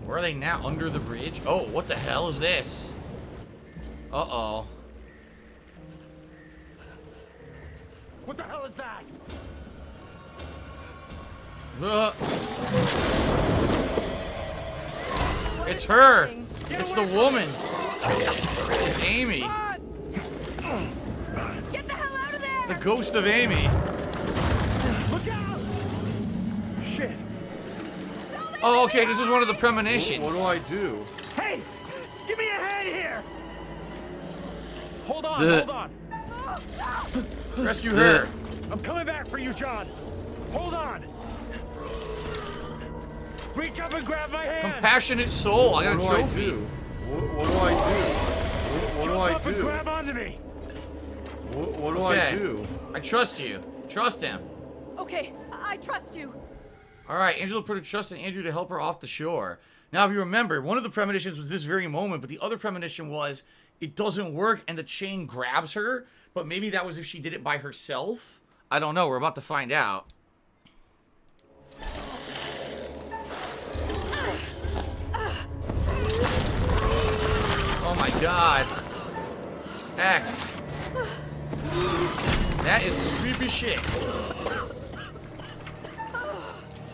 Where are they now? Under the bridge? Oh, what the hell is this? Uh-oh. What the hell is that? It's her. It's the woman. It's Amy. Get the hell out of there! The ghost of Amy. Look out! Shit. Oh, okay, this is one of the premonitions. What do I do? Hey! Give me a hand here! Hold on, Ugh. hold on. Rescue her. I'm coming back for you, John. Hold on. Reach up and grab my hand. Compassionate soul. I got a What do I trophy. do? What do I do? What do Jump I up and do? grab onto me. What do I Okay. do? I trust you. Trust him. Okay, I trust you. All right, Angela put her trust in Andrew to help her off the shore. Now, if you remember, one of the premonitions was this very moment, but the other premonition was it doesn't work and the chain grabs her, but maybe that was if she did it by herself. I don't know. We're about to find out. Oh my god. X. That is creepy shit.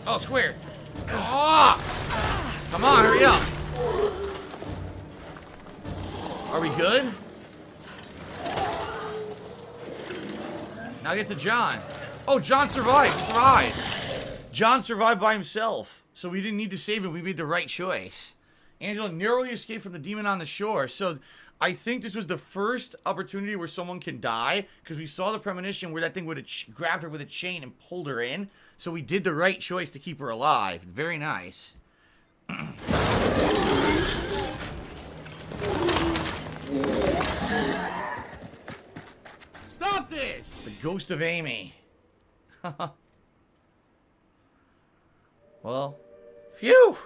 Oh, square. Oh! Come on, hurry up. Are we good? Now get to John. Oh, John survived. He survived. John survived by himself, so we didn't need to save him. We made the right choice. Angela narrowly escaped from the demon on the shore. So I think this was the first opportunity where someone can die, because we saw the premonition where that thing would have grabbed her with a chain and pulled her in. So we did the right choice to keep her alive. Very nice. Stop this! The ghost of Amy. Well, phew!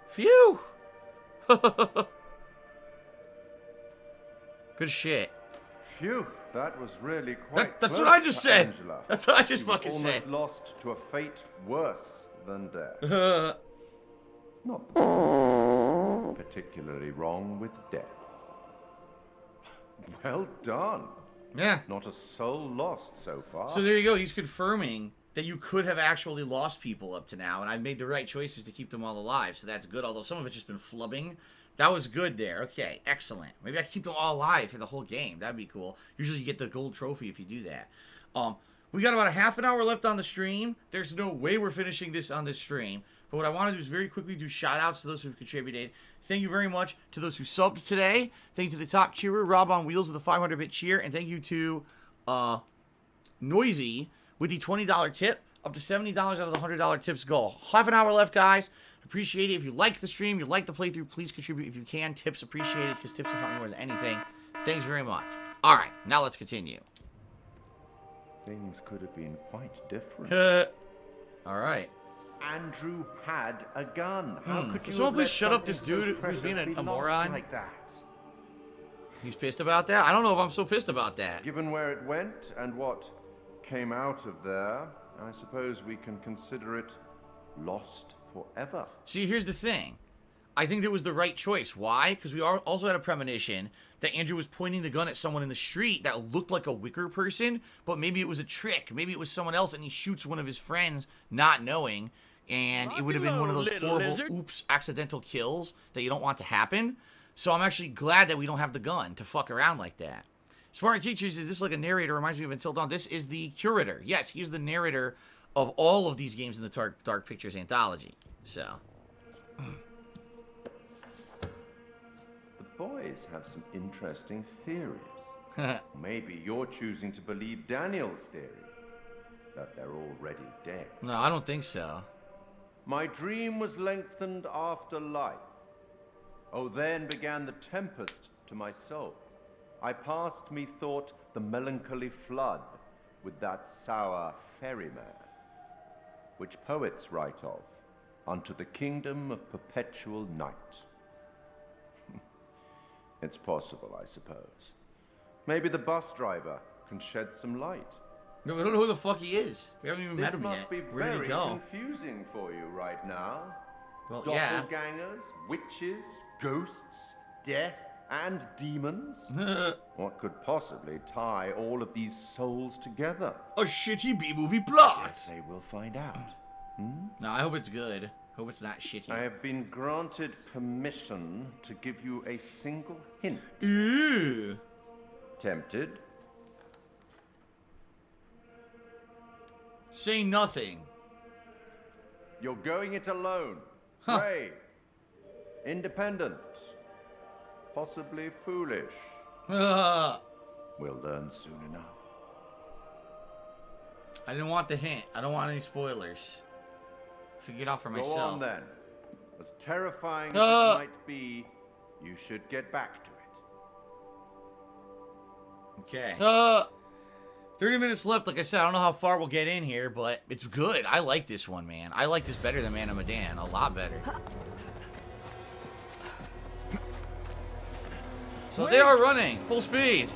Phew! Good shit. Phew, that was really quite That's close what I just to said. Angela. That's what I just She was fucking almost said. lost to a fate worse than death. Not particularly wrong with death. Well done. Yeah. Not a soul lost so far. So there you go. He's confirming that you could have actually lost people up to now, and I made the right choices to keep them all alive, so that's good, although some of it's just been flubbing. That was good there. Okay, excellent. Maybe I can keep them all alive for the whole game. That'd be cool. Usually you get the gold trophy if you do that. We got about a half an hour left on the stream. There's no way we're finishing this on this stream. But what I want to do is very quickly do shout-outs to those who've contributed. Thank you very much to those who subbed today. Thank you to the top cheerer, Rob on Wheels with the 500-bit cheer. And thank you to Noisy with the $20 tip. Up to $70 out of the $100 tips goal. Half an hour left, guys. Appreciate it. If you like the stream, you like the playthrough, please contribute if you can. Tips appreciated, because tips will help me more than anything. Thanks very much. All right, now let's continue. Things could have been quite different. All right. Andrew had a gun. How could you Can someone have please let shut up something this so dude who's precious being be a lost moron? like that? He's pissed about that? I don't know if I'm so pissed about that. Given where it went and what came out of there, I suppose we can consider it lost forever. See, here's the thing. I think that was the right choice. Why? Because we also had a premonition that Andrew was pointing the gun at someone in the street that looked like a wicker person, but maybe it was a trick. Maybe it was someone else, and he shoots one of his friends not knowing, and it would have been one of those horrible, oops, accidental kills that you don't want to happen. So I'm actually glad that we don't have the gun to fuck around like that. Smart Teachers, is this like a narrator? Reminds me of Until Dawn. This is the curator. Yes, he's the narrator of all of these games in the Dark Pictures anthology. So. The boys have some interesting theories. Maybe you're choosing to believe Daniel's theory, that they're already dead. No, I don't think so. My dream was lengthened after life. Oh, then began the tempest to my soul. I passed, methought, the melancholy flood with that sour ferryman, which poets write of, unto the kingdom of perpetual night. It's possible, I suppose. Maybe the bus driver can shed some light. No, we don't know who the fuck he is. We haven't even met him This yet. must be Where did he very go? confusing for you right now. Well, yeah. Doppelgangers, witches, ghosts, death, and demons? What could possibly tie all of these souls together? A shitty B-movie plot. Let's say we'll find out. No, I hope it's good. Hope it's not shitty. I have been granted permission to give you a single hint. Ooh. Tempted? Say nothing. You're going it alone. Huh. Brave. Independent. Possibly foolish. We'll learn soon enough. I didn't want the hint. I don't want any spoilers. Figure it out for myself. Go on then. As terrifying as it might be, you should get back to it. Okay. 30 minutes left. Like I said, I don't know how far we'll get in here, but it's good. I like this one, man. I like this better than Man of Medan. A lot better. So they are running. Full speed.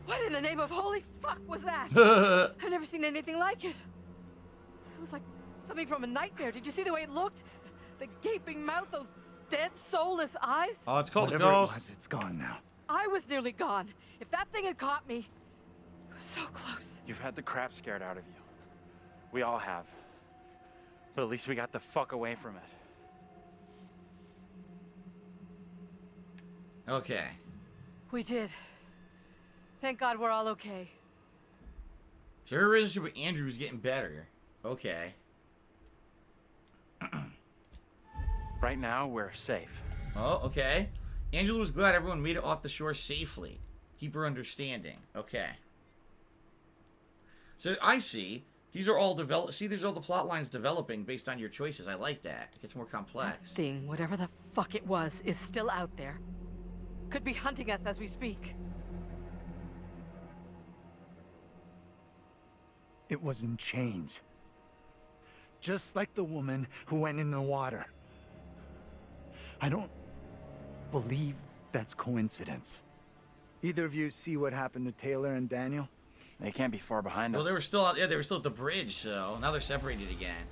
What in the name of holy fuck was that? I've never seen anything like it. It was like something from a nightmare. Did you see the way it looked? The gaping mouth, those dead, soulless eyes. Oh, it's called Whatever Ghost. it was, it's gone now. I was nearly gone. If that thing had caught me, it was so close. You've had the crap scared out of you. We all have. But at least we got the fuck away from it. Okay. We did. Thank God we're all okay. So her relationship with Andrew is getting better. Okay. Right now, we're safe. Oh, okay. Angela was glad everyone made it off the shore safely. Keep her understanding. Okay. So I see. These are all develop. See, these are all the plot lines developing based on your choices. I like that. It gets more complex. That thing, whatever the fuck it was, is still out there. Could be hunting us as we speak. It was in chains. Just like the woman who went in the water. I don't believe that's coincidence. Either of you see what happened to Taylor and Daniel? They can't be far behind us. Well, they were still out. Yeah, they were still at the bridge. So now they're separated again.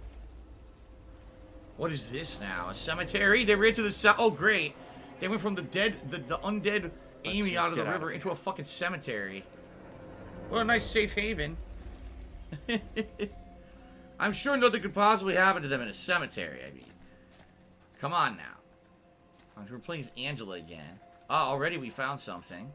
What is this now? A cemetery? They ran to the Oh, great! They went from the undead Amy out of the river into a fucking cemetery. What a nice safe haven. I'm sure nothing could possibly happen to them in a cemetery. I mean, come on now. We're playing as Angela again. Oh, already we found something.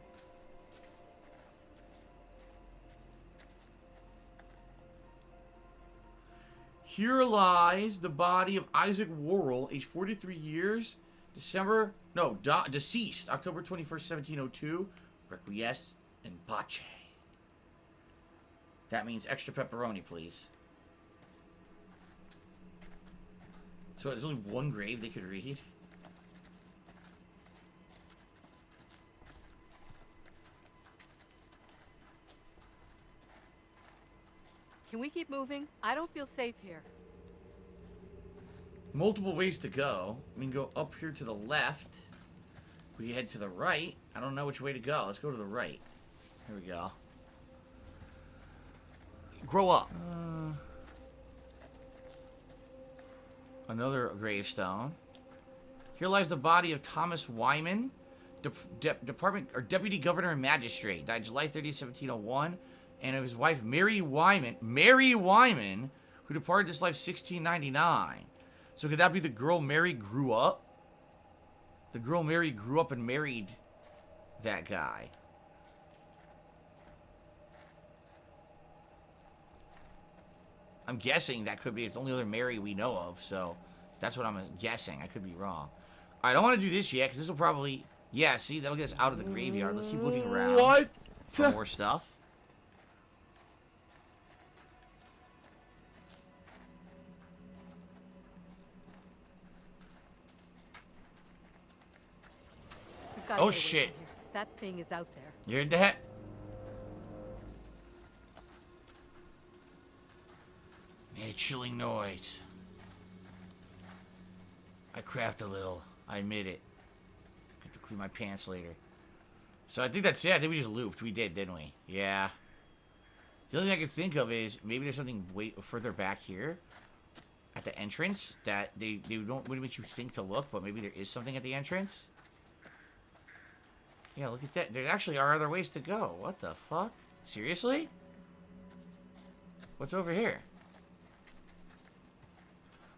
Here lies the body of Isaac Worrell, age 43 years, deceased, October 21st, 1702, requiesce in pace. That means extra pepperoni, please. So there's only one grave they could read? Can we keep moving? I don't feel safe here. Multiple ways to go. We can go up here to the left. We can head to the right. I don't know which way to go. Let's go to the right. Here we go. Grow up. Another gravestone. Here lies the body of Thomas Wyman, Deputy Governor and Magistrate. Died July 30, 1701. And of his wife, Mary Wyman, who departed this life 1699. So could that be the girl Mary grew up? The girl Mary grew up and married that guy. I'm guessing that could be. It's the only other Mary we know of, so that's what I'm guessing. I could be wrong. All right, I don't want to do this yet, because this will probably... Yeah, see, that'll get us out of the graveyard. Let's keep looking around. What? For more stuff. Oh, shit. That thing is out there. You're dead. Made a chilling noise. I crapped a little. I admit it. Have to clean my pants later. So I think that's it. I think we just looped. We did, didn't we? Yeah. The only thing I can think of is maybe there's something way further back here at the entrance that they wouldn't make you think to look, but maybe there is something at the entrance. Yeah, look at that. There actually are other ways to go. What the fuck? Seriously? What's over here?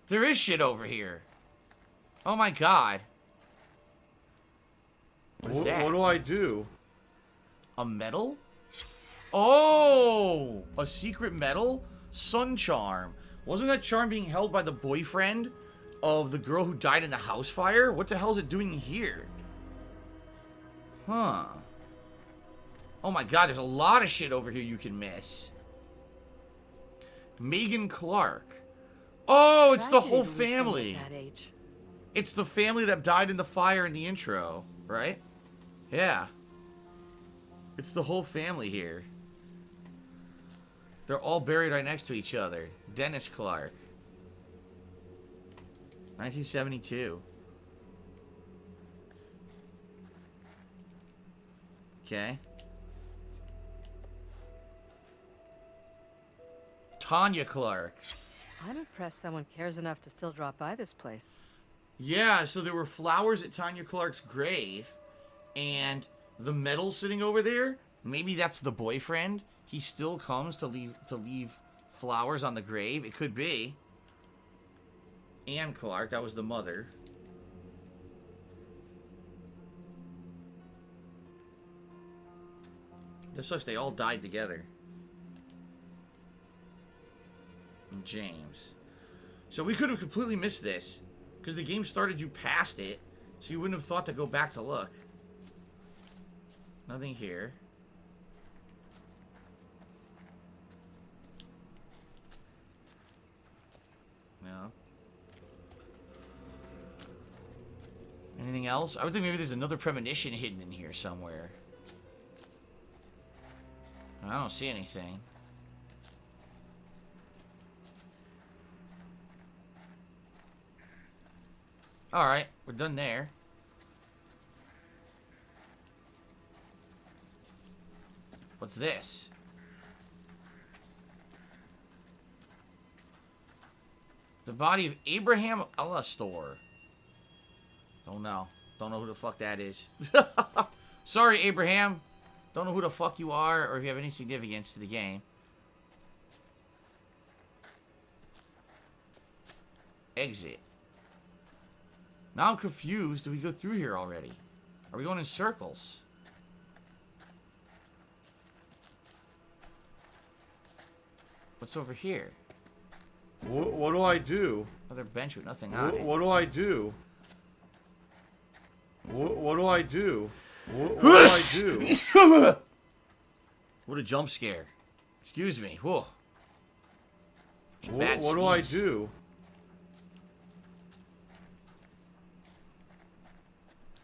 There is shit over here. Oh my god. What is that? What do I do? A medal? Oh! A secret medal? Sun charm. Wasn't that charm being held by the boyfriend of the girl who died in the house fire? What the hell is it doing here? Huh. Oh my god, there's a lot of shit over here you can miss. Megan Clark. Oh, it's the whole family. It's the family that died in the fire in the intro, right? Yeah. It's the whole family here. They're all buried right next to each other. Dennis Clark. 1972. Okay. Tanya Clark. I'm impressed someone cares enough to still drop by this place. Yeah, so there were flowers at Tanya Clark's grave, and the medal sitting over there, maybe that's the boyfriend. He still comes to leave flowers on the grave. It could be. Anne Clark, that was the mother. This looks they all died together. And James. So we could have completely missed this, because the game started you past it, so you wouldn't have thought to go back to look. Nothing here. No. Anything else? I would think maybe there's another premonition hidden in here somewhere. I don't see anything. Alright, we're done there. What's this? The body of Abraham Alastor. Don't know. Don't know who the fuck that is. Sorry, Abraham. Don't know who the fuck you are or if you have any significance to the game. Exit. Now I'm confused. Did we go through here already? Are we going in circles? What's over here? What do I do? Another bench with nothing on it. What do I do? What do I do? What do I do? What a jump scare. Excuse me. Whoa. What do I do?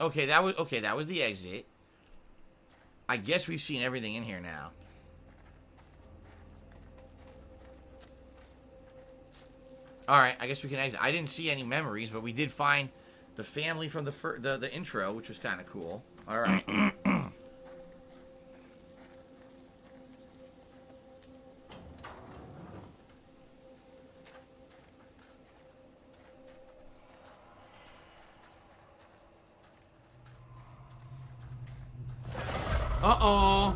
Okay, that was the exit. I guess we've seen everything in here now. Alright, I guess we can exit. I didn't see any memories, but we did find the family from the intro, which was kind of cool. Alright. Uh-oh.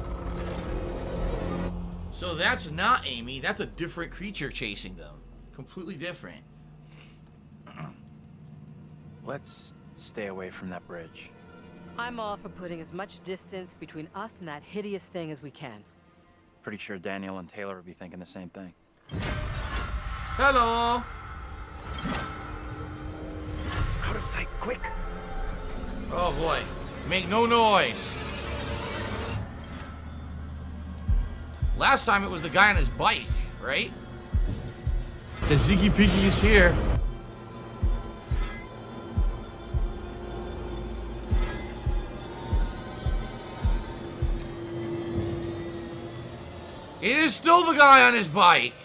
So that's not Amy. That's a different creature chasing them. Completely different. Let's stay away from that bridge. I'm all for putting as much distance between us and that hideous thing as we can. Pretty sure Daniel and Taylor would be thinking the same thing. Hello. Out of sight, quick. Oh boy. Make no noise. Last time it was the guy on his bike, right? The Ziggy Piggy is here. It is still the guy on his bike.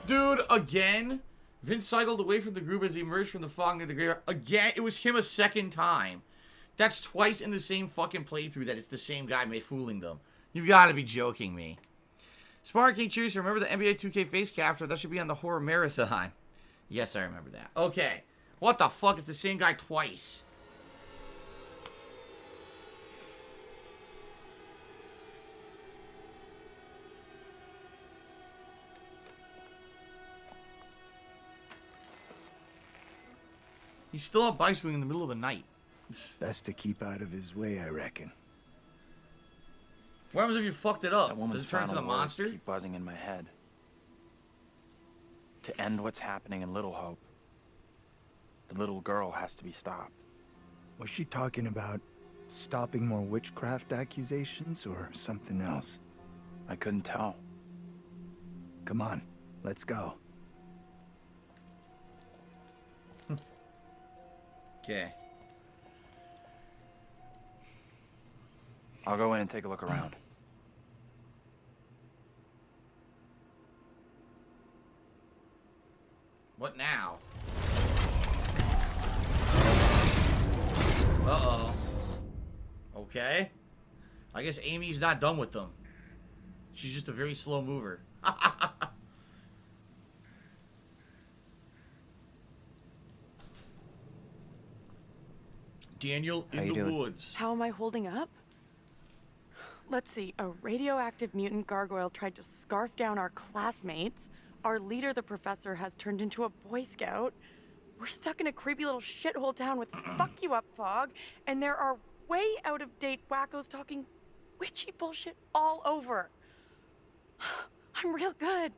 Dude, again, Vince cycled away from the group as he emerged from the fog near the graveyard. Again, it was him a second time. That's twice in the same fucking playthrough that it's the same guy fooling them. You've got to be joking me. Smart King Choose, remember the NBA 2K face capture? That should be on the horror marathon. Yes, I remember that. Okay. What the fuck? It's the same guy twice. He's still out bicycling in the middle of the night. Best to keep out of his way, I reckon. What happens if you fucked it up? That woman's Does it turn into the final words monster? keep buzzing in my head. To end what's happening in Little Hope, the little girl has to be stopped. Was she talking about stopping more witchcraft accusations or something else? I couldn't tell. Come on, let's go. Okay. I'll go in and take a look around. What now? Uh-oh. Okay. I guess Amy's not done with them. She's just a very slow mover. Daniel in the woods. How am I holding up? Let's see. A radioactive mutant gargoyle tried to scarf down our classmates. Our leader, the professor, has turned into a Boy Scout. We're stuck in a creepy little shithole town with fuck you up fog, and there are way out of date wackos talking witchy bullshit all over. I'm real good.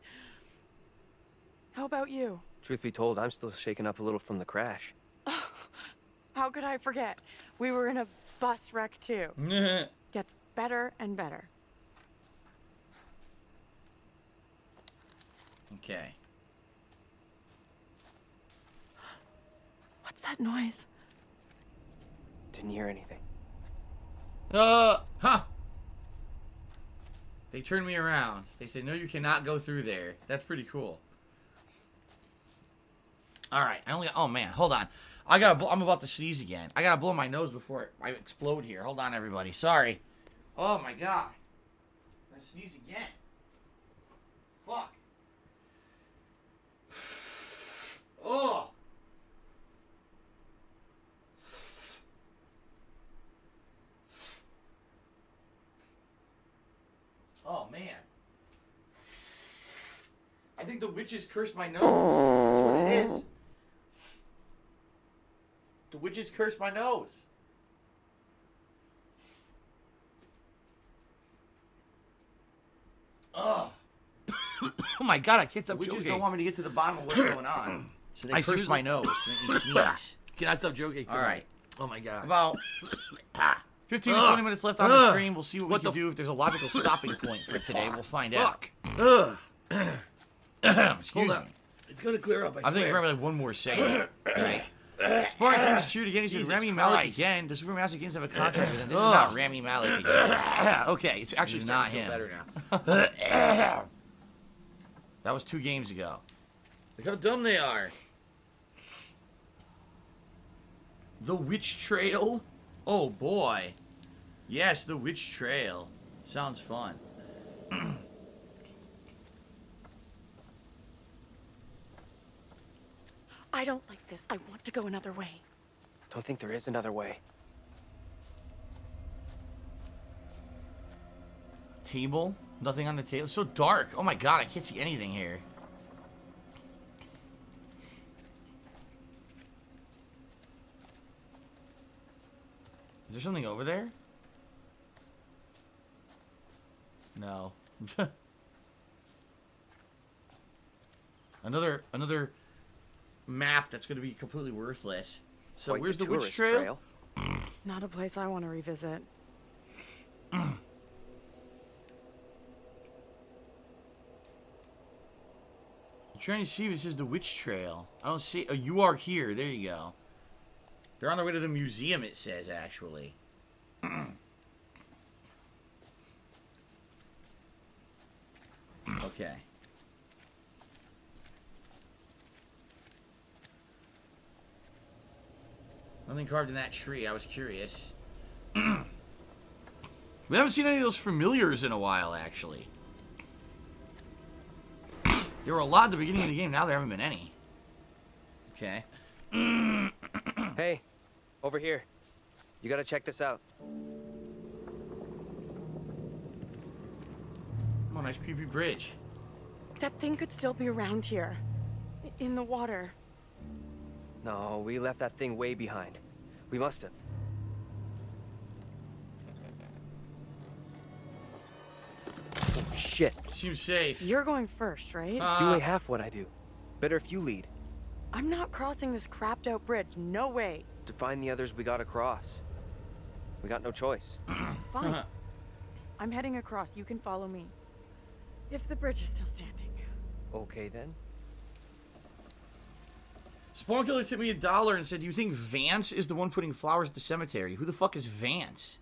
How about you? Truth be told, I'm still shaken up a little from the crash. How could I forget? We were in a bus wreck too. Gets better and better. Okay. What's that noise? Didn't hear anything. Huh. They turned me around. They said, no, you cannot go through there. That's pretty cool. Alright, oh man, hold on. I'm about to sneeze again. I gotta blow my nose before I explode here. Hold on, everybody. Sorry. Oh my god. I'm gonna sneeze again. Fuck. Oh. Oh man. I think the witches cursed my nose. That's what it is. The witches cursed my nose. Oh. Oh my god, I can't stop joking. The witches don't want me to get to the bottom of what's going on. So they curse my nose. Make me sneeze. Cannot stop joking tonight. All right. Oh my god. About 15 to 20 minutes left on the stream. We'll see what we can do. If there's a logical stopping point for today, we'll find out. Excuse me. It's gonna clear up. I think we're like one more segment. Right? Sparring things true again. He said Rami Malek again. Does Supermassive Games have a contract with him? This is not Rami Malek again. Okay, it's actually not him. Better now. That was 2 games ago. Look how dumb they are. The Witch Trail? Oh boy. Yes, the Witch Trail. Sounds fun. I don't like this. I want to go another way. Don't think there is another way. Table? Nothing on the table. It's so dark. Oh my god, I can't see anything here. Is there something over there? No. Another map that's going to be completely worthless. So Quite where's the Witch tourist Trail? Not a place I want to revisit. I'm trying to see if this is the Witch Trail. I don't see. Oh, you are here. There you go. They're on their way to the museum, it says, actually. Okay. Nothing carved in that tree. I was curious. We haven't seen any of those familiars in a while, actually. There were a lot at the beginning of the game. Now there haven't been any. Okay. Hey, over here. You gotta check this out. Oh, nice creepy bridge. That thing could still be around here. In the water. No, we left that thing way behind. We must have. Oh, shit. Seems safe. You're going first, right? You weigh half what I do. Better if you lead. I'm not crossing this crapped out bridge. No way. To find the others, we gotta cross. We got no choice. Fine. I'm heading across. You can follow me. If the bridge is still standing. Okay, then. Spawn Killer tipped me $1 and said, "Do you think Vance is the one putting flowers at the cemetery?" Who the fuck is Vance?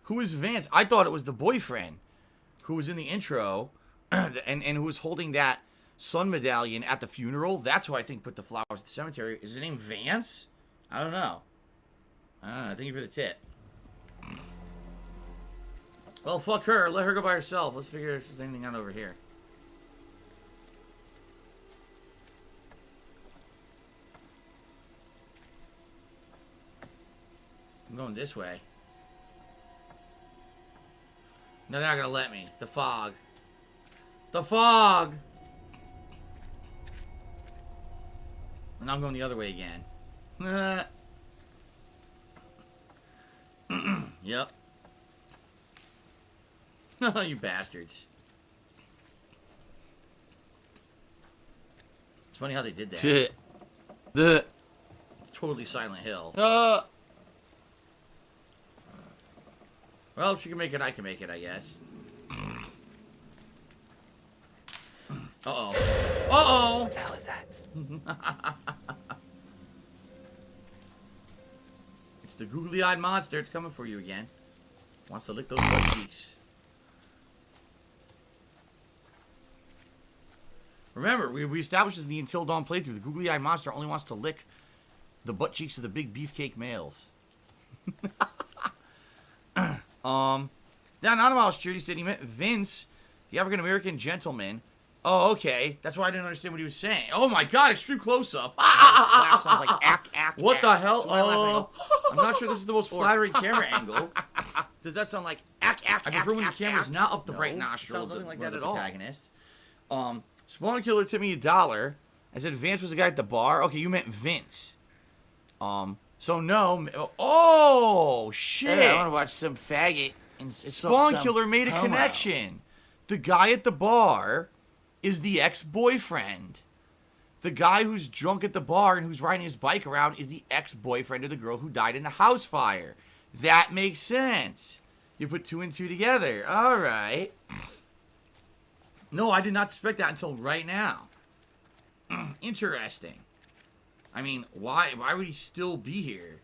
Who is Vance? I thought it was the boyfriend who was in the intro and who was holding that sun medallion at the funeral. That's who I think put the flowers at the cemetery. Is his name Vance? I don't know. Thank you for the tip. Well, fuck her. Let her go by herself. Let's figure if there's anything out over here. I'm going this way. No, they're not gonna let me. The fog. The fog! And I'm going the other way again. Yep. You bastards. It's funny how they did that. Totally Silent Hill. Well, if she can make it, I can make it, I guess. Uh-oh. Uh-oh! What the hell is that? It's the googly-eyed monster. It's coming for you again. Wants to lick those butt cheeks. Remember, we established this in the Until Dawn playthrough. The googly-eyed monster only wants to lick the butt cheeks of the big beefcake males. Down Anonymous Judy said he meant Vince, the African-American gentleman. Oh, okay. That's why I didn't understand what he was saying. Oh my god, extreme close-up. Laugh sounds like ack. What the hell? Oh, I'm not sure this is the most flattering camera angle. Does that sound like ack? I prefer when the camera's not up the right nostril of the protagonist. Spawn Killer tipped me $1. I said Vance was the guy at the bar. Okay, you meant Vince. So no. Oh, shit. Yeah, I want to watch some faggot. Spawn Killer made a connection. The guy at the bar is the ex-boyfriend. The guy who's drunk at the bar and who's riding his bike around is the ex-boyfriend of the girl who died in the house fire. That makes sense. You put 2 and 2 together. All right. No, I did not suspect that until right now. Interesting. I mean, why would he still be here?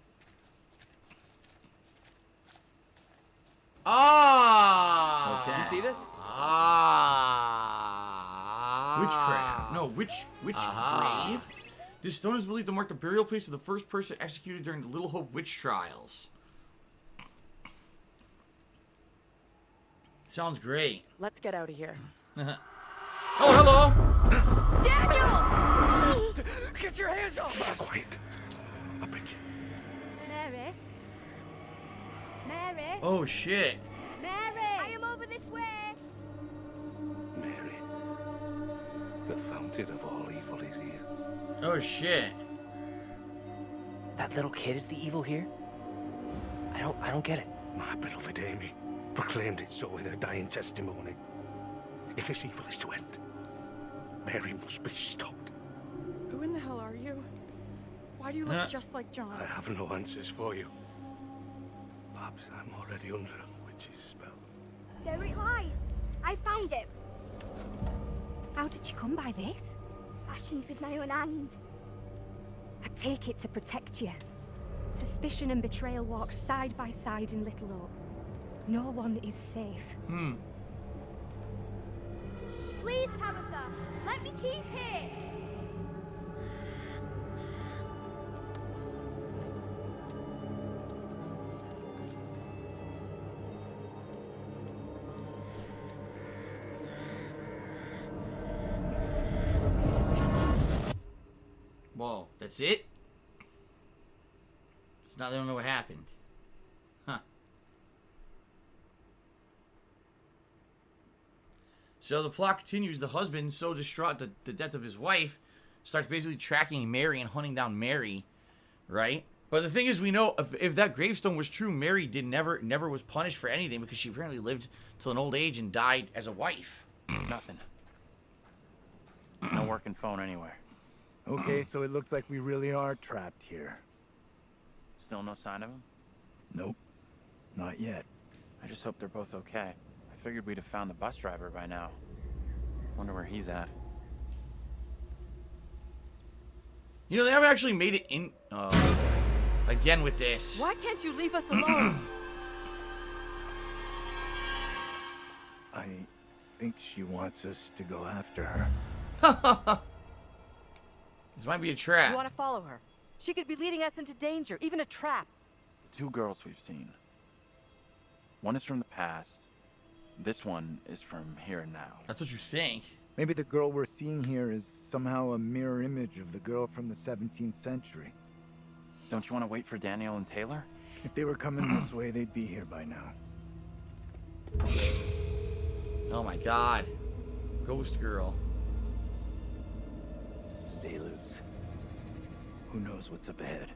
Ah! Okay. You see this? Witchcraft. No, grave? This stone is believed to mark the burial place of the first person executed during the Little Hope witch trials. Sounds great. Let's get out of here. Oh, hello! Daniel! Get your hands off us! Quiet. I beg you. Mary? Mary? Oh, shit. Mary! I am over this way! Mary. The fountain of all evil is here. Oh, shit. That little kid is the evil here? I don't get it. My beloved Amy proclaimed it so with her dying testimony. If this evil is to end, Mary must be stopped. Who in the hell are you? Why do you look just like John? I have no answers for you. Perhaps I'm already under a witch's spell. There it lies. I found it. How did you come by this? Fashioned with my own hand. I take it to protect you. Suspicion and betrayal walk side by side in Little Oak. No one is safe. Please, Tabitha, let me keep here. Whoa, that's it? So now they don't know what happened. Huh. So the plot continues. The husband, so distraught at the death of his wife, starts basically tracking Mary and hunting down Mary, right? But the thing is, we know if that gravestone was true, Mary never was punished for anything because she apparently lived till an old age and died as a wife. Nothing. No working phone anywhere. Okay, so it looks like we really are trapped here. Still no sign of him? Nope. Not yet. I just hope they're both okay. I figured we'd have found the bus driver by now. Wonder where he's at. You know, they haven't actually made it in... again with this. Why can't you leave us alone? I think she wants us to go after her. This might be a trap. You want to follow her? She could be leading us into danger, even a trap. The two girls we've seen. One is from the past. This one is from here and now. That's what you think. Maybe the girl we're seeing here is somehow a mirror image of the girl from the 17th century. Don't you want to wait for Daniel and Taylor? If they were coming this way, they'd be here by now. Oh my god. Ghost girl. Stay loose. Who knows what's up ahead?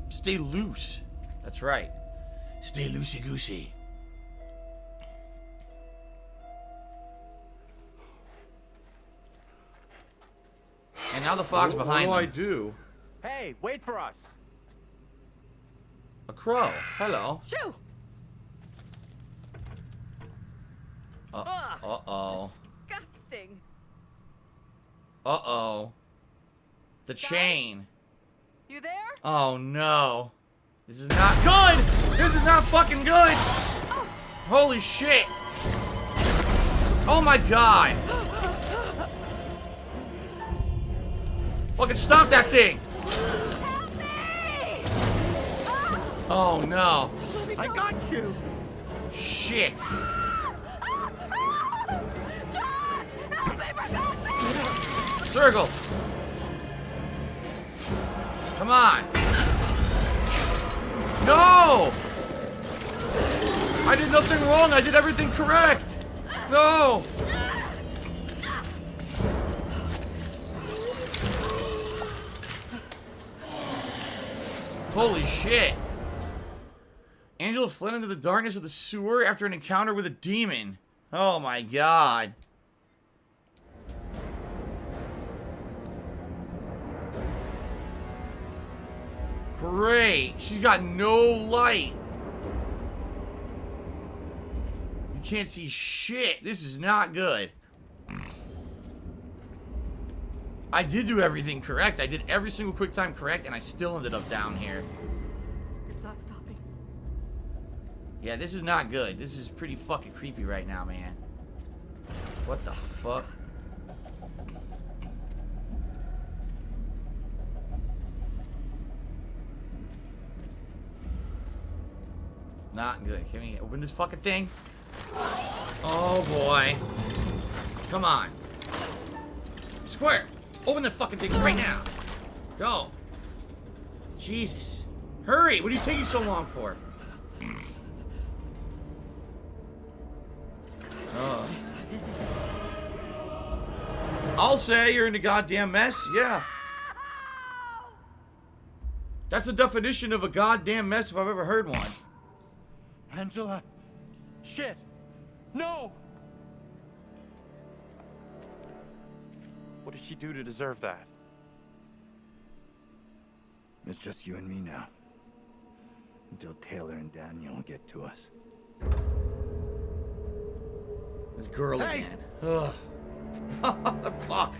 Stay loose. That's right. Stay loosey-goosey. And now the fox behind them. What do I do? Hey, wait for us! A crow. Hello. Shoo! Uh-oh. Disgusting. Uh-oh. The chain. You there? Oh, no. This is not good! This is not fucking good! Holy shit! Oh my god! Fucking stop that thing! Help me! Oh no. I got you! Shit. John! Help me for God's sake! Circle. Come on. No! I did nothing wrong. I did everything correct. No! Holy shit. Angela fled into the darkness of the sewer after an encounter with a demon. Oh my god. Great. She's got no light. You can't see shit. This is not good. I did do everything correct. I did every single quick time correct, and I still ended up down here. It's not stopping. Yeah, this is not good. This is pretty fucking creepy right now, man. What the fuck? Not good. Can we open this fucking thing? Oh boy. Come on. Square. Open the fucking thing right now. Go. Jesus. Hurry. What are you taking so long for? Oh. I'll say you're in a goddamn mess. Yeah. That's the definition of a goddamn mess if I've ever heard one. Angela. Shit. No! What did she do to deserve that? It's just you and me now. Until Taylor and Daniel get to us. This girl again. Ugh. Fuck.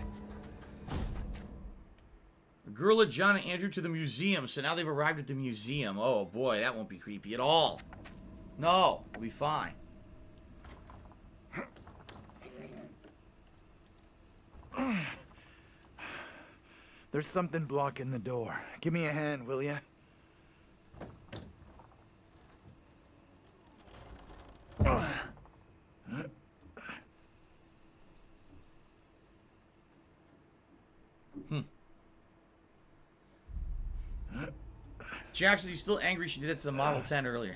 The girl led John and Andrew to the museum, so now they've arrived at the museum. Oh boy, that won't be creepy at all. No, we'll be fine. There's something blocking the door. Give me a hand, will ya? Jackson's still angry she did it to the Model 10 earlier.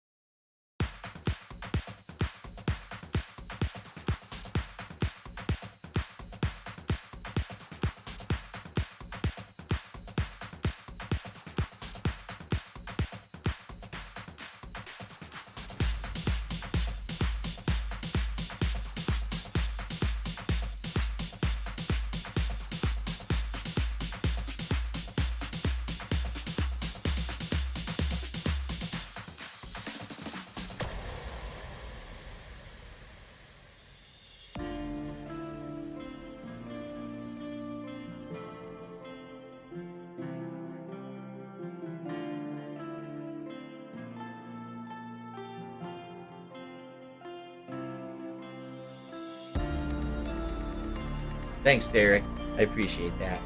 Thanks, Derek. I appreciate that.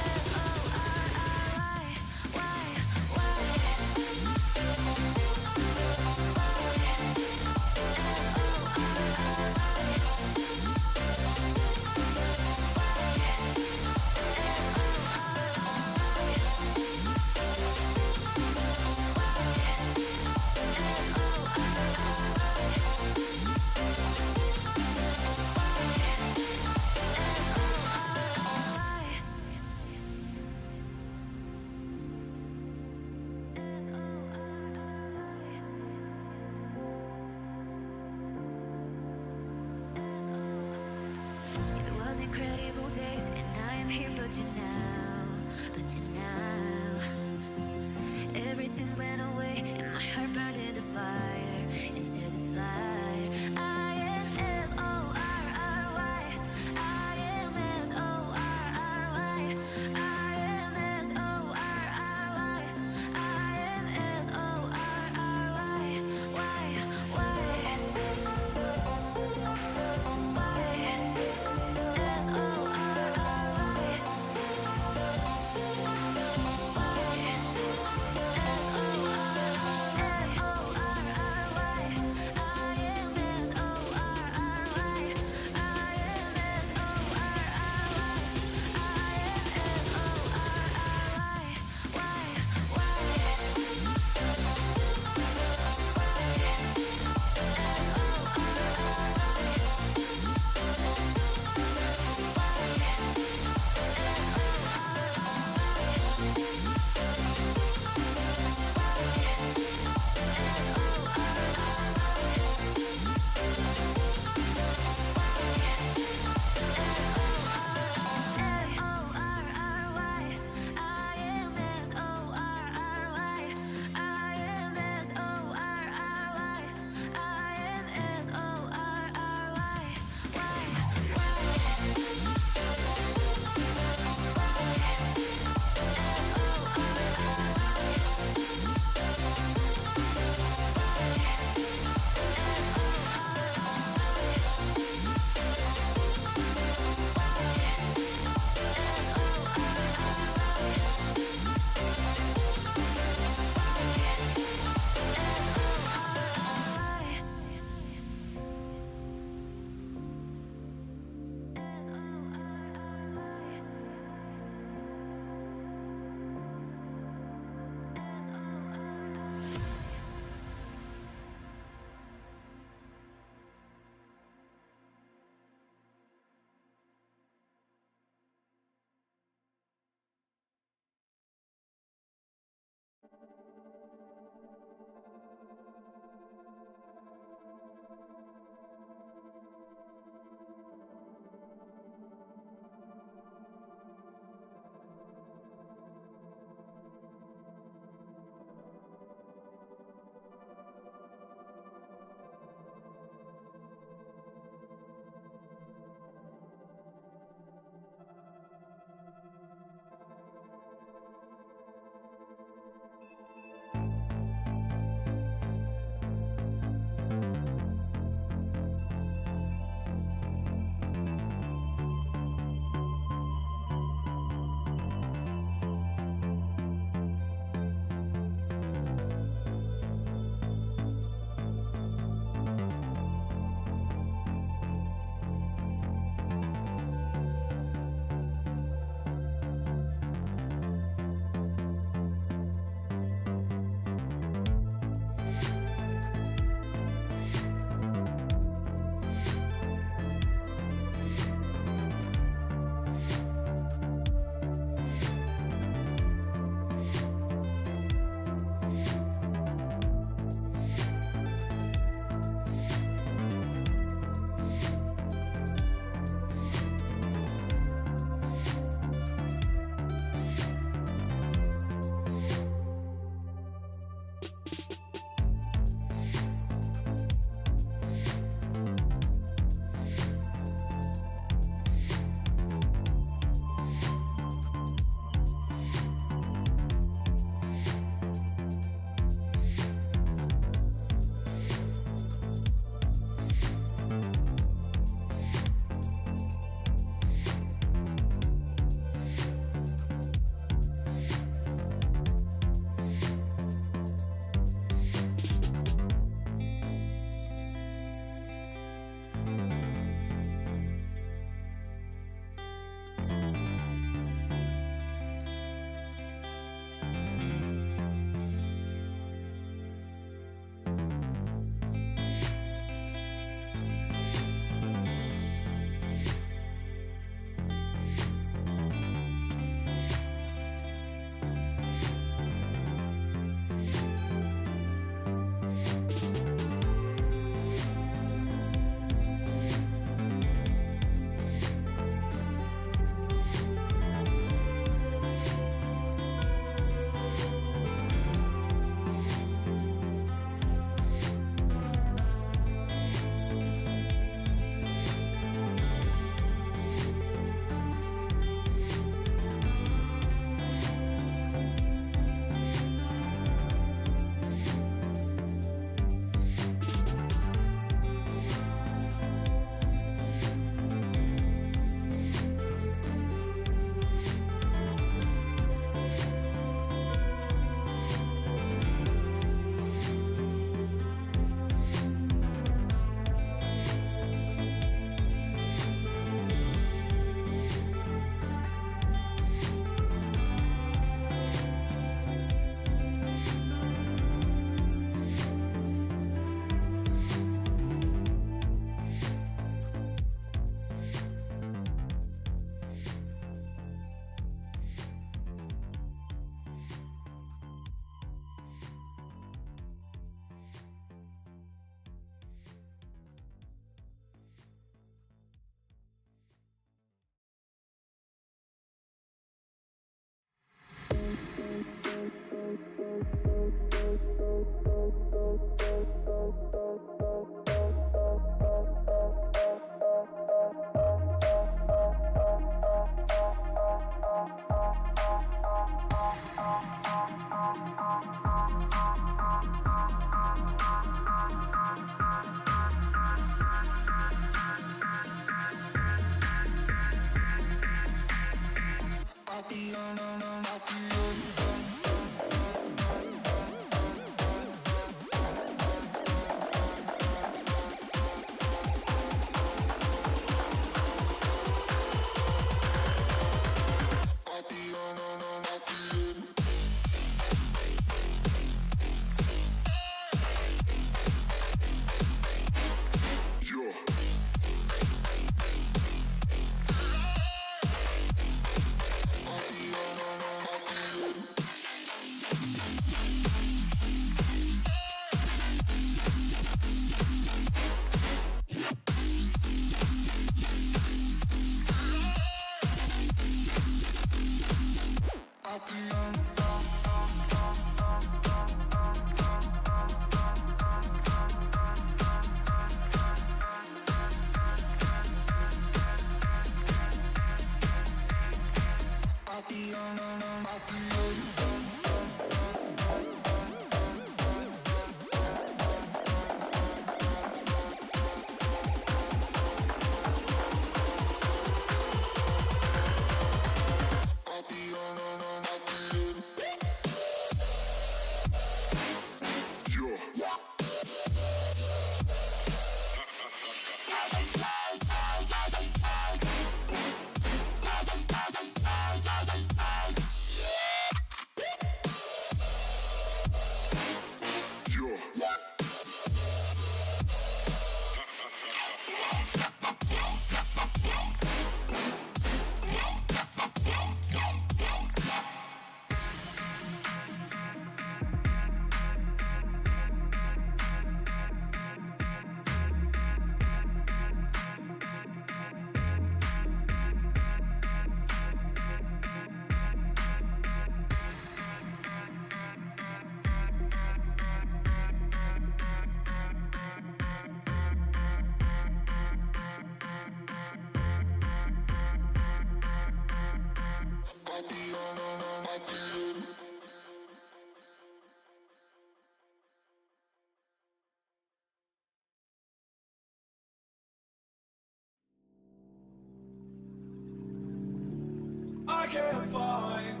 I can't find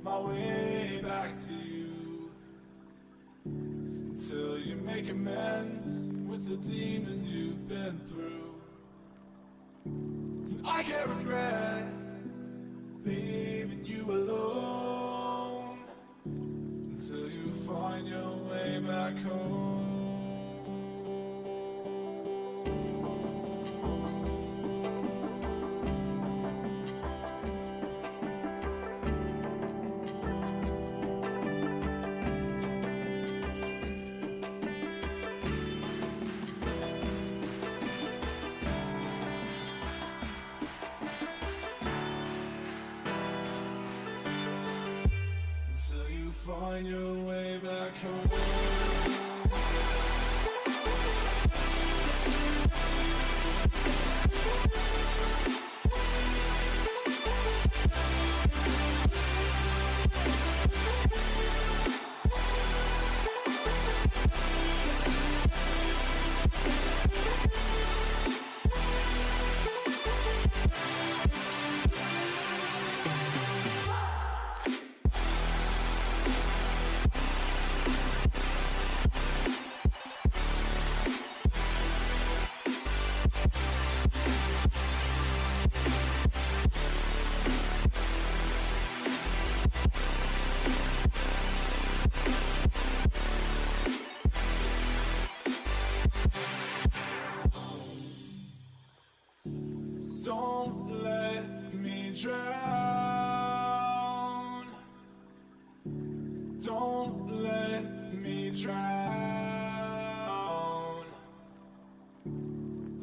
my way back to you until you make amends with the demons you've been through. And I can't regret leaving you alone until you find your way back home. Find your way back home. Don't let me drown. Don't let me drown.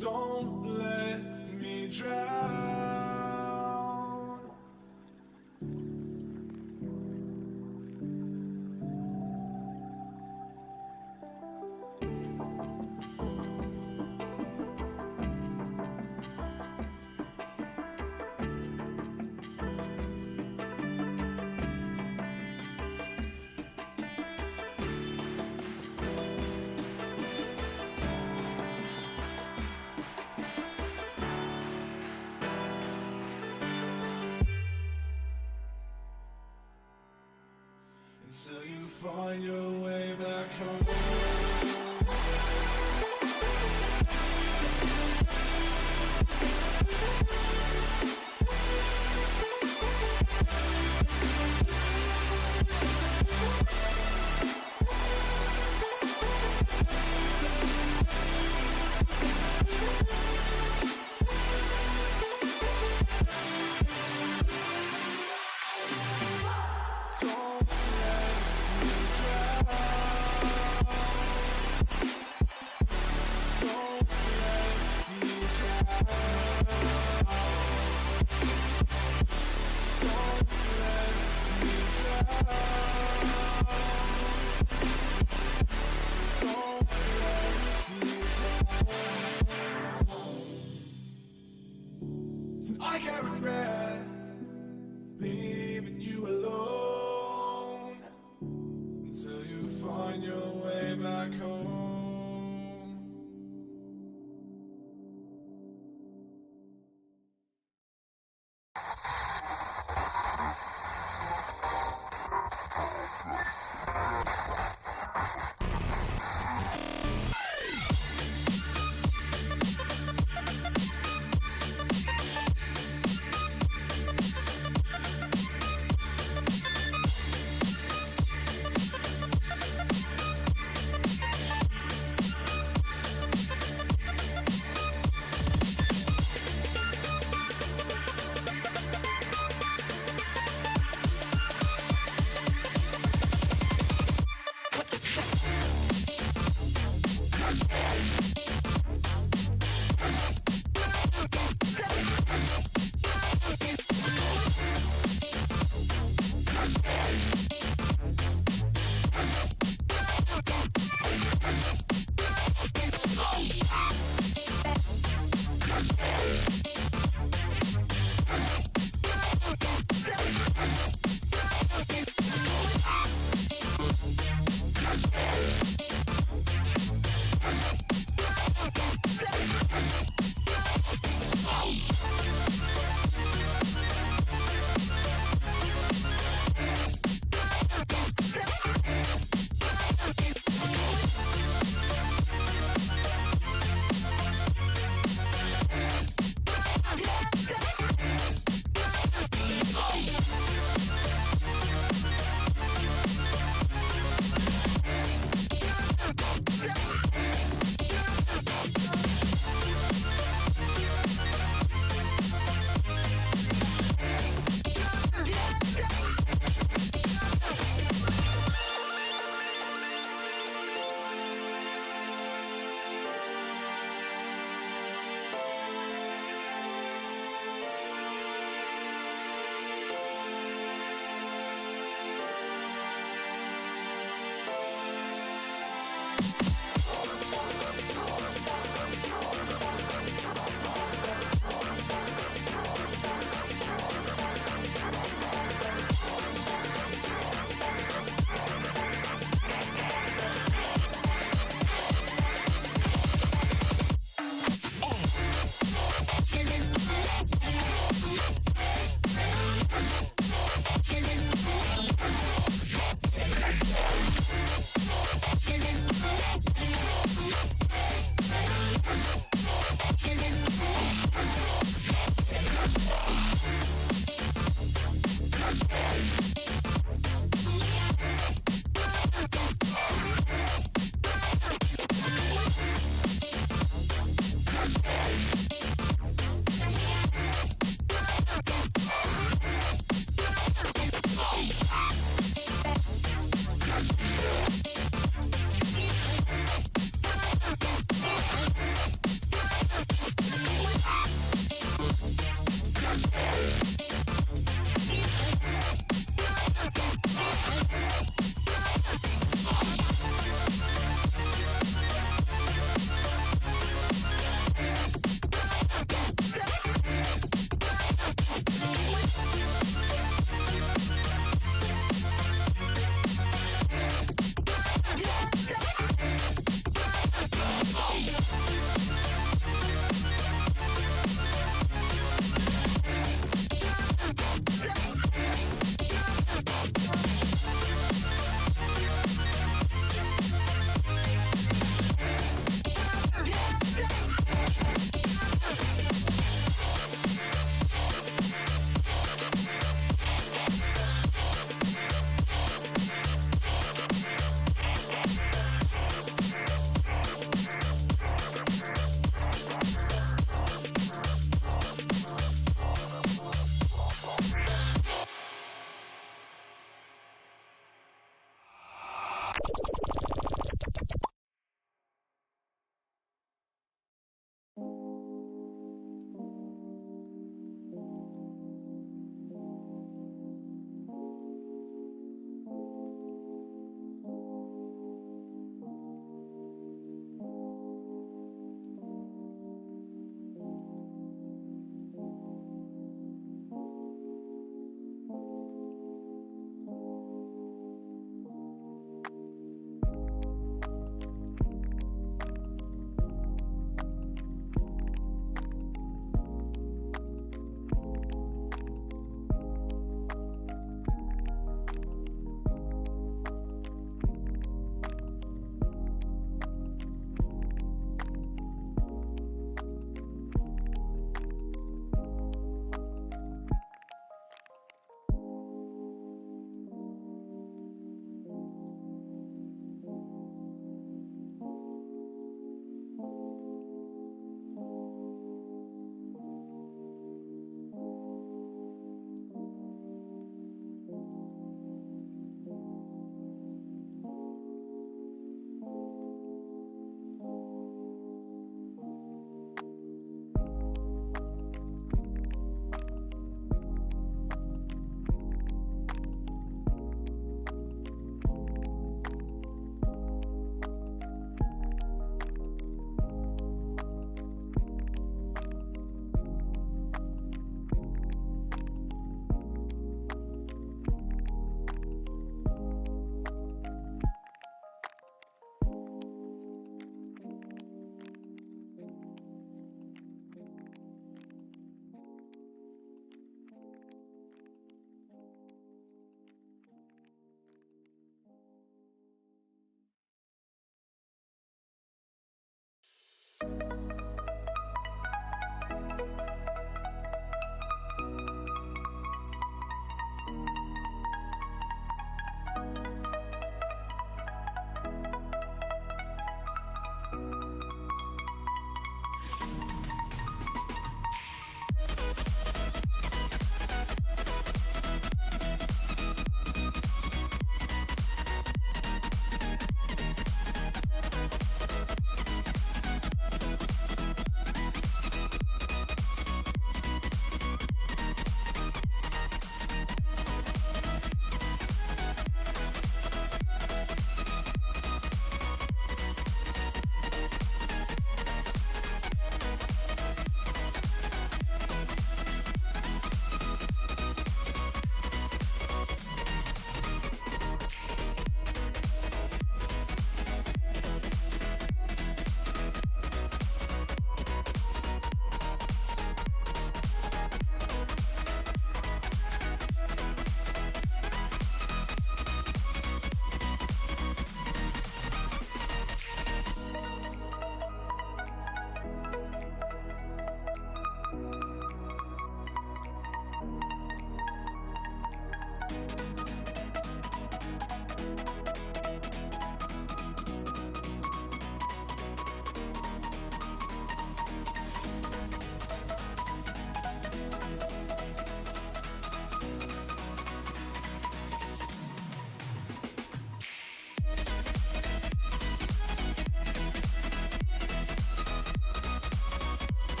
Don't let me drown. until you find your way back home. I can't regret leaving you alone until you find your way back home.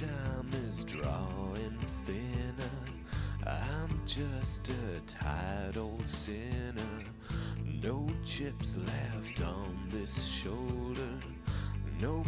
time is drawing thinner. I'm just a tired old sinner. No chips left on this shoulder. No